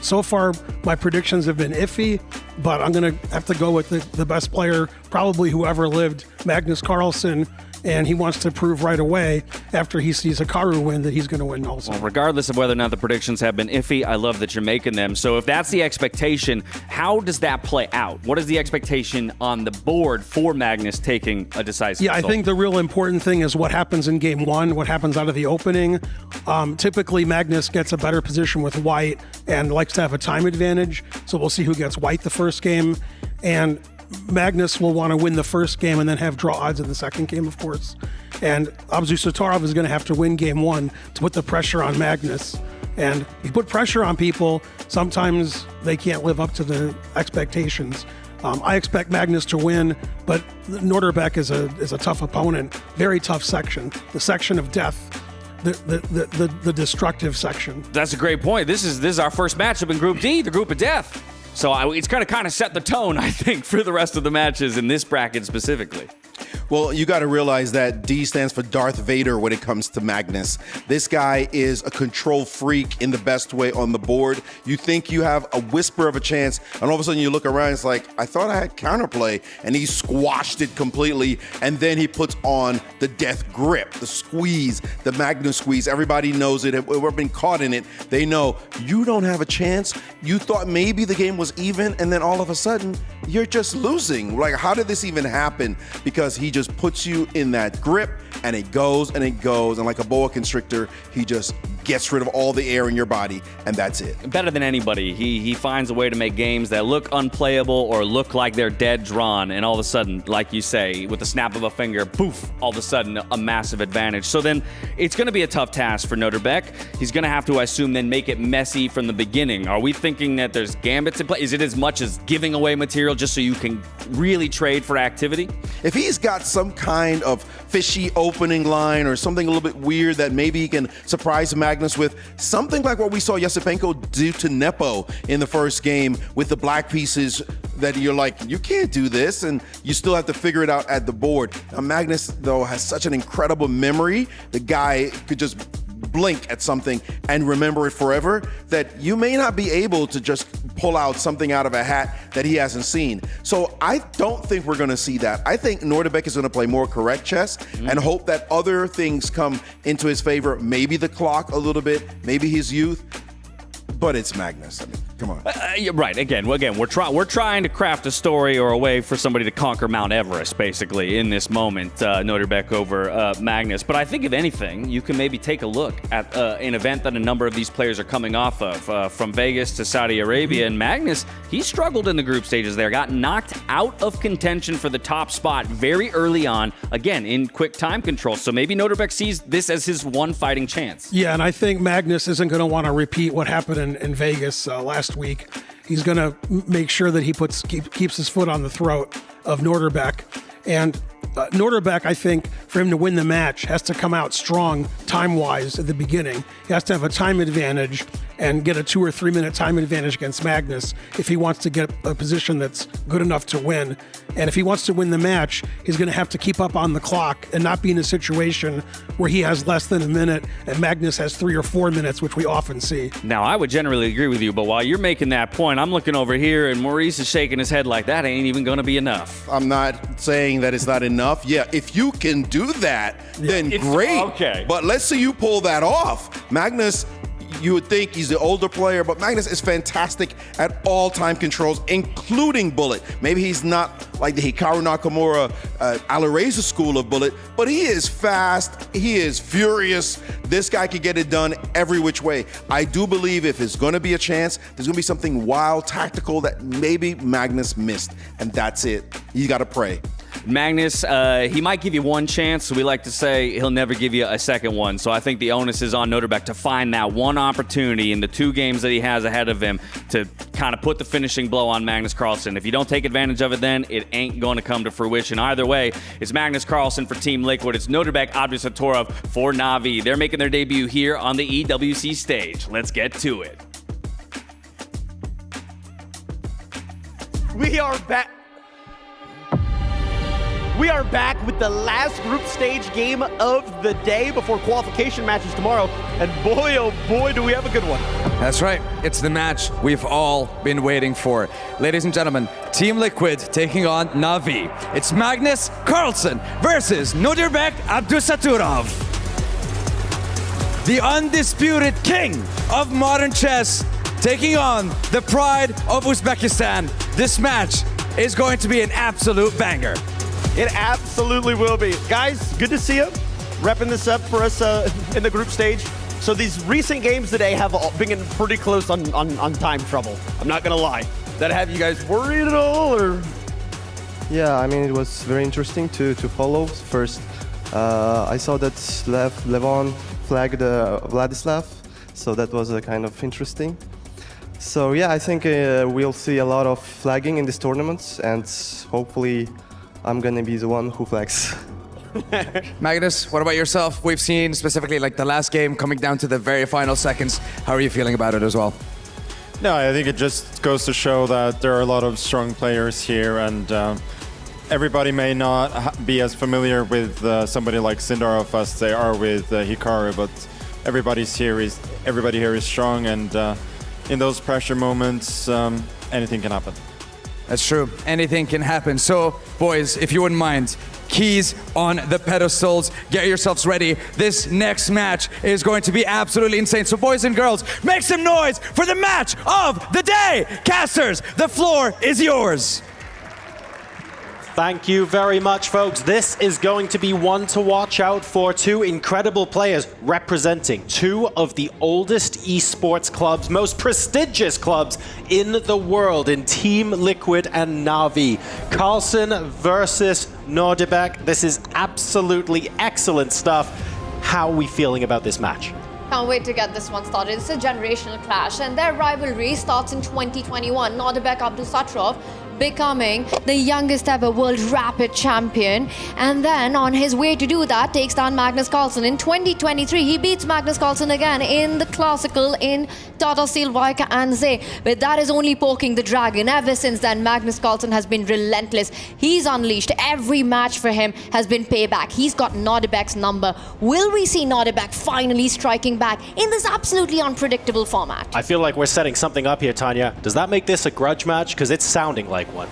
So far, my predictions have been iffy, but I'm going to have to go with the best player, probably whoever lived, Magnus Carlsen. And he wants to prove right away after he sees Hikaru win that he's going to win also. Well, regardless of whether or not the predictions have been iffy, I love that you're making them. So if that's the expectation, how does that play out? What is the expectation on the board for Magnus taking a decisive result? I think the real important thing is what happens in game 1, what happens out of the opening. Typically, Magnus gets a better position with white and likes to have a time advantage. So we'll see who gets white the first game. And Magnus will want to win the first game and then have draw odds in the second game, of course. And Abdusatorov is going to have to win game 1 to put the pressure on Magnus. And if you put pressure on people, sometimes they can't live up to the expectations. I expect Magnus to win, but Nodirbek is a tough opponent. Very tough section. The section of death. The destructive section. That's a great point. This is our first matchup in Group D, the Group of Death. So it's going to kind of set the tone, I think, for the rest of the matches in this bracket specifically. Well, you got to realize that D stands for Darth Vader when it comes to Magnus. This guy is a control freak in the best way on the board. You think you have a whisper of a chance, and all of a sudden you look around, it's like, I thought I had counterplay, and he squashed it completely, and then he puts on the death grip, the squeeze, the Magnus squeeze. Everybody knows it. We've been caught in it. They know you don't have a chance. You thought maybe the game was even, and then all of a sudden, you're just losing. Like, how did this even happen? Because he just puts you in that grip, and it goes, and like a boa constrictor, he just gets rid of all the air in your body, and that's it. Better than anybody. He finds a way to make games that look unplayable or look like they're dead drawn, and all of a sudden, like you say, with the snap of a finger, poof, all of a sudden a massive advantage. So then it's going to be a tough task for Nodirbek. He's going to have to, I assume, then make it messy from the beginning. Are we thinking that there's gambits in play? Is it as much as giving away material just so you can really trade for activity? If he's got some kind of fishy opening line or something a little bit weird that maybe he can surprise Magnus with, something like what we saw Yasipenko do to Nepo in the first game with the black pieces that you're like, you can't do this, and you still have to figure it out at the board. Now, Magnus, though, has such an incredible memory. The guy could just blink at something and remember it forever, that you may not be able to just pull out something out of a hat that he hasn't seen. So I don't think we're going to see that. I think Nodirbek is going to play more correct chess and hope that other things come into his favor. Maybe the clock a little bit, maybe his youth, but it's Magnus. I mean, come on. Right. Again, we're trying to craft a story or a way for somebody to conquer Mount Everest, basically, in this moment. Nodirbek over Magnus. But I think, if anything, you can maybe take a look at an event that a number of these players are coming off of, from Vegas to Saudi Arabia. And Magnus, he struggled in the group stages there, got knocked out of contention for the top spot very early on, again, in quick time control. So maybe Nodirbek sees this as his one fighting chance. Yeah, and I think Magnus isn't going to want to repeat what happened in Vegas last week. He's going to make sure that he keeps his foot on the throat of Nodirbek. And Nodirbek, I think, for him to win the match, has to come out strong time-wise at the beginning. He has to have a time advantage and get a 2 or 3 minute time advantage against Magnus if he wants to get a position that's good enough to win. And if he wants to win the match, he's going to have to keep up on the clock and not be in a situation where he has less than a minute and Magnus has 3 or 4 minutes, which we often see. Now, I would generally agree with you, but while you're making that point, I'm looking over here and Maurice is shaking his head like that ain't even going to be enough. I'm not saying that it's not enough. Yeah, if you can do that, then great. Okay. But let's say you pull that off. Magnus, you would think he's the older player, but Magnus is fantastic at all time controls, including bullet. Maybe he's not like the Hikaru Nakamura, Alireza school of bullet, but he is fast, he is furious. This guy can get it done every which way. I do believe if it's going to be a chance, there's going to be something wild, tactical that maybe Magnus missed, and that's it. You got to pray. Magnus, he might give you one chance, so we like to say he'll never give you a second one. So I think the onus is on Nodirbek to find that one opportunity in the 2 games that he has ahead of him to kind of put the finishing blow on Magnus Carlsen. If you don't take advantage of it, then it ain't going to come to fruition. Either way, it's Magnus Carlsen for Team Liquid. It's Nodirbek Abdusatorov for Na'Vi. They're making their debut here on the EWC stage. Let's get to it. We are back. We are back with the last group stage game of the day before qualification matches tomorrow. And boy, oh boy, do we have a good one. That's right. It's the match we've all been waiting for. Ladies and gentlemen, Team Liquid taking on Na'Vi. It's Magnus Carlsen versus Nodirbek Abdusatorov. The undisputed king of modern chess taking on the pride of Uzbekistan. This match is going to be an absolute banger. It absolutely will be. Guys, good to see you. Repping this up for us in the group stage. So these recent games today have been pretty close on time trouble. I'm not gonna lie. That have you guys worried at all, or? Yeah, I mean, it was very interesting to follow. First, I saw that Levon flagged Vladislav, so that was kind of interesting. So yeah, I think we'll see a lot of flagging in these tournaments, and hopefully I'm gonna be the one who flags. Magnus, what about yourself? We've seen specifically like the last game coming down to the very final seconds. How are you feeling about it as well? No, I think it just goes to show that there are a lot of strong players here, and everybody may not be as familiar with somebody like Sindarov as they are with Hikaru, but everybody here is strong, and in those pressure moments, anything can happen. That's true. Anything can happen. So, boys, if you wouldn't mind, keys on the pedestals. Get yourselves ready. This next match is going to be absolutely insane. So, boys and girls, make some noise for the match of the day. Casters, the floor is yours. Thank you very much, folks. This is going to be one to watch out for. Two incredible players representing two of the oldest esports clubs, most prestigious clubs in the world in Team Liquid and Na'Vi. Carlsen versus Nodirbek. This is absolutely excellent stuff. How are we feeling about this match? Can't wait to get this one started. It's a generational clash, and their rivalry starts in 2021. Nodirbek Abdusatrov becoming the youngest ever world rapid champion, and then on his way to do that takes down Magnus Carlsen. In 2023 he beats Magnus Carlsen again in the classical in Tata Steel, Vaika and Zay, but that is only poking the dragon. Ever since then Magnus Carlsen has been relentless. He's unleashed. Every match for him has been payback. He's got Nodirbek's number. Will we see Nodirbek finally striking back in this absolutely unpredictable format? I feel like we're setting something up here, Tanya. Does that make this a grudge match? Because it's sounding like one.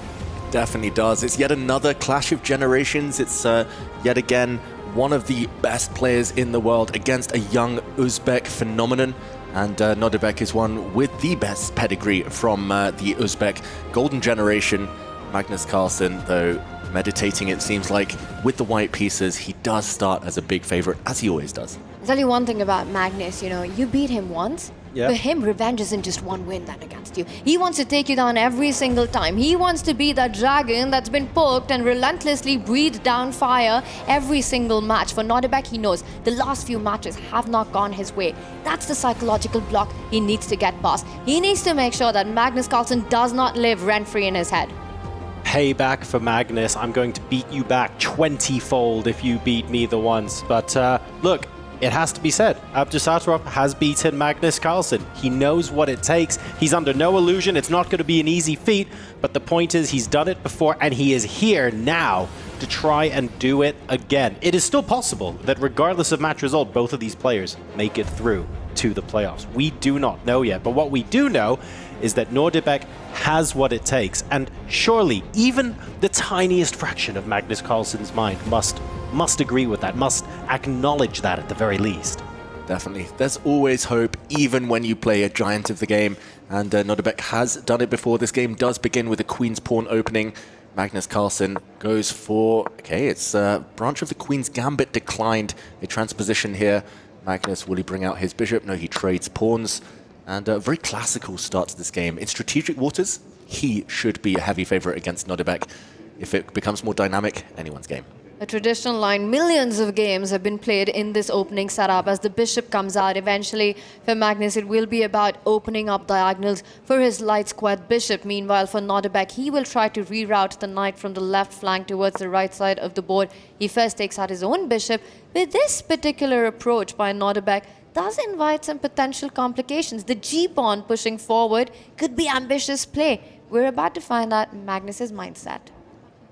Definitely does. It's yet another clash of generations. It's yet again one of the best players in the world against a young Uzbek phenomenon. And Nodirbek is one with the best pedigree from the Uzbek golden generation. Magnus Carlsen, though, meditating, it seems like, with the white pieces, he does start as a big favorite, as he always does. I'll tell you one thing about Magnus, you beat him once. Yep. For him, revenge isn't just one win then against you. He wants to take you down every single time. He wants to be that dragon that's been poked and relentlessly breathed down fire every single match. For Nodirbek, he knows the last few matches have not gone his way. That's the psychological block he needs to get past. He needs to make sure that Magnus Carlsen does not live rent-free in his head. Payback for Magnus. I'm going to beat you back 20-fold if you beat me the once. But look, it has to be said, Abdusatrov has beaten Magnus Carlsen. He knows what it takes. He's under no illusion. It's not going to be an easy feat, but the point is he's done it before and he is here now to try and do it again. It is still possible that regardless of match result, both of these players make it through to the playoffs. We do not know yet, but what we do know is that Nodirbek has what it takes, and surely even the tiniest fraction of Magnus Carlsen's mind must agree with that, must acknowledge that at the very least. Definitely. There's always hope, even when you play a giant of the game, and Nodirbek has done it before. This game does begin with a Queen's Pawn opening. Magnus Carlsen goes for, okay, it's branch of the Queen's Gambit declined. A transposition here. Magnus, will he bring out his bishop? No, he trades pawns. And a very classical start to this game. In strategic waters, he should be a heavy favorite against Nodirbek. If it becomes more dynamic, anyone's game. A traditional line. Millions of games have been played in this opening setup. As the bishop comes out, eventually for Magnus it will be about opening up diagonals for his light squared bishop. Meanwhile for Nodirbek, he will try to reroute the knight from the left flank towards the right side of the board. He first takes out his own bishop. With this particular approach by Nodirbek does invite some potential complications. The g-pawn pushing forward could be ambitious play. We're about to find out Magnus's mindset.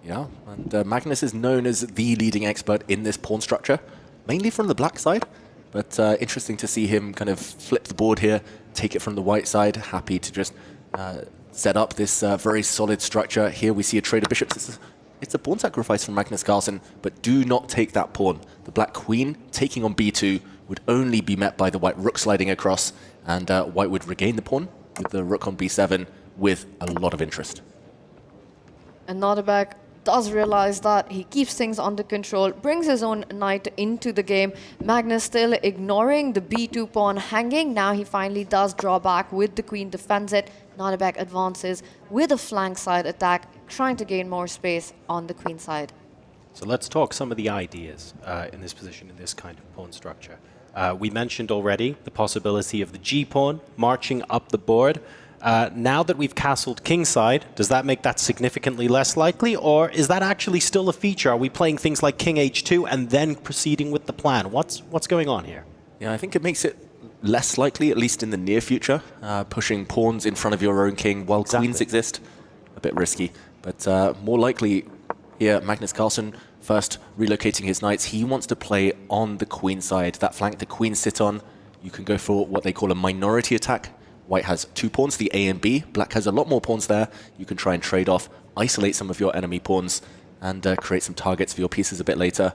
Yeah, and Magnus is known as the leading expert in this pawn structure, mainly from the black side, but interesting to see him kind of flip the board here, take it from the white side, happy to just set up this very solid structure. Here we see a trade of bishops. It's a pawn sacrifice from Magnus Carlsen, but do not take that pawn. The black queen taking on b2 would only be met by the white rook sliding across, and white would regain the pawn with the rook on b7 with a lot of interest. And Nodirbek does realize that. He keeps things under control, brings his own knight into the game. Magnus still ignoring the b2 pawn hanging. Now he finally does draw back with the queen, defends it. Nodirbek advances with a flank side attack, trying to gain more space on the queen side. So let's talk some of the ideas in this position, in this kind of pawn structure. We mentioned already the possibility of the g-pawn marching up the board. Now that we've castled kingside, does that make that significantly less likely, or is that actually still a feature? Are we playing things like king h2 and then proceeding with the plan? What's going on here? Yeah, I think it makes it less likely, at least in the near future, pushing pawns in front of your own king while queens exist. A bit risky, but more likely here, Magnus Carlsen first relocating his knights. He wants to play on the queen side. That flank the queens sit on, you can go for what they call a minority attack. White has 2 pawns, the A and B. Black has a lot more pawns there. You can try and trade off, isolate some of your enemy pawns, and create some targets for your pieces a bit later.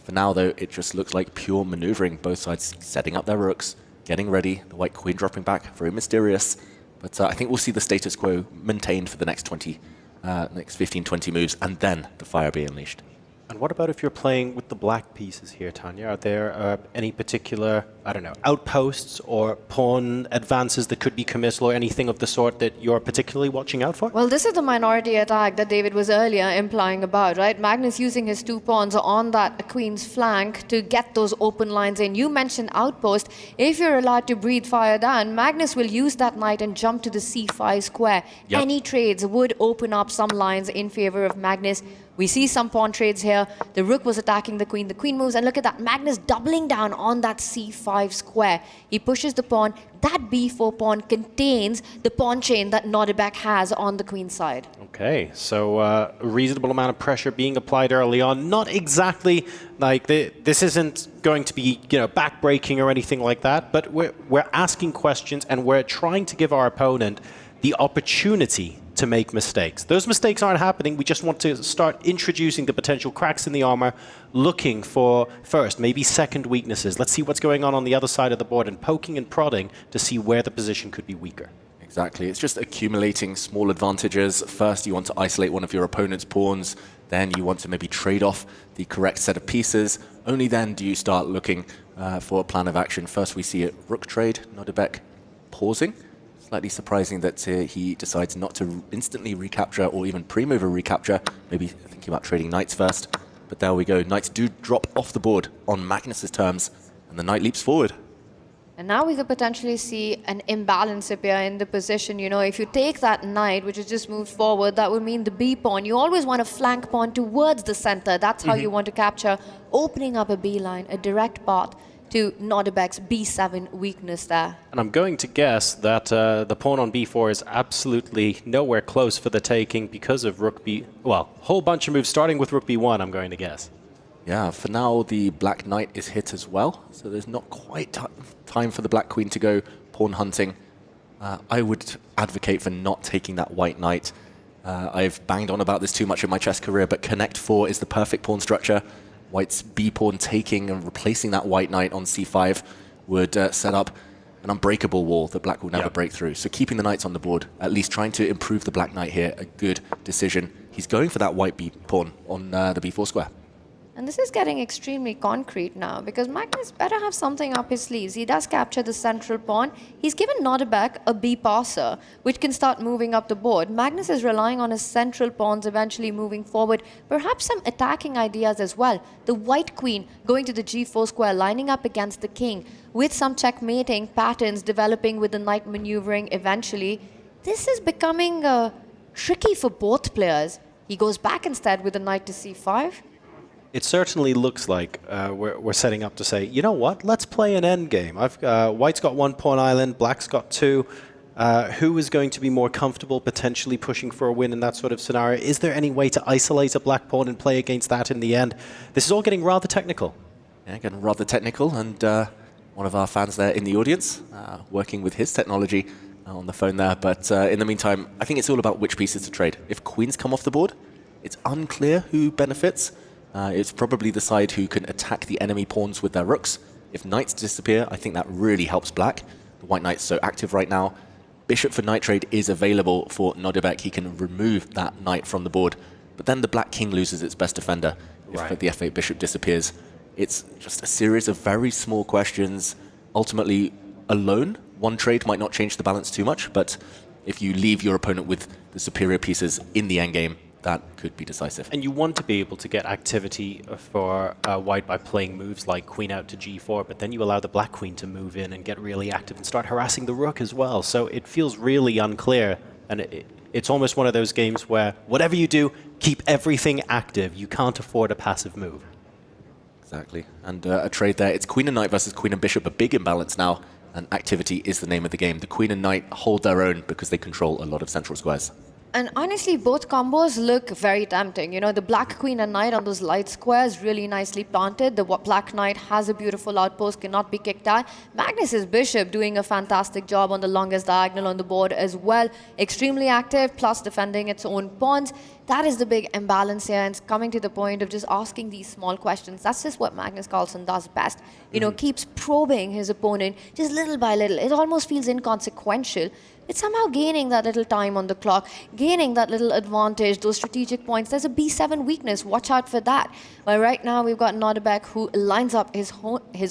For now, though, it just looks like pure maneuvering. Both sides setting up their rooks, getting ready. The white queen dropping back, very mysterious. But I think we'll see the status quo maintained for the next 20 next 15, 20 moves, and then the fire be unleashed. And what about if you're playing with the black pieces here, Tanya? Are there any particular, I don't know, outposts or pawn advances that could be committal or anything of the sort that you're particularly watching out for? Well, this is the minority attack that David was earlier implying about, right? Magnus using his 2 pawns on that queen's flank to get those open lines in. You mentioned outpost. If you're allowed to breathe fire down, Magnus will use that knight and jump to the c5 square. Yep. Any trades would open up some lines in favor of Magnus. We see some pawn trades here. The rook was attacking the queen moves, and look at that, Magnus doubling down on that c5 square. He pushes the pawn. That b4 pawn contains the pawn chain that Nodirbek has on the queen side. Okay, so a reasonable amount of pressure being applied early on. Not exactly like this isn't going to be, you know, backbreaking or anything like that, but we're asking questions and we're trying to give our opponent the opportunity to make mistakes. Those mistakes aren't happening. We just want to start introducing the potential cracks in the armor, looking for first, maybe second weaknesses. Let's see what's going on the other side of the board and poking and prodding to see where the position could be weaker. Exactly. It's just accumulating small advantages. First, you want to isolate one of your opponent's pawns. Then you want to maybe trade off the correct set of pieces. Only then do you start looking for a plan of action. First, we see a rook trade, Nodirbek pausing. Slightly surprising that he decides not to instantly recapture or even pre-mover recapture, maybe thinking about trading knights first. But there we go. Knights do drop off the board on Magnus's terms, and the knight leaps forward. And now we could potentially see an imbalance appear in the position. You know, if you take that knight, which has just moved forward, that would mean the B pawn. You always want a flank pawn towards the center. That's how you want to capture, opening up a B line, a direct path to Nodirbek's b7 weakness there. And I'm going to guess that the pawn on b4 is absolutely nowhere close for the taking because of rook b... Well, whole bunch of moves starting with rook b1, I'm going to guess. Yeah, for now the black knight is hit as well, so there's not quite time for the black queen to go pawn hunting. I would advocate for not taking that white knight. I've banged on about this too much in my chess career, but connect 4 is the perfect pawn structure. White's b-pawn taking and replacing that white knight on c5 would set up an unbreakable wall that black will never break through. So keeping the knights on the board, at least trying to improve the black knight here, a good decision. He's going for that white b-pawn on the b4 square. And this is getting extremely concrete now because Magnus better have something up his sleeves. He does capture the central pawn. He's given Nodirbek a B passer, which can start moving up the board. Magnus is relying on his central pawns eventually moving forward. Perhaps some attacking ideas as well. The white queen going to the G4 square, lining up against the king, with some checkmating patterns developing with the knight maneuvering eventually. This is becoming tricky for both players. He goes back instead with the knight to C5. It certainly looks like we're setting up to say, you know what, let's play an endgame. White's got 1 pawn island, black's got 2. Who is going to be more comfortable potentially pushing for a win in that sort of scenario? Is there any way to isolate a black pawn and play against that in the end? This is all getting rather technical. Yeah, getting rather technical, and one of our fans there in the audience working with his technology on the phone there. But in the meantime, I think it's all about which pieces to trade. If queens come off the board, it's unclear who benefits. It's probably the side who can attack the enemy pawns with their rooks. If knights disappear, I think that really helps black. The white knight's so active right now. Bishop for knight trade is available for Nodirbek. He can remove that knight from the board. But then the black king loses its best defender if the f8 bishop disappears. It's just a series of very small questions. Ultimately, alone, one trade might not change the balance too much, but if you leave your opponent with the superior pieces in the endgame, that could be decisive. And you want to be able to get activity for white by playing moves like queen out to g4, but then you allow the black queen to move in and get really active and start harassing the rook as well. So it feels really unclear, and it's almost one of those games where whatever you do, keep everything active. You can't afford a passive move. Exactly. And a trade there. It's queen and knight versus queen and bishop, a big imbalance now, and activity is the name of the game. The queen and knight hold their own because they control a lot of central squares. And honestly, both combos look very tempting. You know, the black queen and knight on those light squares, really nicely planted. The black knight has a beautiful outpost, cannot be kicked out. Magnus's bishop doing a fantastic job on the longest diagonal on the board as well. Extremely active, plus defending its own pawns. That is the big imbalance here, and it's coming to the point of just asking these small questions. That's just what Magnus Carlsen does best. You know, keeps probing his opponent just little by little. It almost feels inconsequential, it's somehow gaining that little time on the clock, gaining that little advantage, those strategic points. There's a B7 weakness. Watch out for that. But right now, we've got Nodirbek, who lines up his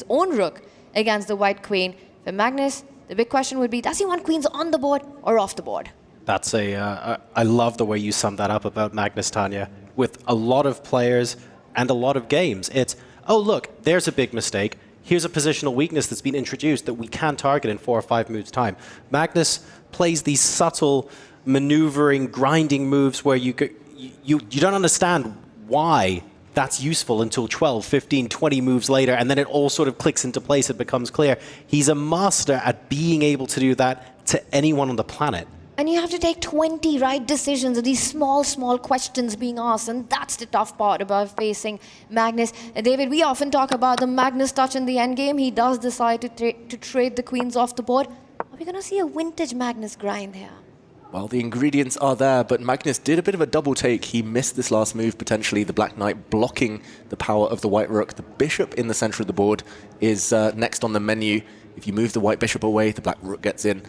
own rook against the white queen. For Magnus, the big question would be, does he want queens on the board or off the board? That's I love the way you summed that up about Magnus, Tanya. With a lot of players and a lot of games, it's, oh, look, there's a big mistake. Here's a positional weakness that's been introduced that we can target in 4 or 5 moves' time. Magnus plays these subtle, maneuvering, grinding moves where you don't understand why that's useful until 12, 15, 20 moves later, and then it all sort of clicks into place. It becomes clear. He's a master at being able to do that to anyone on the planet. And you have to take 20 right decisions of these small questions being asked. And that's the tough part about facing Magnus. And David, we often talk about the Magnus touch in the endgame. He does decide to trade the queens off the board. Are we going to see a vintage Magnus grind here? Well, the ingredients are there, but Magnus did a bit of a double take. He missed this last move, potentially. The Black Knight blocking the power of the White Rook. The Bishop in the center of the board is next on the menu. If you move the White Bishop away, the Black Rook gets in.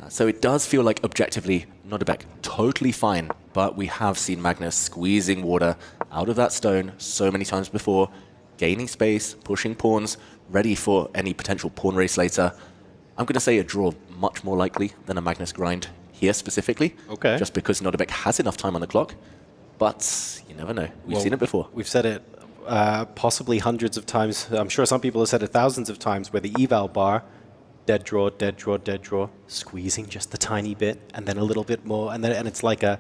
So it does feel like, objectively, Nodirbek totally fine, but we have seen Magnus squeezing water out of that stone so many times before, gaining space, pushing pawns, ready for any potential pawn race later. I'm going to say a draw much more likely than a Magnus grind here specifically, just because Nodirbek has enough time on the clock, but you never know. We've seen it before. We've said it possibly hundreds of times. I'm sure some people have said it thousands of times, where the eval bar, dead draw, dead draw, dead draw, squeezing just a tiny bit, and then a little bit more, and it's like a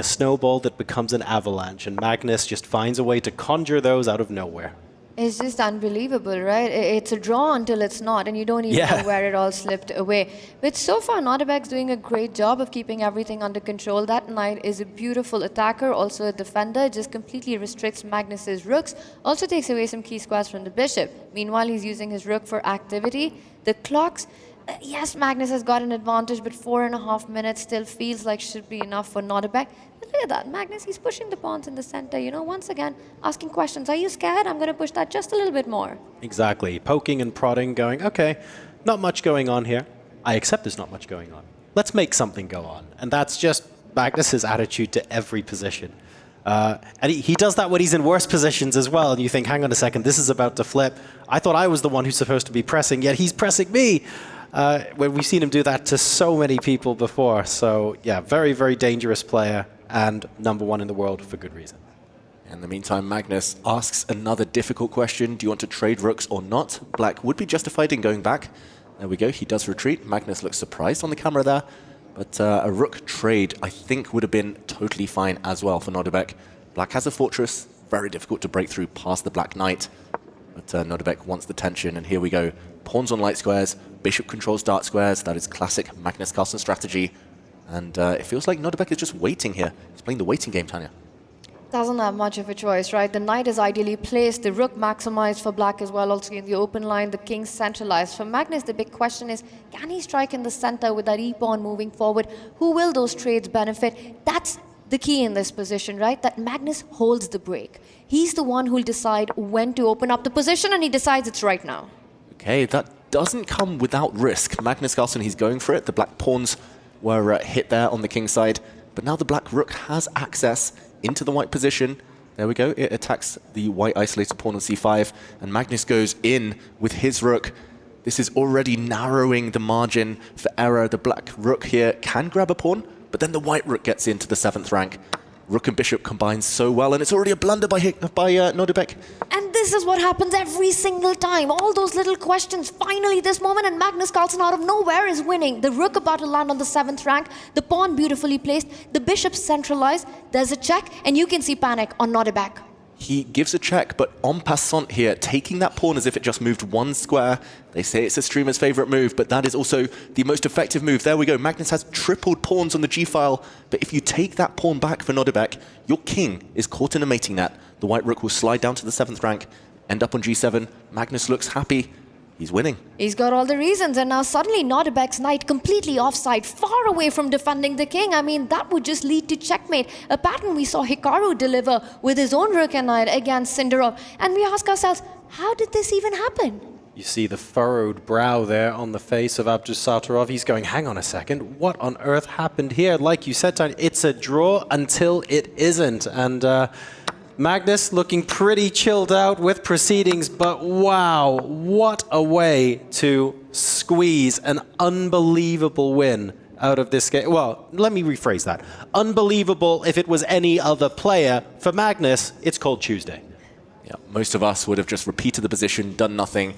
snowball that becomes an avalanche, and Magnus just finds a way to conjure those out of nowhere. It's just unbelievable, right? It's a draw until it's not, and you don't even know where it all slipped away. But so far, Nodirbek's doing a great job of keeping everything under control. That knight is a beautiful attacker, also a defender, just completely restricts Magnus's rooks, also takes away some key squares from the bishop. Meanwhile, he's using his rook for activity. The clocks, yes, Magnus has got an advantage, but 4.5 minutes still feels like should be enough for Nodirbek. But look at that, Magnus, he's pushing the pawns in the center, you know, once again, asking questions. Are you scared? I'm going to push that just a little bit more. Exactly. Poking and prodding, going, okay, not much going on here. I accept there's not much going on. Let's make something go on. And that's just Magnus's attitude to every position. And he does that when he's in worse positions as well. And you think, hang on a second, this is about to flip. I thought I was the one who's supposed to be pressing, yet he's pressing me. When we've seen him do that to so many people before. So yeah, very, very dangerous player, and #1 in the world for good reason. In the meantime, Magnus asks another difficult question. Do you want to trade rooks or not? Black would be justified in going back. There we go. He does retreat. Magnus looks surprised on the camera there. But a rook trade, I think, would have been totally fine as well for Nodirbek. Black has a fortress. Very difficult to break through past the Black Knight. But Nodirbek wants the tension, and here we go. Pawns on light squares. Bishop controls dark squares. That is classic Magnus Carlsen strategy. And it feels like Nodirbek is just waiting here. He's playing the waiting game, Tanya. Doesn't have much of a choice, right? The knight is ideally placed, the rook maximized for black as well, also in the open line, the king centralized. For Magnus, the big question is, can he strike in the center with that e-pawn moving forward? Who will those trades benefit? That's the key in this position, right? That Magnus holds the break. He's the one who'll decide when to open up the position, and he decides it's right now. Okay, that doesn't come without risk. Magnus Carlsen, he's going for it. The black pawns were hit there on the king side, but now the black rook has access into the white position. There we go. It attacks the white isolated pawn on c5, and Magnus goes in with his rook. This is already narrowing the margin for error. The black rook here can grab a pawn, but then the white rook gets into the 7th rank. Rook and bishop combine so well, and it's already a blunder by Nodirbek. And this is what happens every single time. All those little questions. Finally, this moment, and Magnus Carlsen out of nowhere is winning. The rook about to land on the 7th rank. The pawn beautifully placed. The bishop centralized. There's a check, and you can see panic on Nodirbek. He gives a check, but en passant here, taking that pawn as if it just moved 1 square. They say it's a streamer's favorite move, but that is also the most effective move. There we go. Magnus has tripled pawns on the g-file, but if you take that pawn back for Nodirbek, your king is caught in a mating net. The white rook will slide down to the 7th rank, end up on g7. Magnus looks happy. He's winning. He's got all the reasons, and now suddenly Nodirbek's knight completely offside, far away from defending the king. I mean, that would just lead to checkmate. A pattern we saw Hikaru deliver with his own rook and knight against Sindarov. And we ask ourselves, how did this even happen? You see the furrowed brow there on the face of Abdusattorov. He's going, hang on a second, what on earth happened here? Like you said, Tony, it's a draw until it isn't. And Magnus looking pretty chilled out with proceedings, but wow, what a way to squeeze an unbelievable win out of this game. Well, let me rephrase that. Unbelievable if it was any other player. For Magnus, it's called Tuesday. Yeah, most of us would have just repeated the position, done nothing,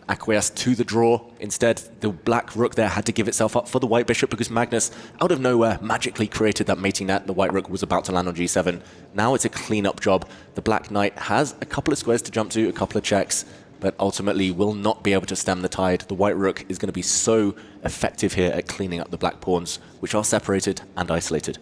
acquiesced to the draw. Instead, the black rook there had to give itself up for the white bishop because Magnus, out of nowhere, magically created that mating net. The white rook was about to land on g7. Now it's a clean-up job. The black knight has a couple of squares to jump to, a couple of checks, but ultimately will not be able to stem the tide. The white rook is going to be so effective here at cleaning up the black pawns, which are separated and isolated.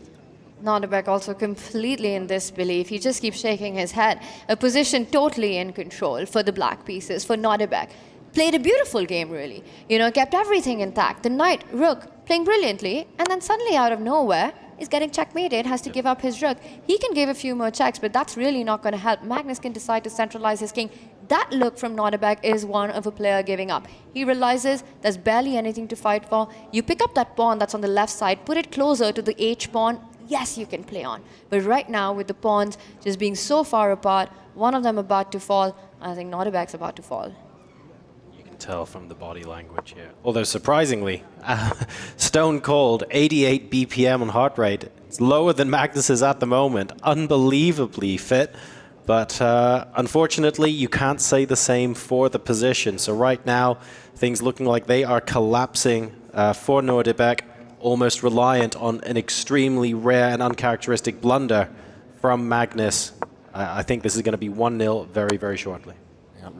Nodirbek also completely in disbelief. He just keeps shaking his head. A position totally in control for the black pieces, for Nodirbek. Played a beautiful game, really. You know, kept everything intact. The knight, rook, playing brilliantly, and then suddenly out of nowhere, is getting checkmated, has to give up his rook. He can give a few more checks, but that's really not going to help. Magnus can decide to centralize his king. That look from Nodirbek is one of a player giving up. He realizes there's barely anything to fight for. You pick up that pawn that's on the left side, put it closer to the H pawn, yes, you can play on. But right now, with the pawns just being so far apart, one of them about to fall, I think Nodirbek's about to fall. Tell from the body language here. Although surprisingly, stone cold, 88 BPM on heart rate. It's lower than Magnus's at the moment. Unbelievably fit. But unfortunately, you can't say the same for the position. So right now, things looking like they are collapsing for Nodirbek, almost reliant on an extremely rare and uncharacteristic blunder from Magnus. I think this is going to be 1-0 very, very shortly.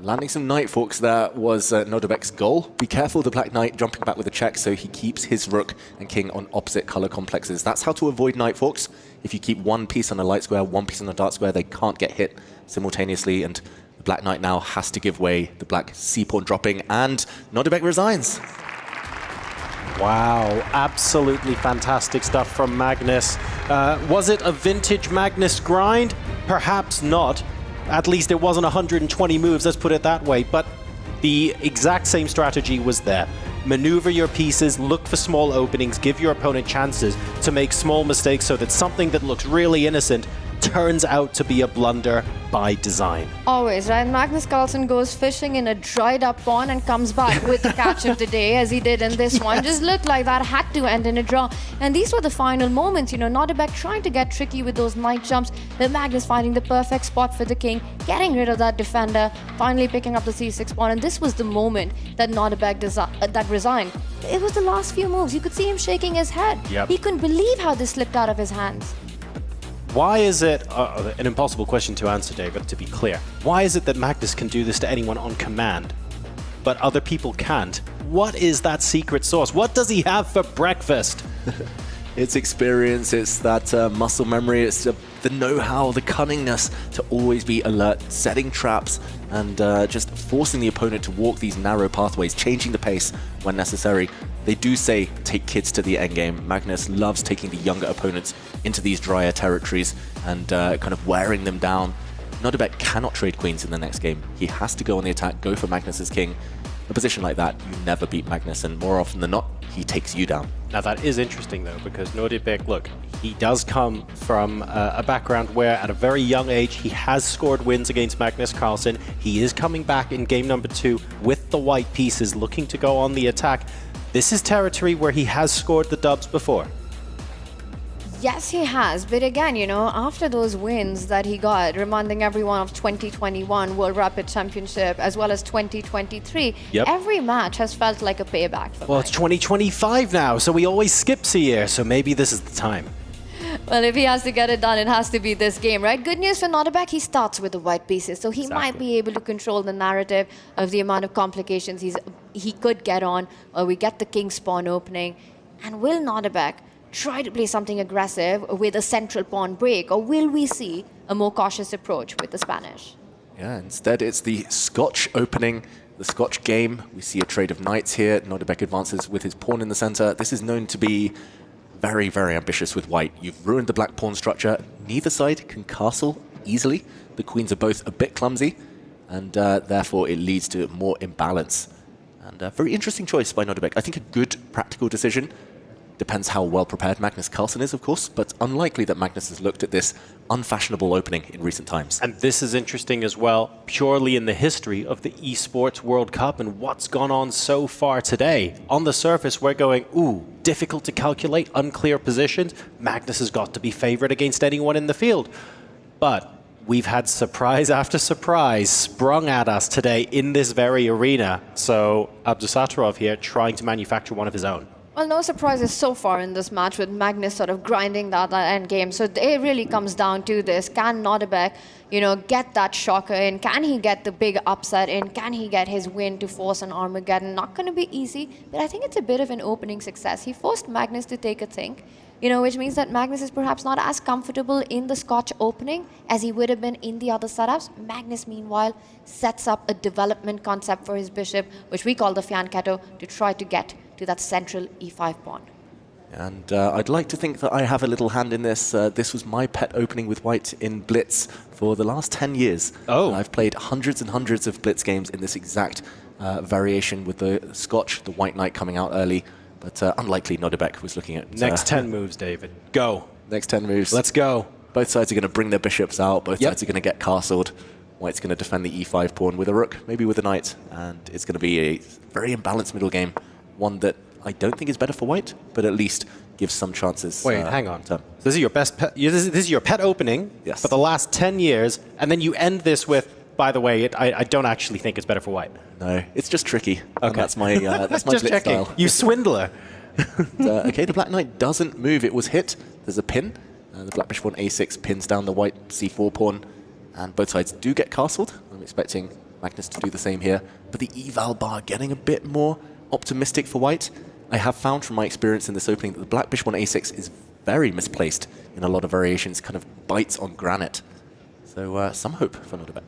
Landing some knight forks there was Nodirbek's goal. Be careful the black knight jumping back with a check so he keeps his rook and king on opposite color complexes. That's how to avoid knight forks. If you keep one piece on a light square, one piece on a dark square, they can't get hit simultaneously, and the black knight now has to give way. The black c-pawn dropping, and Nodirbek resigns. Wow, absolutely fantastic stuff from Magnus. Was it a vintage Magnus grind? Perhaps not. At least it wasn't 120 moves, let's put it that way. But the exact same strategy was there. Maneuver your pieces, look for small openings, give your opponent chances to make small mistakes so that something that looks really innocent turns out to be a blunder by design. Always, right? Magnus Carlsen goes fishing in a dried up pond and comes back with the catch of the day, as he did in this one. Just looked like that had to end in a draw. And these were the final moments, you know, Nodirbek trying to get tricky with those knight jumps, the Magnus finding the perfect spot for the king, getting rid of that defender, finally picking up the c6 pawn. And this was the moment that Nodirbek that resigned. It was the last few moves. You could see him shaking his head. Yep. He couldn't believe how this slipped out of his hands. Why is it, an impossible question to answer, David, to be clear. Why is it that Magnus can do this to anyone on command, but other people can't? What is that secret sauce? What does he have for breakfast? It's experience, it's that muscle memory, it's the know-how, the cunningness to always be alert, setting traps, and just forcing the opponent to walk these narrow pathways, changing the pace when necessary. They do say, take kids to the endgame. Magnus loves taking the younger opponents into these drier territories and kind of wearing them down. Nodirbek cannot trade queens in the next game. He has to go on the attack, go for Magnus's king. A position like that, you never beat Magnus, and more often than not, he takes you down. Now that is interesting though, because Nodirbek, look, he does come from a background where at a very young age he has scored wins against Magnus Carlsen. He is coming back in game number 2 with the white pieces looking to go on the attack. This is territory where he has scored the dubs before. Yes, he has. But again, you know, after those wins that he got, reminding everyone of 2021 World Rapid Championship as well as 2023, every match has felt like a payback for Well, it's 2025 now, so he always skips a year, so maybe this is the time. Well, if he has to get it done, it has to be this game, right? Good news for Nodirbek, he starts with the white pieces, so he might be able to control the narrative of the amount of complications he could get on, or we get the king's pawn opening. And will Nodirbek try to play something aggressive with a central pawn break, or will we see a more cautious approach with the Spanish? Yeah, instead it's the Scotch opening, the Scotch game. We see a trade of knights here. Nodirbek advances with his pawn in the center. This is known to be very, very ambitious with white. You've ruined the black pawn structure. Neither side can castle easily. The queens are both a bit clumsy. and therefore it leads to more imbalance. And a very interesting choice by Nodirbek. I think a good practical decision. Depends how well prepared Magnus Carlsen is, of course, but unlikely that Magnus has looked at this unfashionable opening in recent times. And this is interesting as well, purely in the history of the Esports World Cup and what's gone on so far today. On the surface, we're going, ooh, difficult to calculate, unclear positions. Magnus has got to be favored against anyone in the field. But we've had surprise after surprise sprung at us today in this very arena. So Abdusattorov here trying to manufacture one of his own. Well, no surprises so far in this match with Magnus sort of grinding that end game. So it really comes down to this. Can Nodirbek, get that shocker in? Can he get the big upset in? Can he get his win to force an Armageddon? Not going to be easy, but I think it's a bit of an opening success. He forced Magnus to take a think, which means that Magnus is perhaps not as comfortable in the Scotch opening as he would have been in the other setups. Magnus, meanwhile, sets up a development concept for his bishop, which we call the fianchetto, to try to get to that central e5 pawn. And I'd like to think that I have a little hand in this. This was my pet opening with white in Blitz for the last 10 years. Oh. I've played hundreds and hundreds of Blitz games in this exact variation with the Scotch, the white knight coming out early. But unlikely Nodirbek was looking at... Next 10 moves, David. Go. Next 10 moves. Let's go. Both sides are going to bring their bishops out. Both sides are going to get castled. White's going to defend the e5 pawn with a rook, maybe with a knight. And it's going to be a very imbalanced middle game. One that I don't think is better for white, but at least gives some chances. Wait, hang on. So this is your best pet, this is your pet opening for the last 10 years, and then you end this with, by the way, I don't actually think it's better for white. No, it's just tricky. Okay. And that's my just Blitz checking. style. You swindler. Okay, the black knight doesn't move. It was hit. There's a pin. The black bishop on a6 pins down the white c4 pawn, and both sides do get castled. I'm expecting Magnus to do the same here, but the eval bar getting a bit more optimistic for white. I have found from my experience in this opening that the black bishop on a6 is very misplaced in a lot of variations, kind of bites on granite. So some hope for Nodirbek.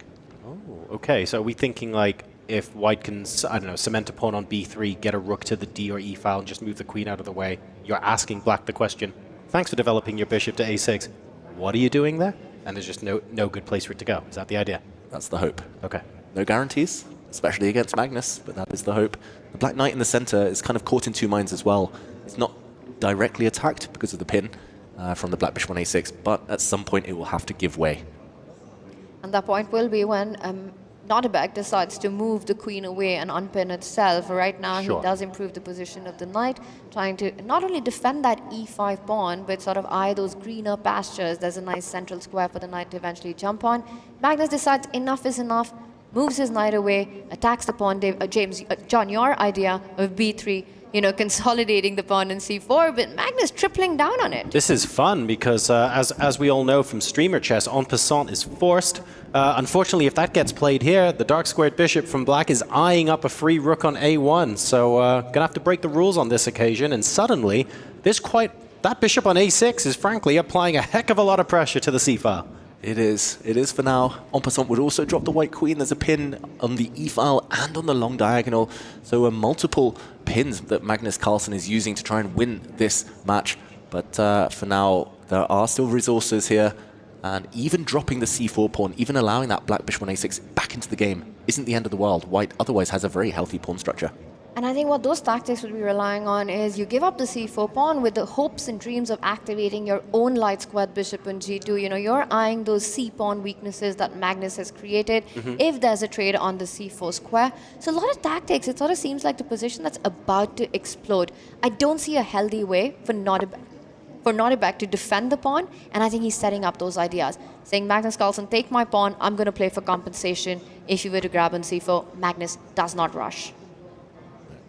Oh, okay. So are we thinking like if white can, I don't know, cement a pawn on b3, get a rook to the d or e file, and just move the queen out of the way? You're asking black the question, thanks for developing your bishop to a6. What are you doing there? And there's just no good place for it to go. Is that the idea? That's the hope. Okay. No guarantees, especially against Magnus, but that is the hope. The black knight in the center is kind of caught in two minds as well. It's not directly attacked because of the pin from the black bishop on a6, but at some point it will have to give way. And that point will be when Nodirbek decides to move the queen away and unpin itself. Right now, he does improve the position of the knight, trying to not only defend that e5 pawn, but sort of eye those greener pastures. There's a nice central square for the knight to eventually jump on. Magnus decides enough is enough, moves his knight away, attacks the pawn. John, your idea of b3, consolidating the pawn in c4, but Magnus tripling down on it. This is fun because, as we all know from streamer chess, en passant is forced. Unfortunately, if that gets played here, the dark squared bishop from black is eyeing up a free rook on a1. So gonna have to break the rules on this occasion. And suddenly, that bishop on a6 is frankly applying a heck of a lot of pressure to the c-file. It is for now. En passant would also drop the white queen. There's a pin on the e-file and on the long diagonal. So multiple pins that Magnus Carlsen is using to try and win this match. But for now, there are still resources here. And even dropping the c4 pawn, even allowing that black bishop on a6 back into the game isn't the end of the world. White otherwise has a very healthy pawn structure. And I think what those tactics would be relying on is you give up the c4 pawn with the hopes and dreams of activating your own light squared bishop on g2. You're eyeing those c-pawn weaknesses that Magnus has created if there's a trade on the c4 square. So a lot of tactics, it sort of seems like the position that's about to explode. I don't see a healthy way for Nodirbek to defend the pawn, and I think he's setting up those ideas. Saying, Magnus Carlsen, take my pawn, I'm going to play for compensation. If you were to grab on c4, Magnus does not rush.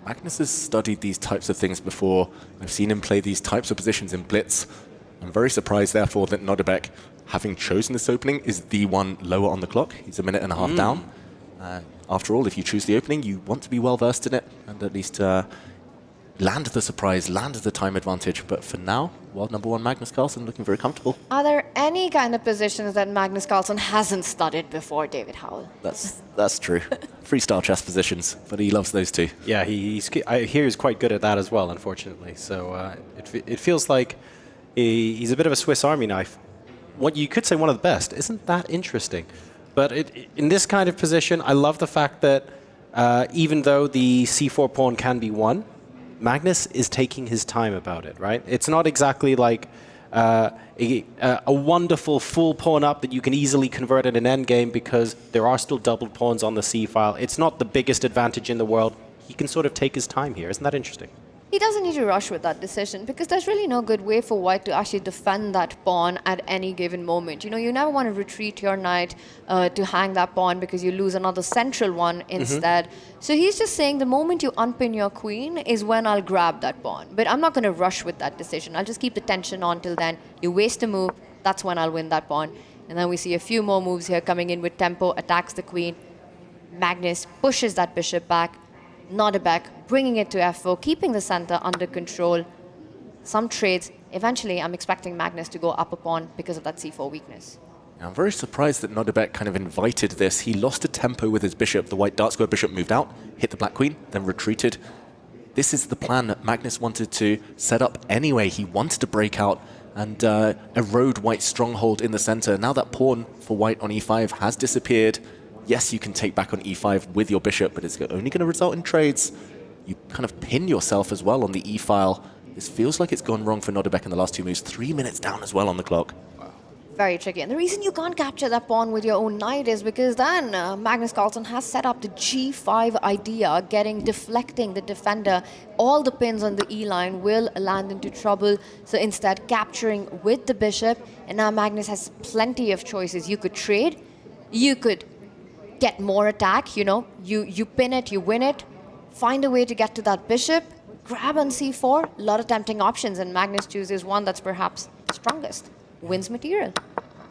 Magnus has studied these types of things before. I've seen him play these types of positions in Blitz. I'm very surprised, therefore, that Nodirbek, having chosen this opening, is the one lower on the clock. He's a minute and a half down. After all, if you choose the opening, you want to be well versed in it and at least land the surprise, land the time advantage. But for now, world number one Magnus Carlsen looking very comfortable. Are there any kind of positions that Magnus Carlsen hasn't studied before, David Howell? That's true. Freestyle chess positions, but he loves those too. Yeah, I hear he's quite good at that as well, unfortunately. So it feels like he's a bit of a Swiss Army knife. What you could say one of the best. Isn't that interesting? But in this kind of position, I love the fact that even though the c4 pawn can be won, Magnus is taking his time about it, right? It's not exactly like a wonderful full pawn up that you can easily convert at an endgame because there are still doubled pawns on the c-file. It's not the biggest advantage in the world. He can sort of take his time here. Isn't that interesting? He doesn't need to rush with that decision because there's really no good way for white to actually defend that pawn at any given moment. You know, you never want to retreat your knight to hang that pawn because you lose another central one instead. So he's just saying the moment you unpin your queen is when I'll grab that pawn. But I'm not going to rush with that decision. I'll just keep the tension on till then. You waste a move, that's when I'll win that pawn. And then we see a few more moves here coming in with tempo, attacks the queen. Magnus pushes that bishop back. Nodirbek bringing it to f4, keeping the center under control. Some trades. Eventually, I'm expecting Magnus to go up a pawn because of that c4 weakness. I'm very surprised that Nodirbek kind of invited this. He lost a tempo with his bishop. The white dark square bishop moved out, hit the black queen, then retreated. This is the plan that Magnus wanted to set up anyway. He wanted to break out and erode white's stronghold in the center. Now that pawn for white on e5 has disappeared. Yes, you can take back on e5 with your bishop, but it's only going to result in trades. You kind of pin yourself as well on the e-file. This feels like it's gone wrong for Nodirbek in the last two moves. 3 minutes down as well on the clock. Very tricky. And the reason you can't capture that pawn with your own knight is because then Magnus Carlsen has set up the g5 idea, deflecting the defender. All the pins on the e-line will land into trouble. So instead, capturing with the bishop. And now Magnus has plenty of choices. You could trade. You could get more attack, you know, you pin it, you win it, find a way to get to that bishop, grab on c4, a lot of tempting options, and Magnus chooses one that's perhaps strongest, wins material.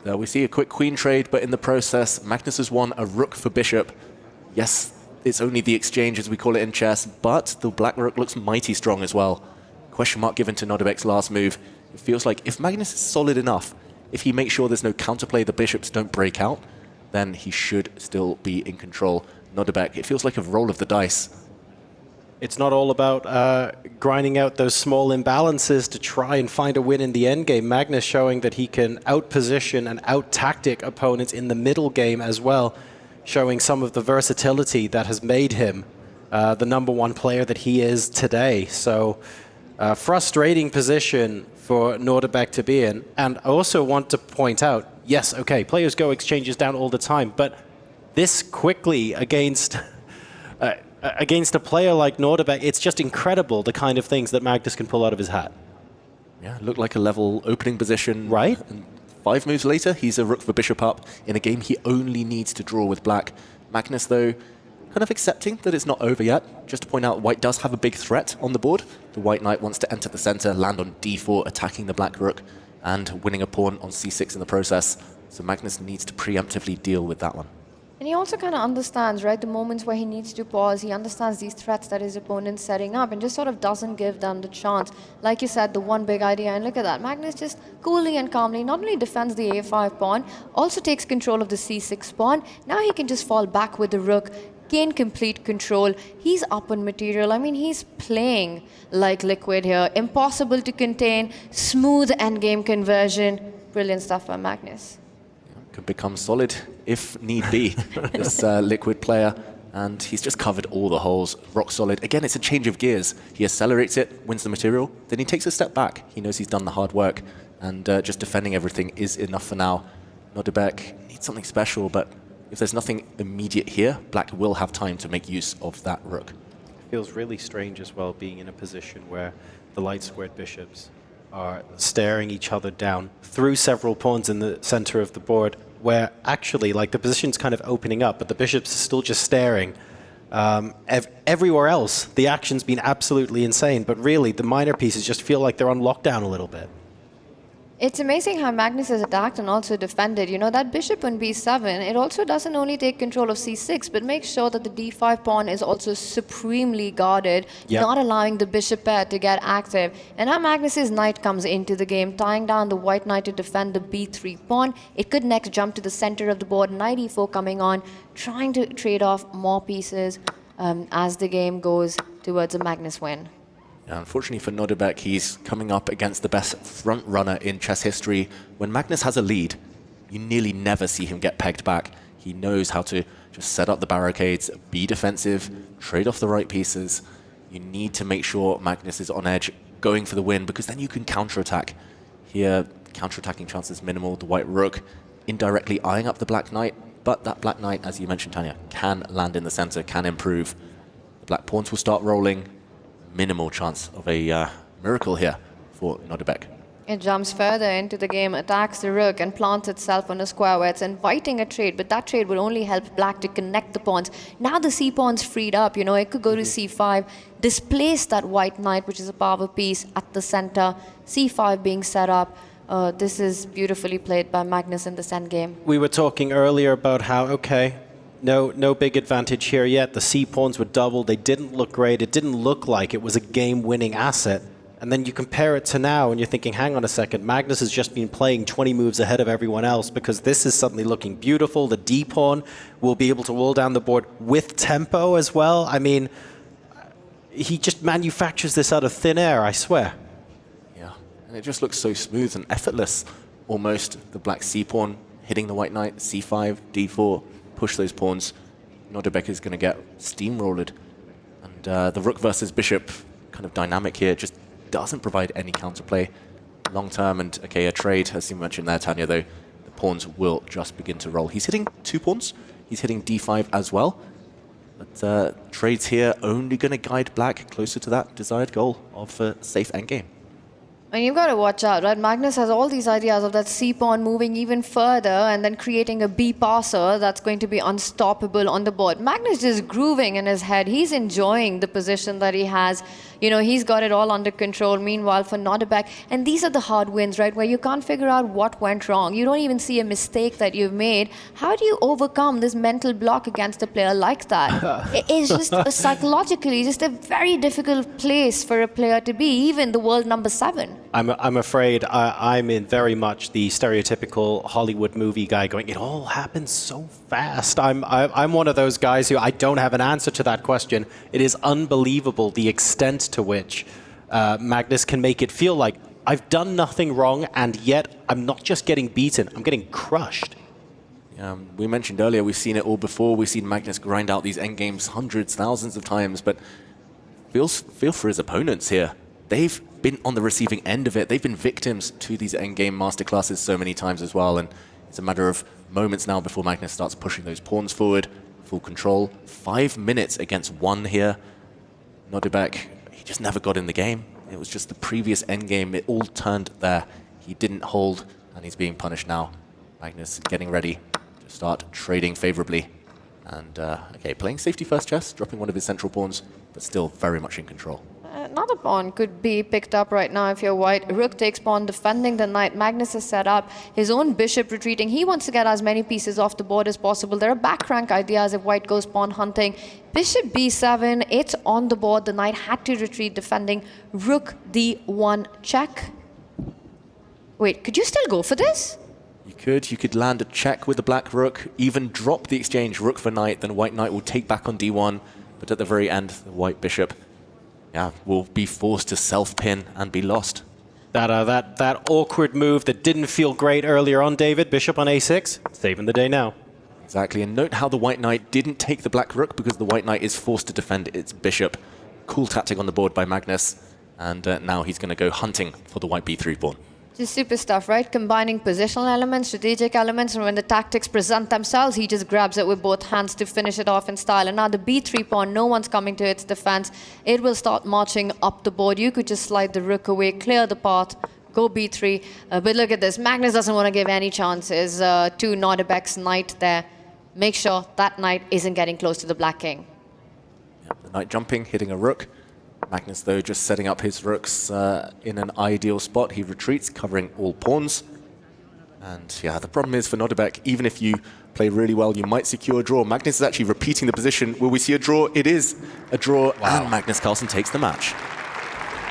There we see a quick queen trade, but in the process, Magnus has won a rook for bishop. Yes, it's only the exchange, as we call it in chess, but the black rook looks mighty strong as well. Question mark given to Nodirbek's last move. It feels like if Magnus is solid enough, if he makes sure there's no counterplay, the bishops don't break out, then he should still be in control. Nodirbek, it feels like a roll of the dice. It's not all about grinding out those small imbalances to try and find a win in the endgame. Magnus showing that he can out-position and out-tactic opponents in the middle game as well, showing some of the versatility that has made him the #1 player that he is today. So frustrating position for Nodirbek to be in. And I also want to point out, yes, okay, players go exchanges down all the time, but this quickly against a player like Nodirbek, it's just incredible the kind of things that Magnus can pull out of his hat. Yeah, looked like a level opening position. Right. And 5 moves later, he's a rook for bishop up in a game he only needs to draw with black. Magnus, though, kind of accepting that it's not over yet. Just to point out, white does have a big threat on the board. The white knight wants to enter the center, land on d4, attacking the black rook, and winning a pawn on c6 in the process. So Magnus needs to preemptively deal with that one. And he also kind of understands, right, the moments where he needs to pause. He understands these threats that his opponent's setting up and just sort of doesn't give them the chance. Like you said, the one big idea, and look at that. Magnus just coolly and calmly not only defends the a5 pawn, also takes control of the c6 pawn. Now he can just fall back with the rook, gain complete control. He's up on material. I mean, he's playing like liquid here. Impossible to contain, smooth endgame conversion. Brilliant stuff by Magnus. Could become solid if need be, this liquid player. And he's just covered all the holes, rock solid. Again, it's a change of gears. He accelerates it, wins the material, then he takes a step back. He knows he's done the hard work, and just defending everything is enough for now. Nodirbek needs something special, but if there's nothing immediate here, black will have time to make use of that rook. It feels really strange as well being in a position where the light squared bishops are staring each other down through several pawns in the center of the board, where actually, like, the position's kind of opening up, but the bishops are still just staring. Everywhere else, the action's been absolutely insane, but really, the minor pieces just feel like they're on lockdown a little bit. It's amazing how Magnus has attacked and also defended. You know, that bishop on b7, it also doesn't only take control of c6, but makes sure that the d5 pawn is also supremely guarded, not allowing the bishop pair to get active. And now Magnus's knight comes into the game, tying down the white knight to defend the b3 pawn. It could next jump to the center of the board, knight e4 coming on, trying to trade off more pieces as the game goes towards a Magnus win. Yeah, unfortunately for Nodirbek, he's coming up against the best front runner in chess history. When Magnus has a lead, you nearly never see him get pegged back. He knows how to just set up the barricades, be defensive, trade off the right pieces. You need to make sure Magnus is on edge, going for the win, because then you can counterattack. Here, counterattacking chances minimal. The white rook indirectly eyeing up the black knight, but that black knight, as you mentioned, Tanya, can land in the center, can improve. The black pawns will start rolling. Minimal chance of a miracle here for Nodirbek. It jumps further into the game, attacks the rook and plants itself on a square where it's inviting a trade, but that trade would only help black to connect the pawns. Now the c-pawn's freed up, you know, it could go to c5, displace that white knight, which is a power piece at the center, c5 being set up. This is beautifully played by Magnus in this endgame. We were talking earlier about how, okay, no big advantage here yet. The c-pawns were doubled. They didn't look great. It didn't look like it was a game-winning asset. And then you compare it to now, and you're thinking, hang on a second, Magnus has just been playing 20 moves ahead of everyone else because this is suddenly looking beautiful. The d-pawn will be able to roll down the board with tempo as well. I mean, he just manufactures this out of thin air, I swear. Yeah, and it just looks so smooth and effortless, almost. The black c-pawn hitting the white knight, c5, d4, push those pawns. Nodirbek is going to get steamrolled. And the rook versus bishop kind of dynamic here just doesn't provide any counterplay long term. And okay, a trade, as you mentioned there, Tanya, though, the pawns will just begin to roll. He's hitting 2 pawns. He's hitting d5 as well. But trades here only going to guide black closer to that desired goal of a safe endgame. And you've got to watch out, right? Magnus has all these ideas of that c-pawn moving even further and then creating a b-passer that's going to be unstoppable on the board. Magnus is grooving in his head. He's enjoying the position that he has. You know, he's got it all under control. Meanwhile, for Nodirbek, and these are the hard wins, right, where you can't figure out what went wrong. You don't even see a mistake that you've made. How do you overcome this mental block against a player like that? It's just psychologically just a very difficult place for a player to be, even the world number 7. I'm afraid I'm in very much the stereotypical Hollywood movie guy going, it all happens so fast. I'm one of those guys who I don't have an answer to that question. It is unbelievable the extent to which Magnus can make it feel like I've done nothing wrong, and yet I'm not just getting beaten, I'm getting crushed. We mentioned earlier, we've seen it all before. We've seen Magnus grind out these endgames hundreds, thousands of times, but feel for his opponents here. They've been on the receiving end of it. They've been victims to these endgame masterclasses so many times as well, and it's a matter of moments now before Magnus starts pushing those pawns forward, full control. 5 minutes against 1 here. Nodirbek, he just never got in the game. It was just the previous endgame. It all turned there. He didn't hold, and he's being punished now. Magnus getting ready to start trading favorably. And, okay, playing safety first chess, dropping one of his central pawns, but still very much in control. Another pawn could be picked up right now if you're white. Rook takes pawn, defending the knight. Magnus is set up. His own bishop retreating. He wants to get as many pieces off the board as possible. There are back rank ideas if white goes pawn hunting. Bishop b7, it's on the board. The knight had to retreat, defending. Rook d1 check. Wait, could you still go for this? You could land a check with the black rook, even drop the exchange rook for knight, then white knight will take back on d1. But at the very end, the white bishop will be forced to self-pin and be lost. That awkward move that didn't feel great earlier on, David. Bishop on a6, saving the day now. Exactly, and note how the white knight didn't take the black rook because the white knight is forced to defend its bishop. Cool tactic on the board by Magnus, and now he's going to go hunting for the white b3 pawn. Just super stuff, right? Combining positional elements, strategic elements, and when the tactics present themselves, he just grabs it with both hands to finish it off in style. And now the b3 pawn, no one's coming to its defense. It will start marching up the board. You could just slide the rook away, clear the path, go b3. But look at this. Magnus doesn't want to give any chances to Nodirbek's knight there. Make sure that knight isn't getting close to the black king. Yeah, the knight jumping, hitting a rook. Magnus, though, just setting up his rooks in an ideal spot. He retreats, covering all pawns. And yeah, the problem is for Nodirbek, even if you play really well, you might secure a draw. Magnus is actually repeating the position. Will we see a draw? It is a draw, and Magnus Carlsen takes the match.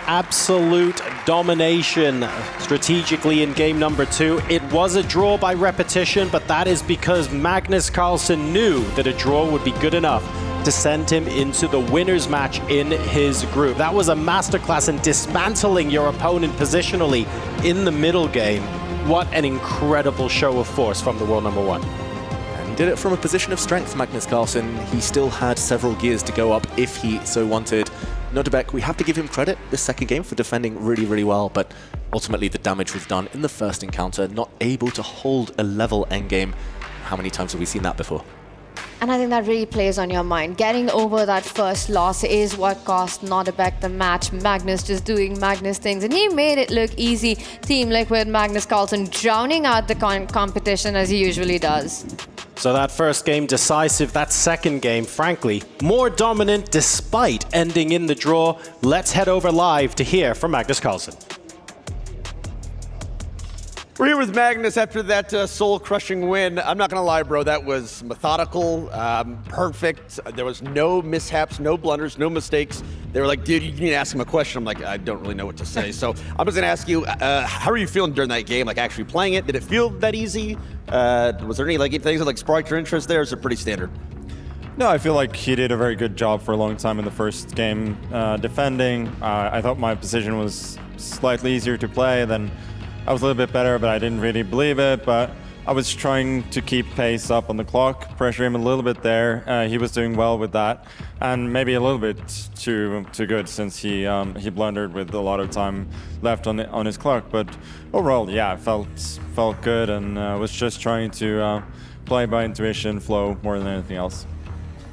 Absolute domination strategically in game number 2. It was a draw by repetition, but that is because Magnus Carlsen knew that a draw would be good enough to send him into the winner's match in his group. That was a masterclass in dismantling your opponent positionally in the middle game. What an incredible show of force from the world number 1. And Did it from a position of strength, Magnus Carlsen. He still had several gears to go up if he so wanted. Nodirbek, we have to give him credit this second game for defending really, really well, but ultimately the damage was done in the first encounter, not able to hold a level endgame. How many times have we seen that before? And I think that really plays on your mind. Getting over that first loss is what cost Nodirbek the match. Magnus just doing Magnus things, and he made it look easy. Team Liquid, Magnus Carlsen drowning out the competition as he usually does. So that first game decisive, that second game, frankly, more dominant despite ending in the draw. Let's head over live to hear from Magnus Carlsen. We're here with Magnus after that soul-crushing win. I'm not going to lie, bro. That was methodical, perfect. There was no mishaps, no blunders, no mistakes. They were like, dude, you need to ask him a question. I'm like, I don't really know what to say. So I'm just going to ask you, how are you feeling during that game, like actually playing it? Did it feel that easy? Was there any things that sparked your interest there? Or is it pretty standard? No, I feel like he did a very good job for a long time in the first game defending. I thought my position was slightly easier to play than I was a little bit better, but I didn't really believe it. But I was trying to keep pace up on the clock, pressure him a little bit there. He was doing well with that, and maybe a little bit too good since he blundered with a lot of time left on his clock. But overall, yeah, I felt good, and was just trying to play by intuition, flow more than anything else.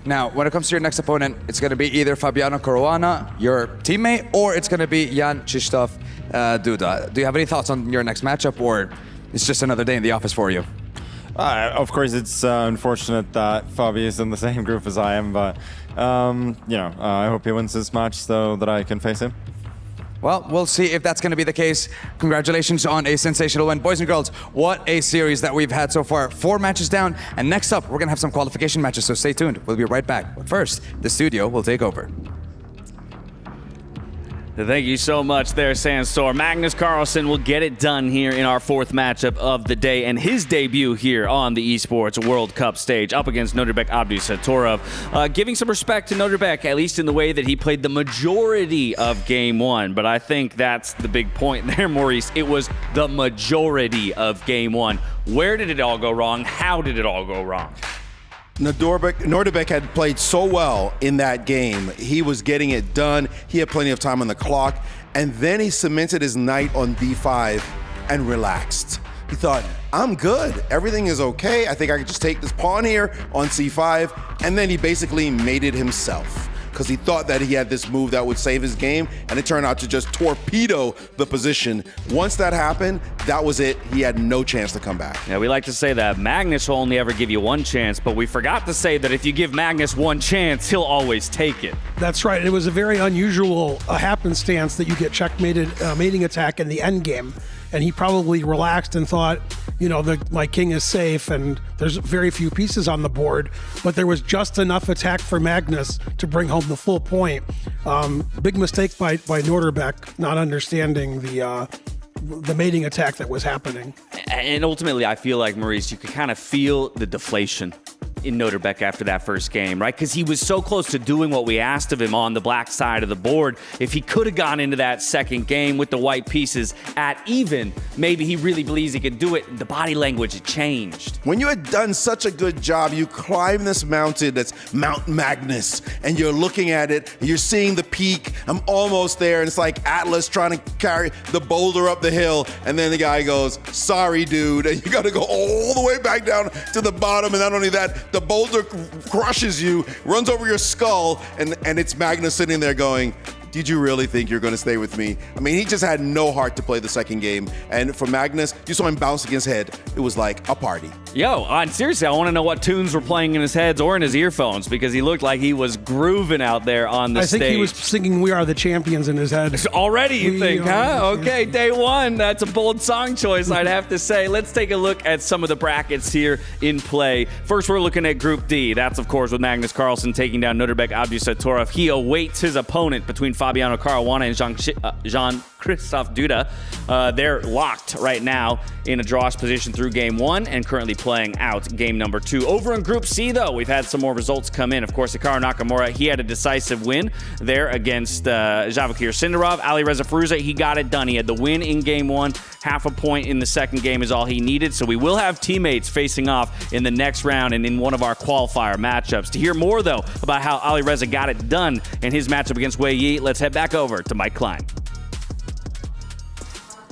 Now, when it comes to your next opponent, it's going to be either Fabiano Caruana, your teammate, or it's going to be Jan Krzysztof Duda. Do you have any thoughts on your next matchup, or it's just another day in the office for you? Of course, it's unfortunate that Fabi is in the same group as I am, but I hope he wins this match so that I can face him. Well, we'll see if that's going to be the case. Congratulations on a sensational win. Boys and girls, what a series that we've had so far. 4 matches down, and next up, we're going to have some qualification matches, so stay tuned. We'll be right back. But first, the studio will take over. Thank you so much there, Sandstorm. Magnus Carlsen will get it done here in our 4th matchup of the day and his debut here on the Esports World Cup stage up against Nodirbek Abdusatorov. Giving some respect to Nodirbek, at least in the way that he played the majority of Game 1. But I think that's the big point there, Maurice. It was the majority of Game 1. Where did it all go wrong? How did it all go wrong? Nodirbek had played so well in that game. He was getting it done. He had plenty of time on the clock. And then he cemented his knight on b5 and relaxed. He thought, I'm good. Everything is okay. I think I can just take this pawn here on c5. And then he basically made it himself, because he thought that he had this move that would save his game, and it turned out to just torpedo the position. Once that happened, that was it. He had no chance to come back. Yeah, we like to say that Magnus will only ever give you one chance, but we forgot to say that if you give Magnus one chance, he'll always take it. That's right. It was a very unusual happenstance that you get checkmated mating attack in the end game. And he probably relaxed and thought, my king is safe and there's very few pieces on the board, but there was just enough attack for Magnus to bring home the full point. Big mistake by Nodirbek, not understanding the mating attack that was happening. And ultimately, I feel like, Maurice, you could kind of feel the deflation in Nodirbek after that first game, right? Because he was so close to doing what we asked of him on the black side of the board. If he could have gone into that second game with the white pieces at even, maybe he really believes he could do it. The body language had changed. When you had done such a good job, you climb this mountain that's Mount Magnus, and you're looking at it, and you're seeing the peak. I'm almost there, and it's like Atlas trying to carry the boulder up the hill, and then the guy goes, sorry, dude, and you got to go all the way back down to the bottom, and not only that, the boulder crushes you, runs over your skull, and it's Magnus sitting there going, did you really think you're going to stay with me? I mean, he just had no heart to play the second game. And for Magnus, you saw him bounce against his head. It was like a party. Yo, seriously, I want to know what tunes were playing in his heads or in his earphones, because he looked like he was grooving out there on the stage. I think he was singing We Are the Champions in his head. Already, you think, huh? Okay, day one. That's a bold song choice, I'd have to say. Let's take a look at some of the brackets here in play. First, we're looking at Group D. That's, of course, with Magnus Carlsen taking down Nodirbek Abdusatorov. He awaits his opponent between Fabiano Caruana and Jan Christoph Duda. They're locked right now in a drawish position through game 1 and currently playing out game number 2. Over in Group C, though, we've had some more results come in. Of course, Hikaru Nakamura, he had a decisive win there against Vachier Sindarov. Alireza Firouzja, he got it done. He had the win in game 1. Half a point in the second game is all he needed. So we will have teammates facing off in the next round and in one of our qualifier matchups. To hear more, though, about how Alireza got it done in his matchup against Wei Yi, let's head back over to Mike Klein.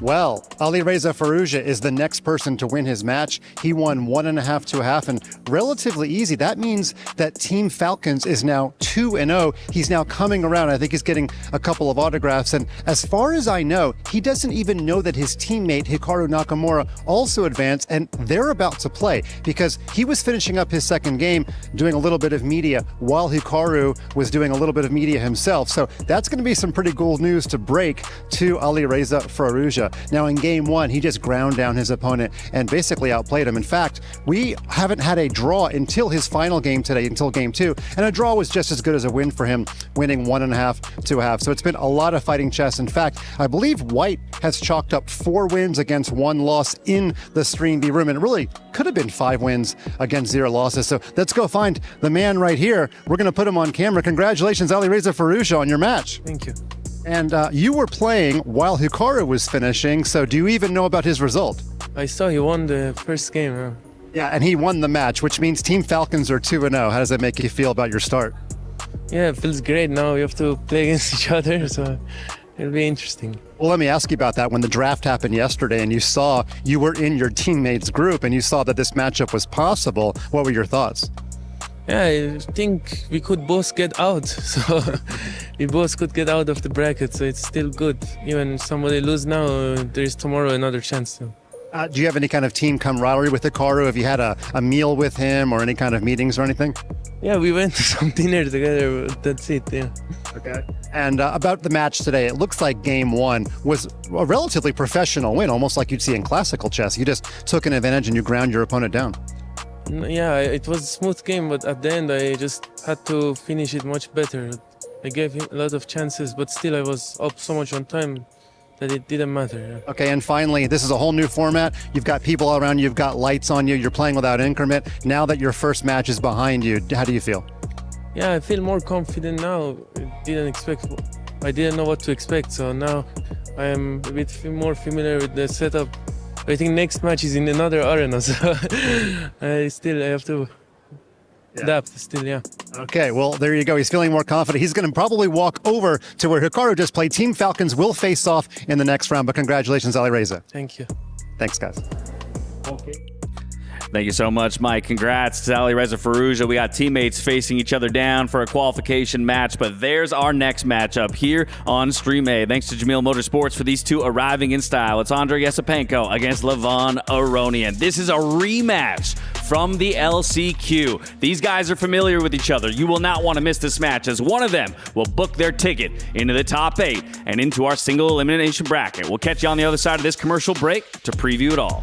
Well, Alireza Firouzja is the next person to win his match. He won 1.5 to 1/2 and relatively easy. That means that Team Falcons is now 2-0. He's now coming around. I think he's getting a couple of autographs. And as far as I know, he doesn't even know that his teammate Hikaru Nakamura also advanced, and they're about to play because he was finishing up his second game doing a little bit of media while Hikaru was doing a little bit of media himself. So that's going to be some pretty cool news to break to Alireza Firouzja. Now in game 1, he just ground down his opponent and basically outplayed him. In fact, we haven't had a draw until his final game today, until game 2, and a draw was just as good as a win for him, winning 1.5 to 1/2. So it's been a lot of fighting chess. In fact, I believe White has chalked up 4 wins against 1 loss in the Stream B room, and it really could have been 5 wins against 0 losses. So let's go find the man right here. We're going to put him on camera. Congratulations, Alireza Firouzja, on your match. Thank you. And you were playing while Hikaru was finishing, so do you even know about his result? I saw he won the first game. Yeah, and he won the match, which means Team Falcons are 2-0. How does that make you feel about your start? Yeah, it feels great. Now we have to play against each other, so it'll be interesting. Well, let me ask you about that. When the draft happened yesterday and you saw you were in your teammates' group and you saw that this matchup was possible, what were your thoughts? Yeah, I think we could both get out, so we both could get out of the bracket, so it's still good. Even if somebody lose now, there's tomorrow another chance. So. Do you have any kind of team camaraderie with Hikaru? Have you had a meal with him or any kind of meetings or anything? Yeah, we went to some dinner together, but that's it, yeah. Okay. And about the match today, it looks like game 1 was a relatively professional win, almost like you'd see in classical chess. You just took an advantage and you ground your opponent down. Yeah, it was a smooth game, but at the end I just had to finish it much better. I gave him a lot of chances, but still I was up so much on time that it didn't matter. Yeah. Okay, and finally, this is a whole new format. You've got people around you, you've got lights on you, you're playing without increment. Now that your first match is behind you, how do you feel? Yeah, I feel more confident now. I didn't know what to expect, so now I am a bit more familiar with the setup. I think next match is in another arena, so I have to adapt still, yeah. Okay, well, there you go. He's feeling more confident. He's going to probably walk over to where Hikaru just played. Team Falcons will face off in the next round, but congratulations, Alireza. Thank you. Thanks, guys. Okay. Thank you so much, Mike. Congrats to Alireza Firouzja. We got teammates facing each other down for a qualification match, but there's our next matchup here on Stream A. Thanks to Jamil Motorsports for these two arriving in style. It's Andrei Yesipenko against Levon Aronian. This is a rematch from the LCQ. These guys are familiar with each other. You will not want to miss this match, as one of them will book their ticket into the top 8 and into our single elimination bracket. We'll catch you on the other side of this commercial break to preview it all.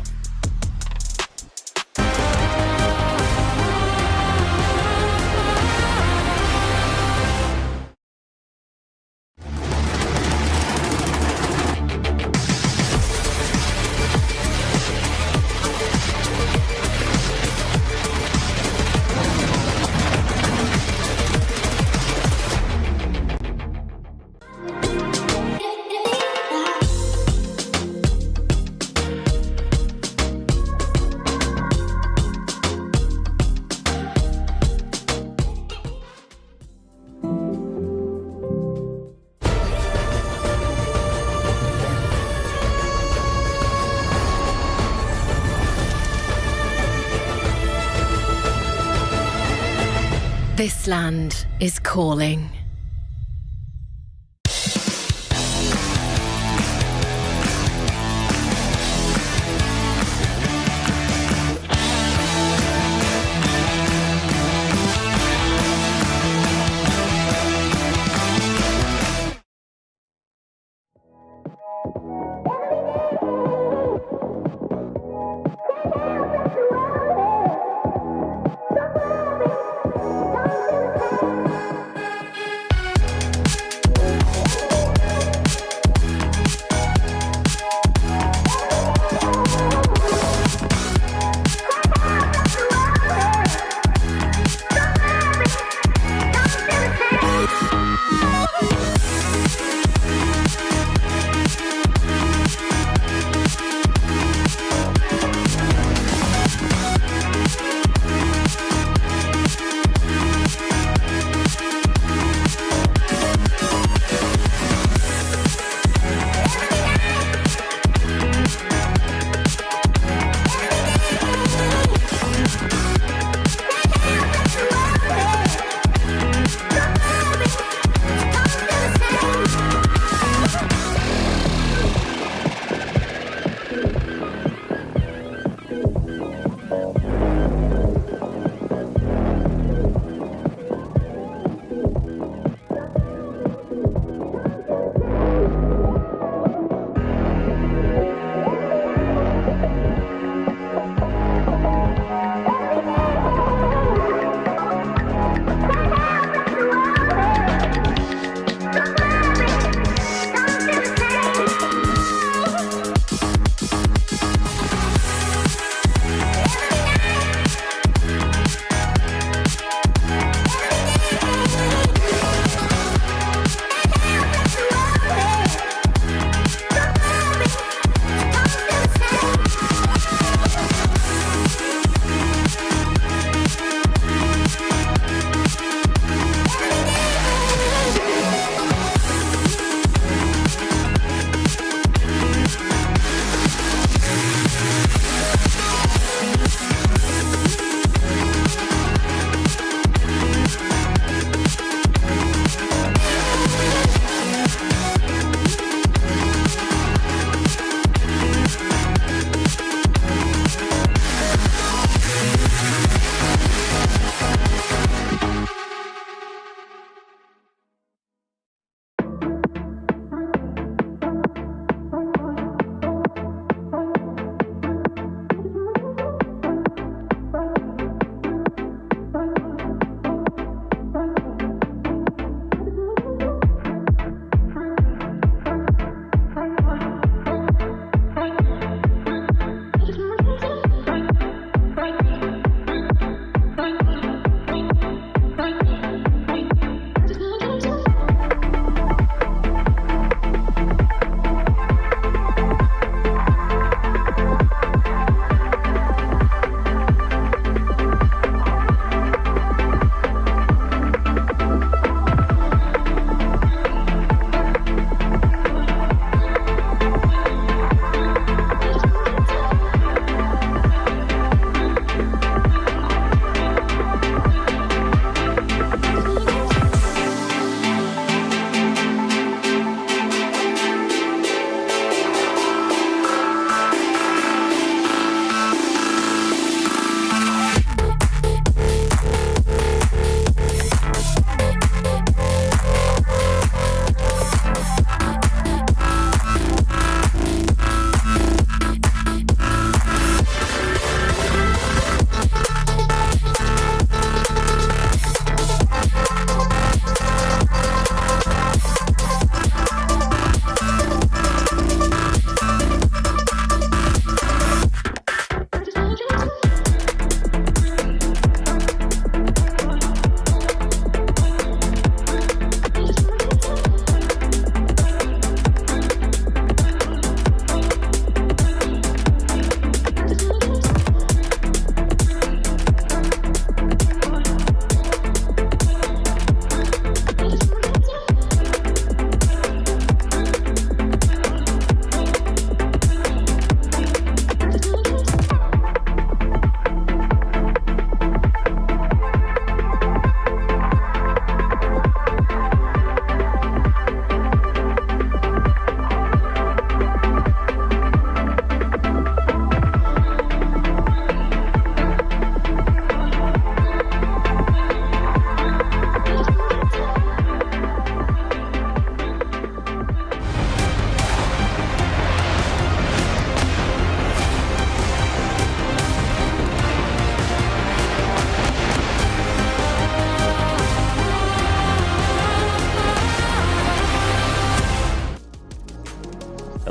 This land is calling.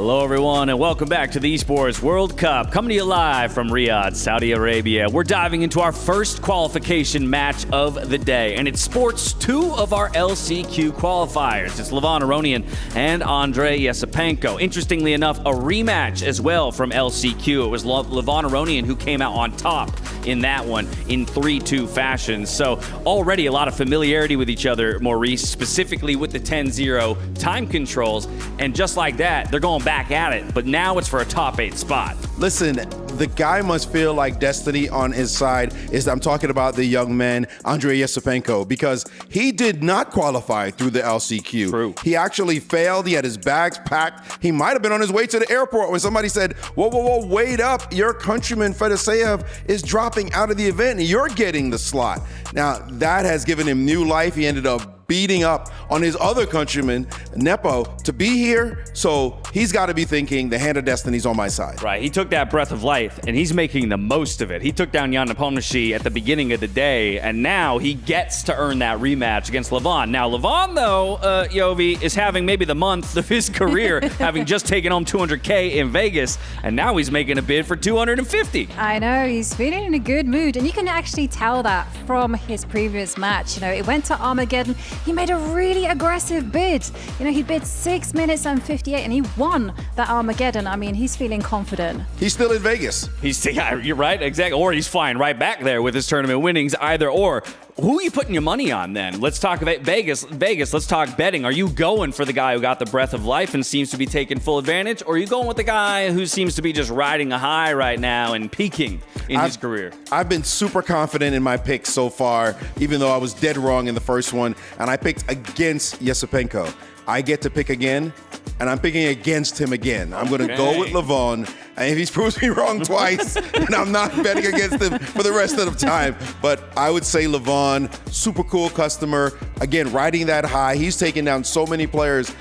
Hello, everyone, and welcome back to the Esports World Cup, coming to you live from Riyadh, Saudi Arabia. We're diving into our first qualification match of the day, and it sports two of our LCQ qualifiers. It's Levon Aronian and Andrei Yesipenko. Interestingly enough, a rematch as well from LCQ. It was Levon Aronian who came out on top in that one in 3-2 fashion. So already a lot of familiarity with each other, Maurice, specifically with the 10-0 time controls. And just like that, they're going back at it, but now it's for a top 8 spot. Listen, the guy must feel like destiny on his side. I'm talking about the young man, Andrei Yesipenko, because he did not qualify through the LCQ. True. He actually failed. He had his bags packed. He might have been on his way to the airport when somebody said, whoa, wait up. Your countryman, Fedoseev, is dropping out of the event and you're getting the slot. Now, that has given him new life. He ended up beating up on his other countryman, Nepo, to be here. So he's got to be thinking the hand of destiny's on my side. Right, he took that breath of life, and he's making the most of it. He took down Jan Nepomniachtchi at the beginning of the day, and now he gets to earn that rematch against Levon. Now, Levon, though, Yovi, is having maybe the month of his career, having just taken home $200K in Vegas, and now he's making a bid for $250. I know, he's feeling in a good mood, and you can actually tell that from his previous match. You know, it went to Armageddon. He made a really aggressive bid. You know, he bid 6 minutes and 58, and he won that Armageddon. I mean, he's feeling confident. He's still in Vegas. Yeah, you're right, exactly. Or he's flying right back there with his tournament winnings, either or. Who are you putting your money on then? Let's talk about Vegas. Let's talk betting. Are you going for the guy who got the breath of life and seems to be taking full advantage? Or are you going with the guy who seems to be just riding a high right now and peaking in his career? I've been super confident in my picks so far, even though I was dead wrong in the first one, and I picked against Yesipenko. I get to pick again, and I'm picking against him again. I'm going to go with Levon, and if he proves me wrong twice, then I'm not betting against him for the rest of the time. But I would say Levon, super cool customer. Again, riding that high. He's taken down so many players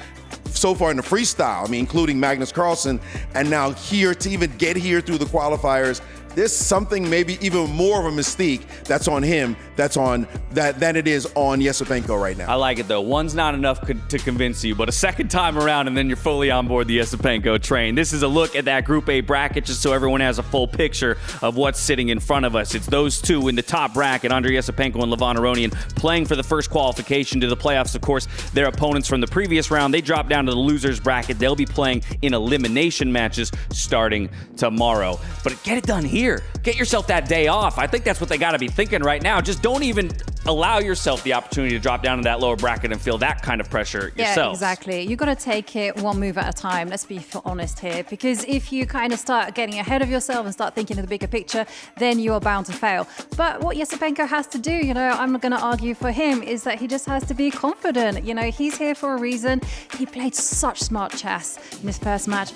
so far in the freestyle, I mean, including Magnus Carlsen, and now here to even get here through the qualifiers. There's something maybe even more of a mystique that's on him, than it is on Yesipenko right now. I like it though. One's not enough to convince you, but a second time around and then you're fully on board the Yesipenko train. This is a look at that Group A bracket just so everyone has a full picture of what's sitting in front of us. It's those two in the top bracket, Andrei Yesipenko and Levon Aronian, playing for the first qualification to the playoffs. Of course, their opponents from the previous round, they dropped down to the losers bracket. They'll be playing in elimination matches starting tomorrow. But get it done here. Get yourself that day off. I think that's what they got to be thinking right now. Just don't even allow yourself the opportunity to drop down to that lower bracket and feel that kind of pressure yourself. Yeah, exactly. You got to take it one move at a time. Let's be honest here, because if you kind of start getting ahead of yourself and start thinking of the bigger picture, then you are bound to fail. But what Yesipenko has to do, you know, I'm not going to argue for him, is that he just has to be confident. You know, he's here for a reason. He played such smart chess in his first match.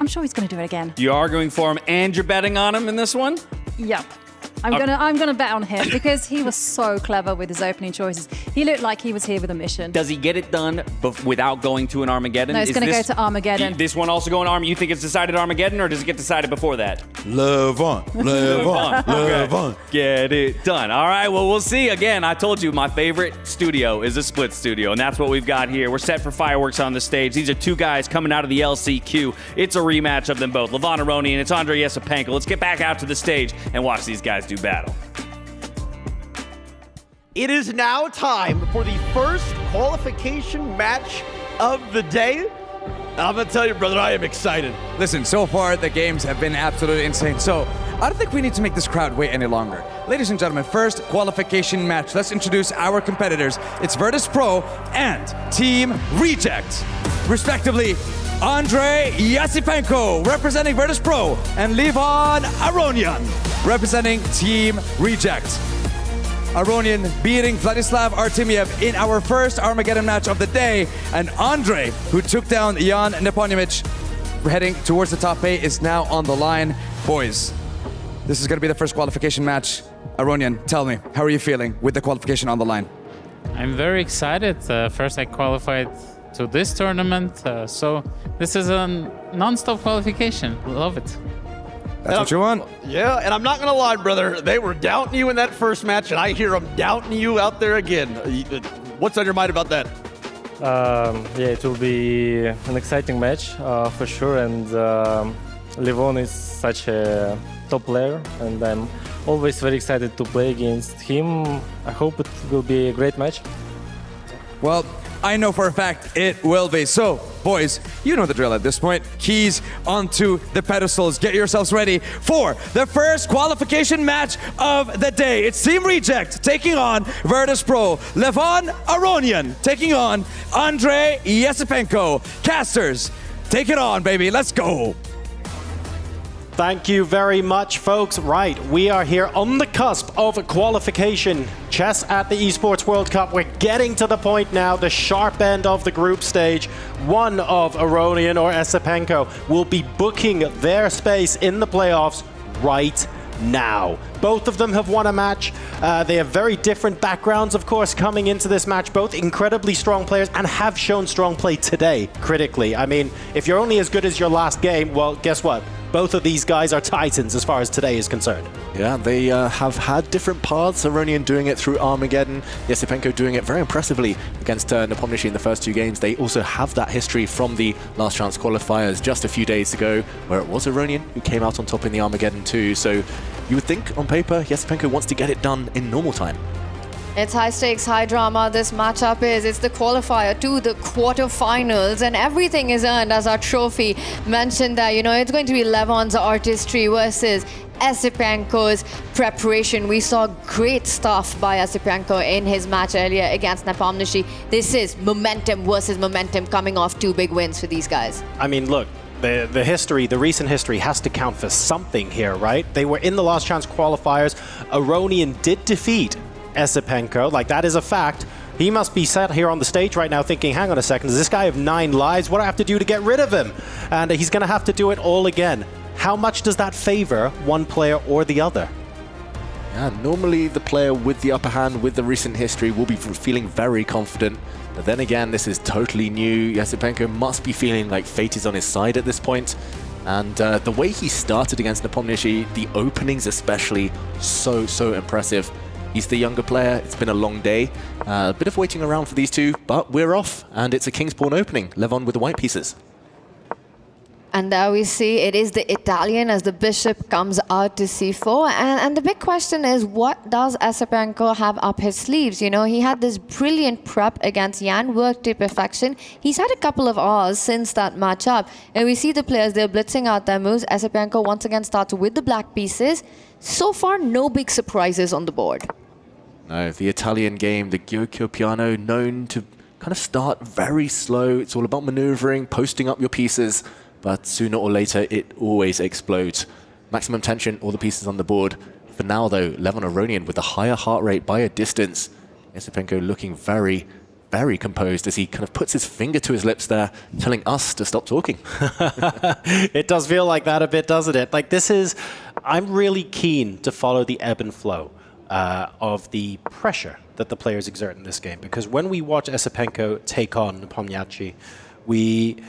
I'm sure he's going to do it again. You are arguing for him and you're betting on him in this one? Yep. I'm gonna bet on him because he was so clever with his opening choices. He looked like he was here with a mission. Does he get it done without going to an Armageddon? No, it's going to go to Armageddon. This one also going to Armageddon? You think it's decided Armageddon, or does it get decided before that? Levon. Okay. Get it done. All right, well, we'll see. Again, I told you my favorite studio is a split studio, and that's what we've got here. We're set for fireworks on the stage. These are two guys coming out of the LCQ. It's a rematch of them both. Levon Aronian and it's Andrei Yesipenko. Let's get back out to the stage and watch these guys do battle. It is now time for the first qualification match of the day. I'm going to tell you, brother, I am excited. Listen, so far the games have been absolutely insane. So I don't think we need to make this crowd wait any longer. Ladies and gentlemen, first qualification match. Let's introduce our competitors. It's Virtus Pro and Team Reject. Respectively, Andrei Yesipenko representing Virtus Pro and Levon Aronian representing Team Reject. Aronian beating Vladislav Artemiev in our first Armageddon match of the day, and Andrei, who took down Jan Nepomniachtchi, heading towards the top 8, is now on the line. Boys, this is going to be the first qualification match. Aronian, tell me, how are you feeling with the qualification on the line? I'm very excited. First I qualified to this tournament, so this is a non-stop qualification. Love it. That's what you want. Yeah, and I'm not going to lie, brother. They were doubting you in that first match, and I hear them doubting you out there again. What's on your mind about that? Yeah, it will be an exciting match for sure, and Levon is such a top player, and I'm always very excited to play against him. I hope it will be a great match. Well, I know for a fact it will be. So, boys, you know the drill at this point. Keys onto the pedestals. Get yourselves ready for the first qualification match of the day. It's Team Reject taking on Virtus Pro. Levon Aronian taking on Andrei Yesipenko. Casters, take it on, baby. Let's go. Thank you very much, folks. Right, we are here on the cusp of qualification. Chess at the Esports World Cup. We're getting to the point now, the sharp end of the group stage. One of Aronian or Yesipenko will be booking their space in the playoffs right now. Both of them have won a match. They have very different backgrounds, of course, coming into this match. Both incredibly strong players and have shown strong play today, critically. I mean, if you're only as good as your last game, well, guess what? Both of these guys are titans as far as today is concerned. Yeah, they have had different paths. Aronian doing it through Armageddon, Yesipenko doing it very impressively against Nepomniachtchi in the first two games. They also have that history from the last chance qualifiers just a few days ago, where it was Aronian who came out on top in the Armageddon too. So you would think on paper, Yesipenko wants to get it done in normal time. It's high stakes, high drama. This matchup is. It's the qualifier to the quarterfinals, and everything is earned, as our trophy mentioned that, you know, it's going to be Levon's artistry versus Yesipenko's preparation. We saw great stuff by Yesipenko in his match earlier against Nepomniachtchi. This is momentum versus momentum, coming off two big wins for these guys. I mean, look, the history, the recent history has to count for something here, right? They were in the last chance qualifiers. Aronian did defeat Yesipenko, like that is a fact. He must be sat here on the stage right now thinking, hang on a second, does this guy have 9 lives? What do I have to do to get rid of him? And he's going to have to do it all again. How much does that favor one player or the other? Yeah, normally the player with the upper hand, with the recent history, will be feeling very confident. But then again, this is totally new. Yesipenko must be feeling like fate is on his side at this point. And the way he started against Nepomniachtchi, the openings especially, so impressive. He's the younger player. It's been a long day. A bit of waiting around for these two, but we're off. And it's a King's Pawn opening. Levon with the white pieces. And there we see it is the Italian as the bishop comes out to c4. And the big question is, what does Yesipenko have up his sleeves? You know, he had this brilliant prep against Jan, worked to perfection. He's had a couple of hours since that matchup. And we see the players, they're blitzing out their moves. Yesipenko once again starts with the black pieces. So far, no big surprises on the board. No, the Italian game, the Gyokyo piano, known to kind of start very slow. It's all about maneuvering, posting up your pieces, but sooner or later, it always explodes. Maximum tension, all the pieces on the board. For now, though, Levon Aronian with a higher heart rate by a distance. Yesipenko looking very, very composed as he kind of puts his finger to his lips there, telling us to stop talking. It does feel like that a bit, doesn't it? Like this is, I'm really keen to follow the ebb and flow of the pressure that the players exert in this game. Because when we watch Yesipenko take on Nepomniachtchi, we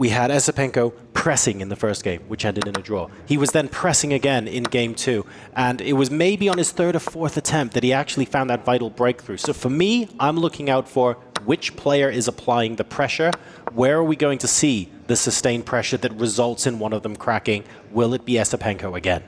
had Yesipenko pressing in the first game, which ended in a draw. He was then pressing again in game 2. And it was maybe on his 3rd or 4th attempt that he actually found that vital breakthrough. So for me, I'm looking out for which player is applying the pressure. Where are we going to see the sustained pressure that results in one of them cracking? Will it be Yesipenko again?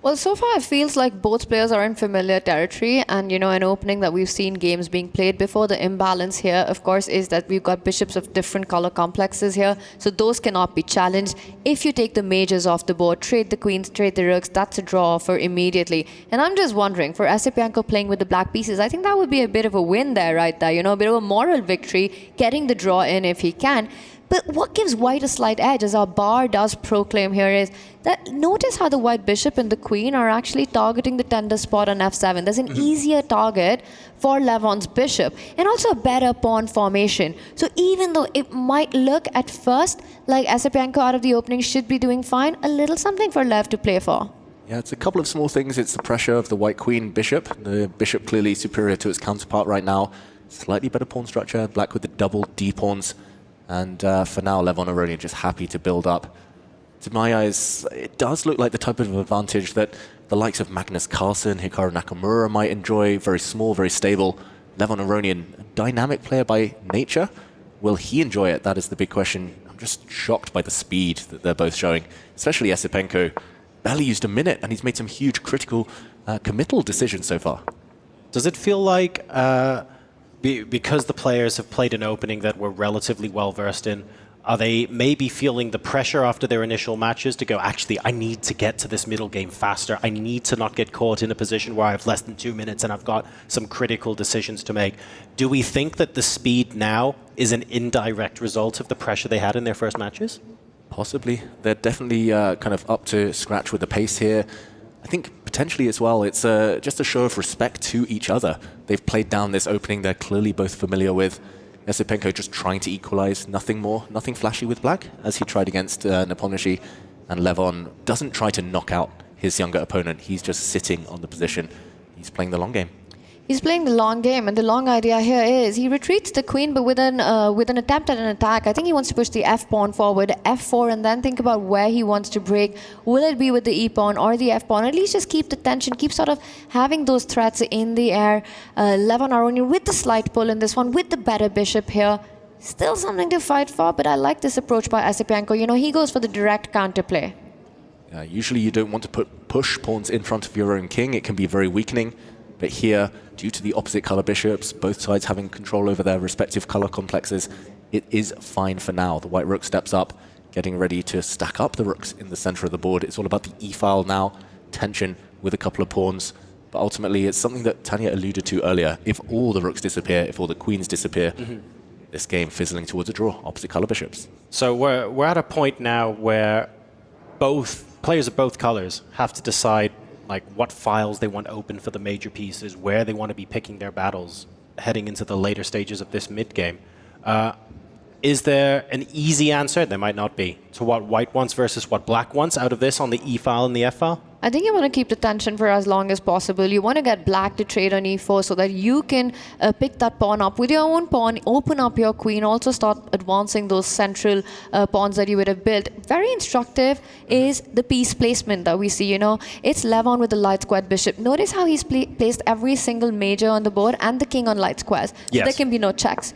Well, so far it feels like both players are in familiar territory, and you know, an opening that we've seen games being played before. The imbalance here, of course, is that we've got bishops of different color complexes here, so those cannot be challenged. If you take the majors off the board, trade the queens, trade the rooks, that's a draw for immediately. And I'm just wondering, for Yesipenko playing with the black pieces, I think that would be a bit of a win there, right there. You know, a bit of a moral victory, getting the draw in if he can. But what gives white a slight edge, as our bar does proclaim here, is that notice how the white bishop and the queen are actually targeting the tender spot on f7. There's an easier target for Levon's bishop, and also a better pawn formation. So even though it might look at first like Yesipenko out of the opening should be doing fine, a little something for Lev to play for. Yeah, it's a couple of small things. It's the pressure of the white queen bishop. The bishop clearly superior to its counterpart right now. Slightly better pawn structure, black with the double d pawns. And for now, Levon Aronian just happy to build up. To my eyes, it does look like the type of advantage that the likes of Magnus, Carlsen, Hikaru Nakamura might enjoy. Very small, very stable. Levon Aronian, a dynamic player by nature. Will he enjoy it? That is the big question. I'm just shocked by the speed that they're both showing, especially Esipenko. Barely used a minute, and he's made some huge critical committal decisions so far. Does it feel like, because the players have played an opening that we're relatively well-versed in, are they maybe feeling the pressure after their initial matches to go, actually, I need to get to this middle game faster. I need to not get caught in a position where I have less than 2 minutes and I've got some critical decisions to make. Do we think that the speed now is an indirect result of the pressure they had in their first matches? Possibly. They're definitely kind of up to scratch with the pace here. I think potentially as well, it's just a show of respect to each other. They've played down this opening they're clearly both familiar with. Esipenko just trying to equalize, nothing more, nothing flashy with black, as he tried against Nepomniachtchi, and Levon doesn't try to knock out his younger opponent. He's just sitting on the position. He's playing the long game. He's playing the long game, and the long idea here is he retreats the queen, but with an attempt at an attack. I think he wants to push the f-pawn forward, f4, and then think about where he wants to break. Will it be with the e-pawn or the f-pawn? At least just keep the tension, keep sort of having those threats in the air. Levon Aronian with the slight pull in this one, with the better bishop here. Still something to fight for, but I like this approach by Esipenko. You know, he goes for the direct counterplay. Usually you don't want to push pawns in front of your own king. It can be very weakening. But here, due to the opposite color bishops, both sides having control over their respective color complexes, it is fine for now. The white rook steps up, getting ready to stack up the rooks in the center of the board. It's all about the e-file now, tension with a couple of pawns. But ultimately, it's something that Tanya alluded to earlier. If all the rooks disappear, if all the queens disappear, this game fizzling towards a draw, opposite color bishops. So we're at a point now where both players of both colors have to decide like what files they want open for the major pieces, where they want to be picking their battles heading into the later stages of this mid-game. Is there an easy answer? There might not be. To what white wants versus what black wants out of this on the E-file and the F-file? I think you want to keep the tension for as long as possible. You want to get black to trade on e4 so that you can pick that pawn up with your own pawn, open up your queen, also start advancing those central pawns that you would have built. Very instructive is the piece placement that we see. You know, it's Levon with the light squared bishop. Notice how he's placed every single major on the board and the king on light squares. So yes. There can be no checks.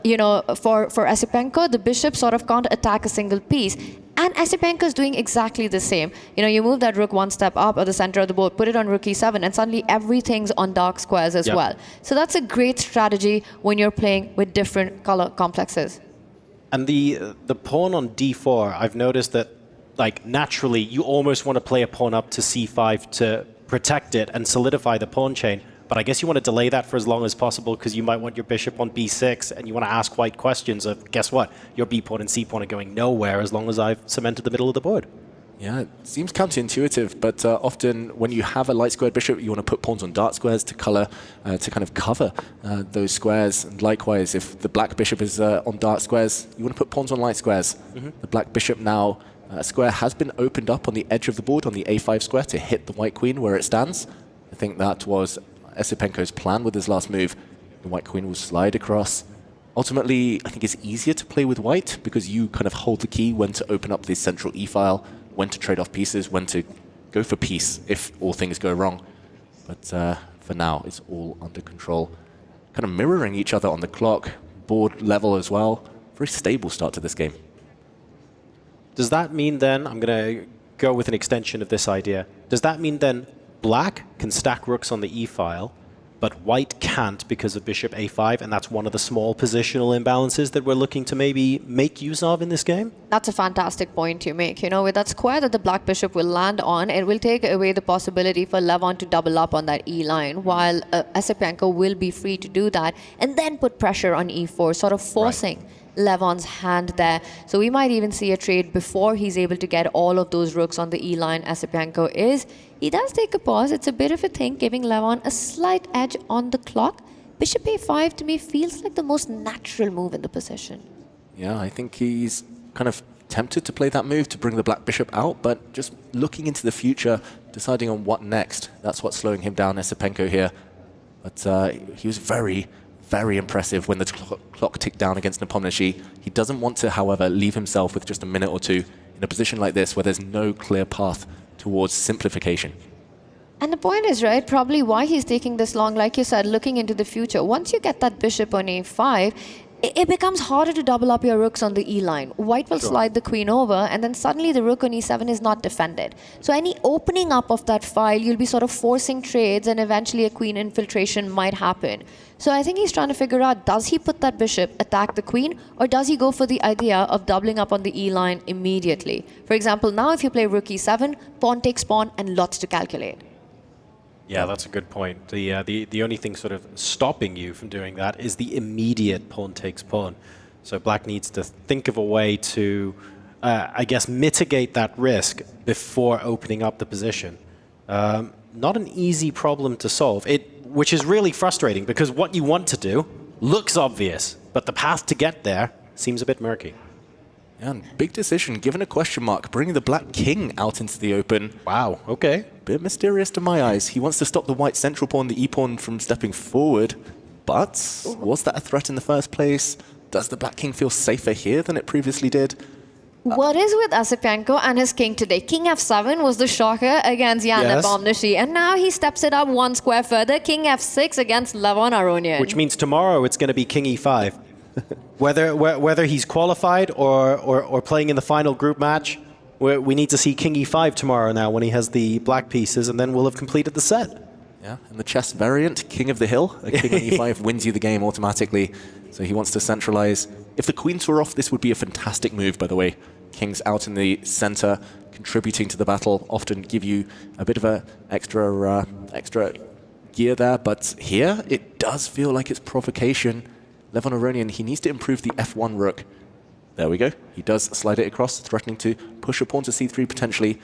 You know, for Esipenko, the bishop sort of can't attack a single piece. And Esipenko is doing exactly the same. You know, you move that rook one step up at the center of the board, put it on rook e7, and suddenly everything's on dark squares as well. So that's a great strategy when you're playing with different color complexes. And the pawn on d4, I've noticed that, like, naturally, you almost want to play a pawn up to c5 to protect it and solidify the pawn chain. But I guess you want to delay that for as long as possible because you might want your bishop on b6 and you want to ask white questions of, guess what, your b pawn and c pawn are going nowhere as long as I've cemented the middle of the board. Yeah, it seems counterintuitive, but often when you have a light squared bishop, you want to put pawns on dark squares to color, to kind of cover those squares. And likewise, if the black bishop is on dark squares, you want to put pawns on light squares. The black bishop now, square has been opened up on the edge of the board on the a5 square to hit the white queen where it stands. I think that was Esipenko's plan with his last move. The white queen will slide across. Ultimately, I think it's easier to play with white because you kind of hold the key when to open up the central e-file, when to trade off pieces, when to go for peace if all things go wrong. But for now, it's all under control. Kind of mirroring each other on the clock, board level as well. Very stable start to this game. Does that mean then, I'm going to go with an extension of this idea, does that mean then black can stack rooks on the e-file, but white can't because of bishop a5, and that's one of the small positional imbalances that we're looking to maybe make use of in this game? That's a fantastic point you make. You know, with that square that the black bishop will land on, it will take away the possibility for Levon to double up on that e-line, while Esipenko will be free to do that, and then put pressure on e4, sort of forcing Levon's hand there. So we might even see a trade before he's able to get all of those rooks on the e-line. Esipenko is. He does take a pause. It's a bit of a thing, giving Levon a slight edge on the clock. Bishop a5 to me feels like the most natural move in the position. Yeah, I think he's kind of tempted to play that move to bring the black bishop out, but just looking into the future, deciding on what next. That's what's slowing him down, Esipenko here. But he was very impressive when the clock ticked down against Nepomniachtchi. He doesn't want to, however, leave himself with just a minute or two in a position like this where there's no clear path towards simplification. And the point is, right, probably why he's taking this long, like you said, looking into the future. Once you get that bishop on a5, it becomes harder to double up your rooks on the e-line. White will slide the queen over, and then suddenly the rook on e7 is not defended. So any opening up of that file, you'll be sort of forcing trades, and eventually a queen infiltration might happen. So I think he's trying to figure out, does he put that bishop, attack the queen, or does he go for the idea of doubling up on the e-line immediately? For example, now if you play rook e7, pawn takes pawn, and lots to calculate. Yeah, that's a good point. The only thing sort of stopping you from doing that is the immediate pawn takes pawn. So black needs to think of a way to, I guess, mitigate that risk before opening up the position. Not an easy problem to solve, which is really frustrating because what you want to do looks obvious, but the path to get there seems a bit murky. And big decision, given a question mark, bringing the black king out into the open. Wow, okay. Bit mysterious to my eyes. He wants to stop the white central pawn, the e-pawn, from stepping forward. But was that a threat in the first place? Does the black king feel safer here than it previously did? What is with Asipenko and his king today? King f7 was the shocker against Jan Nepomniachtchi, and now he steps it up one square further. King f6 against Levon Aronian. Which means tomorrow it's going to be king e5. Whether he's qualified or playing in the final group match, we need to see king e5 tomorrow now when he has the black pieces, and then we'll have completed the set. Yeah, and the chess variant, king of the hill, a king on e5 wins you the game automatically. So he wants to centralize. If the queens were off, this would be a fantastic move, by the way. Kings out in the center, contributing to the battle, often give you a bit of a extra gear there. But here, it does feel like it's provocation. Levon Aronian, he needs to improve the f1 rook. There we go. He does slide it across, threatening to push a pawn to c3 potentially.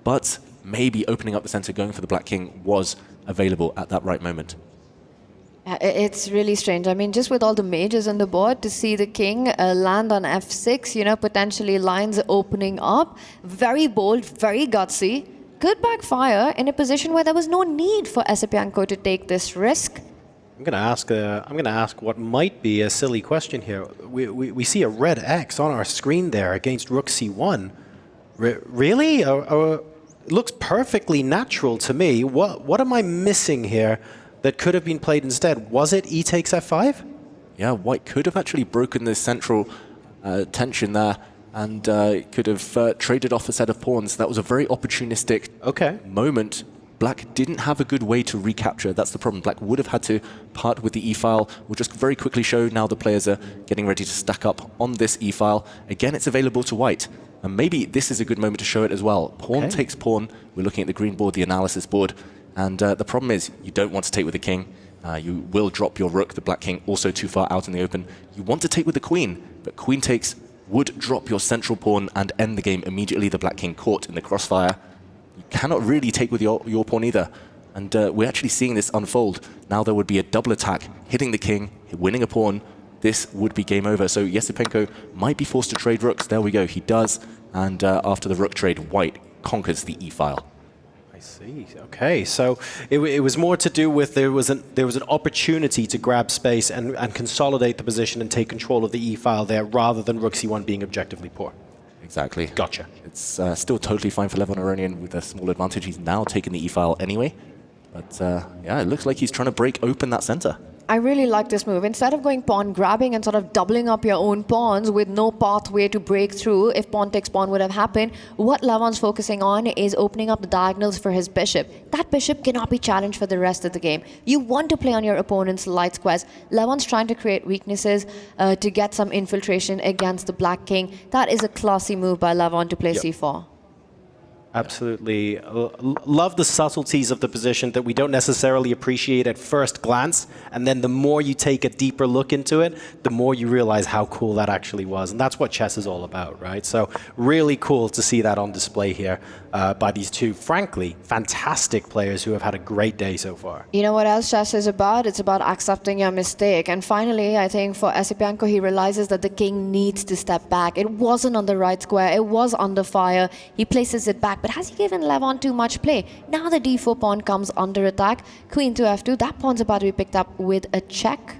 But maybe opening up the center, going for the black king was available at that right moment. It's really strange. I mean, just with all the mages on the board, to see the king land on f6, you know, potentially lines opening up. Very bold, very gutsy. Could backfire in a position where there was no need for Asipenko to take this risk. I'm going to ask what might be a silly question here. We see a red X on our screen there against rook c1. Really? It looks perfectly natural to me. What am I missing here that could have been played instead? Was it e takes f5? Yeah, white could have actually broken the central tension there and could have traded off a set of pawns. That was a very opportunistic moment. Black didn't have a good way to recapture. That's the problem. Black would have had to part with the e-file. We'll just very quickly show now the players are getting ready to stack up on this e-file. Again, it's available to white. And maybe this is a good moment to show it as well. Pawn takes pawn. We're looking at the green board, the analysis board. And the problem is you don't want to take with the king. You will drop your rook. The black king also too far out in the open. You want to take with the queen, but queen takes would drop your central pawn and end the game immediately. The black king caught in the crossfire. You cannot really take with your pawn either. And we're actually seeing this unfold. Now there would be a double attack, hitting the king, winning a pawn. This would be game over. So Asipenko might be forced to trade rooks. There we go, he does. And after the rook trade, white conquers the e-file. I see. Okay, so it was more to do with there was an opportunity to grab space and consolidate the position and take control of the e-file there, rather than rook c1 being objectively poor. Exactly. Gotcha. It's still totally fine for Levon Aronian with a small advantage. He's now taken the e-file anyway. But yeah, it looks like he's trying to break open that center. I really like this move. Instead of going pawn grabbing and sort of doubling up your own pawns with no pathway to break through if pawn takes pawn would have happened, what Levon's focusing on is opening up the diagonals for his bishop. That bishop cannot be challenged for the rest of the game. You want to play on your opponent's light squares. Levon's trying to create weaknesses to get some infiltration against the black king. That is a classy move by Levon to play c4. Absolutely. Love the subtleties of the position that we don't necessarily appreciate at first glance, and then the more you take a deeper look into it, the more you realize how cool that actually was. And that's what chess is all about, right? So really cool to see that on display here by these two, frankly, fantastic players who have had a great day so far. You know what else chess is about? It's about accepting your mistake. And finally, I think for Asipenko, he realizes that the king needs to step back. It wasn't on the right square. It was under fire. He places it back. But has he given Levon too much play? Now the d4 pawn comes under attack. Queen to f2. That pawn's about to be picked up with a check.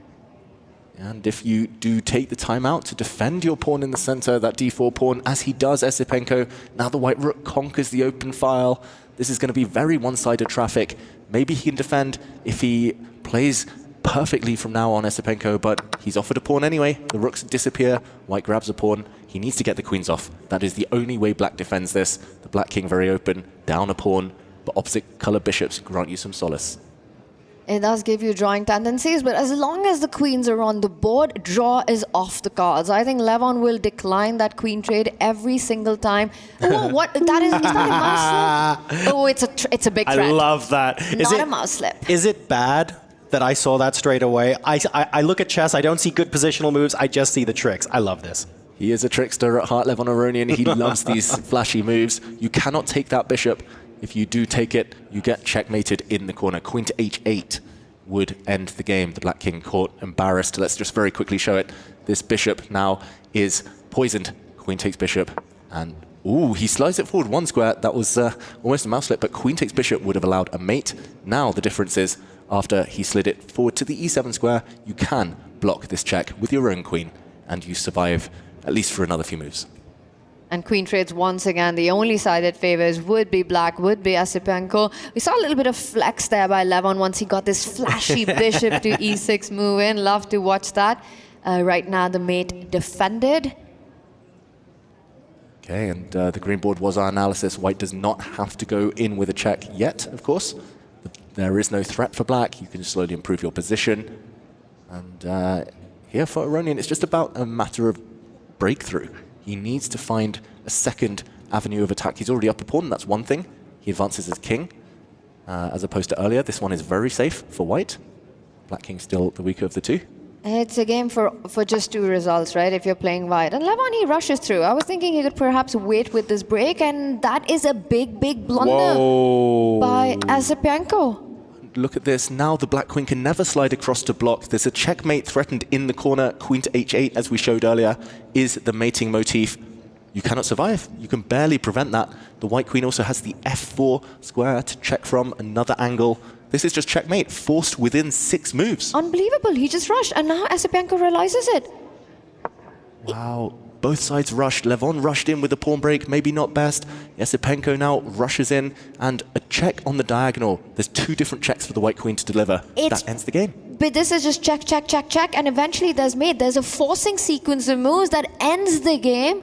And if you do take the time out to defend your pawn in the center, that d4 pawn, as he does, Asipenko, now the white rook conquers the open file. This is going to be very one-sided traffic. Maybe he can defend if he plays perfectly from now on, Esipenko, but he's offered a pawn anyway. The rooks disappear. White grabs a pawn. He needs to get the queens off. That is the only way black defends this. The black king very open, down a pawn, but opposite color bishops grant you some solace. It does give you drawing tendencies, but as long as the queens are on the board, draw is off the cards. I think Levon will decline that queen trade every single time. Oh, what? Is that a mouse slip? Oh, it's a big threat. I love that. Not a mouse slip. Is it bad that I saw that straight away? I look at chess, I don't see good positional moves, I just see the tricks. I love this. He is a trickster at heart, Levon Aronian. He loves these flashy moves. You cannot take that bishop. If you do take it, you get checkmated in the corner. Queen to h8 would end the game. The black king caught embarrassed. Let's just very quickly show it. This bishop now is poisoned. Queen takes bishop, and ooh, he slides it forward one square. That was almost a mouse slip, but queen takes bishop would have allowed a mate. Now the difference is, after he slid it forward to the e7 square, you can block this check with your own queen, and you survive at least for another few moves. And queen trades once again. The only side that favors would be black, would be Esipenko. We saw a little bit of flex there by Levon once he got this flashy bishop to e6 move in. Love to watch that. Right now, the mate defended. Okay, and the green board was our analysis. White does not have to go in with a check yet, of course. There is no threat for black. You can slowly improve your position. And here for Aronian, it's just about a matter of breakthrough. He needs to find a second avenue of attack. He's already up a pawn, that's one thing. He advances as king, as opposed to earlier. This one is very safe for white. Black king's still the weaker of the two. It's a game for just two results, right, if you're playing white. And Levon, he rushes through. I was thinking he could perhaps wait with this break, and that is a big, big blunder by Esipenko. Look at this. Now the black queen can never slide across to block. There's a checkmate threatened in the corner. Queen to h8, as we showed earlier, is the mating motif. You cannot survive. You can barely prevent that. The white queen also has the f4 square to check from another angle. This is just checkmate, forced within 6 moves. Unbelievable. He just rushed, and now Esipenko realizes it. Wow. Both sides rushed. Levon rushed in with a pawn break, maybe not best. Esipenko now rushes in, and a check on the diagonal. There's 2 different checks for the white queen to deliver. That ends the game. But this is just check, check, check, check, and eventually there's mate. There's a forcing sequence of moves that ends the game.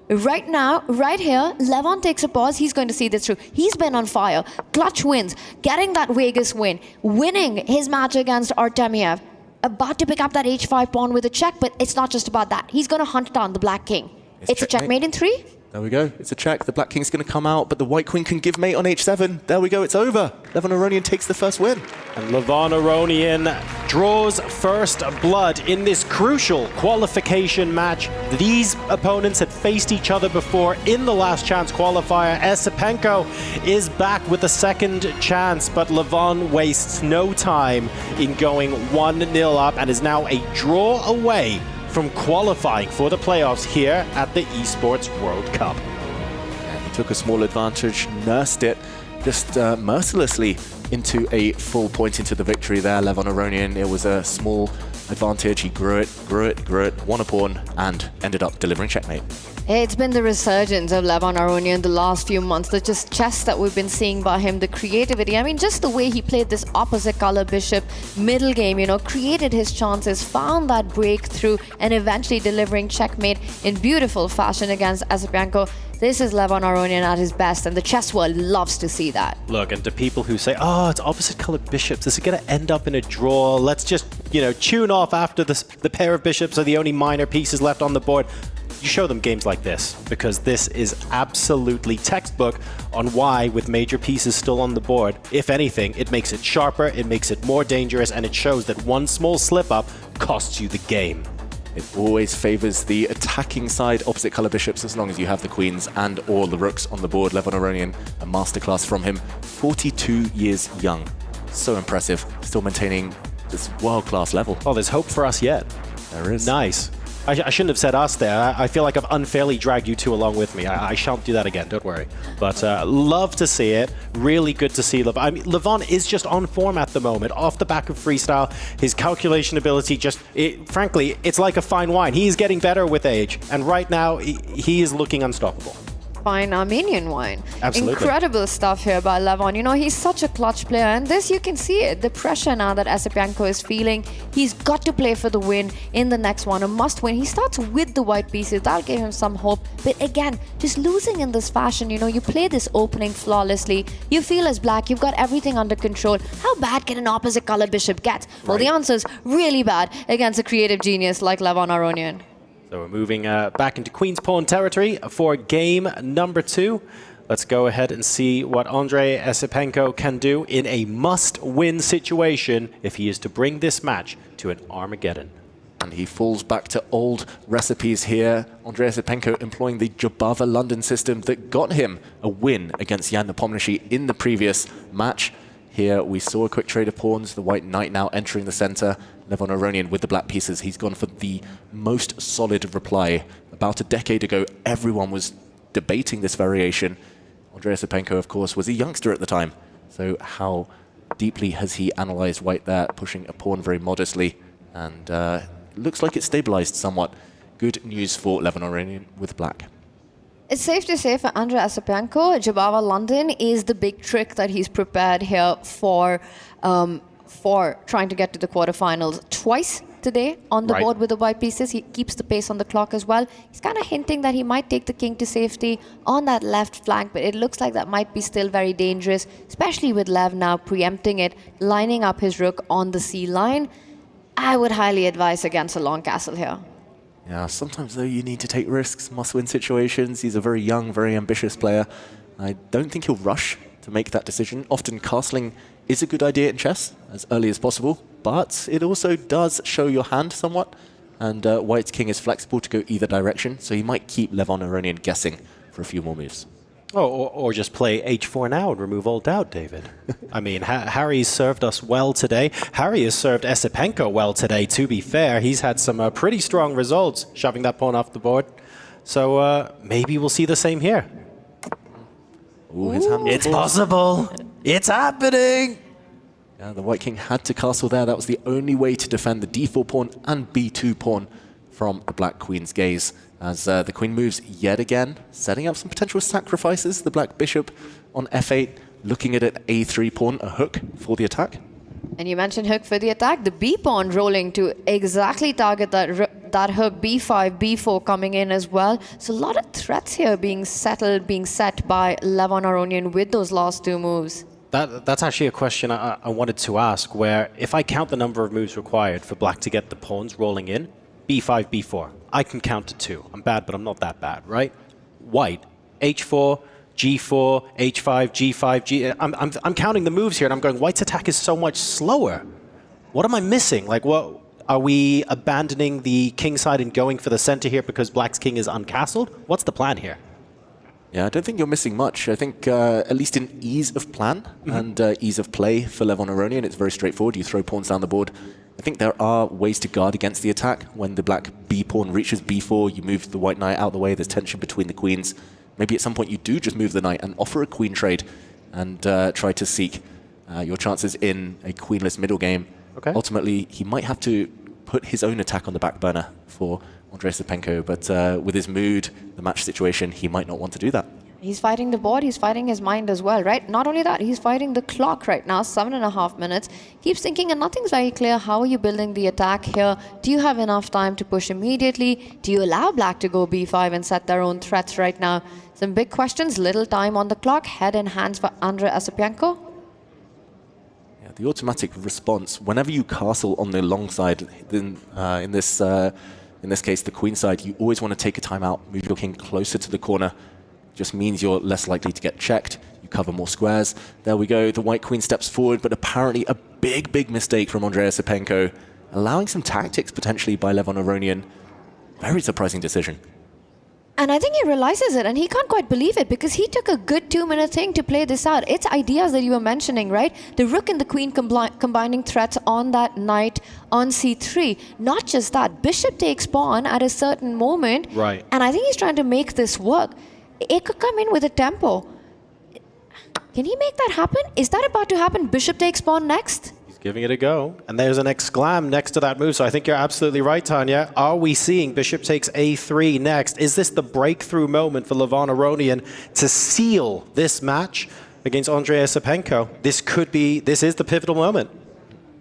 Right now, right here, Levon takes a pause. He's going to see this through. He's been on fire. Clutch wins, getting that Vegas win, winning his match against Artemiev. About to pick up that h5 pawn with a check, but it's not just about that. He's going to hunt down the black king. It's a checkmate in 3. There we go. It's a check. The black king's going to come out, but the white queen can give mate on h7. There we go. It's over. Levon Aronian takes the first win. And Levon Aronian draws first blood in this crucial qualification match. These opponents had faced each other before in the last chance qualifier. Esipenko is back with a second chance, but Levon wastes no time in going 1-0 up and is now a draw away from qualifying for the playoffs here at the Esports World Cup. He took a small advantage, nursed it just mercilessly into a full point into the victory there. Levon Aronian, it was a small advantage. He grew it, won a pawn, and ended up delivering checkmate. It's been the resurgence of Levon Aronian the last few months. The just chess that we've been seeing by him, the creativity. I mean, just the way he played this opposite color bishop middle game, you know, created his chances, found that breakthrough, and eventually delivering checkmate in beautiful fashion against Esipenko. This is Levon Aronian at his best, and the chess world loves to see that. Look, and to people who say, oh, it's opposite colored bishops, this is going to end up in a draw. Let's just, you know, tune off after the pair of bishops are the only minor pieces left on the board. You show them games like this, because this is absolutely textbook on why, with major pieces still on the board, if anything, it makes it sharper, it makes it more dangerous, and it shows that one small slip-up costs you the game. It always favors the attacking side, opposite color bishops, as long as you have the queens and all the rooks on the board. Levon Aronian, a masterclass from him, 42 years young. So impressive, still maintaining this world-class level. Oh, there's hope for us yet. There is. Nice. I shouldn't have said us there. I feel like I've unfairly dragged you two along with me. I shan't do that again, don't worry. But love to see it. Really good to see Levon. I mean, Levon is just on form at the moment. Off the back of freestyle, his calculation ability frankly, it's like a fine wine. He's getting better with age. And right now, he is looking unstoppable. fine Armenian wine. Absolutely. Incredible stuff here by Levon. You know, he's such a clutch player, and this you can see it. The pressure now that Esipenko is feeling. He's got to play for the win in the next one, a must win. He starts with the white pieces. That'll give him some hope. But again, just losing in this fashion, you know, you play this opening flawlessly. You feel as black, you've got everything under control. How bad can an opposite color bishop get? Well, the answer is really bad against a creative genius like Levon Aronian. So we're moving back into Queen's Pawn territory for game number 2. Let's go ahead and see what Andrei Esipenko can do in a must-win situation if he is to bring this match to an Armageddon. And he falls back to old recipes here. Andrei Esipenko employing the Jabava London system that got him a win against Jan Nepomniachtchi in the previous match. Here we saw a quick trade of pawns, the white knight now entering the center. Levon Aronian with the black pieces. He's gone for the most solid reply. About a decade ago, everyone was debating this variation. Andrei Esipenko, of course, was a youngster at the time. So how deeply has he analyzed white there, pushing a pawn very modestly. And looks like it stabilized somewhat. Good news for Levon Aronian with black. It's safe to say for Andrei Esipenko, Jabava London is the big trick that he's prepared here for trying to get to the quarterfinals. Twice today on the board with the white pieces. He keeps the pace on the clock as well. He's kind of hinting that he might take the king to safety on that left flank, but it looks like that might be still very dangerous, especially with Lev now preempting it, lining up his rook on the C line. I would highly advise against a long castle here. Yeah, sometimes though you need to take risks, must-win situations. He's a very young, very ambitious player. I don't think he'll rush to make that decision. Often castling is a good idea in chess as early as possible, but it also does show your hand somewhat. And White's king is flexible to go either direction, so he might keep Levon Aronian guessing for a few more moves. Oh, or just play h4 now and remove all doubt, David. I mean, Harry's served us well today. Harry has served Esipenko well today, to be fair. He's had some pretty strong results, shoving that pawn off the board. So maybe we'll see the same here. Ooh, his hand it's possible. It's happening. Yeah, the white king had to castle there. That was the only way to defend the d4 pawn and b2 pawn from the black queen's gaze. As the queen moves yet again, setting up some potential sacrifices. The black bishop on f8, looking at an a3 pawn, a hook for the attack. And you mentioned hook for the attack. The b pawn rolling to exactly target that hook, b5, b4 coming in as well. So a lot of threats here being settled, being set by Levon Aronian with those last two moves. That's actually a question I wanted to ask, where if I count the number of moves required for black to get the pawns rolling in, b5, b4. I can count to 2. I'm bad, but I'm not that bad, right? White, h4, g4, h5, g5, g... I'm counting the moves here, and I'm going, White's attack is so much slower. What am I missing? Like, what are we abandoning the king side and going for the center here because Black's king is uncastled? What's the plan here? Yeah, I don't think you're missing much. I think at least in ease of plan and ease of play for Levon Aronian, it's very straightforward. You throw pawns down the board. I think there are ways to guard against the attack. When the black b pawn reaches b4, you move the white knight out of the way. There's tension between the queens. Maybe at some point you do just move the knight and offer a queen trade and try to seek your chances in a queenless middle game. Okay. Ultimately, he might have to put his own attack on the back burner for Andrei Esipenko, but with his mood, the match situation, he might not want to do that. He's fighting the board, he's fighting his mind as well, right? Not only that, he's fighting the clock right now, 7.5 minutes. Keeps thinking, and nothing's very clear. How are you building the attack here? Do you have enough time to push immediately? Do you allow black to go b5 and set their own threats right now? Some big questions, little time on the clock, head in hands for Andrei Esipenko. Yeah, the automatic response, whenever you castle on the long side, then in this case, the queen side, you always want to take a time out, move your king closer to the corner. Just means you're less likely to get checked. You cover more squares. There we go. The white queen steps forward, but apparently a big mistake from Andrei Esipenko, allowing some tactics potentially by Levon Aronian. Very surprising decision. And I think he realizes it, and he can't quite believe it, because he took a good 2-minute thing to play this out. It's ideas that you were mentioning, right? The rook and the queen combining threats on that knight on c3. Not just that, bishop takes pawn at a certain moment. Right. And I think he's trying to make this work. It could come in with a tempo. Can he make that happen? Is that about to happen? Bishop takes pawn next? giving it a go. And there's an exclam next to that move. So I think you're absolutely right, Tanya. Are we seeing bishop takes a3 next? Is this the breakthrough moment for Levon Aronian to seal this match against Andrei Esipenko? This is the pivotal moment.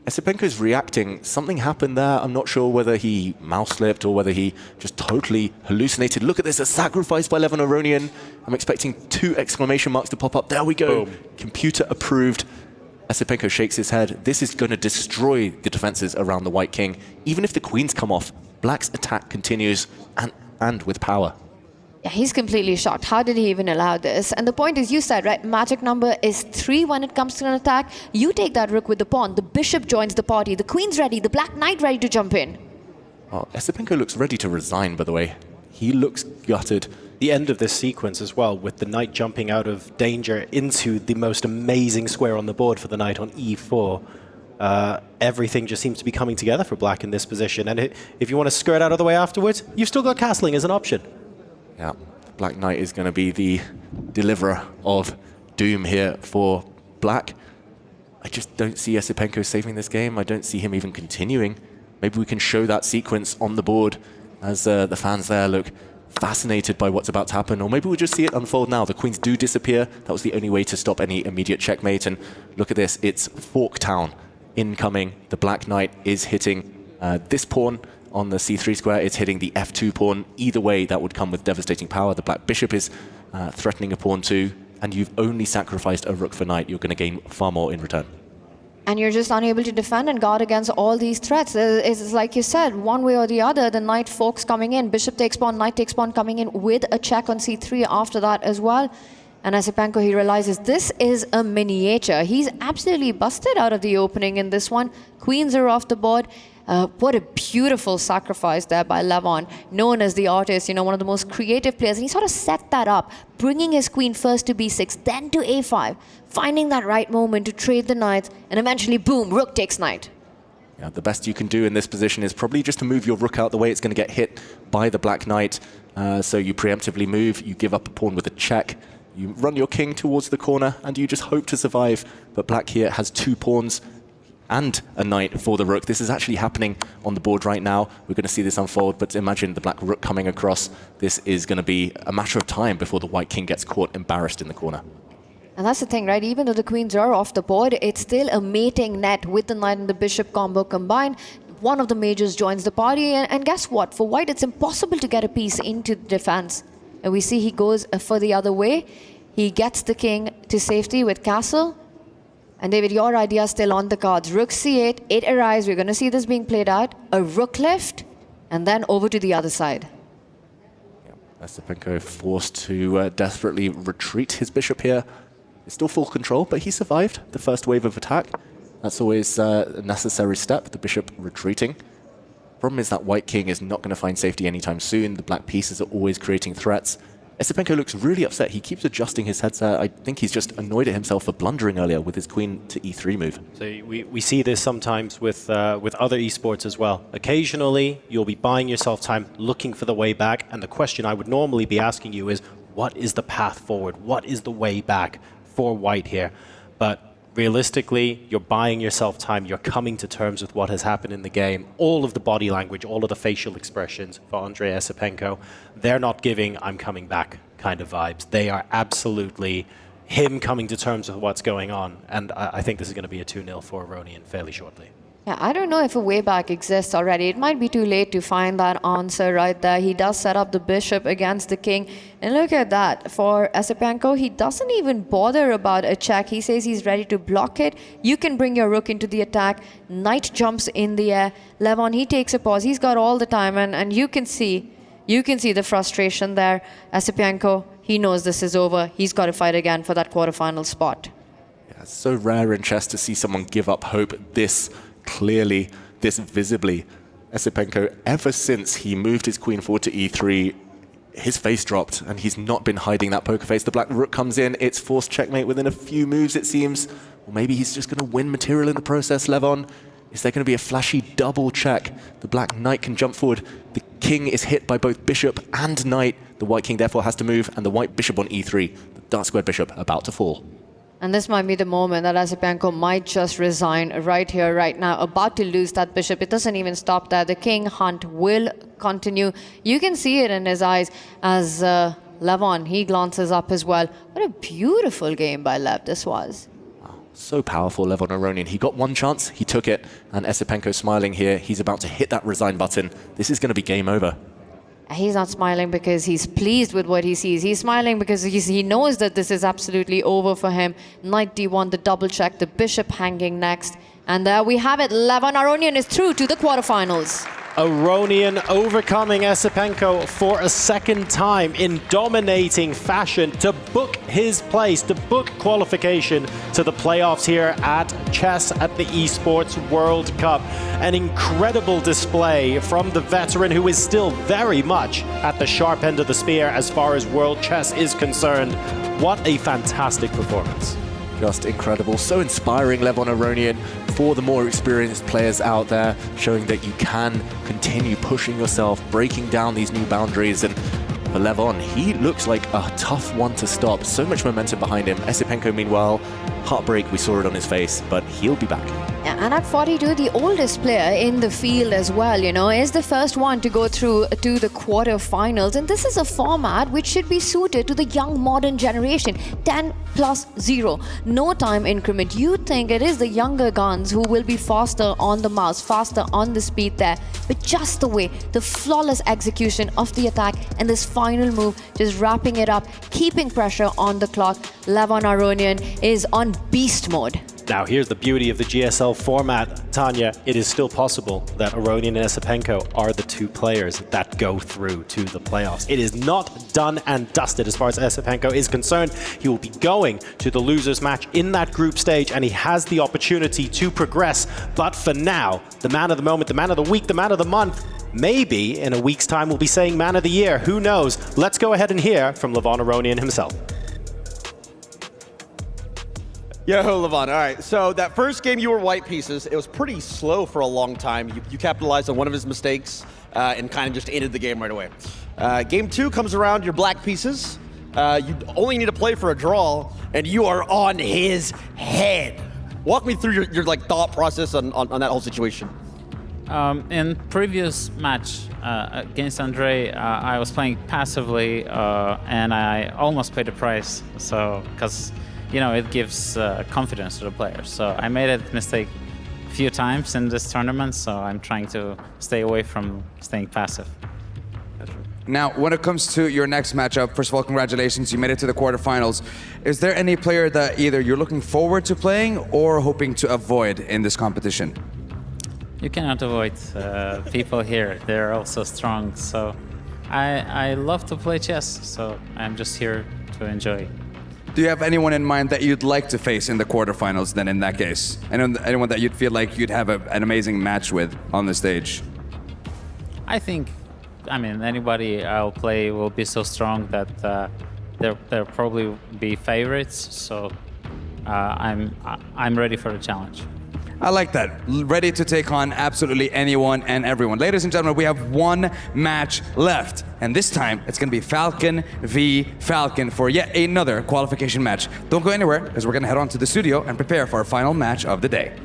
Esipenko's reacting. Something happened there. I'm not sure whether he mouse slipped or whether he just totally hallucinated. Look at this, a sacrifice by Levon Aronian. I'm expecting 2 exclamation marks to pop up. There we go. Boom. Computer approved. Esipenko shakes his head. This is going to destroy the defenses around the White King. Even if the queens come off, Black's attack continues and with power. Yeah, he's completely shocked. How did he even allow this? And the point is, you said, right, magic number is 3 when it comes to an attack. You take that rook with the pawn. The bishop joins the party. The queen's ready. The black knight ready to jump in. Oh, Esipenko looks ready to resign, by the way. He looks gutted. The end of this sequence as well, with the knight jumping out of danger into the most amazing square on the board for the knight on e4. Everything just seems to be coming together for Black in this position. And if you want to skirt out of the way afterwards, you've still got castling as an option. Yeah, the Black Knight is going to be the deliverer of doom here for Black. I just don't see Esipenko saving this game. I don't see him even continuing. Maybe we can show that sequence on the board as the fans there look fascinated by what's about to happen. Or maybe we'll just see it unfold now. The queens do disappear. That was the only way to stop any immediate checkmate. And look at this. It's Forktown incoming. The Black Knight is hitting this pawn on the c3 square. It's hitting the f2 pawn. Either way, that would come with devastating power. The Black Bishop is threatening a pawn too, and you've only sacrificed a rook for knight. You're going to gain far more in return. And you're just unable to defend and guard against all these threats. It's like you said, one way or the other, the knight forks coming in. Bishop takes pawn, knight takes pawn coming in with a check on c3 after that as well. And Esipenko, he realizes this is a miniature. He's absolutely busted out of the opening in this one. Queens are off the board. What a beautiful sacrifice there by Levon, known as the artist, you know, one of the most creative players. And he sort of set that up, bringing his queen first to b6, then to a5, finding that right moment to trade the knights, and eventually, boom, rook takes knight. Yeah, the best you can do in this position is probably just to move your rook out the way. It's going to get hit by the Black Knight. So you preemptively move, you give up a pawn with a check, you run your king towards the corner, and you just hope to survive. But Black here has 2 pawns and a knight for the rook. This is actually happening on the board right now. We're going to see this unfold, but imagine the black rook coming across. This is going to be a matter of time before the white king gets caught embarrassed in the corner. And that's the thing, right? Even though the queens are off the board, it's still a mating net with the knight and the bishop combo combined. One of the majors joins the party, and guess what? For white, it's impossible to get a piece into the defense. And we see he goes for the other way. He gets the king to safety with castle. And David, your idea is still on the cards. Rook c8, it arrives. We're going to see this being played out. A rook lift, and then over to the other side. Yeah, Esipenko forced to desperately retreat his bishop here. It's still full control, but he survived the first wave of attack. That's always a necessary step, the bishop retreating. Problem is that white king is not going to find safety anytime soon. The black pieces are always creating threats. Esipenko looks really upset. He keeps adjusting his headset. I think he's just annoyed at himself for blundering earlier with his queen to e3 move. So we see this sometimes with other esports as well. Occasionally, you'll be buying yourself time, looking for the way back, and the question I would normally be asking you is, what is the path forward? What is the way back for white here? But realistically, you're buying yourself time. You're coming to terms with what has happened in the game. All of the body language, all of the facial expressions for Andrei Esipenko, they're not giving I'm coming back kind of vibes. They are absolutely him coming to terms with what's going on. And I think this is going to be a 2-0 for Aronian fairly shortly. Yeah, I don't know if a way back exists already. It might be too late to find that answer right there. He does set up the bishop against the king. And look at that. For Esipenko, he doesn't even bother about a check. He says he's ready to block it. You can bring your rook into the attack. Knight jumps in the air. Levon, he takes a pause. He's got all the time. And you can see the frustration there. Esipenko, he knows this is over. He's got to fight again for that quarterfinal spot. Yeah, it's so rare in chess to see someone give up hope this clearly, this visibly. Esipenko, ever since he moved his queen forward to e3, his face dropped, and he's not been hiding that poker face. The black rook comes in, it's forced checkmate within a few moves, it seems. Or maybe he's just going to win material in the process, Levon. Is there going to be a flashy double check? The black knight can jump forward. The king is hit by both bishop and knight. The white king therefore has to move, and the white bishop on e3. The dark squared bishop about to fall. And this might be the moment that Esipenko might just resign right here, right now. About to lose that bishop. It doesn't even stop there. The king hunt will continue. You can see it in his eyes as Levon, he glances up as well. What a beautiful game by Lev this was. So powerful, Levon Aronian. He got one chance, he took it, and Esipenko smiling here. He's about to hit that resign button. This is going to be game over. He's not smiling because he's pleased with what he sees. He's smiling because he knows that this is absolutely over for him. Knight D1, the double check, the bishop hanging next. And there we have it. Levon Aronian is through to the quarterfinals. Aronian overcoming Esipenko for a second time in dominating fashion to book his place, to book qualification to the playoffs here at chess at the Esports World Cup. An incredible display from the veteran who is still very much at the sharp end of the spear as far as world chess is concerned. What a fantastic performance. Just incredible. So inspiring, Levon Aronian, for the more experienced players out there, showing that you can continue pushing yourself, breaking down these new boundaries. And for Levon, he looks like a tough one to stop. So much momentum behind him. Esipenko, meanwhile, heartbreak, we saw it on his face, but he'll be back. Yeah, and at 42, the oldest player in the field as well, you know, is the first one to go through to the quarterfinals. And this is a format which should be suited to the young modern generation. 10+0, no time increment. You think it is the younger guns who will be faster on the mouse, faster on the speed there. But just the way, the flawless execution of the attack and this final move, just wrapping it up, keeping pressure on the clock. Levon Aronian is on beast mode. Now, here's the beauty of the GSL format, Tanya. It is still possible that Aronian and Esipenko are the two players that go through to the playoffs. It is not done and dusted as far as Esipenko is concerned. He will be going to the losers match in that group stage, and he has the opportunity to progress. But for now, the man of the moment, the man of the week, the man of the month, maybe in a week's time we'll be saying man of the year. Who knows? Let's go ahead and hear from Levon Aronian himself. Yo, Levon, all right. So that first game, you were white pieces. It was pretty slow for a long time. You capitalized on one of his mistakes and kind of just ended the game right away. Game 2 comes around, you're black pieces. You only need to play for a draw, and you are on his head. Walk me through your like thought process on that whole situation. In previous match against Andre, I was playing passively, and I almost paid the price. So, because you know, it gives confidence to the players. So I made a mistake a few times in this tournament, so I'm trying to stay away from staying passive. Now, when it comes to your next matchup, first of all, congratulations, you made it to the quarterfinals. Is there any player that either you're looking forward to playing or hoping to avoid in this competition? You cannot avoid people here. They're also strong. So I love to play chess, so I'm just here to enjoy. Do you have anyone in mind that you'd like to face in the quarterfinals then in that case? And anyone that you'd feel like you'd have an amazing match with on the stage? I think, I mean, anybody I'll play will be so strong that they'll probably be favorites. So I'm ready for the challenge. I like that. Ready to take on absolutely anyone and everyone. Ladies and gentlemen, we have one match left. And this time, it's going to be Falcon v Falcon for yet another qualification match. Don't go anywhere, because we're going to head on to the studio and prepare for our final match of the day.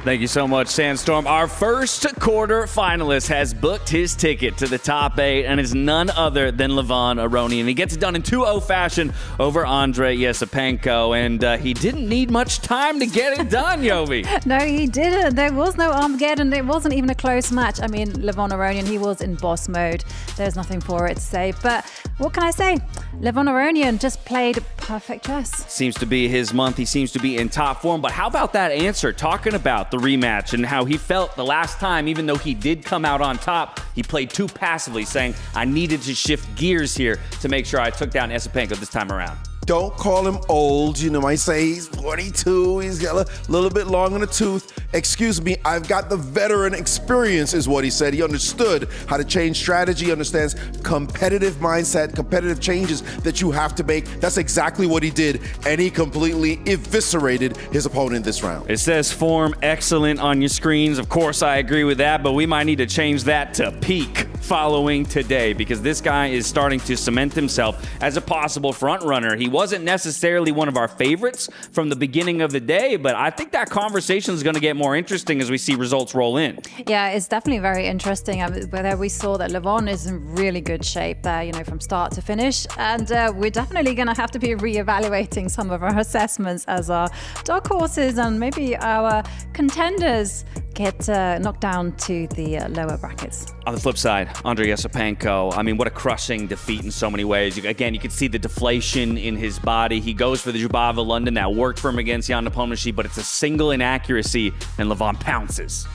Thank you so much, Sandstorm. Our first quarter finalist has booked his ticket to the top 8 and is none other than Levon Aronian. He gets it done in 2-0 fashion over Andre Esipenko, and he didn't need much time to get it done, Yovi. No, he didn't. There was no Armageddon. It wasn't even a close match. I mean, Levon Aronian, he was in boss mode. There's nothing for it to say. But what can I say? Levon Aronian just played perfect chess. Seems to be his month. He seems to be in top form. But how about that answer, talking about the rematch and how he felt the last time, even though he did come out on top, he played too passively, saying, I needed to shift gears here to make sure I took down Esipenko this time around. Don't call him old. You know, I say he's 42. He's got a little bit long in the tooth. Excuse me, I've got the veteran experience, is what he said. He understood how to change strategy, understands competitive mindset, competitive changes that you have to make. That's exactly what he did, and he completely eviscerated his opponent this round. It says form excellent on your screens. Of course, I agree with that, but we might need to change that to peak following today, because this guy is starting to cement himself as a possible front runner. He wasn't necessarily one of our favorites from the beginning of the day, but I think that conversation is going to get more interesting as we see results roll in. Yeah, it's definitely very interesting. Whether we saw that Levon is in really good shape there, you know, from start to finish, and we're definitely going to have to be reevaluating some of our assessments as our dark horses and maybe our contenders get knocked down to the lower brackets. On the flip side, Andrei Yesipenko, I mean, what a crushing defeat in so many ways. Again, you can see the deflation in his body. He goes for the Jubava London. That worked for him against Jan Nepomniachtchi, but it's a single inaccuracy, and Levon pounces.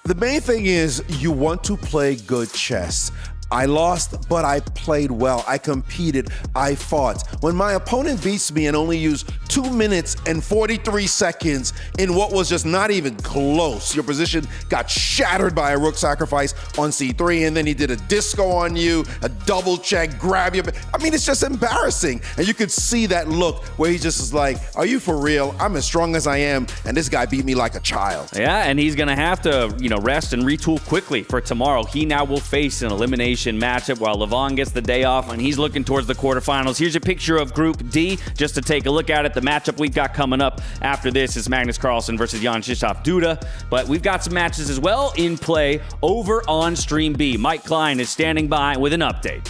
The main thing is you want to play good chess. I lost, but I played well. I competed. I fought. When my opponent beats me and only used 2 minutes and 43 seconds in what was just not even close, your position got shattered by a rook sacrifice on c3, and then he did a disco on you, a double check, grab you. I mean, it's just embarrassing. And you could see that look where he just is like, are you for real? I'm as strong as I am, and this guy beat me like a child. Yeah, and he's going to have to, rest and retool quickly for tomorrow. He now will face an elimination matchup while Levon gets the day off and he's looking towards the quarterfinals. Here's a picture of Group D just to take a look at it. The matchup we've got coming up after this is Magnus Carlsen versus Jan Krzysztof Duda, but we've got some matches as well in play over on Stream B. Mike Klein is standing by with an update.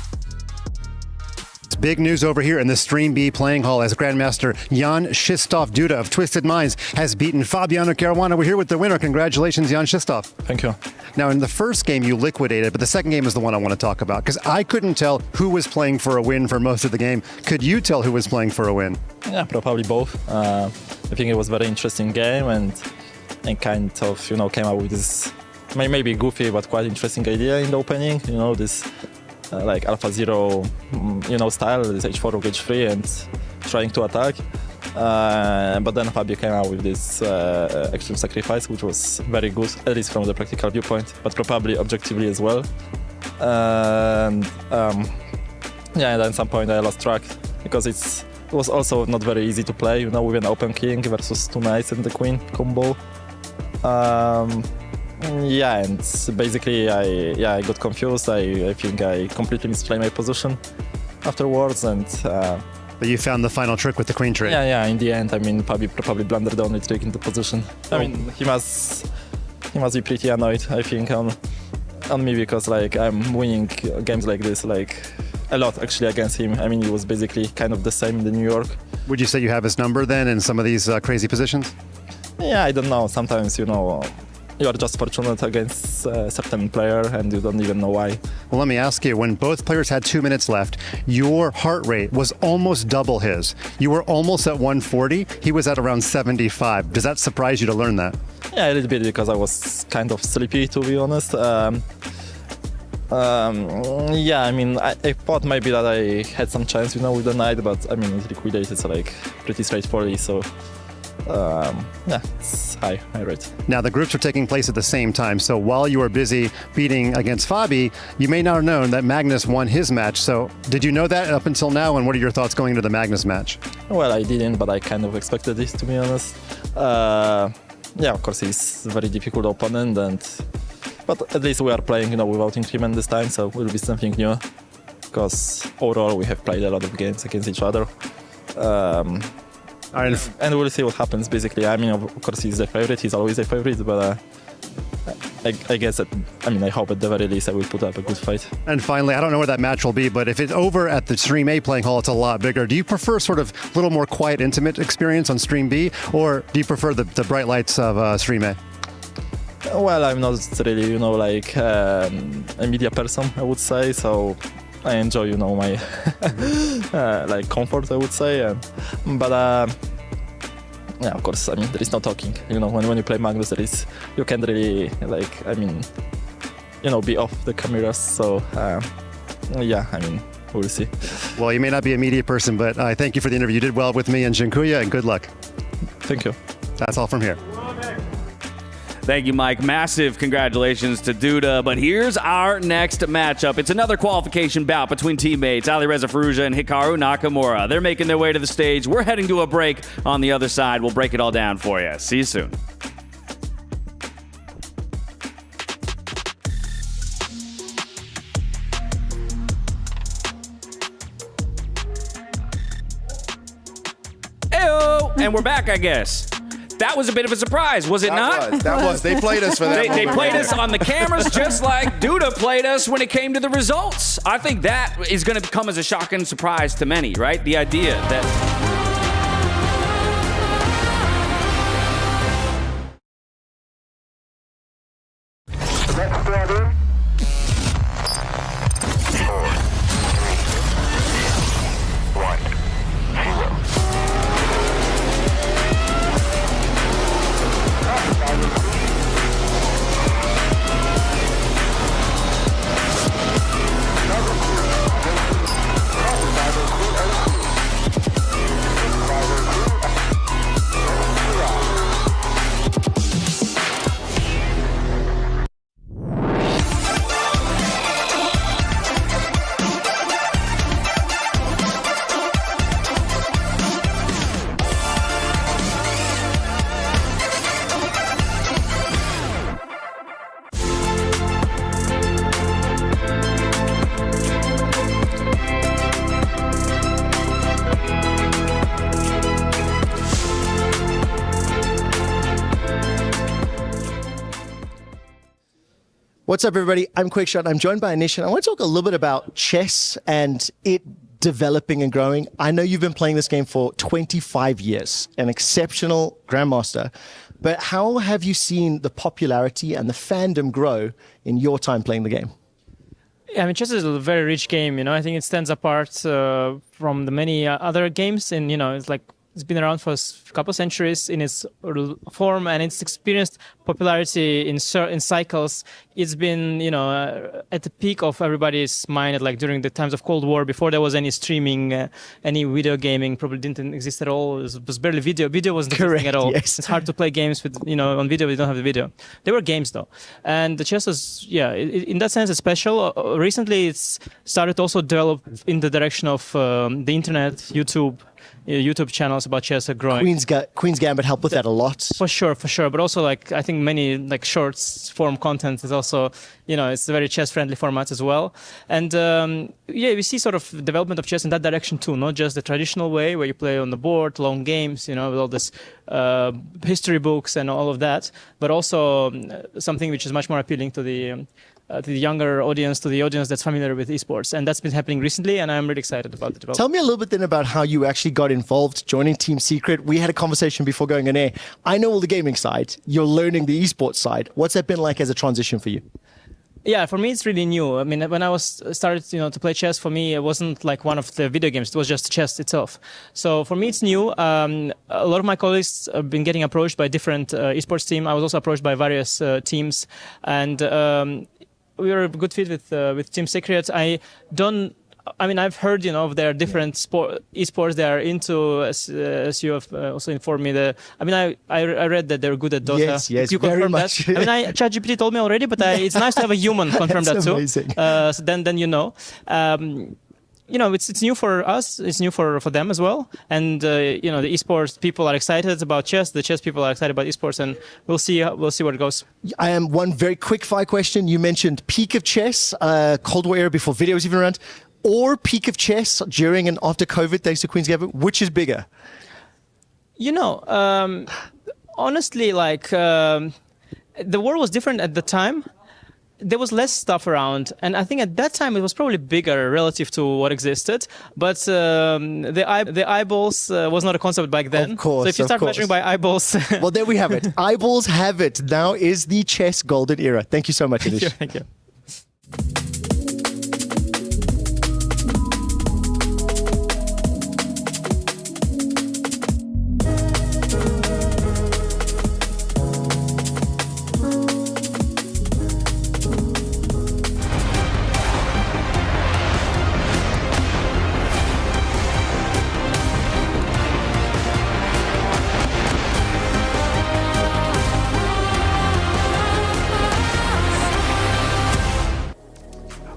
Big news over here in the Stream B playing hall as Grandmaster Jan Krzysztof Duda of Twisted Minds has beaten Fabiano Caruana. We're here with the winner. Congratulations, Jan Krzysztof. Thank you. Now, in the first game, you liquidated, but the second game is the one I want to talk about because I couldn't tell who was playing for a win for most of the game. Could you tell who was playing for a win? Yeah, probably both. I think it was a very interesting game and kind of, came up with this maybe goofy but quite interesting idea in the opening. This like Alpha Zero, style, this H4 rook H3 and trying to attack. But then Fabio came out with this extreme sacrifice, which was very good, at least from the practical viewpoint, but probably objectively as well. And then at some point I lost track because it was also not very easy to play, with an open king versus 2 knights and the queen combo. And basically I got confused. I think I completely misplayed my position afterwards, and but you found the final trick with the queen trick. Yeah. In the end, Fabio probably blundered the only trick in the position. He must be pretty annoyed, I think, on me because I'm winning games like this a lot actually against him. He was basically kind of the same in the New York. Would you say you have his number then in some of these crazy positions? Yeah, I don't know. Sometimes you are just fortunate against a certain player and you don't even know why. Well, let me ask you, when both players had 2 minutes left, your heart rate was almost double his. You were almost at 140, he was at around 75. Does that surprise you to learn that? Yeah, a little bit because I was kind of sleepy, to be honest. I thought maybe that I had some chance, with the knight, but it liquidated pretty straightforwardly, so it's high rate. Now, the groups are taking place at the same time, so while you were busy beating against Fabi, you may not have known that Magnus won his match. So did you know that up until now, and what are your thoughts going into the Magnus match? Well, I didn't, but I kind of expected this, to be honest. Of course, he's a very difficult opponent, but at least we are playing, without increment this time, so it will be something new, because overall we have played a lot of games against each other. And we'll see what happens, basically. Of course, he's the favorite. He's always a favorite, but I guess that, I hope at the very least I will put up a good fight. And finally, I don't know where that match will be, but if it's over at the Stream A playing hall, it's a lot bigger. Do you prefer sort of a little more quiet, intimate experience on Stream B, or do you prefer the bright lights of Stream A? Well, I'm not really, a media person, I would say, so I enjoy, my comfort, I would say. But of course, there is no talking. When you play Magnus, you can't really, be off the cameras. So, we'll see. Well, you may not be a media person, but I thank you for the interview. You did well with me, and dziękuję, and good luck. Thank you. That's all from here. Thank you, Mike. Massive congratulations to Duda. But here's our next matchup. It's another qualification bout between teammates Alireza Firouzja and Hikaru Nakamura. They're making their way to the stage. We're heading to a break on the other side. We'll break it all down for you. See you soon. And we're back, I guess. That was a bit of a surprise, was it not? That was. They played us for that. They moment played right us there. on the cameras just like Duda played us when it came to the results. I think that is going to come as a shocking surprise to many, right? The idea that... What's up, everybody? I'm QuickShot. I'm joined by Anish, and I want to talk a little bit about chess and it developing and growing. I know you've been playing this game for 25 years, an exceptional grandmaster, but how have you seen the popularity and the fandom grow in your time playing the game? Yeah, I mean, chess is a very rich game. You know, I think it stands apart from the many other games, and you know, it's been around for a couple of centuries in its form, and it's experienced popularity in cycles. It's been, you know, at the peak of everybody's mind, like during the times of Cold War, before there was any streaming, any video gaming, probably didn't exist at all. It was barely video. Video wasn't existing at all. Yes. It's hard to play games with, you know, on video. We don't have the video. There were games though, and the chess is, yeah, in that sense, it's special. Recently, it's started to also develop in the direction of the internet, YouTube channels about chess are growing. Queen's Gambit helped with that a lot. For sure. But also, like, I think many like shorts form content is also, you know, it's a very chess-friendly format as well. And yeah, we see sort of development of chess in that direction too, not just the traditional way where you play on the board, long games, you know, with all this history books and all of that, but also something which is much more appealing to the younger audience, to the audience that's familiar with esports. And that's been happening recently, and I'm really excited about the development. Tell me a little bit then about how you actually got involved, joining Team Secret. We had a conversation before going on air. I know all the gaming side. You're learning the esports side. What's that been like as a transition for you? Yeah, for me, it's really new. I mean, when I started, you know, to play chess, for me, it wasn't like one of the video games. It was just chess itself. So for me, it's new. A lot of my colleagues have been getting approached by different esports teams. I was also approached by various teams, and we were a good fit with Team Secret. I mean, I've heard, you know, of their different esports they are into, as you have also informed me. I mean, I read that they're good at Dota. Yes, you very confirm much. that? I mean, ChatGPT told me already, but it's nice to have a human confirm that too. Amazing. So then you know. You know, it's new for us. It's new for them as well. And you know, the esports people are excited about chess. The chess people are excited about esports, and we'll see where it goes. I am one very quick fire question. You mentioned peak of chess, Cold War era before video was even around, or peak of chess during and after COVID, thanks to Queen's Gambit. Which is bigger? You know, honestly, like the world was different at the time. There was less stuff around, and I think at that time it was probably bigger relative to what existed. But the eyeballs was not a concept back then. Of course. So if you start measuring by eyeballs, well, there we have it. Eyeballs have it. Now is the chess golden era. Thank you so much, Anish. Thank you.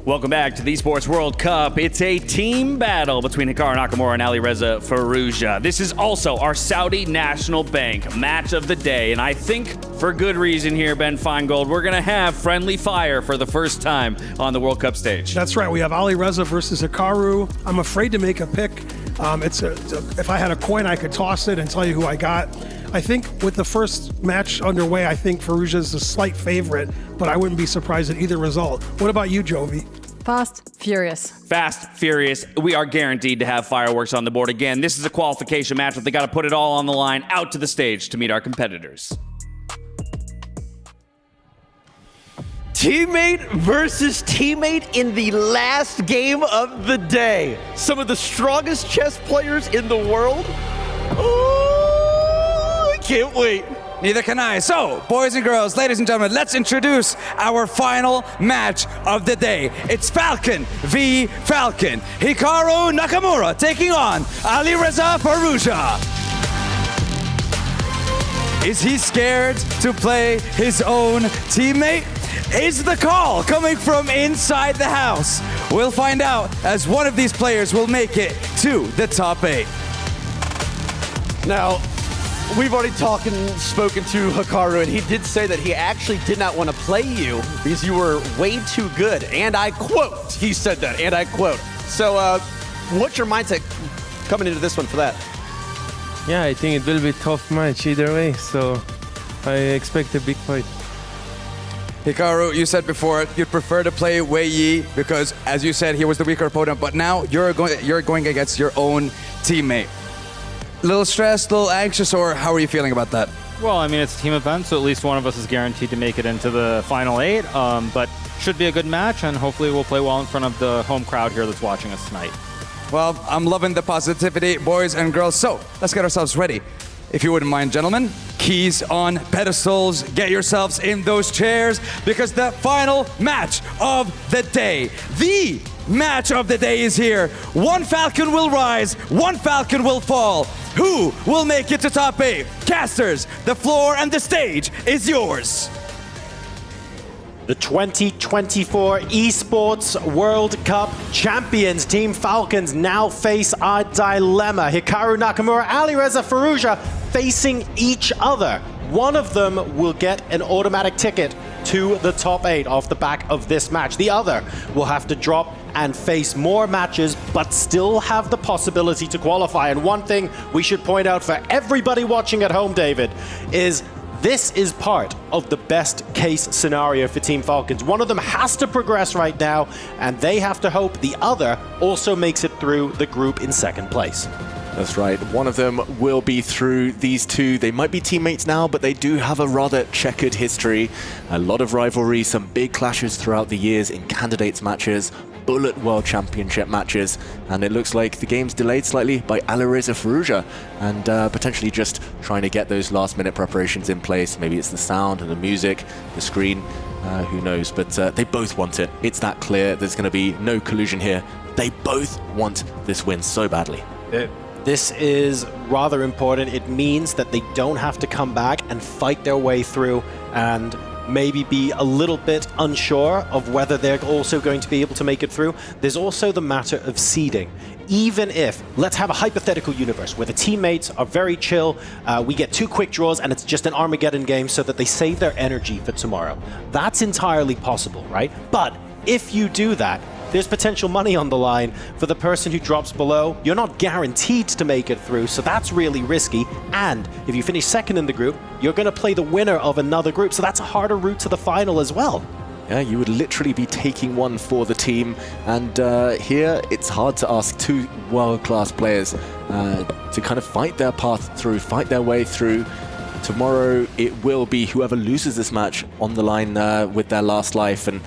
Welcome back to the Esports World Cup. It's a team battle between Hikaru Nakamura and Alireza Firouzja. This is also our Saudi National Bank match of the day, and I think for good reason here, Ben Feingold, we're going to have friendly fire for the first time on the World Cup stage. That's right. We have Alireza versus Hikaru. I'm afraid to make a pick. If I had a coin, I could toss it and tell you who I got. I think with the first match underway, I think Firouzja is a slight favorite, but I wouldn't be surprised at either result. What about you, Jovi? Fast, furious. Fast, furious. We are guaranteed to have fireworks on the board again. This is a qualification match, but they got to put it all on the line out to the stage to meet our competitors. Teammate versus teammate in the last game of the day. Some of the strongest chess players in the world. Ooh, I can't wait. Neither can I. So, boys and girls, ladies and gentlemen, let's introduce our final match of the day. It's Falcon v Falcon. Hikaru Nakamura taking on Alireza Firouzja. Is he scared to play his own teammate? Is the call coming from inside the house? We'll find out as one of these players will make it to the top 8. Now, we've already spoken to Hikaru, and he did say that he actually did not want to play you because you were way too good. And I quote, he said that, and I quote. So, what's your mindset coming into this one for that? Yeah, I think it will be a tough match either way, so I expect a big fight. Hikaru, you said before you'd prefer to play Wei Yi because, as you said, he was the weaker opponent, but now you're going against your own teammate. Little stressed, little anxious, or how are you feeling about that? Well, I mean, it's a team event, so at least one of us is guaranteed to make it into the final 8, but should be a good match, and hopefully we'll play well in front of the home crowd here that's watching us tonight. Well, I'm loving the positivity, boys and girls, so let's get ourselves ready. If you wouldn't mind, gentlemen, keys on pedestals, get yourselves in those chairs, because the final match of the day, the match of the day is here. One Falcon will rise, one Falcon will fall. Who will make it to top 8? Casters, the floor and the stage is yours. The 2024 Esports World Cup champions, Team Falcons, now face our dilemma. Hikaru Nakamura, Alireza Firouzja facing each other. One of them will get an automatic ticket to the top 8 off the back of this match. The other will have to drop and face more matches, but still have the possibility to qualify. And one thing we should point out for everybody watching at home, David, is this is part of the best case scenario for Team Falcons. One of them has to progress right now, and they have to hope the other also makes it through the group in second place. That's right. One of them will be through. These two, they might be teammates now, but they do have a rather checkered history. A lot of rivalry, some big clashes throughout the years in candidates matches, Bullet World Championship matches, and it looks like the game's delayed slightly by Alireza Firouzja, and potentially just trying to get those last-minute preparations in place. Maybe it's the sound and the music, the screen, who knows, but they both want it. It's that clear. There's going to be no collusion here. They both want this win so badly. This is rather important. It means that they don't have to come back and fight their way through and maybe be a little bit unsure of whether they're also going to be able to make it through. There's also the matter of seeding. Even if, let's have a hypothetical universe where the teammates are very chill, we get 2 quick draws and it's just an Armageddon game so that they save their energy for tomorrow. That's entirely possible, right? But if you do that, there's potential money on the line for the person who drops below. You're not guaranteed to make it through, so that's really risky. And if you finish second in the group, you're going to play the winner of another group, so that's a harder route to the final as well. Yeah, you would literally be taking one for the team, and here it's hard to ask 2 world-class players to kind of fight their path through, fight their way through. Tomorrow it will be whoever loses this match on the line with their last life, and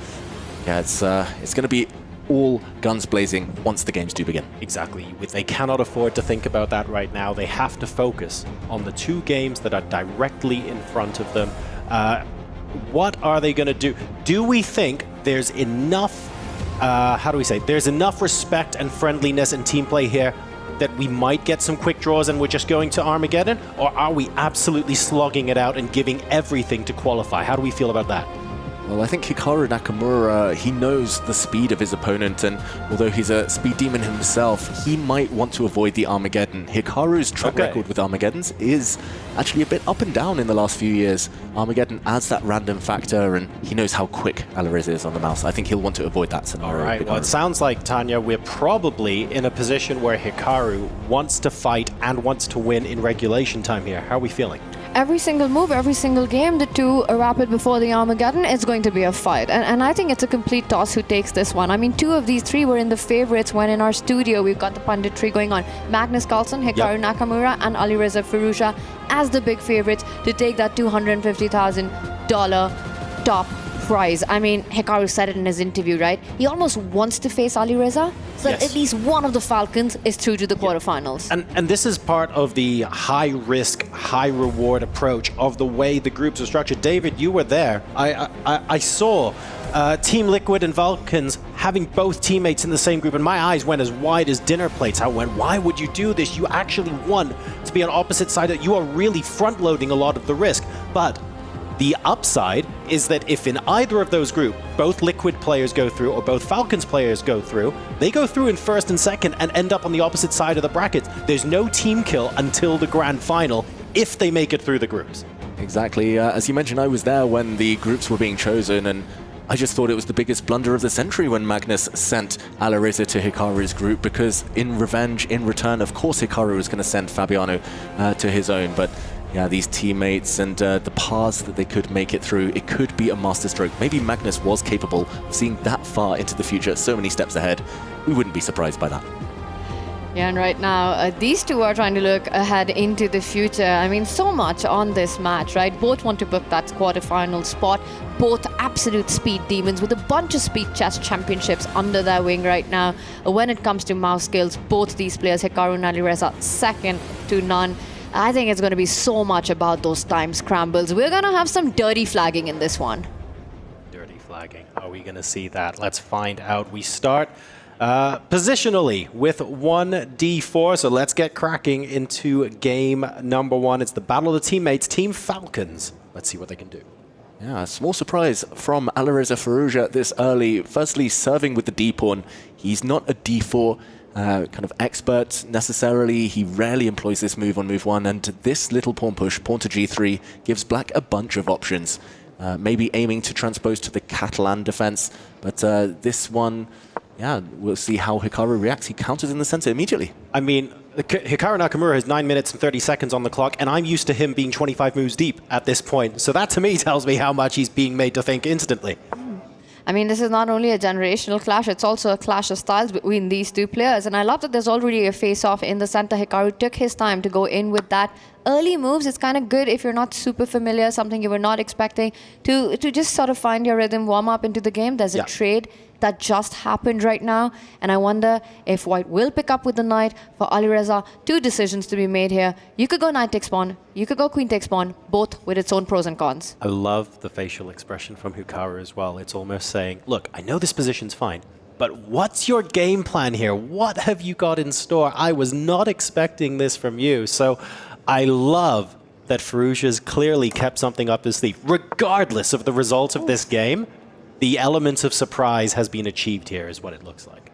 yeah, it's going to be all guns blazing once the games do begin. Exactly. They cannot afford to think about that right now. They have to focus on the 2 games that are directly in front of them. What are they going to do? Do we think there's enough, there's enough respect and friendliness and team play here that we might get some quick draws and we're just going to Armageddon? Or are we absolutely slogging it out and giving everything to qualify? How do we feel about that? Well, I think Hikaru Nakamura, he knows the speed of his opponent, and although he's a speed demon himself, he might want to avoid the Armageddon. Hikaru's track record with Armageddons is actually a bit up and down in the last few years. Armageddon adds that random factor, and he knows how quick Alireza is on the mouse. I think he'll want to avoid that scenario. All right, well, it sounds like, Tanya, we're probably in a position where Hikaru wants to fight and wants to win in regulation time here. How are we feeling? Every single move, every single game, the two rapid before the Armageddon, it's going to be a fight. And I think it's a complete toss who takes this one. I mean, 2 of these 3 were in the favorites when in our studio we've got the punditry going on. Magnus Carlsen, Hikaru Nakamura, and Alireza Firouzja as the big favorites to take that $250,000 top prize. I mean, Hikaru said it in his interview, right? He almost wants to face Alireza, so that at least one of the Falcons is through to the quarterfinals. And this is part of the high-risk, high-reward approach of the way the groups are structured. David, you were there. I saw Team Liquid and Falcons having both teammates in the same group, and my eyes went as wide as dinner plates. I went, why would you do this? You actually want to be on opposite side. You are really front-loading a lot of the risk. But the upside is that if in either of those groups, both Liquid players go through or both Falcons players go through, they go through in first and second and end up on the opposite side of the brackets. There's no team kill until the grand final if they make it through the groups. Exactly. As you mentioned, I was there when the groups were being chosen, and I just thought it was the biggest blunder of the century when Magnus sent Alireza to Hikaru's group, because in revenge, in return, of course Hikaru was going to send Fabiano to his own, but yeah, these teammates and the paths that they could make it through, it could be a masterstroke. Maybe Magnus was capable of seeing that far into the future, so many steps ahead. We wouldn't be surprised by that. Yeah, and right now, these two are trying to look ahead into the future. I mean, so much on this match, right? Both want to book that quarterfinal spot. Both absolute speed demons with a bunch of speed chess championships under their wing right now. When it comes to mouse skills, both these players, Hikaru and Alireza, second to none. I think it's going to be so much about those time scrambles. We're going to have some dirty flagging in this one. Dirty flagging. Are we going to see that? Let's find out. We start positionally with 1d4, so let's get cracking into game number 1. It's the battle of the teammates, Team Falcons. Let's see what they can do. Yeah, a small surprise from Alireza Firouzja this early. Firstly, serving with the d-pawn. He's not a d4 kind of expert necessarily. He rarely employs this move on move 1, and this little pawn push, pawn to g3, gives black a bunch of options. Maybe aiming to transpose to the Catalan defense, but this one, yeah, we'll see how Hikaru reacts. He counters in the center immediately. I mean, Hikaru Nakamura has 9 minutes and 30 seconds on the clock, and I'm used to him being 25 moves deep at this point. So that to me tells me how much he's being made to think instantly. I mean, this is not only a generational clash, it's also a clash of styles between these two players. And I love that there's already a face-off in the center. Hikaru took his time to go in with that. Early moves, it's kind of good if you're not super familiar, something you were not expecting, to just sort of find your rhythm, warm up into the game. There's a trade that just happened right now, and I wonder if White will pick up with the knight. For Alireza, 2 decisions to be made here. You could go knight takes pawn, you could go queen takes pawn, both with its own pros and cons. I love the facial expression from Hikaru as well. It's almost saying, look, I know this position's fine, but what's your game plan here? What have you got in store? I was not expecting this from you. So I love that Firouzja's clearly kept something up his sleeve. Regardless of the results of this game, the elements of surprise has been achieved here, is what it looks like.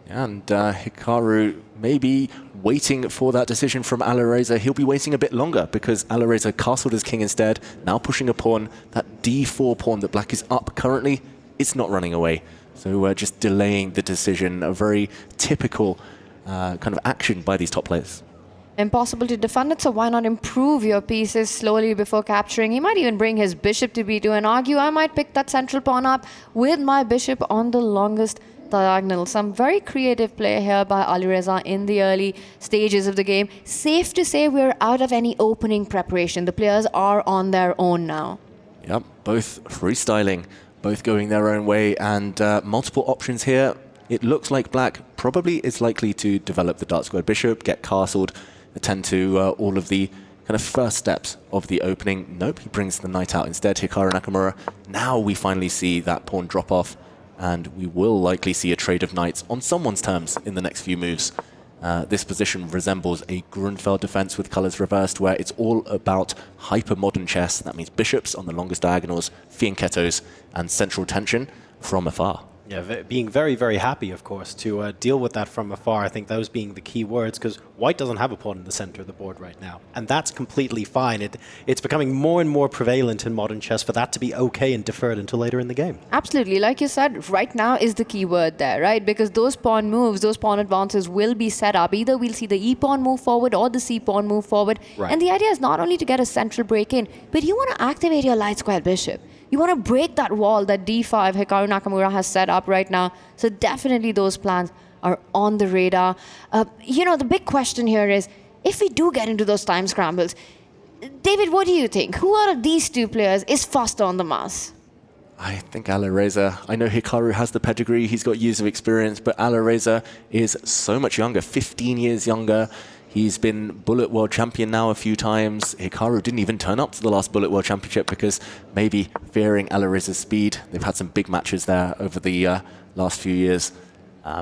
And Hikaru maybe waiting for that decision from Alireza. He'll be waiting a bit longer because Alireza castled his king instead, now pushing a pawn. That d4 pawn that black is up currently, it's not running away. So just delaying the decision, a very typical kind of action by these top players. Impossible to defend it, so why not improve your pieces slowly before capturing? He might even bring his bishop to b2 and argue, I might pick that central pawn up with my bishop on the longest diagonal. Some very creative play here by Alireza in the early stages of the game. Safe to say we're out of any opening preparation. The players are on their own now. Yep, both freestyling, both going their own way, and multiple options here. It looks like black probably is likely to develop the dark squared bishop, get castled, attend to all of the kind of first steps of the opening. Nope, he brings the knight out instead, Hikaru Nakamura. Now we finally see that pawn drop off, and we will likely see a trade of knights on someone's terms in the next few moves. This position resembles a Grunfeld defense with colors reversed, where it's all about hyper-modern chess. That means bishops on the longest diagonals, fianchettos, and central tension from afar. Yeah, being very, very happy, of course, to deal with that from afar. I think those being the key words, because White doesn't have a pawn in the center of the board right now. And that's completely fine. It's becoming more and more prevalent in modern chess for that to be okay and deferred until later in the game. Absolutely. Like you said, right now is the key word there, right? Because those pawn moves, those pawn advances will be set up. Either we'll see the e-pawn move forward or the c-pawn move forward. Right. And the idea is not only to get a central break in, but you want to activate your light square bishop. You want to break that wall that d5 Hikaru Nakamura has set up right now. So definitely those plans are on the radar. You know, the big question here is, if we do get into those time scrambles, David, what do you think? Who out of these two players is faster on the mouse? I think Alireza. I know Hikaru has the pedigree, he's got years of experience, but Alireza is so much younger, 15 years younger. He's been Bullet World Champion now a few times. Hikaru didn't even turn up to the last Bullet World Championship because maybe fearing Alireza's speed. They've had some big matches there over the last few years.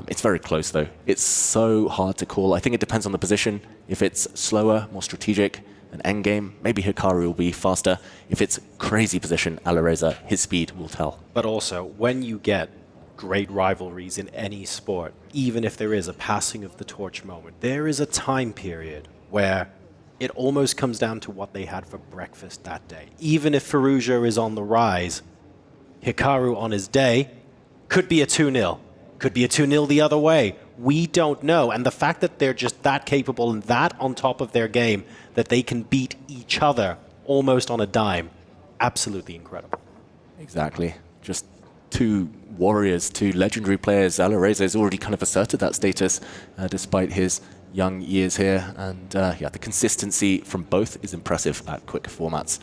It's very close though. It's so hard to call. I think it depends on the position. If it's slower, more strategic, an endgame, maybe Hikaru will be faster. If it's crazy position, Alireza, his speed will tell. But also, when you get great rivalries in any sport, even if there is a passing of the torch moment, there is a time period where it almost comes down to what they had for breakfast that day. Even if Firouzja is on the rise, Hikaru on his day could be a 2-0, could be a 2-0 the other way. We don't know. And the fact that they're just that capable and that on top of their game, that they can beat each other almost on a dime, absolutely incredible. Exactly. Just two warriors, two legendary players. Alireza has already kind of asserted that status despite his young years here. And yeah, the consistency from both is impressive at quick formats.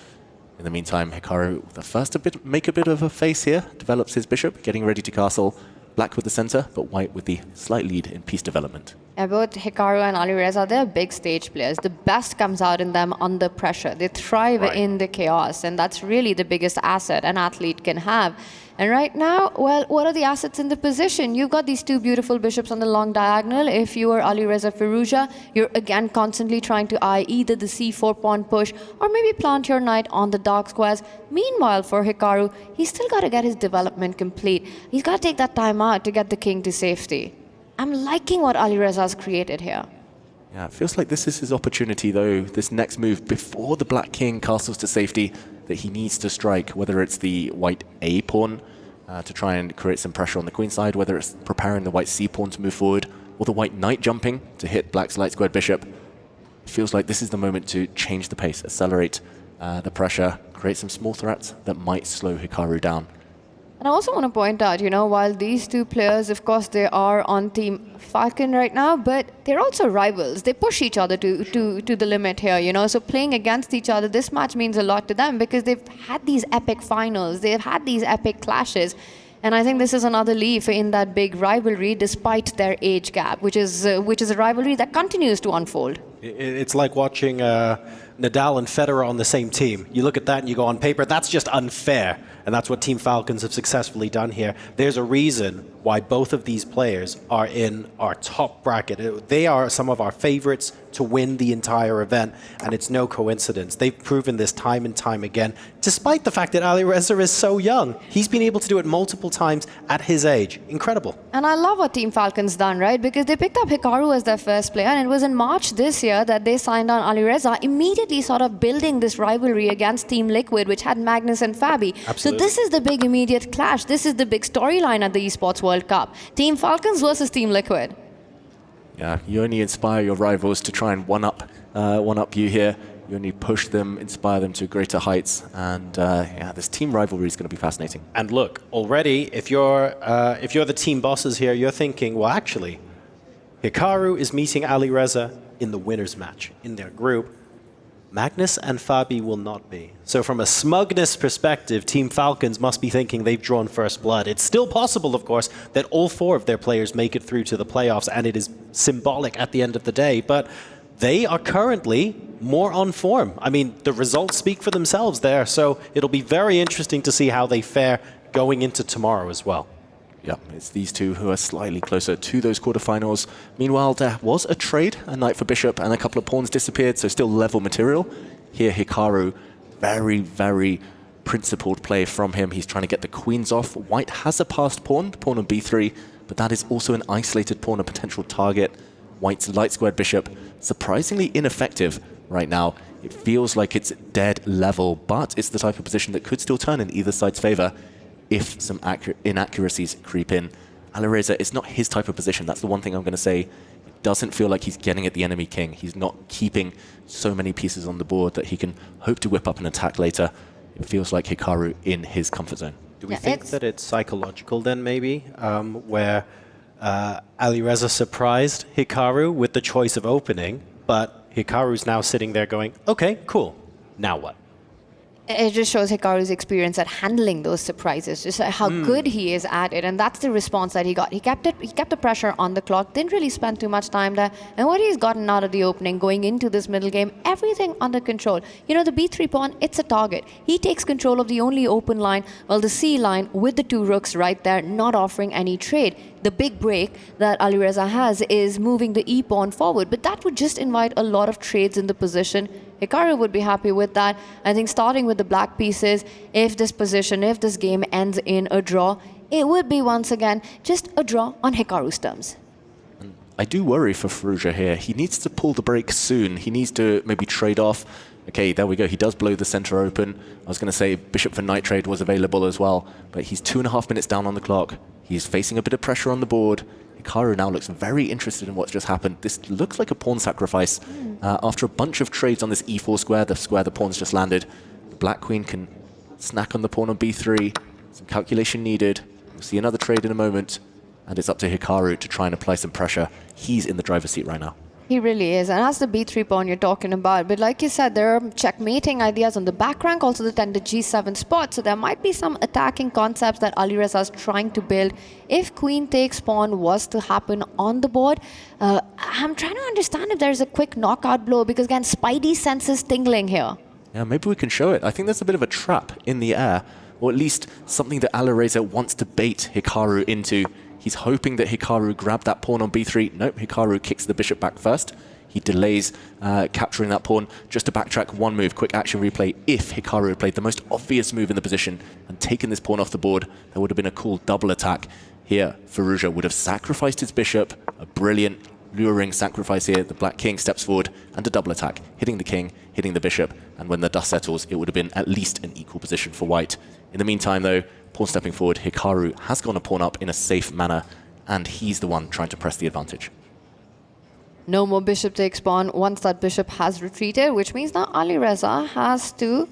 In the meantime, Hikaru, the first to make a bit of a face here, develops his bishop, getting ready to castle. Black with the center, but White with the slight lead in piece development. Yeah, both Hikaru and Alireza, they're big stage players. The best comes out in them under pressure. They thrive in the chaos, and that's really the biggest asset an athlete can have. And right now, well, what are the assets in the position? You've got these two beautiful bishops on the long diagonal. If you are Alireza Firouzja, you're again constantly trying to eye either the c4 pawn push or maybe plant your knight on the dark squares. Meanwhile, for Hikaru, he's still got to get his development complete. He's got to take that time out to get the king to safety. I'm liking what Alireza's created here. Yeah, it feels like this is his opportunity, though, this next move before the Black King castles to safety, that he needs to strike, whether it's the White A pawn to try and create some pressure on the queen side, whether it's preparing the White C pawn to move forward, or the White Knight jumping to hit Black's light squared bishop. It feels like this is the moment to change the pace, accelerate the pressure, create some small threats that might slow Hikaru down. And I also want to point out, you know, while these two players, of course, they are on Team Falcon right now, but they're also rivals. They push each other to the limit here, you know. So playing against each other, this match means a lot to them because they've had these epic finals. They've had these epic clashes. And I think this is another leaf in that big rivalry despite their age gap, which is a rivalry that continues to unfold. It's like watching Nadal and Federer on the same team. You look at that and you go, on paper, that's just unfair. And that's what Team Falcons have successfully done here. There's a reason why both of these players are in our top bracket. They are some of our favorites to win the entire event, and it's no coincidence. They've proven this time and time again, despite the fact that Alireza is so young. He's been able to do it multiple times at his age. Incredible. And I love what Team Falcon's done, right? Because they picked up Hikaru as their first player, and it was in March this year that they signed on Alireza, immediately sort of building this rivalry against Team Liquid, which had Magnus and Fabi. Absolutely. So this is the big immediate clash. This is the big storyline at the Esports World Cup. Team Falcons versus Team Liquid. Yeah, you only inspire your rivals to try and one-up you here. You only push them, inspire them to greater heights, and yeah, this team rivalry is going to be fascinating. And look, already, if you're the team bosses here, you're thinking, well, actually, Hikaru is meeting Alireza in the winners match in their group. Magnus and Fabi will not be. So from a smugness perspective, Team Falcons must be thinking they've drawn first blood. It's still possible, of course, that all four of their players make it through to the playoffs, and it is symbolic at the end of the day, but they are currently more on form. I mean, the results speak for themselves there, so it'll be very interesting to see how they fare going into tomorrow as well. Yeah, it's these two who are slightly closer to those quarterfinals. Meanwhile, there was a trade, a knight for bishop, and a couple of pawns disappeared, so still level material. Here, Hikaru, very, very principled play from him. He's trying to get the queens off. White has a passed pawn, the pawn on b3, but that is also an isolated pawn, a potential target. White's light squared bishop, surprisingly ineffective right now. It feels like it's dead level, but it's the type of position that could still turn in either side's favor if some inaccuracies creep in. Alireza, it's not his type of position. That's the one thing I'm going to say. It doesn't feel like he's getting at the enemy king. He's not keeping so many pieces on the board that he can hope to whip up an attack later. It feels like Hikaru in his comfort zone. Do we think that it's psychological then, maybe, where Alireza surprised Hikaru with the choice of opening, but Hikaru's now sitting there going, okay, cool, now what? It just shows Hikaru's experience at handling those surprises, just how good he is at it, and that's the response that he got. He kept the pressure on the clock, didn't really spend too much time there, and what he's gotten out of the opening, going into this middle game, everything under control. You know, the b3 pawn, it's a target. He takes control of the only open line, well, the c line with the two rooks right there, not offering any trade. The big break that Alireza has is moving the e pawn forward, but that would just invite a lot of trades in the position. Hikaru would be happy with that. I think starting with the black pieces, if this game ends in a draw, it would be once again just a draw on Hikaru's terms. I do worry for Firouzja here. He needs to pull the break soon. He needs to maybe trade off. Okay, there we go. He does blow the center open. I was going to say bishop for knight trade was available as well, but he's 2.5 minutes down on the clock. He's facing a bit of pressure on the board. Hikaru now looks very interested in what's just happened. This looks like a pawn sacrifice. After a bunch of trades on this e4 square the pawn's just landed. The black queen can snack on the pawn on b3. Some calculation needed. We'll see another trade in a moment. And it's up to Hikaru to try and apply some pressure. He's in the driver's seat right now. He really is, and that's the b3 pawn you're talking about. But like you said, there are checkmating ideas on the back rank, also the tender g7 spot. So there might be some attacking concepts that Alireza is trying to build. If queen takes pawn was to happen on the board, I'm trying to understand if there's a quick knockout blow, because again, Spidey senses tingling here. Yeah, maybe we can show it. I think there's a bit of a trap in the air, or at least something that Alireza wants to bait Hikaru into. He's hoping that Hikaru grabbed that pawn on b3. Nope, Hikaru kicks the bishop back first. He delays capturing that pawn just to backtrack one move. Quick action replay. If Hikaru had played the most obvious move in the position and taken this pawn off the board, there would have been a cool double attack. Here, Firouzja would have sacrificed his bishop. A brilliant, luring sacrifice here. The black king steps forward and a double attack, hitting the king, hitting the bishop. And when the dust settles, it would have been at least an equal position for white. In the meantime, though, pawn stepping forward, Hikaru has gone a pawn up in a safe manner, and he's the one trying to press the advantage. No more bishop takes pawn once that bishop has retreated, which means now Alireza has to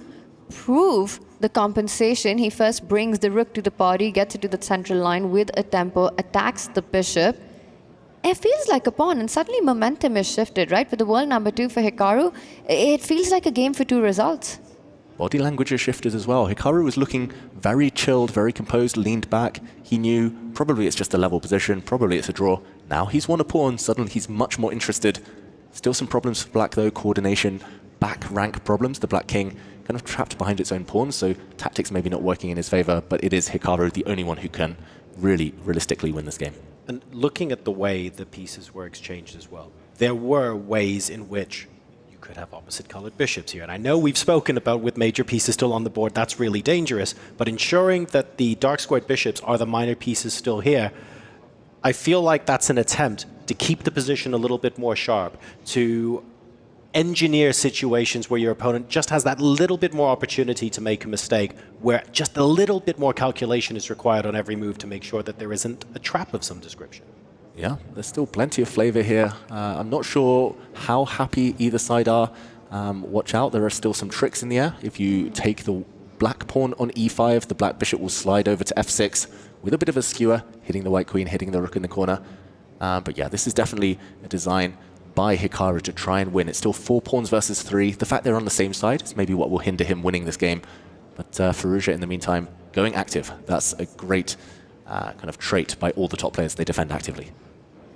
prove the compensation. He first brings the rook to the party, gets it to the central line with a tempo, attacks the bishop. It feels like a pawn, and suddenly momentum is shifted, right? For the world number 2 for Hikaru, it feels like a game for 2 results. Body language has shifted as well. Hikaru was looking very chilled, very composed, leaned back. He knew probably it's just a level position, probably it's a draw. Now he's won a pawn, suddenly he's much more interested. Still some problems for black though, coordination, back rank problems. The black king kind of trapped behind its own pawns, so tactics maybe not working in his favor, but it is Hikaru the only one who can really realistically win this game. And looking at the way the pieces were exchanged as well, there were ways in which could have opposite colored bishops here. And I know we've spoken about with major pieces still on the board, that's really dangerous, but ensuring that the dark squared bishops are the minor pieces still here, I feel like that's an attempt to keep the position a little bit more sharp, to engineer situations where your opponent just has that little bit more opportunity to make a mistake, where just a little bit more calculation is required on every move to make sure that there isn't a trap of some description. Yeah, there's still plenty of flavor here. I'm not sure how happy either side are. Watch out, there are still some tricks in the air. If you take the black pawn on e5, the black bishop will slide over to f6 with a bit of a skewer, hitting the white queen, hitting the rook in the corner. But yeah, this is definitely a design by Hikaru to try and win. It's still 4 pawns versus 3. The fact they're on the same side is maybe what will hinder him winning this game. But Firouzja, in the meantime, going active. That's a great kind of trait by all the top players. They defend actively.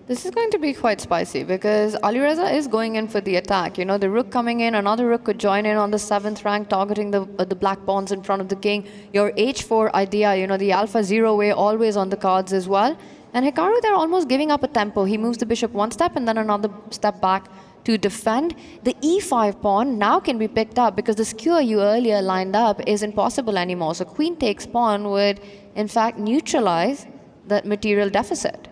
This is going to be quite spicy because Alireza is going in for the attack. You know, the rook coming in, another rook could join in on the 7th rank, targeting the black pawns in front of the king. Your h4 idea, you know, the alpha 0 way always on the cards as well. And Hikaru, they're almost giving up a tempo. He moves the bishop one step and then another step back to defend. The e5 pawn now can be picked up because the skewer you earlier lined up isn't possible anymore. So queen takes pawn would, in fact, neutralize that material deficit.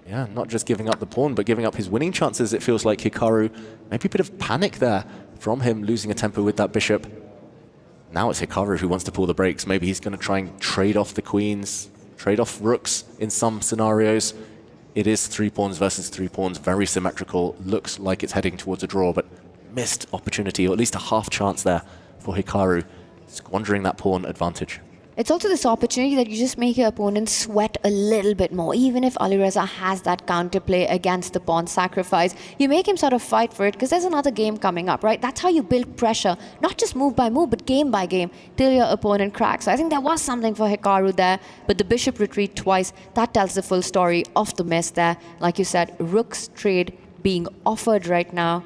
Yeah, not just giving up the pawn, but giving up his winning chances. It feels like Hikaru, maybe a bit of panic there from him losing a tempo with that bishop. Now it's Hikaru who wants to pull the brakes. Maybe he's going to try and trade off the queens, trade off rooks in some scenarios. It is 3 pawns versus 3 pawns, very symmetrical. Looks like it's heading towards a draw, but missed opportunity, or at least a half chance there for Hikaru, squandering that pawn advantage. It's also this opportunity that you just make your opponent sweat a little bit more. Even if Alireza has that counterplay against the pawn sacrifice, you make him sort of fight for it because there's another game coming up, right? That's how you build pressure, not just move by move, but game by game, till your opponent cracks. So I think there was something for Hikaru there, but the bishop retreat twice, that tells the full story of the miss there. Like you said, rook's trade being offered right now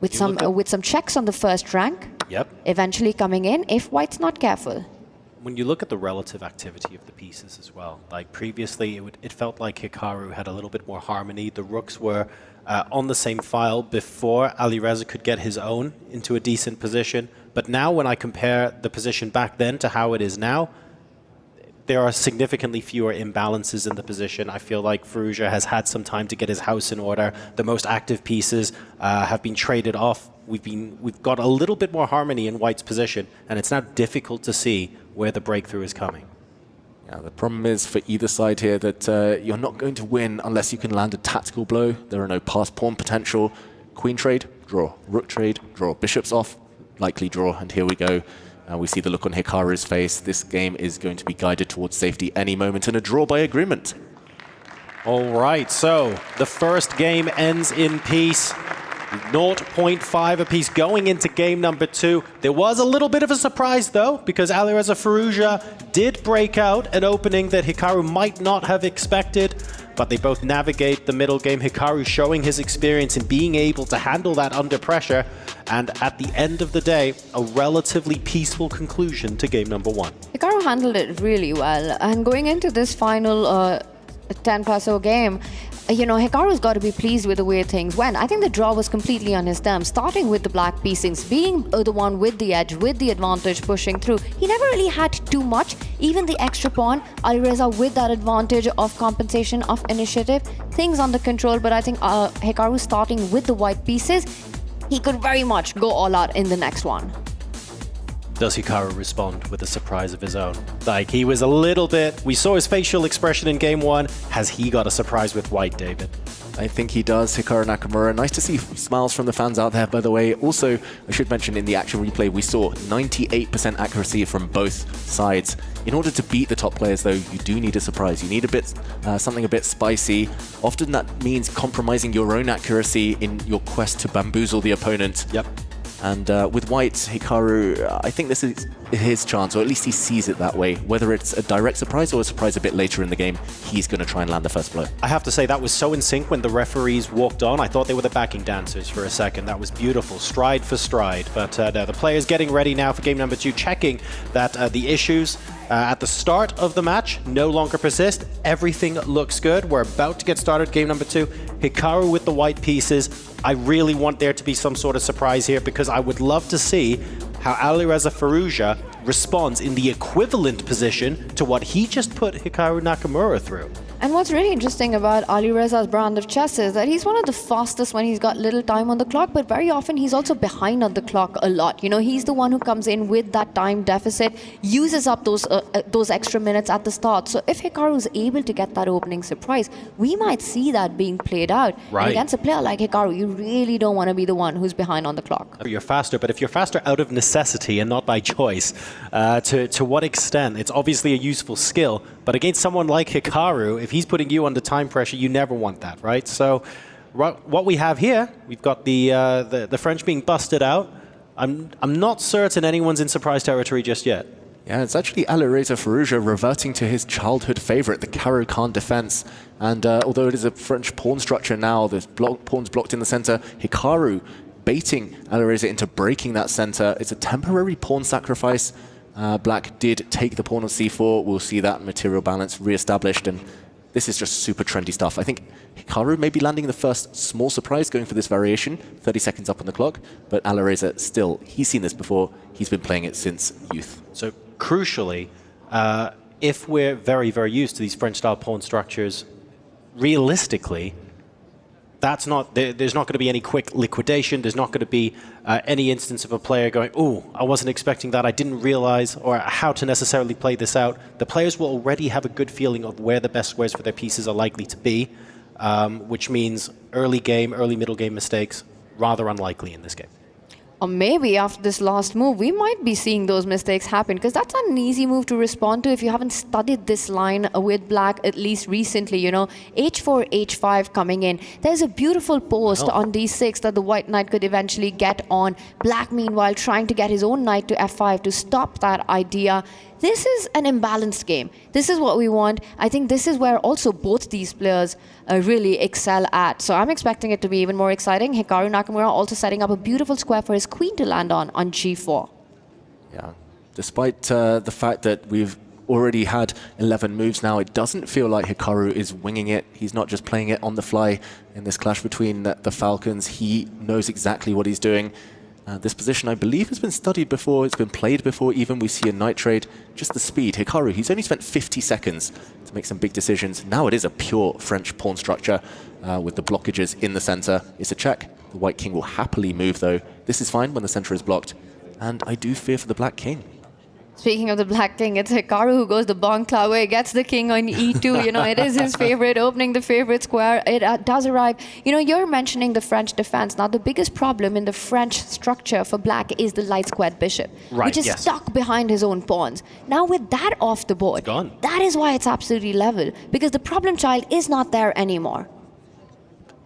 with some checks on the first rank. Yep. Eventually coming in if white's not careful. When you look at the relative activity of the pieces as well, like previously it felt like Hikaru had a little bit more harmony. The rooks were on the same file before Alireza could get his own into a decent position. But now when I compare the position back then to how it is now, there are significantly fewer imbalances in the position. I feel like Firouzja has had some time to get his house in order. The most active pieces have been traded off. We've got a little bit more harmony in white's position, and it's now difficult to see where the breakthrough is coming. Yeah, the problem is for either side here that you're not going to win unless you can land a tactical blow. There are no pass pawn potential. Queen trade, draw. Rook trade, draw. Bishops off, likely draw. And here we go. We see the look on Hikaru's face. This game is going to be guided towards safety any moment and a draw by agreement. All right, so the first game ends in peace. 0.5 apiece going into game number 2. There was a little bit of a surprise though, because Alireza Firouzja did break out an opening that Hikaru might not have expected, but they both navigate the middle game. Hikaru showing his experience in being able to handle that under pressure, and at the end of the day, a relatively peaceful conclusion to game number 1. Hikaru handled it really well, and going into this final 10+0 game, you know, Hikaru's got to be pleased with the way things went. I think the draw was completely on his terms, starting with the black piecings, being the one with the edge, with the advantage, pushing through. He never really had too much, even the extra pawn. Alireza with that advantage of compensation, of initiative, things under control, but I think Hikaru starting with the white pieces, he could very much go all out in the next one. Does Hikaru respond with a surprise of his own? Like, he was a little bit... We saw his facial expression in game 1. Has he got a surprise with white, David? I think he does, Hikaru Nakamura. Nice to see smiles from the fans out there, by the way. Also, I should mention in the action replay, we saw 98% accuracy from both sides. In order to beat the top players, though, you do need a surprise. You need a bit something a bit spicy. Often that means compromising your own accuracy in your quest to bamboozle the opponent. Yep. And with white, Hikaru, I think this is his chance, or at least he sees it that way. Whether it's a direct surprise or a surprise a bit later in the game, he's going to try and land the first blow. I have to say, that was so in sync when the referees walked on. I thought they were the backing dancers for a second. That was beautiful, stride for stride. But no, the players getting ready now for game number 2, checking that the issues at the start of the match no longer persist. Everything looks good. We're about to get started game number 2. Hikaru with the white pieces. I really want there to be some sort of surprise here, because I would love to see how Alireza Firouzja responds in the equivalent position to what he just put Hikaru Nakamura through. And what's really interesting about Alireza's brand of chess is that he's one of the fastest when he's got little time on the clock, but very often he's also behind on the clock a lot. You know, he's the one who comes in with that time deficit, uses up those extra minutes at the start. So if Hikaru is able to get that opening surprise, we might see that being played out. Right. And against a player like Hikaru, you really don't want to be the one who's behind on the clock. You're faster, but if you're faster out of necessity and not by choice, to what extent? It's obviously a useful skill, but against someone like Hikaru, if he's putting you under time pressure, you never want that, right? So what we have here, we've got the French being busted out. I'm not certain anyone's in surprise territory just yet. Yeah, it's actually Alireza Firouzja reverting to his childhood favorite, the Caro-Kann defense. And although it is a French pawn structure now, the pawn's blocked in the center, Hikaru baiting Alireza into breaking that center. It's a temporary pawn sacrifice. Black did take the pawn on c4. We'll see that material balance reestablished, and this is just super trendy stuff. I think Hikaru may be landing the first small surprise going for this variation, 30 seconds up on the clock, but Alireza still, he's seen this before. He's been playing it since youth. So crucially, if we're very, very used to these French-style pawn structures, realistically, there's not going to be any quick liquidation. There's not going to be any instance of a player going, "Oh, I wasn't expecting that. I didn't realize," or how to necessarily play this out. The players will already have a good feeling of where the best squares for their pieces are likely to be, which means early game, early middle game mistakes, rather unlikely in this game. Or maybe after this last move, we might be seeing those mistakes happen, because that's not an easy move to respond to if you haven't studied this line with Black, at least recently, you know. H4, H5 coming in. There's a beautiful post on D6 that the White Knight could eventually get on. Black, meanwhile, trying to get his own knight to F5 to stop that idea. This is an imbalanced game. This is what we want. I think this is where also both these players really excel at. So I'm expecting it to be even more exciting. Hikaru Nakamura also setting up a beautiful square for his queen to land on G4. Yeah, despite the fact that we've already had 11 moves now, it doesn't feel like Hikaru is winging it. He's not just playing it on the fly in this clash between the Falcons. He knows exactly what he's doing. This position, I believe, has been studied before. It's been played before even. We see a knight trade. Just the speed. Hikaru, he's only spent 50 seconds to make some big decisions. Now it is a pure French pawn structure with the blockages in the center. It's a check. The white king will happily move, though. This is fine when the center is blocked. And I do fear for the black king. Speaking of the Black King, it's Hikaru who goes the bon clave, gets the king on E2. You know, it is his favorite, opening the favorite square. It does arrive. You know, you're mentioning the French defense. Now, the biggest problem in the French structure for Black is the light squared bishop, which is stuck behind his own pawns. Now, with that off the board, that is why it's absolutely level, because the problem child is not there anymore.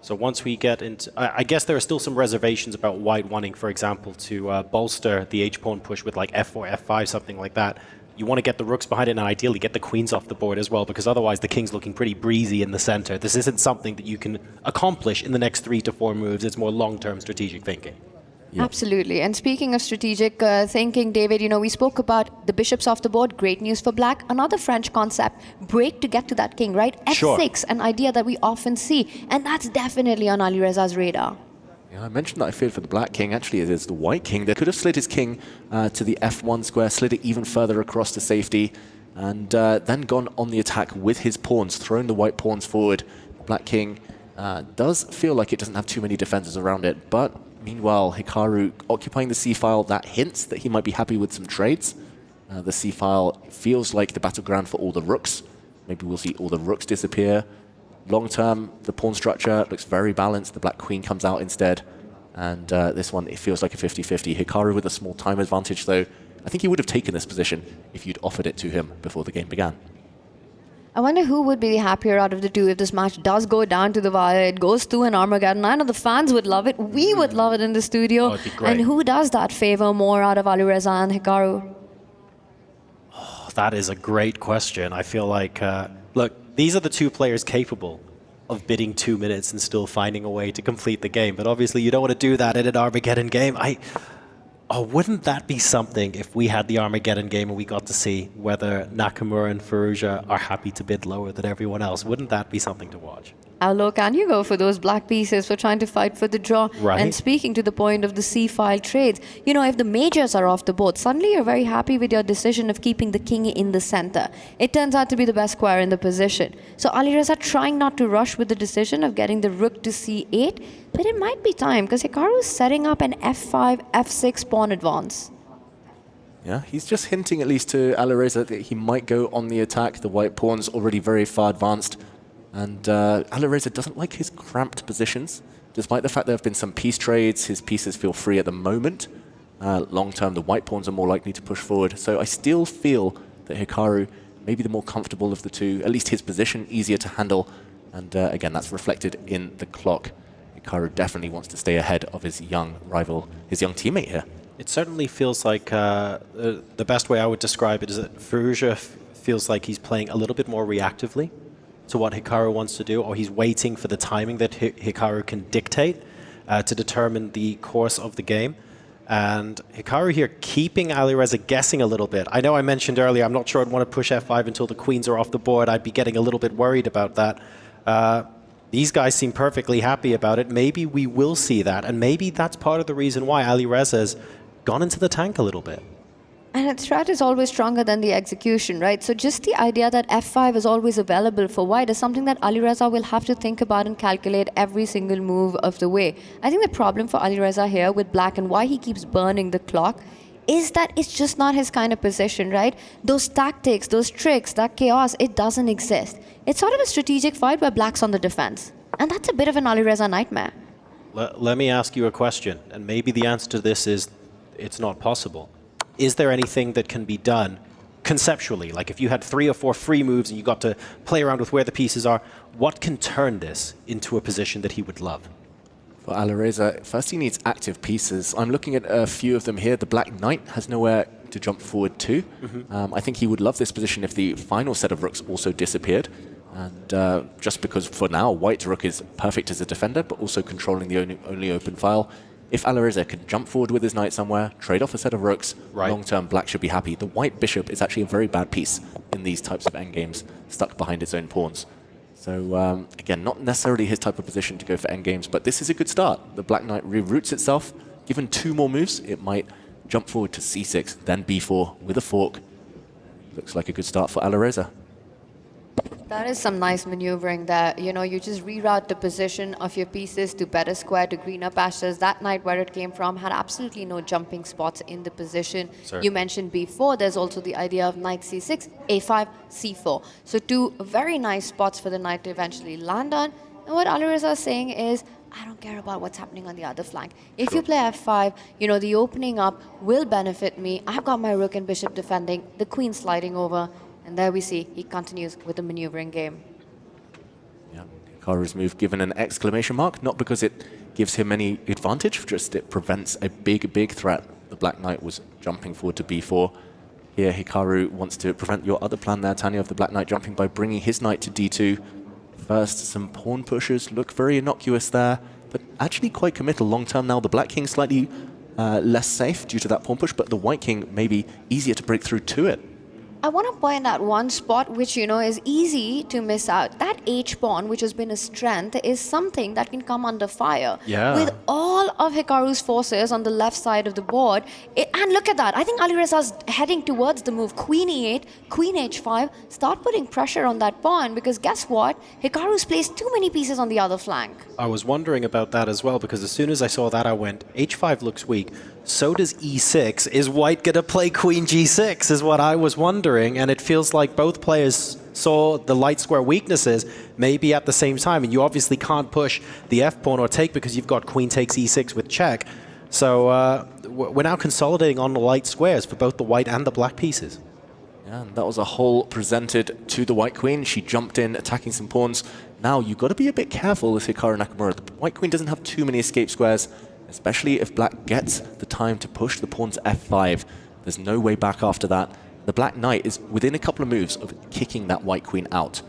So once we get into... I guess there are still some reservations about white wanting, for example, to bolster the H-pawn push with like F4, F5, something like that. You want to get the rooks behind it and ideally get the queens off the board as well, because otherwise the king's looking pretty breezy in the center. This isn't something that you can accomplish in the next 3 to 4 moves. It's more long-term strategic thinking. Yep. Absolutely. And speaking of strategic thinking, David, you know, we spoke about the bishops off the board. Great news for Black. Another French concept, break to get to that king, right? F6, an idea that we often see. And that's definitely on Alireza's radar. Yeah, I mentioned that I feared for the black king. Actually, it is the white king. They could have slid his king to the F1 square, slid it even further across to safety, and then gone on the attack with his pawns, thrown the white pawns forward. The black king does feel like it doesn't have too many defenders around it, but meanwhile, Hikaru occupying the c-file, that hints that he might be happy with some trades. The c-file feels like the battleground for all the rooks. Maybe we'll see all the rooks disappear. Long term, the pawn structure looks very balanced. The black queen comes out instead. And this one, it feels like a 50-50. Hikaru with a small time advantage, though. I think he would have taken this position if you'd offered it to him before the game began. I wonder who would be happier out of the two if this match does go down to the wire. It goes to an Armageddon. I know the fans would love it. We would love it in the studio. Oh, it'd be great. And who does that favor more out of Alireza and Hikaru? Oh, that is a great question. I feel like, look, these are the two players capable of bidding 2 minutes and still finding a way to complete the game. But obviously you don't want to do that in an Armageddon game. Oh, wouldn't that be something if we had the Armageddon game and we got to see whether Nakamura and Firouzja are happy to bid lower than everyone else? Wouldn't that be something to watch? How low can you go for those black pieces for trying to fight for the draw? Right. And speaking to the point of the C-file trades, you know, if the majors are off the board, suddenly you're very happy with your decision of keeping the king in the center. It turns out to be the best square in the position. So Alireza trying not to rush with the decision of getting the rook to C8, but it might be time because Hikaru is setting up an F5, F6 pawn advance. Yeah, he's just hinting at least to Alireza that he might go on the attack. The white pawn's already very far advanced. And Alireza doesn't like his cramped positions. Despite the fact there have been some piece trades, his pieces feel free at the moment. Long term, the white pawns are more likely to push forward. So I still feel that Hikaru may be the more comfortable of the two, at least his position easier to handle. And again, that's reflected in the clock. Hikaru definitely wants to stay ahead of his young rival, his young teammate here. It certainly feels like the best way I would describe it is that Firouzja feels like he's playing a little bit more reactively to what Hikaru wants to do, or he's waiting for the timing that Hikaru can dictate to determine the course of the game. And Hikaru here keeping Alireza guessing a little bit. I know I mentioned earlier, I'm not sure I'd want to push f5 until the queens are off the board. I'd be getting a little bit worried about that. These guys seem perfectly happy about it. Maybe we will see that, and maybe that's part of the reason why Alireza has gone into the tank a little bit. And its threat is always stronger than the execution, right? So just the idea that f5 is always available for white is something that Alireza will have to think about and calculate every single move of the way. I think the problem for Alireza here with black and why he keeps burning the clock is that it's just not his kind of position, right? Those tactics, those tricks, that chaos, it doesn't exist. It's sort of a strategic fight where black's on the defense. And that's a bit of an Alireza nightmare. Let me ask you a question, and maybe the answer to this is it's not possible. Is there anything that can be done conceptually? Like if you had 3 or 4 free moves and you got to play around with where the pieces are, what can turn this into a position that he would love? For Alireza, first he needs active pieces. I'm looking at a few of them here. The Black Knight has nowhere to jump forward to. I think he would love this position if the final set of rooks also disappeared. And just because for now, White's rook is perfect as a defender, but also controlling the only open file. If Alireza can jump forward with his knight somewhere, trade off a set of rooks, long-term black should be happy. The white bishop is actually a very bad piece in these types of endgames, stuck behind its own pawns. So again, not necessarily his type of position to go for endgames, but this is a good start. The black knight reroutes itself. Given 2 more moves, it might jump forward to c6, then b4 with a fork. Looks like a good start for Alireza. That is some nice maneuvering there. You know, you just reroute the position of your pieces to better square, to greener pastures. That knight, where it came from, had absolutely no jumping spots in the position. Sir. You mentioned b4. There's also the idea of knight c6, a5, c4. So 2 very nice spots for the knight to eventually land on. And what Alireza is saying is, I don't care about what's happening on the other flank. If you play f5, you know, the opening up will benefit me. I've got my rook and bishop defending, the queen sliding over. And there we see he continues with the maneuvering game. Yeah, Hikaru's move given an exclamation mark, not because it gives him any advantage, just it prevents a big, big threat. The black knight was jumping forward to b4. Here, Hikaru wants to prevent your other plan there, Tanya, of the black knight jumping by bringing his knight to d2. First, some pawn pushes look very innocuous there, but actually quite committal long-term now. The black king slightly less safe due to that pawn push, but the white king maybe easier to break through to it. I want to point out one spot which, you know, is easy to miss out. That H-pawn, which has been a strength, is something that can come under fire. Yeah. With all of Hikaru's forces on the left side of the board. And look at that. I think Alireza's heading towards the move. Queen E8, Queen H5. Start putting pressure on that pawn because guess what? Hikaru's placed too many pieces on the other flank. I was wondering about that as well, because as soon as I saw that, I went, h5 looks weak. So does e6. Is white going to play queen g6 is what I was wondering. And it feels like both players saw the light square weaknesses maybe at the same time. And you obviously can't push the f-pawn or take because you've got queen takes e6 with check. So we're now consolidating on the light squares for both the white and the black pieces. Yeah, and that was a hole presented to the white queen. She jumped in, attacking some pawns. Now you've got to be a bit careful with Hikaru Nakamura. The white queen doesn't have too many escape squares, especially if black gets the time to push the pawn to f5. There's no way back after that. The black knight is within a couple of moves of kicking that white queen out.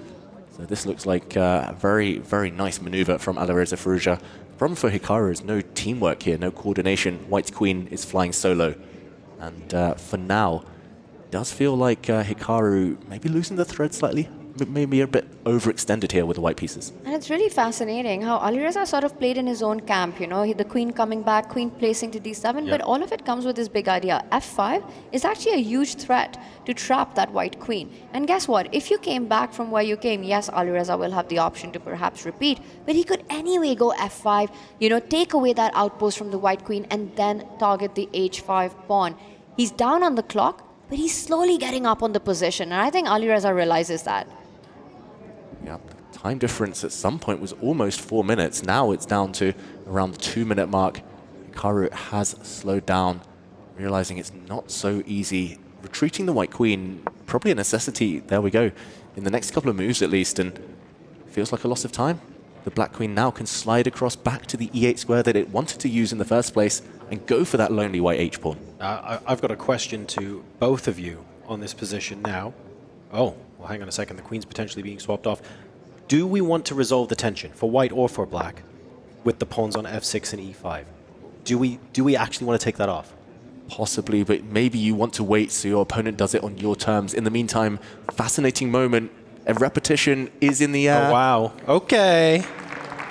So this looks like a very, very nice maneuver from Alireza Firouzja. The problem for Hikaru is no teamwork here, no coordination. White's queen is flying solo. And for now, it does feel like Hikaru maybe losing the thread slightly. Maybe a bit overextended here with the white pieces. And it's really fascinating how Alireza sort of played in his own camp, you know, the queen coming back, queen placing to d7, but all of it comes with this big idea. f5 is actually a huge threat to trap that white queen. And guess what? If you came back from where you came, yes, Alireza will have the option to perhaps repeat, but he could anyway go f5, you know, take away that outpost from the white queen and then target the h5 pawn. He's down on the clock, but he's slowly getting up on the position, and I think Alireza realizes that. Yeah, the time difference at some point was almost 4 minutes. Now it's down to around the 2-minute mark. Hikaru has slowed down, realizing it's not so easy. Retreating the white queen, probably a necessity, there we go, in the next couple of moves at least, and feels like a loss of time. The black queen now can slide across back to the e8 square that it wanted to use in the first place, and go for that lonely white H-pawn. I've got a question to both of you on this position now. Oh, well, hang on a second. The queen's potentially being swapped off. Do we want to resolve the tension for white or for black with the pawns on f6 and e5? Do we actually want to take that off? Possibly, but maybe you want to wait so your opponent does it on your terms. In the meantime, fascinating moment. A repetition is in the air. Oh, wow. Okay.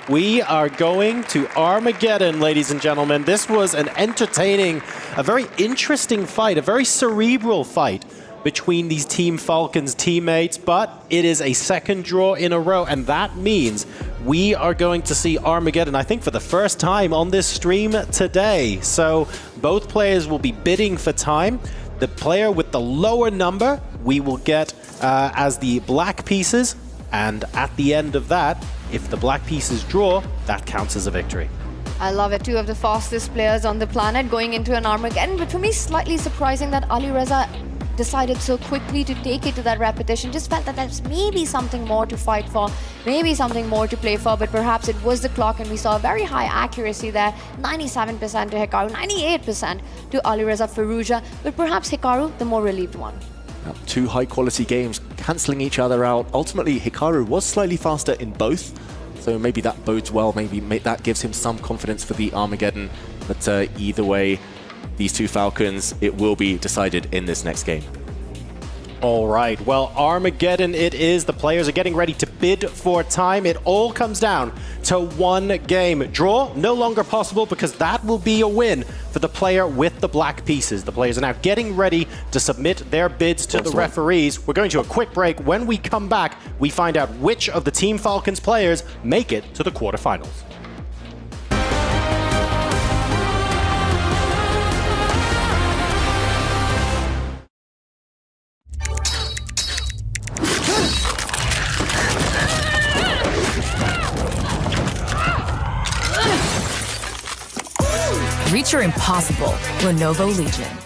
We are going to Armageddon, ladies and gentlemen. This was an entertaining, a very interesting fight, a very cerebral fight between these Team Falcons teammates, but it is a second draw in a row, and that means we are going to see Armageddon, I think, for the first time on this stream today. So both players will be bidding for time. The player with the lower number, we will get as the black pieces, and at the end of that, if the black pieces draw, that counts as a victory. I love it. Two of the fastest players on the planet going into an Armageddon, but for me, slightly surprising that Alireza decided so quickly to take it to that repetition. Just felt that there's maybe something more to fight for, maybe something more to play for, but perhaps it was the clock, and we saw a very high accuracy there. 97% to Hikaru, 98% to Alireza Firouzja, but perhaps Hikaru, the more relieved one. Two high-quality games cancelling each other out. Ultimately, Hikaru was slightly faster in both, so maybe that bodes well. Maybe that gives him some confidence for the Armageddon. But either way, these two Falcons, it will be decided in this next game. All right, well, Armageddon it is. The players are getting ready to bid for time. It all comes down to one game. Draw, no longer possible because that will be a win for the player with the black pieces. The players are now getting ready to submit their bids to the referees. We're going to a quick break. When we come back, we find out which of the Team Falcons players make it to the quarterfinals. Reach your impossible, Lenovo Legion.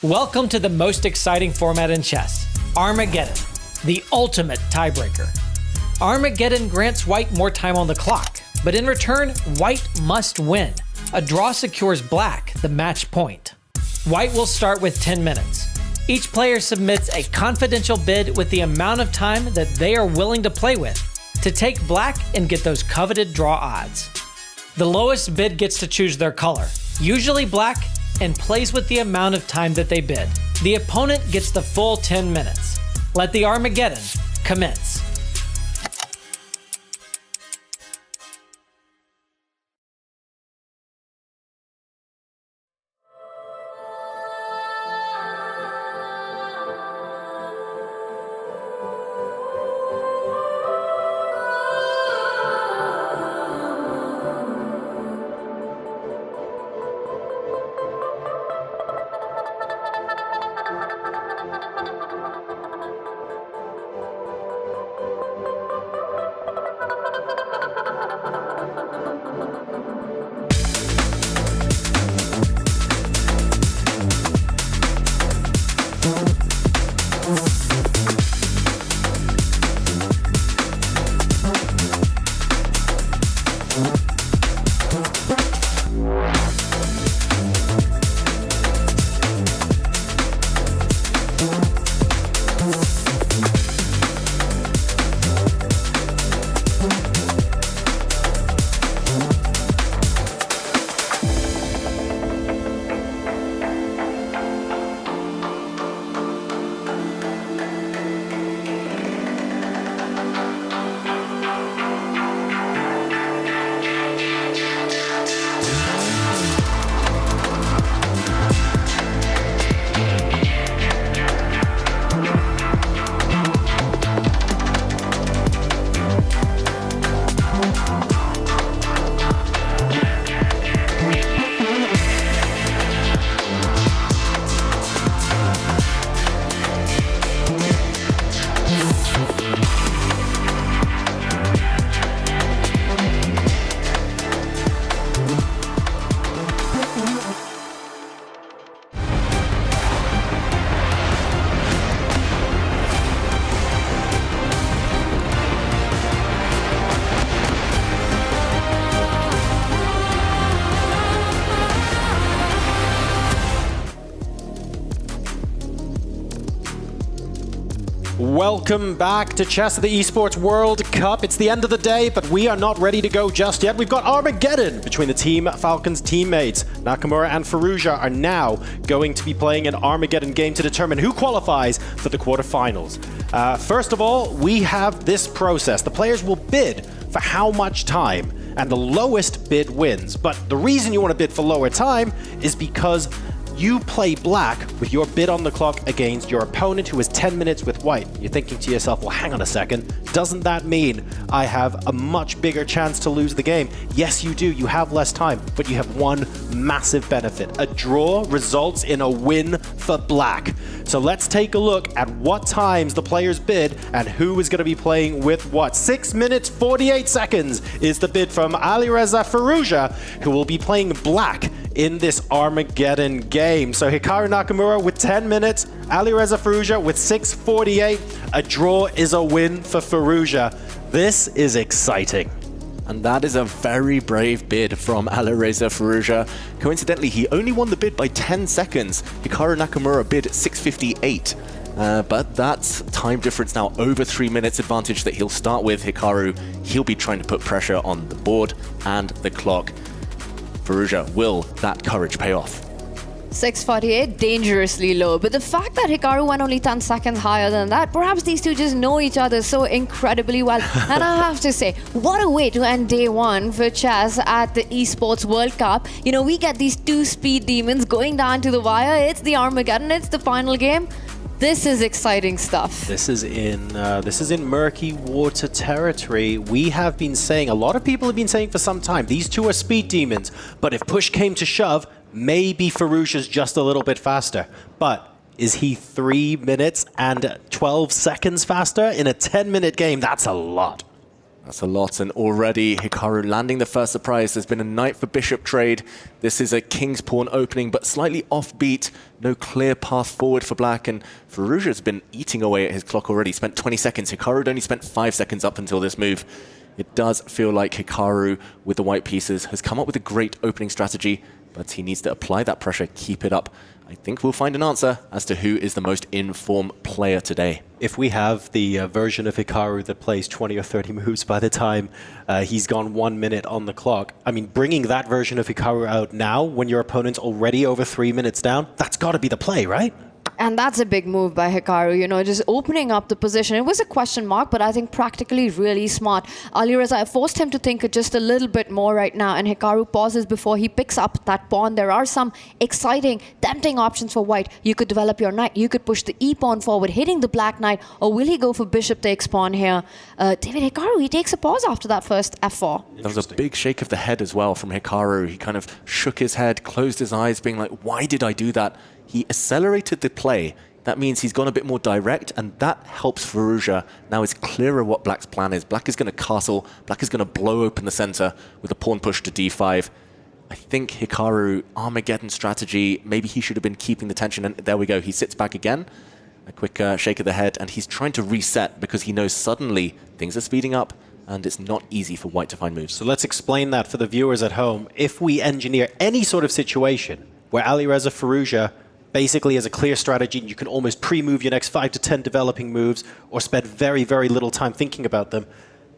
Welcome to the most exciting format in chess, Armageddon, the ultimate tiebreaker. Armageddon grants White more time on the clock, but in return, White must win. A draw secures Black the match point. White will start with 10 minutes. Each player submits a confidential bid with the amount of time that they are willing to play with to take Black and get those coveted draw odds. The lowest bid gets to choose their color, usually Black, and plays with the amount of time that they bid. The opponent gets the full 10 minutes. Let the Armageddon commence. Welcome back to Chess at the Esports World Cup. It's the end of the day, but we are not ready to go just yet. We've got Armageddon between the Team Falcons teammates. Nakamura and Firouzja are now going to be playing an Armageddon game to determine who qualifies for the quarterfinals. First of all, we have this process. The players will bid for how much time, and the lowest bid wins. But the reason you want to bid for lower time is because you play black with your bid on the clock against your opponent who has 10 minutes with white. You're thinking to yourself, well, hang on a second. Doesn't that mean I have a much bigger chance to lose the game? Yes, you do. You have less time, but you have one massive benefit. A draw results in a win for black. So let's take a look at what times the players bid and who is going to be playing with what. 6 minutes, 48 seconds is the bid from Alireza Firouzja, who will be playing black in this Armageddon game. So Hikaru Nakamura with 10 minutes, Alireza Firouzja with 6:48. A draw is a win for Firouzja. This is exciting. And that is a very brave bid from Alireza Firouzja. Coincidentally, he only won the bid by 10 seconds. Hikaru Nakamura bid 6:58. But that's time difference now, over 3 minutes advantage that he'll start with. Hikaru, he'll be trying to put pressure on the board and the clock. Firouzja, will that courage pay off? 6:48, dangerously low. But the fact that Hikaru went only 10 seconds higher than that, perhaps these two just know each other so incredibly well. And I have to say, what a way to end day one for chess at the Esports World Cup. You know, we get these two speed demons going down to the wire. It's the Armageddon, it's the final game. This is exciting stuff. This is in murky water territory. We have been saying, a lot of people have been saying for some time, these two are speed demons, but if push came to shove, maybe Firouzja's just a little bit faster. But is he 3 minutes and 12 seconds faster in a 10-minute game? That's a lot. That's a lot, and already Hikaru landing the first surprise. There's been a knight for bishop trade. This is a king's pawn opening, but slightly offbeat. No clear path forward for black, and Firouzja's been eating away at his clock already. Spent 20 seconds. Hikaru only spent 5 seconds up until this move. It does feel like Hikaru, with the white pieces, has come up with a great opening strategy, but he needs to apply that pressure, keep it up. I think we'll find an answer as to who is the most in-form player today. If we have the version of Hikaru that plays 20 or 30 moves by the time he's gone 1 minute on the clock, I mean, bringing that version of Hikaru out now when your opponent's already over 3 minutes down, that's got to be the play, right? And that's a big move by Hikaru, you know, just opening up the position. It was a question mark, but I think practically really smart. Alireza forced him to think just a little bit more right now, and Hikaru pauses before he picks up that pawn. There are some exciting, tempting options for white. You could develop your knight. You could push the e-pawn forward, hitting the black knight, or will he go for bishop takes pawn here? David Hikaru, he takes a pause after that first f4. There was a big shake of the head as well from Hikaru. He kind of shook his head, closed his eyes, being like, why did I do that? He accelerated the play. That means he's gone a bit more direct, and that helps Firouzja. Now it's clearer what black's plan is. Black is going to castle. Black is going to blow open the center with a pawn push to d5. I think Hikaru, Armageddon strategy, maybe he should have been keeping the tension, and there we go. He sits back again. A quick shake of the head, and he's trying to reset because he knows suddenly things are speeding up, and it's not easy for white to find moves. So let's explain that for the viewers at home. If we engineer any sort of situation where Alireza Firouzja basically has a clear strategy, you can almost pre-move your next 5 to 10 developing moves or spend very, very little time thinking about them,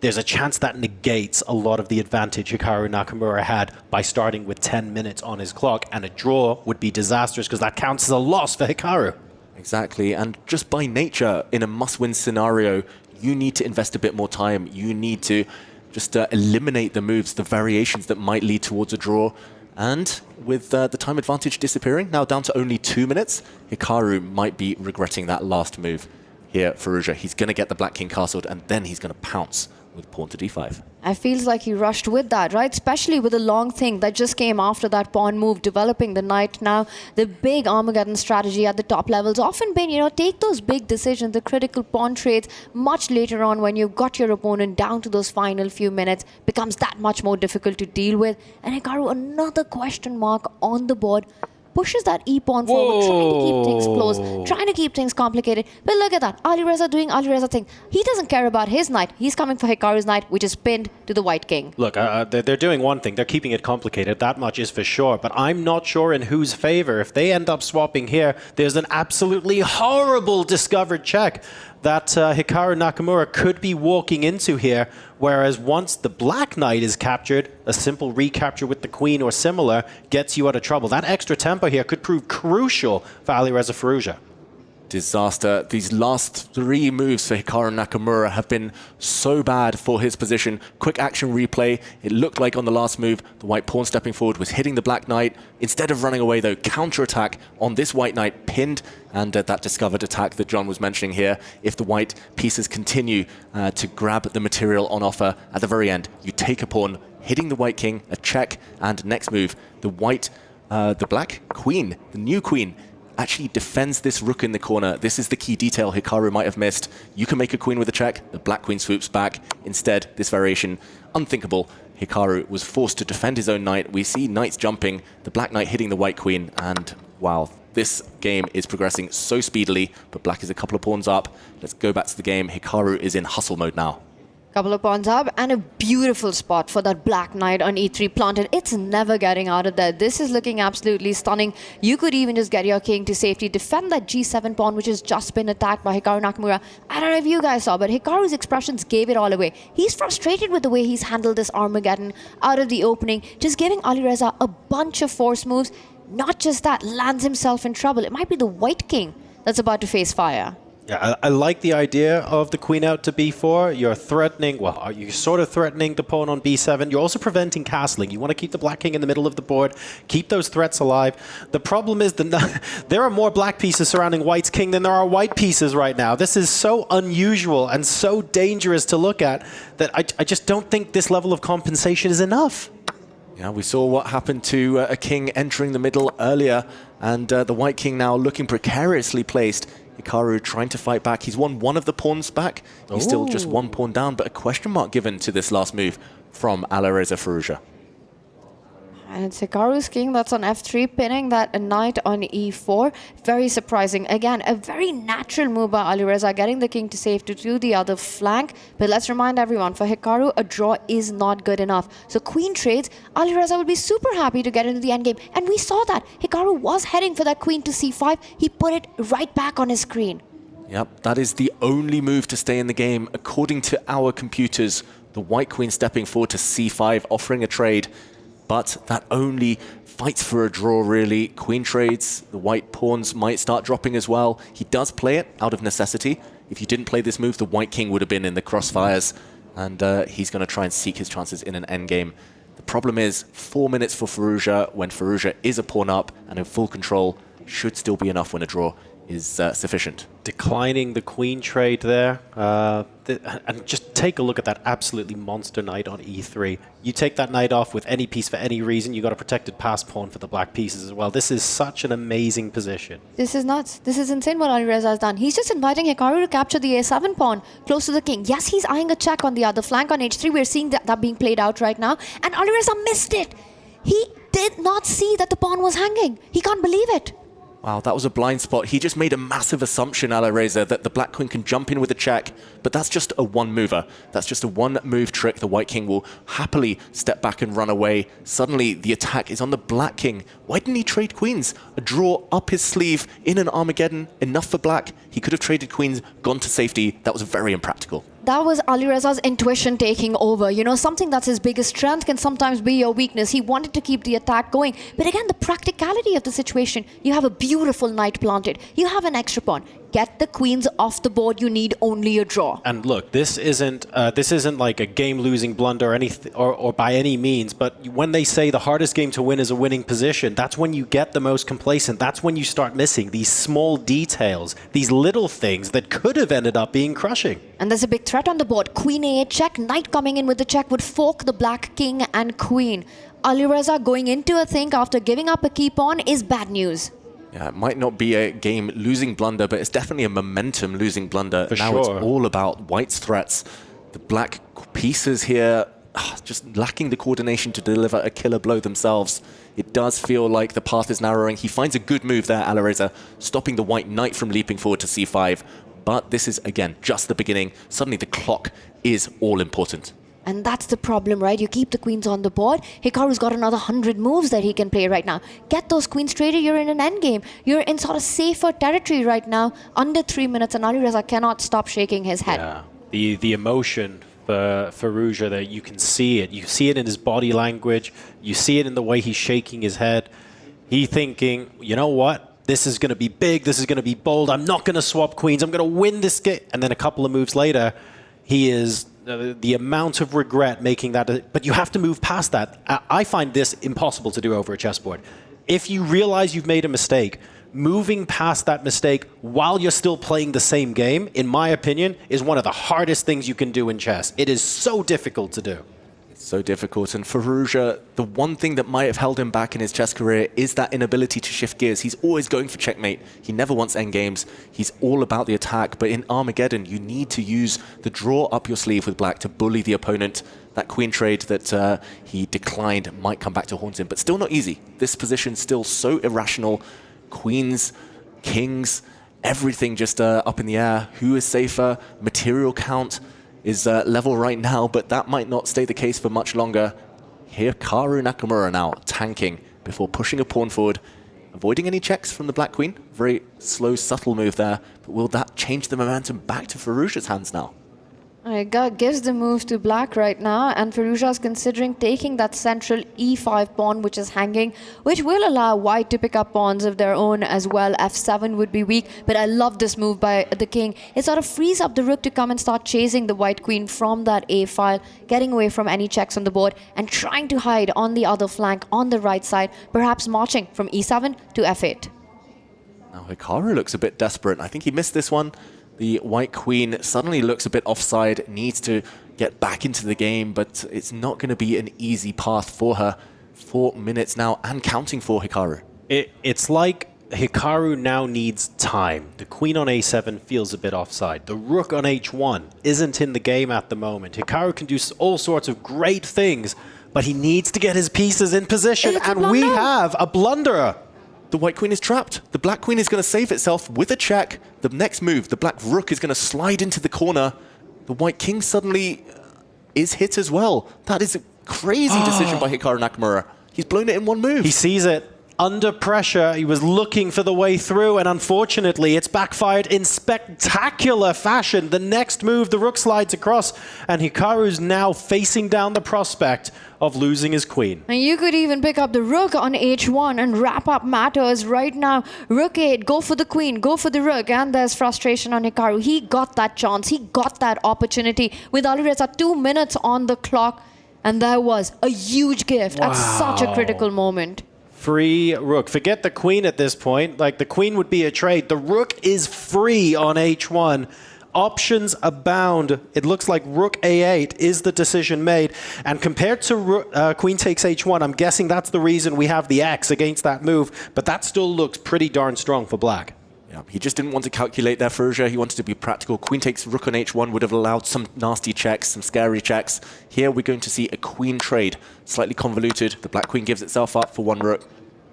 there's a chance that negates a lot of the advantage Hikaru Nakamura had by starting with 10 minutes on his clock, and a draw would be disastrous because that counts as a loss for Hikaru. Exactly, and just by nature, in a must-win scenario, you need to invest a bit more time. You need to just eliminate the moves, the variations that might lead towards a draw. And with the time advantage disappearing, now down to only 2 minutes, Hikaru might be regretting that last move here, Firouzja. He's going to get the black king castled, and then he's going to pounce with pawn to d5. It feels like he rushed with that, right? Especially with the long thing that just came after that pawn move, developing the knight. Now, the big Armageddon strategy at the top levels often been, you know, take those big decisions, the critical pawn trades much later on when you've got your opponent down to those final few minutes, becomes that much more difficult to deal with. And Hikaru, another question mark on the board, pushes that e-pawn forward, trying to keep things close, trying to keep things complicated. But look at that, Alireza doing Alireza thing. He doesn't care about his knight. He's coming for Hikaru's knight, which is pinned to the white king. Look, they're doing one thing. They're keeping it complicated. That much is for sure. But I'm not sure in whose favor. If they end up swapping here, there's an absolutely horrible discovered check that Hikaru Nakamura could be walking into here, whereas once the Black Knight is captured, a simple recapture with the Queen or similar gets you out of trouble. That extra tempo here could prove crucial for Alireza Firouzja. Disaster. These last 3 moves for Hikaru Nakamura have been so bad for his position. Quick action replay. It looked like on the last move, the white pawn stepping forward was hitting the Black Knight. Instead of running away, though, counterattack on this white knight pinned, and that discovered attack that John was mentioning here. If the white pieces continue to grab the material on offer at the very end, you take a pawn, hitting the white king, a check, and next move, the Black Queen, the new Queen, actually defends this rook in the corner. This is the key detail Hikaru might have missed. You can make a queen with a check. The Black Queen swoops back. Instead, this variation, unthinkable. Hikaru was forced to defend his own knight. We see knights jumping, the Black Knight hitting the white queen, and wow, this game is progressing so speedily, but Black is a couple of pawns up. Let's go back to the game. Hikaru is in hustle mode now. Couple of pawns up and a beautiful spot for that Black Knight on e3 planted. It's never getting out of there. This is looking absolutely stunning. You could even just get your king to safety, defend that g7 pawn, which has just been attacked by Hikaru Nakamura. I don't know if you guys saw, but Hikaru's expressions gave it all away. He's frustrated with the way he's handled this Armageddon out of the opening, just giving Alireza a bunch of force moves. Not just that, lands himself in trouble. It might be the white king that's about to face fire. Yeah, I like the idea of the queen out to b4. You're threatening, well, you're sort of threatening the pawn on b7. You're also preventing castling. You want to keep the black king in the middle of the board, keep those threats alive. The problem is there are more black pieces surrounding white's king than there are white pieces right now. This is so unusual and so dangerous to look at that I just don't think this level of compensation is enough. Yeah, we saw what happened to a king entering the middle earlier, and the white king now looking precariously placed. Hikaru trying to fight back. He's won one of the pawns back. He's still just 1 pawn down, but a question mark given to this last move from Alireza Firouzja. And it's Hikaru's king that's on f3, pinning that knight on e4. Very surprising. Again, a very natural move by Alireza, getting the king to safety to the other flank. But let's remind everyone, for Hikaru, a draw is not good enough. So queen trades, Alireza would be super happy to get into the endgame. And we saw that. Hikaru was heading for that queen to c5. He put it right back on his screen. Yep, that is the only move to stay in the game. According to our computers, the white queen stepping forward to c5, offering a trade. But that only fights for a draw, really. Queen trades, the white pawns might start dropping as well. He does play it out of necessity. If you didn't play this move, the white king would have been in the crossfires. And he's going to try and seek his chances in an endgame. The problem is 4 minutes for Firouzja, when Firouzja is a pawn up and in full control, should still be enough when a draw is sufficient. Declining the queen trade there. And just take a look at that absolutely monster knight on e3. You take that knight off with any piece for any reason, you got a protected pass pawn for the black pieces as well. This is such an amazing position. This is nuts. This is insane what Alireza has done. He's just inviting Hikaru to capture the a7 pawn close to the king. Yes, he's eyeing a check on the other flank on h3. We're seeing that being played out right now. And Alireza missed it. He did not see that the pawn was hanging. He can't believe it. Wow, that was a blind spot. He just made a massive assumption, Alireza, that the black queen can jump in with a check, but that's just a one-mover. That's just a one-move trick. The white king will happily step back and run away. Suddenly, the attack is on the black king. Why didn't he trade queens? A draw up his sleeve in an Armageddon, enough for black. He could have traded queens, gone to safety. That was very impractical. That was Alireza's intuition taking over. You know, something that's his biggest strength can sometimes be your weakness. He wanted to keep the attack going. But again, the practicality of the situation, you have a beautiful knight planted. You have an extra pawn. Get the queens off the board. You need only a draw. And look, this isn't like a game-losing blunder or by any means. But when they say the hardest game to win is a winning position, that's when you get the most complacent. That's when you start missing these small details, these little things that could have ended up being crushing. And there's a big threat on the board. Queen a8 check. Knight coming in with the check would fork the black king and queen. Alireza going into a think after giving up a key pawn is bad news. Yeah, it might not be a game-losing blunder, but it's definitely a momentum-losing blunder. For now sure. It's all about white's threats. The black pieces here just lacking the coordination to deliver a killer blow themselves. It does feel like the path is narrowing. He finds a good move there, Alireza, stopping the white knight from leaping forward to c5. But this is, again, just the beginning. Suddenly the clock is all important. And that's the problem, right? You keep the queens on the board. Hikaru's got another 100 moves that he can play right now. Get those queens traded, you're in an endgame. You're in sort of safer territory right now, under 3 minutes, and Alireza cannot stop shaking his head. Yeah. The emotion for Ruja, that you can see it. You see it in his body language. You see it in the way he's shaking his head. He thinking, you know what? This is going to be big. This is going to be bold. I'm not going to swap queens. I'm going to win this game. And then a couple of moves later, he is... the amount of regret making that, but you have to move past that. I find this impossible to do over a chessboard. If you realize you've made a mistake, moving past that mistake while you're still playing the same game, in my opinion, is one of the hardest things you can do in chess. It is so difficult to do. So difficult. And for Ruja, the one thing that might have held him back in his chess career is that inability to shift gears. He's always going for checkmate. He never wants endgames. He's all about the attack. But in Armageddon, you need to use the draw up your sleeve with black to bully the opponent. That queen trade that he declined might come back to haunt him, but still not easy. This position still so irrational. Queens, kings, everything just up in the air. Who is safer? Material count is level right now, but that might not stay the case for much longer. Hikaru Nakamura now tanking before pushing a pawn forward, avoiding any checks from the black queen. Very slow, subtle move there, but will that change the momentum back to Firouzja's hands now? Gives the move to black right now, and Firouzja is considering taking that central e5 pawn which is hanging, which will allow white to pick up pawns of their own as well. f7 would be weak, but I love this move by the king. It sort of frees up the rook to come and start chasing the white queen from that a file, getting away from any checks on the board and trying to hide on the other flank on the right side, perhaps marching from e7 to f8. Now Hikaru looks a bit desperate. I think he missed this one. The white queen suddenly looks a bit offside, needs to get back into the game, but it's not going to be an easy path for her. 4 minutes now and counting for Hikaru. It's like Hikaru now needs time. The queen on a7 feels a bit offside. The rook on h1 isn't in the game at the moment. Hikaru can do all sorts of great things, but he needs to get his pieces in position, and we have a blunderer. The white queen is trapped. The black queen is going to save itself with a check. The next move, the black rook is going to slide into the corner. The white king suddenly is hit as well. That is a crazy decision by Hikaru Nakamura. He's blown it in one move. He sees it. Under pressure, he was looking for the way through, and unfortunately, it's backfired in spectacular fashion. The next move, the rook slides across, and Hikaru's now facing down the prospect of losing his queen. And you could even pick up the rook on h1 and wrap up matters right now. Rook 8, go for the queen, go for the rook, and there's frustration on Hikaru. He got that chance, he got that opportunity with Alireza 2 minutes on the clock, and there was a huge gift at such a critical moment. Free rook. Forget the queen at this point. Like, the queen would be a trade. The rook is free on h1. Options abound. It looks like rook a8 is the decision made. And compared to queen takes h1, I'm guessing that's the reason we have the X against that move. But that still looks pretty darn strong for black. Yeah, he just didn't want to calculate there, Firouzja. He wanted to be practical. Queen takes rook on h1 would have allowed some nasty checks, some scary checks. Here we're going to see a queen trade. Slightly convoluted. The black queen gives itself up for one rook.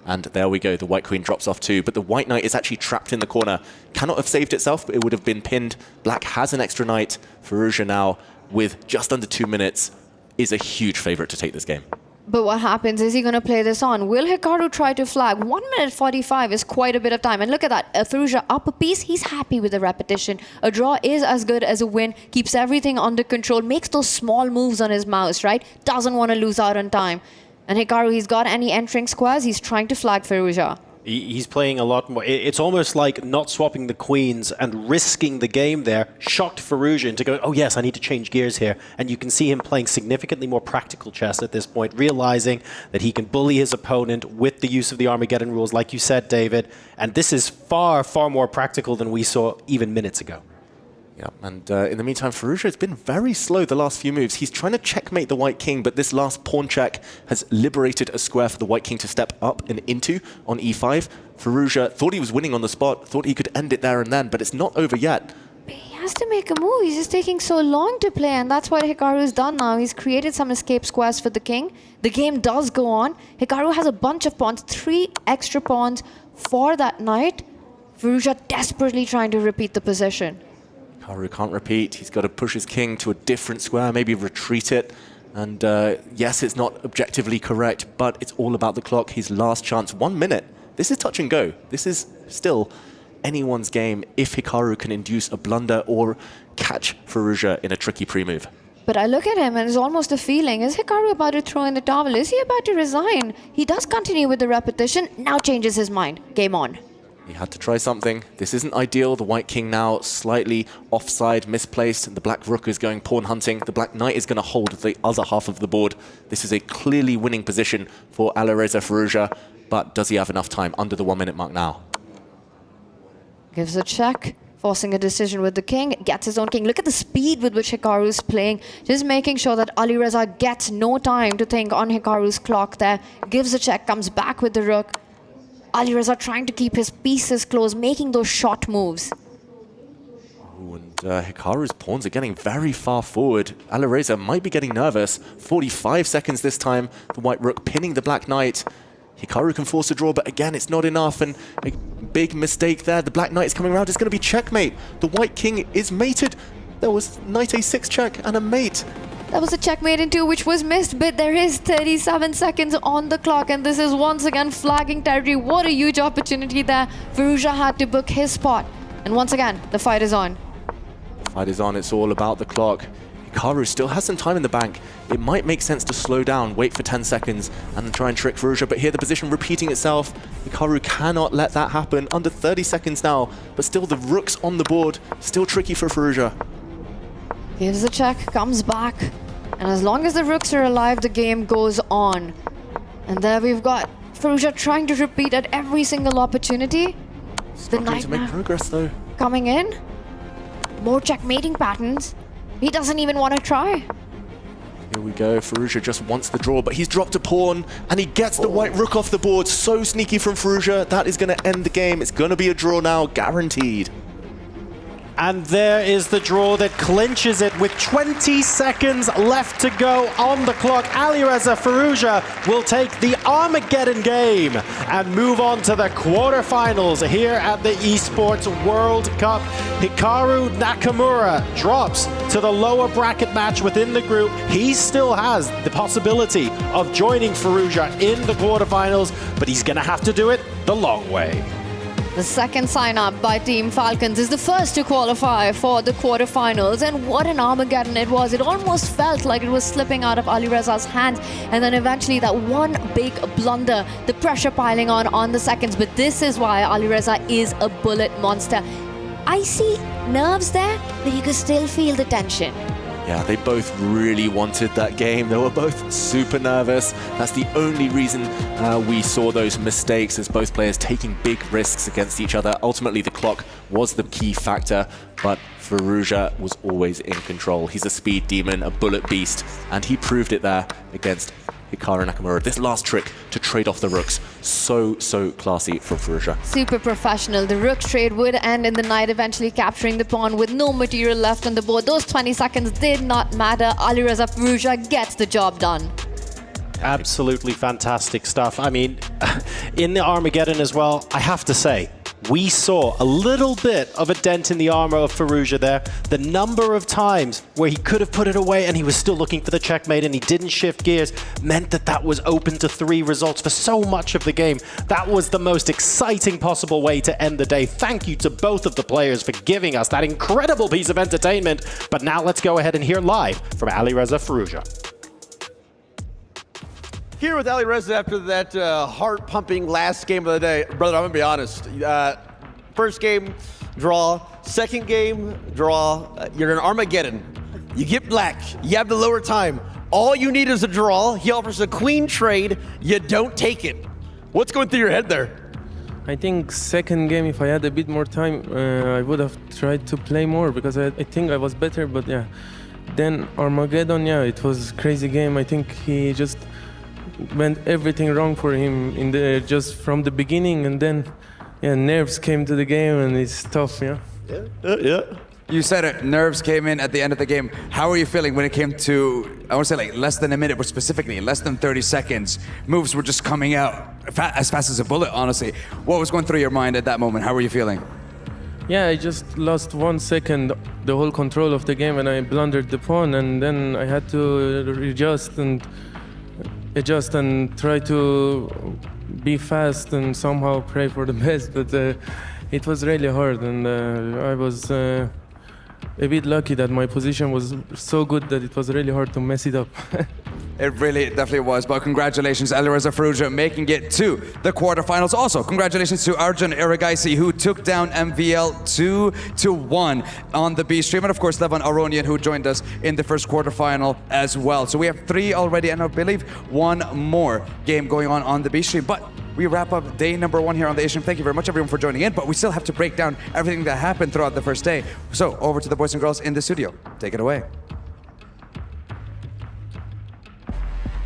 And there we go. The white queen drops off too. But the white knight is actually trapped in the corner. Cannot have saved itself, but it would have been pinned. Black has an extra knight. Firouzja now, with just under 2 minutes, is a huge favorite to take this game. But what happens? Is he going to play this on? Will Hikaru try to flag? 1 minute 45 is quite a bit of time. And look at that. Firouzja up a piece. He's happy with the repetition. A draw is as good as a win. Keeps everything under control. Makes those small moves on his mouse, right? Doesn't want to lose out on time. And Hikaru, he's got any entering squares. He's trying to flag Firouzja. He's playing a lot more. It's almost like not swapping the queens and risking the game there. Shocked Firouzja into going, oh yes, I need to change gears here. And you can see him playing significantly more practical chess at this point, realizing that he can bully his opponent with the use of the Armageddon rules, like you said, David. And this is far, far more practical than we saw even minutes ago. Yeah, and in the meantime, Firouzja has been very slow the last few moves. He's trying to checkmate the white king, but this last pawn check has liberated a square for the white king to step up and into on e5. Firouzja thought he was winning on the spot, thought he could end it there and then, but it's not over yet. He has to make a move. He's just taking so long to play, and that's what Hikaru's done now. He's created some escape squares for the king. The game does go on. Hikaru has a bunch of pawns, 3 extra pawns for that knight. Firouzja desperately trying to repeat the position. Hikaru can't repeat. He's got to push his king to a different square, maybe retreat it. And yes, it's not objectively correct, but it's all about the clock. His last chance, 1 minute. This is touch and go. This is still anyone's game if Hikaru can induce a blunder or catch Firouzja in a tricky pre-move. But I look at him and it's almost a feeling, is Hikaru about to throw in the towel? Is he about to resign? He does continue with the repetition, now changes his mind. Game on. He had to try something. This isn't ideal. The white king now slightly offside, misplaced. The black rook is going pawn hunting. The black knight is going to hold the other half of the board. This is a clearly winning position for Alireza Firouzja, but does he have enough time under the 1 minute mark now? Gives a check, forcing a decision with the king, gets his own king. Look at the speed with which Hikaru is playing, just making sure that Alireza gets no time to think on Hikaru's clock there. Gives a check, comes back with the rook. Alireza trying to keep his pieces close, making those short moves. Ooh, and Hikaru's pawns are getting very far forward. Alireza might be getting nervous. 45 seconds this time. The white rook pinning the black knight. Hikaru can force a draw, but again, it's not enough. And a big mistake there. The black knight is coming around. It's going to be checkmate. The white king is mated. There was knight a6 check and a mate. That was a checkmate in 2, which was missed, but there is 37 seconds on the clock, and this is once again flagging territory. What a huge opportunity there. Firouzja had to book his spot. And once again, the fight is on. The fight is on. It's all about the clock. Hikaru still has some time in the bank. It might make sense to slow down, wait for 10 seconds, and then try and trick Firouzja, but here the position repeating itself. Hikaru cannot let that happen. Under 30 seconds now, but still the rook's on the board. Still tricky for Firouzja. Gives a check, comes back, and as long as the rooks are alive, the game goes on. And there we've got Firouzja trying to repeat at every single opportunity. The knight to make progress though. Coming in. More checkmating patterns. He doesn't even want to try. Here we go. Firouzja just wants the draw, but he's dropped a pawn, and he gets the white rook off the board. So sneaky from Firouzja. That is going to end the game. It's going to be a draw now, guaranteed. And there is the draw that clinches it with 20 seconds left to go on the clock. Alireza Firouzja will take the Armageddon game and move on to the quarterfinals here at the Esports World Cup. Hikaru Nakamura drops to the lower bracket match within the group. He still has the possibility of joining Firouzja in the quarterfinals, but he's going to have to do it the long way. The second sign-up by Team Falcons is the first to qualify for the quarterfinals, and what an Armageddon it was. It almost felt like it was slipping out of Alireza's hands, and then eventually that one big blunder, the pressure piling on the seconds, but this is why Alireza is a bullet monster. I see nerves there, but you can still feel the tension. Yeah, they both really wanted that game. They were both super nervous. That's the only reason we saw those mistakes, as both players taking big risks against each other. Ultimately, the clock was the key factor, but Firouzja was always in control. He's a speed demon, a bullet beast, and he proved it there against Hikaru Nakamura. This last trick to trade off the rooks, so classy from Firouzja. Super professional. The rook trade would end in the knight eventually capturing the pawn with no material left on the board. Those 20 seconds did not matter. Alireza Firouzja gets the job done. Absolutely fantastic stuff. I mean, in the Armageddon as well, I have to say, we saw a little bit of a dent in the armor of Firouzja there. The number of times where he could have put it away and he was still looking for the checkmate and he didn't shift gears meant that that was open to 3 results for so much of the game. That was the most exciting possible way to end the day. Thank you to both of the players for giving us that incredible piece of entertainment. But now let's go ahead and hear live from Alireza Firouzja. Here with Alireza after that heart-pumping last game of the day. Brother, I'm going to be honest. First game, draw. Second game, draw. You're in Armageddon. You get black. You have the lower time. All you need is a draw. He offers a queen trade. You don't take it. What's going through your head there? I think second game, if I had a bit more time, I would have tried to play more because I think I was better, but yeah. Then Armageddon, yeah, it was a crazy game. I think he just went everything wrong for him in the just from the beginning, and then yeah, nerves came to the game, and it's tough. Yeah. You said it, nerves came in at the end of the game. How are you feeling when it came to, I want to say like less than a minute, but specifically less than 30 seconds? Moves were just coming out as fast as a bullet, honestly. What was going through your mind at that moment? How were you feeling? Yeah, I just lost 1 second the whole control of the game, and I blundered the pawn, and then I had to adjust and try to be fast and somehow pray for the best. But it was really hard, and I was a bit lucky that my position was so good that it was really hard to mess it up. It really definitely was, but congratulations, Alireza Firouzja, making it to the quarterfinals. Also, congratulations to Arjun Erigaisi, who took down MVL 2-1 on the B stream, and of course, Levon Aronian, who joined us in the first quarterfinal as well. So we have 3 already, and I believe 1 more game going on the B stream. But we wrap up day number 1 here on the A stream. Thank you very much, everyone, for joining in, but we still have to break down everything that happened throughout the first day. So over to the boys and girls in the studio. Take it away.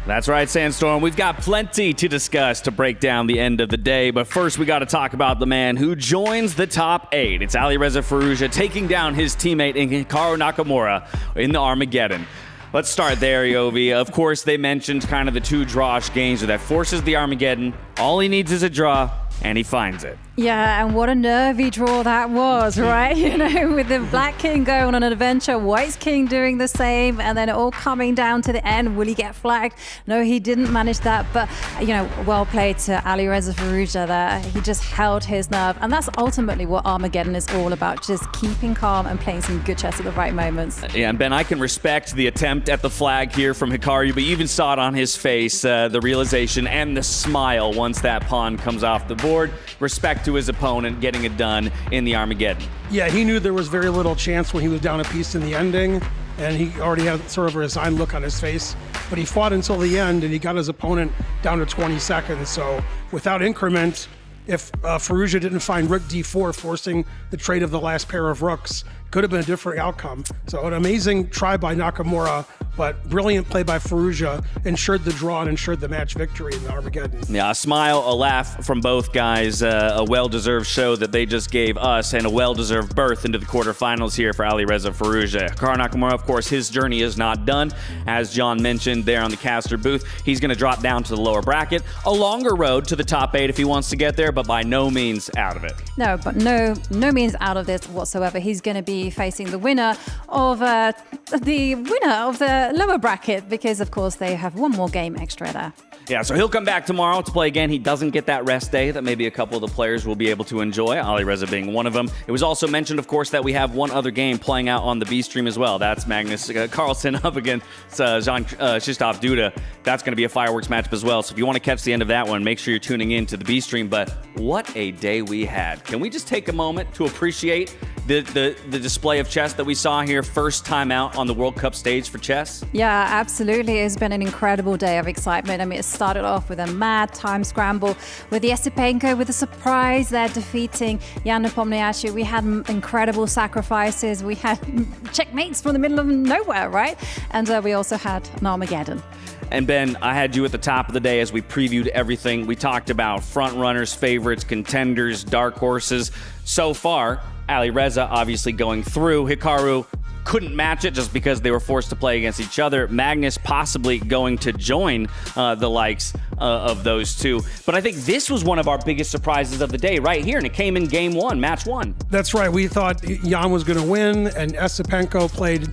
That's right, Sandstorm. We've got plenty to discuss to break down the end of the day, but first we got to talk about the man who joins the top 8. It's Alireza Firouzja taking down his teammate Hikaru Nakamura in the Armageddon. Let's start there, Yovi. Of course, they mentioned kind of the 2 drawish games that forces the Armageddon. All he needs is a draw, and he finds it. Yeah, and what a nervy draw that was, right? You know, with the Black King going on an adventure, White's King doing the same, and then it all coming down to the end. Will he get flagged? No, he didn't manage that, but, you know, well played to Alireza Firouzja there. He just held his nerve, and that's ultimately what Armageddon is all about, just keeping calm and playing some good chess at the right moments. Yeah, and Ben, I can respect the attempt at the flag here from Hikaru, but you even saw it on his face, the realization and the smile once that pawn comes off the board. Respect to his opponent getting it done in the Armageddon. Yeah, he knew there was very little chance when he was down a piece in the ending, and he already had sort of a resigned look on his face. But he fought until the end, and he got his opponent down to 20 seconds. So without increment, if Firouzja didn't find rook d4, forcing the trade of the last pair of rooks, could have been a different outcome. So an amazing try by Nakamura, but brilliant play by Firouzja, ensured the draw and ensured the match victory in the Armageddon. Yeah, a smile, a laugh from both guys, a well-deserved show that they just gave us, and a well-deserved berth into the quarterfinals here for Alireza Firouzja. Hikaru Nakamura, of course, his journey is not done. As John mentioned there on the caster booth, he's going to drop down to the lower bracket. A longer road to the top 8 if he wants to get there, but by no means out of it. No, but no means out of this whatsoever. He's going to be facing the winner of the lower bracket, because of course they have 1 more game extra there. Yeah, so he'll come back tomorrow to play again. He doesn't get that rest day that maybe a couple of the players will be able to enjoy, Alireza being one of them. It was also mentioned, of course, that we have 1 other game playing out on the B stream as well. That's Magnus Carlsen up against Jean-Christophe Duda. That's going to be a fireworks matchup as well. So if you want to catch the end of that one, make sure you're tuning in to the B stream. But what a day we had. Can we just take a moment to appreciate the display of chess that we saw here first time out on the World Cup stage for chess? Yeah, absolutely. It's been an incredible day of excitement. I mean, it started off with a mad time scramble with Yesipenko with a surprise there defeating Jan Nepomniachtchi. We had incredible sacrifices. We had checkmates from the middle of nowhere, right? And we also had an Armageddon. And Ben, I had you at the top of the day as we previewed everything. We talked about front runners, favorites, contenders, dark horses. So far, Alireza obviously going through. Hikaru couldn't match it just because they were forced to play against each other. Magnus possibly going to join the likes of those 2. But I think this was one of our biggest surprises of the day right here, and it came in game 1, match 1. That's right. We thought Jan was going to win, and Yesipenko played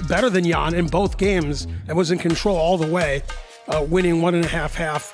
better than Jan in both games and was in control all the way, winning 1.5-half.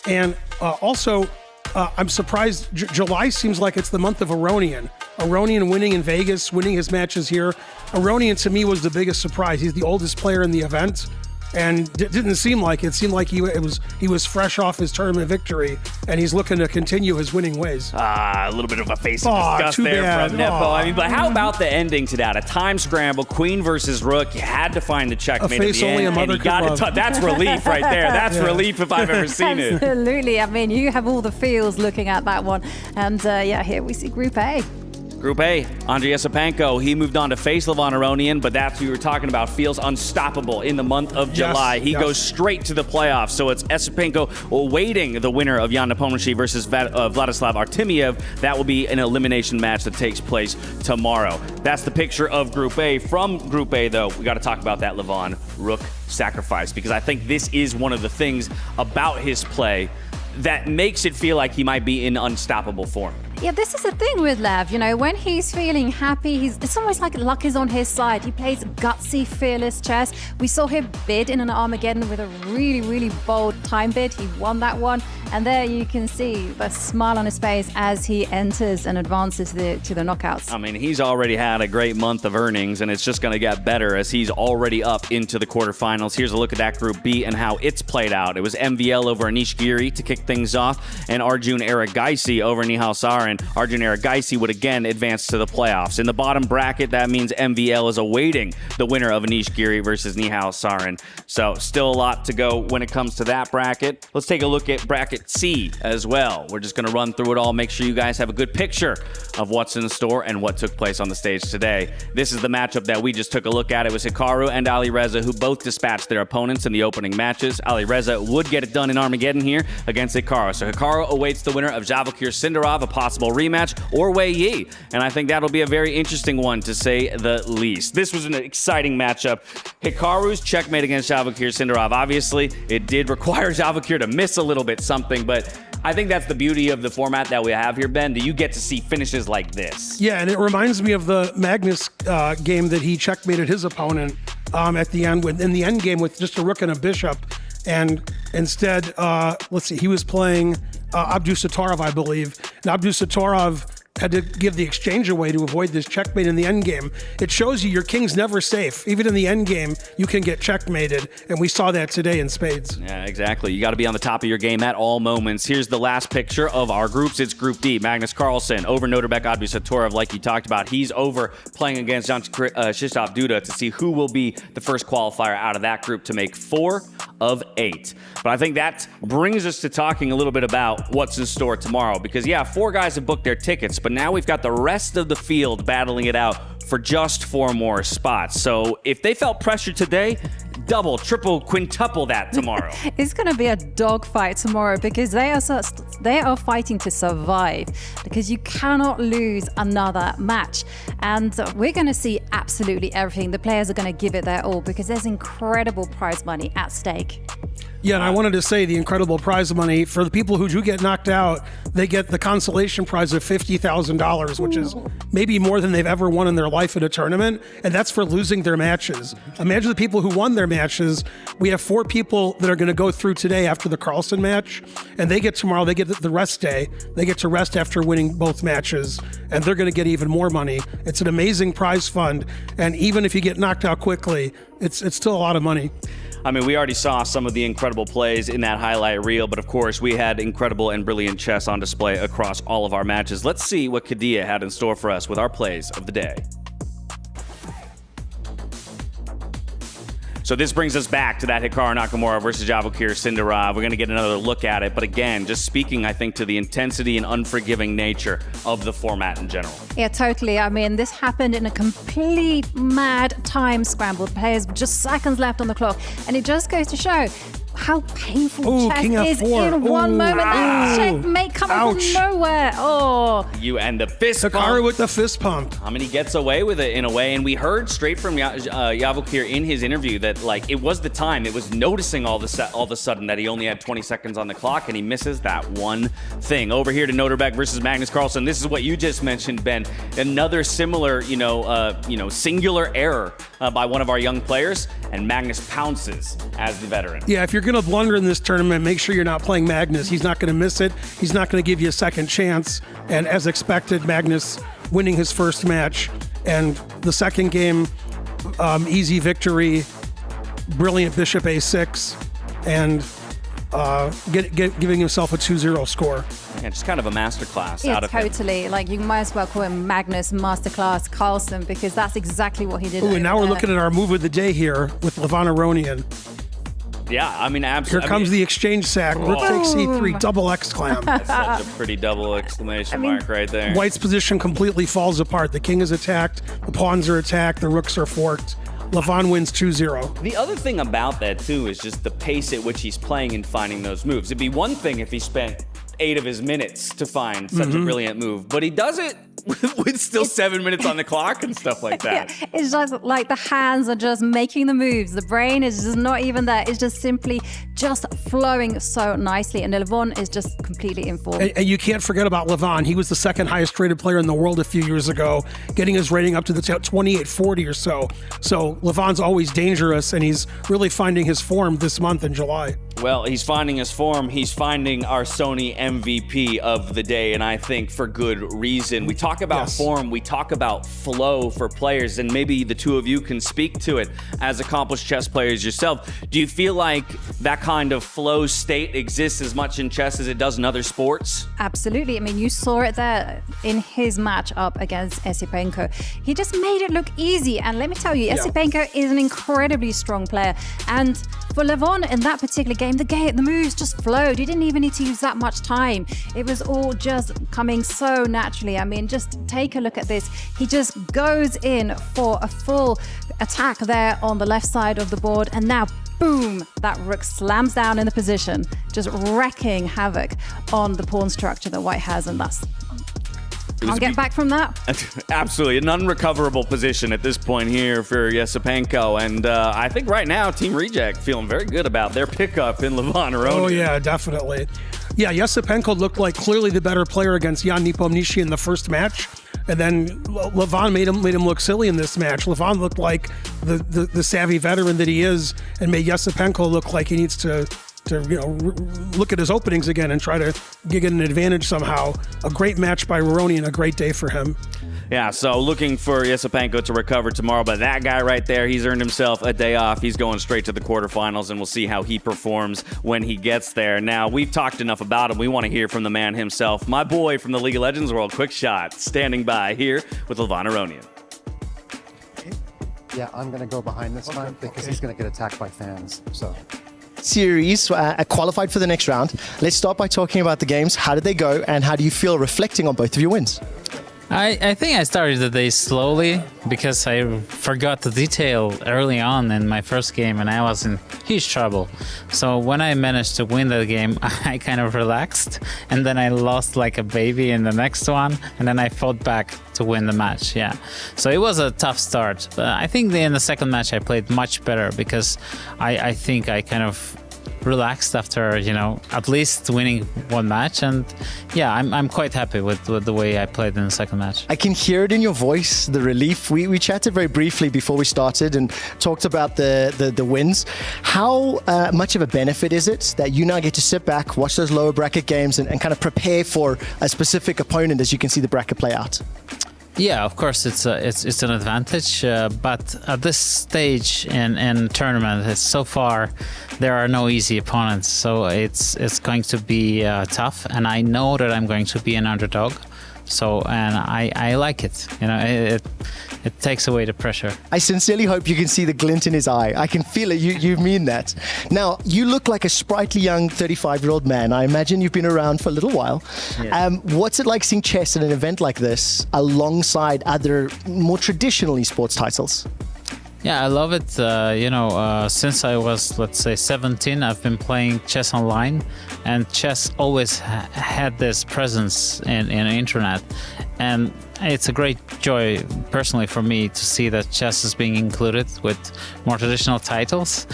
And also, I'm surprised. July seems like it's the month of Aronian. Aronian winning in Vegas, winning his matches here. Aronian, to me, was the biggest surprise. He's the oldest player in the event, and didn't seem like it. It seemed like he was fresh off his tournament victory, and he's looking to continue his winning ways. A little bit of a face of disgust there from Nepo. I mean, but how about the ending to that? A time scramble, queen versus rook. You had to find the checkmate at the end, and you got it. That's relief right there. That's relief if I've ever seen it. Absolutely. I mean, you have all the feels looking at that one. And yeah, here we see Group A. Group A, Andrei Yesipenko, he moved on to face Levon Aronian, but that's what we were talking about, feels unstoppable in the month of July. He goes straight to the playoffs, so it's Yesipenko awaiting the winner of Jan Nepomniachtchi versus Vladislav Artemiev. That will be an elimination match that takes place tomorrow. That's the picture of Group A. From Group A, though, we got to talk about that Levon rook sacrifice, because I think this is one of the things about his play that makes it feel like he might be in unstoppable form. Yeah, this is the thing with Lev. You know, when he's feeling happy, it's almost like luck is on his side. He plays gutsy, fearless chess. We saw him bid in an Armageddon with a really, really bold time bid. He won that one. And there you can see the smile on his face as he enters and advances to the knockouts. I mean, he's already had a great month of earnings, and it's just going to get better as he's already up into the quarterfinals. Here's a look at that Group B and how it's played out. It was MVL over Anish Giri to kick things off, and Arjun Erigaisi over Nihal Sarin. Arjun Erigaisi would again advance to the playoffs. In the bottom bracket, that means MVL is awaiting the winner of Anish Giri versus Nihal Sarin. So still a lot to go when it comes to that bracket. Let's take a look at bracket C as well. We're just going to run through it all, make sure you guys have a good picture of what's in store and what took place on the stage today. This is the matchup that we just took a look at. It was Hikaru and Alireza who both dispatched their opponents in the opening matches. Alireza would get it done in Armageddon here against Hikaru. So Hikaru awaits the winner of Vachier-Lagrave, a possible rematch, or Wei Yi. And I think that'll be a very interesting one, to say the least. This was an exciting matchup. Hikaru's checkmate against Vachier-Lagrave. Obviously, it did require Vachier to miss a little bit something, but I think that's the beauty of the format that we have here, Ben, that you get to see finishes like this. Yeah, and it reminds me of the Magnus game that he checkmated his opponent at the end, in the end game with just a rook and a bishop. And instead, let's see, he was playing Abdusattorov, I believe. And Abdusattorov had to give the exchange away to avoid this checkmate in the end game. It shows you your king's never safe. Even in the end game, you can get checkmated, and we saw that today in spades. Yeah, exactly. You got to be on the top of your game at all moments. Here's the last picture of our groups. It's Group D. Magnus Carlsen over Nodirbek Abdusattorov, like you talked about. He's over playing against Krzysztof Duda to see who will be the first qualifier out of that group to make 4 of 8. But I think that brings us to talking a little bit about what's in store tomorrow, because yeah, 4 guys have booked their tickets, but now we've got the rest of the field battling it out for just 4 more spots. So if they felt pressure today, double, triple, quintuple that tomorrow. It's going to be a dogfight tomorrow, because they are fighting to survive, because you cannot lose another match. And we're going to see absolutely everything. The players are going to give it their all, because there's incredible prize money at stake. Yeah, and I wanted to say the incredible prize money for the people who do get knocked out. They get the consolation prize of $50,000, which is maybe more than they've ever won in their life in a tournament, and that's for losing their matches. Imagine the people who won their matches. We have 4 people that are going to go through today after the Carlsen match, and they get tomorrow. They get the rest day. They get to rest after winning both matches, and they're going to get even more money. It's an amazing prize fund, and even if you get knocked out quickly, it's still a lot of money. I mean, we already saw some of the incredible plays in that highlight reel, but of course, we had incredible and brilliant chess on display across all of our matches. Let's see what Kadia had in store for us with our plays of the day. So this brings us back to that Hikaru Nakamura versus Vachier-Lagrave. We're going to get another look at it. But again, just speaking, I think, to the intensity and unforgiving nature of the format in general. Yeah, totally. I mean, this happened in a complete mad time scramble. Players with just seconds left on the clock. And it just goes to show how painful chess is in one moment. That checkmate coming from nowhere. Oh. You and the fist pump. Hikaru with the fist pump. I mean, he gets away with it in a way. And we heard straight from Vachier in his interview that, like, it was the time. It was noticing all of a sudden that he only had 20 seconds on the clock, and he misses that one thing. Over here to Nodirbek versus Magnus Carlsen. This is what you just mentioned, Ben. Another similar, singular error by one of our young players, and Magnus pounces as the veteran. Yeah, if you're going to blunder in this tournament, make sure you're not playing Magnus. He's not going to miss it. He's not going to give you a second chance. And as expected, Magnus winning his first match. And the second game, easy victory, brilliant bishop a6, and giving himself a 2-0 score. Yeah, just kind of a masterclass Yeah, out of him. totally. Like, you might as well call him Magnus Masterclass Carlsen, because that's exactly what he did. Ooh, and now we're looking at our move of the day here with Levon Aronian. Yeah, I mean, absolutely. Here comes the exchange sack. Rook takes c3, double exclam. That's such a pretty double exclamation mark right there. White's position completely falls apart. The king is attacked, the pawns are attacked, the rooks are forked. Levon wins 2-0. The other thing about that, too, is just the pace at which he's playing and finding those moves. It'd be one thing if he spent 8 of his minutes to find such a brilliant move, but he does it with still 7 minutes on the clock and stuff like that. Yeah, it's just like the hands are just making the moves. The brain is just not even there. It's just simply just flowing so nicely. And Levon is just completely in form. And you can't forget about Levon. He was the second highest rated player in the world a few years ago, getting his rating up to the 2840 or so. So Levon's always dangerous, and he's really finding his form this month in July. Well, he's finding his form. He's finding our Sony MVP of the day, and I think for good reason. We talk about form, we talk about flow for players, and maybe the two of you can speak to it as accomplished chess players yourself. Do you feel like that kind of flow state exists as much in chess as it does in other sports? Absolutely. I mean, you saw it there in his match up against Esipenko. He just made it look easy. And let me tell you, Esipenko is an incredibly strong player. And for Levon in that particular game, the moves just flowed. He didn't even need to use that much time. It was all just coming so naturally. I mean, just take a look at this. He just goes in for a full attack there on the left side of the board. And now, boom, that rook slams down in the position, just wrecking havoc on the pawn structure that White has. And that's... Can't get back from that. Absolutely. An unrecoverable position at this point here for Esipenko. And I think right now, Team Reject feeling very good about their pickup in Levon Aronian. Oh, yeah, definitely. Yeah, Esipenko looked like clearly the better player against Jan Nepomniachtchi in the first match. And then Levon made him look silly in this match. Levon looked like the savvy veteran that he is, and made Esipenko look like he needs to look at his openings again and try to get an advantage somehow. A great match by Aronian, a great day for him. Yeah, so looking for Esipenko to recover tomorrow, but that guy right there, he's earned himself a day off. He's going straight to the quarterfinals, and we'll see how he performs when he gets there. Now, we've talked enough about him. We want to hear from the man himself, my boy from the League of Legends world, Quickshot, standing by here with Levon Aronian. Yeah, I'm going to go behind this time because he's going to get attacked by fans. So. Series qualified for the next round. Let's start by talking about the games. How did they go, and how do you feel reflecting on both of your wins? I think I started the day slowly because I forgot the detail early on in my first game and I was in huge trouble. So when I managed to win that game, I kind of relaxed, and then I lost like a baby in the next one, and then I fought back to win the match. Yeah, so it was a tough start, but I think in the second match I played much better because I think I kind of relaxed after, at least winning one match. And yeah, I'm quite happy with the way I played in the second match. I can hear it in your voice, the relief. We chatted very briefly before we started and talked about the wins. How much of a benefit is it that you now get to sit back, watch those lower bracket games and kind of prepare for a specific opponent as you can see the bracket play out? Yeah, of course it's an advantage, but at this stage in tournament, so far there are no easy opponents, so it's going to be tough, and I know that I'm going to be an underdog. So, and I like it. It takes away the pressure. I sincerely hope you can see the glint in his eye. I can feel it. You mean that. Now, you look like a sprightly young 35-year-old man. I imagine you've been around for a little while. Yeah. What's it like seeing chess at an event like this alongside other more traditional esports titles? Yeah, I love it. Since I was, let's say, 17, I've been playing chess online, and chess always had this presence in the internet. And it's a great joy, personally, for me to see that chess is being included with more traditional titles.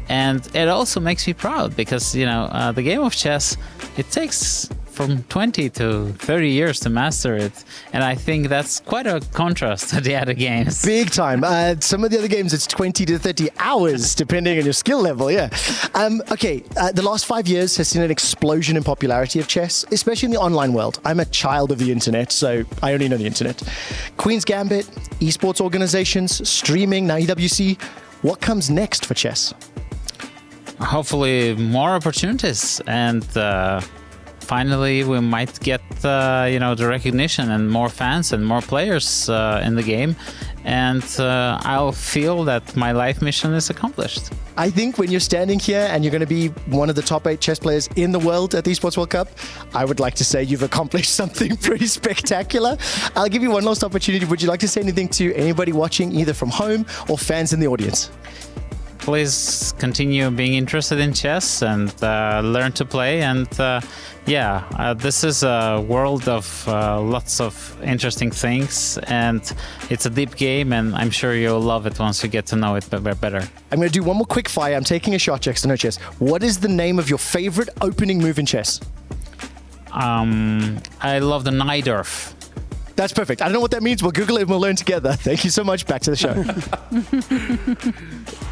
And it also makes me proud because, the game of chess, it takes from 20 to 30 years to master it. And I think that's quite a contrast to the other games. Big time. Some of the other games, it's 20 to 30 hours, depending on your skill level, yeah. The last 5 years has seen an explosion in popularity of chess, especially in the online world. I'm a child of the internet, so I only know the internet. Queen's Gambit, esports organizations, streaming, now EWC. What comes next for chess? Hopefully more opportunities, and finally we might get the recognition and more fans and more players in the game, and I'll feel that my life mission is accomplished. I think when you're standing here and you're going to be one of the top 8 chess players in the world at the Esports World Cup, I would like to say you've accomplished something pretty spectacular. I'll give you one last opportunity. Would you like to say anything to anybody watching, either from home or fans in the audience? please continue being interested in chess and learn to play. And this is a world of lots of interesting things, and it's a deep game, and I'm sure you'll love it once you get to know it better. I'm going to do one more quick fire. I'm taking a shot, Jax, to know chess. What is the name of your favorite opening move in chess? I love the Nodirbek. That's perfect. I don't know what that means. We'll Google it and we'll learn together. Thank you so much. Back to the show.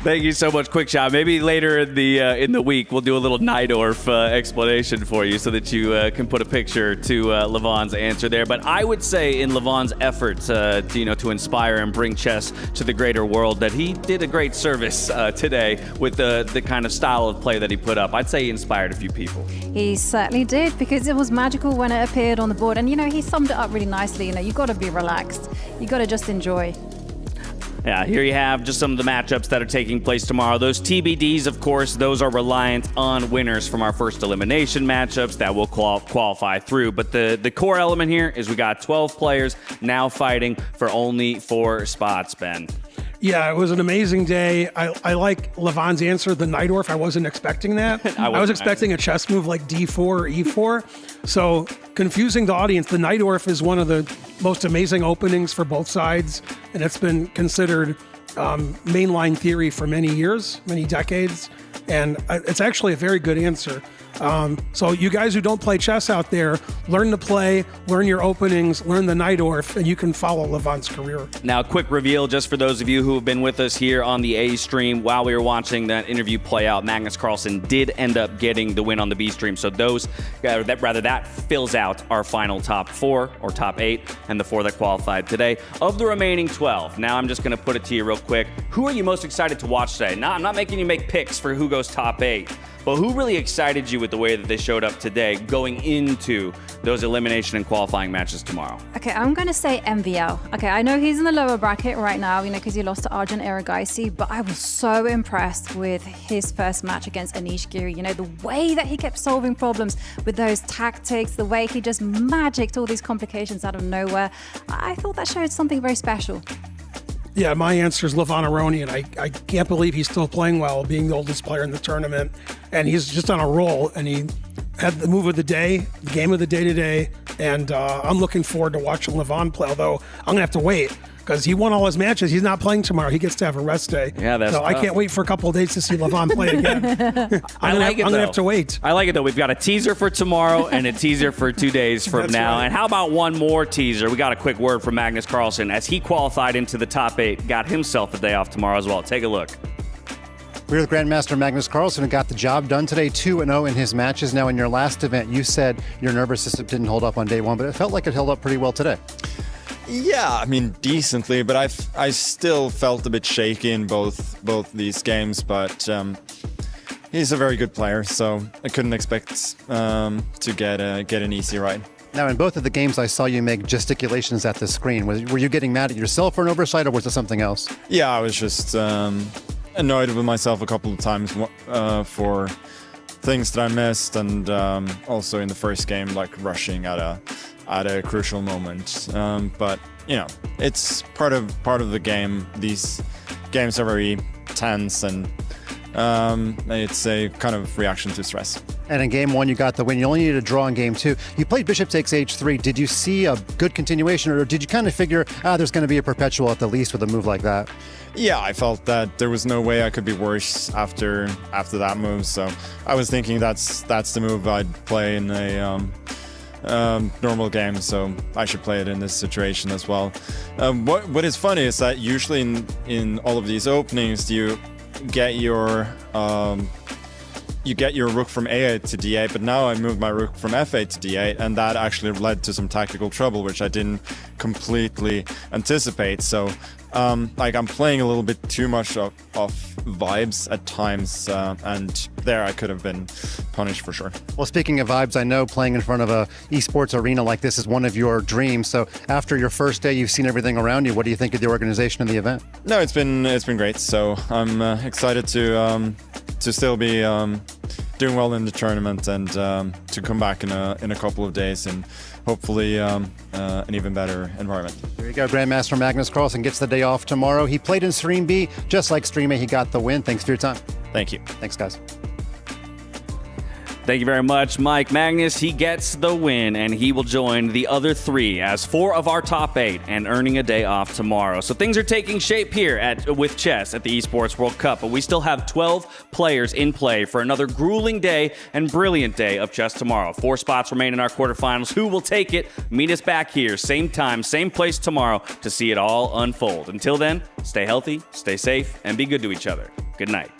Thank you so much, Quickshot. Maybe later in the week we'll do a little Nodirbek explanation for you so that you can put a picture to Levon's answer there. But I would say in Levon's efforts to inspire and bring chess to the greater world that he did a great service today with the kind of style of play that he put up. I'd say he inspired a few people. He certainly did, because it was magical when it appeared on the board. And, he summed it up really nicely. You've got to be relaxed. You've got to just enjoy. Yeah, here you have just some of the matchups that are taking place tomorrow. Those TBDs, of course, those are reliant on winners from our first elimination matchups that will qualify through. But the core element here is we got 12 players now fighting for only 4 spots, Ben. Yeah, it was an amazing day. I like Levon's answer, the Nodirbek. I wasn't expecting that. I was expecting a chess move like D4 or E4. So confusing the audience, the Nodirbek is one of the most amazing openings for both sides. And it's been considered mainline theory for many years, many decades. And it's actually a very good answer. So you guys who don't play chess out there, learn to play, learn your openings, learn the Nodirbek, and you can follow Levon's career. Now, quick reveal just for those of you who have been with us here on the A stream while we were watching that interview play out. Magnus Carlsen did end up getting the win on the B stream. So that fills out our final top 4 or top 8 and the 4 that qualified today. Of the remaining 12, now I'm just going to put it to you real quick. Who are you most excited to watch today? Now, I'm not making you make picks for who goes top 8. But who really excited you with the way that they showed up today going into those elimination and qualifying matches tomorrow? Okay, I'm going to say MVL. Okay, I know he's in the lower bracket right now, because he lost to Arjun Erigaisi, but I was so impressed with his first match against Anish Giri. The way that he kept solving problems with those tactics, the way he just magicked all these complications out of nowhere. I thought that showed something very special. Yeah, my answer is Levon Aronian. I can't believe he's still playing well, being the oldest player in the tournament. And he's just on a roll, and he had the move of the day, the game of the day today. And I'm looking forward to watching Levon play, although I'm going to have to wait, because he won all his matches. He's not playing tomorrow. He gets to have a rest day. Yeah, that's so tough. I can't wait for a couple of days to see Levon play again. I'm going to have to wait. I like it, though. We've got a teaser for tomorrow and a teaser for 2 days from now. Right. And how about one more teaser? We got a quick word from Magnus Carlsen as he qualified into the top 8, got himself a day off tomorrow as well. Take a look. We're with Grandmaster Magnus Carlsen, who got the job done today, 2-0 in his matches. Now, in your last event, you said your nervous system didn't hold up on day 1, but it felt like it held up pretty well today. Yeah, decently, but I still felt a bit shaky in both these games, but he's a very good player, so I couldn't expect to get an easy ride. Now, in both of the games, I saw you make gesticulations at the screen. Were you getting mad at yourself for an oversight, or was it something else? Yeah, I was just annoyed with myself a couple of times for things that I missed, and also in the first game, like rushing at a crucial moment. But it's part of the game. These games are very tense, and it's a kind of reaction to stress. And in game 1, you got the win. You only needed a draw in game 2. You played bishop takes h3. Did you see a good continuation, or did you kind of figure, there's going to be a perpetual at the least with a move like that? Yeah, I felt that there was no way I could be worse after that move. So I was thinking that's the move I'd play in a normal game, so I should play it in this situation as well. What is funny is that usually in all of these openings, you get your rook from A8 to D8, but now I moved my rook from F8 to D8, and that actually led to some tactical trouble, which I didn't completely anticipate. So I'm playing a little bit too much of vibes at times, and there I could have been punished for sure. Well, speaking of vibes, I know playing in front of a esports arena like this is one of your dreams. So after your first day, you've seen everything around you. What do you think of the organization of the event? No, it's been great. So I'm excited to still be doing well in the tournament, and to come back in a couple of days and hopefully an even better environment. There you go. Grandmaster Magnus Carlsen gets the day off tomorrow. He played in Stream B, just like Stream A. He got the win. Thanks for your time. Thank you. Thanks, guys. Thank you very much, Mike. Magnus, he gets the win, and he will join the other 3 as 4 of our top 8 and earning a day off tomorrow. So things are taking shape here with chess at the Esports World Cup, but we still have 12 players in play for another grueling day and brilliant day of chess tomorrow. 4 spots remain in our quarterfinals. Who will take it? Meet us back here, same time, same place tomorrow to see it all unfold. Until then, stay healthy, stay safe, and be good to each other. Good night.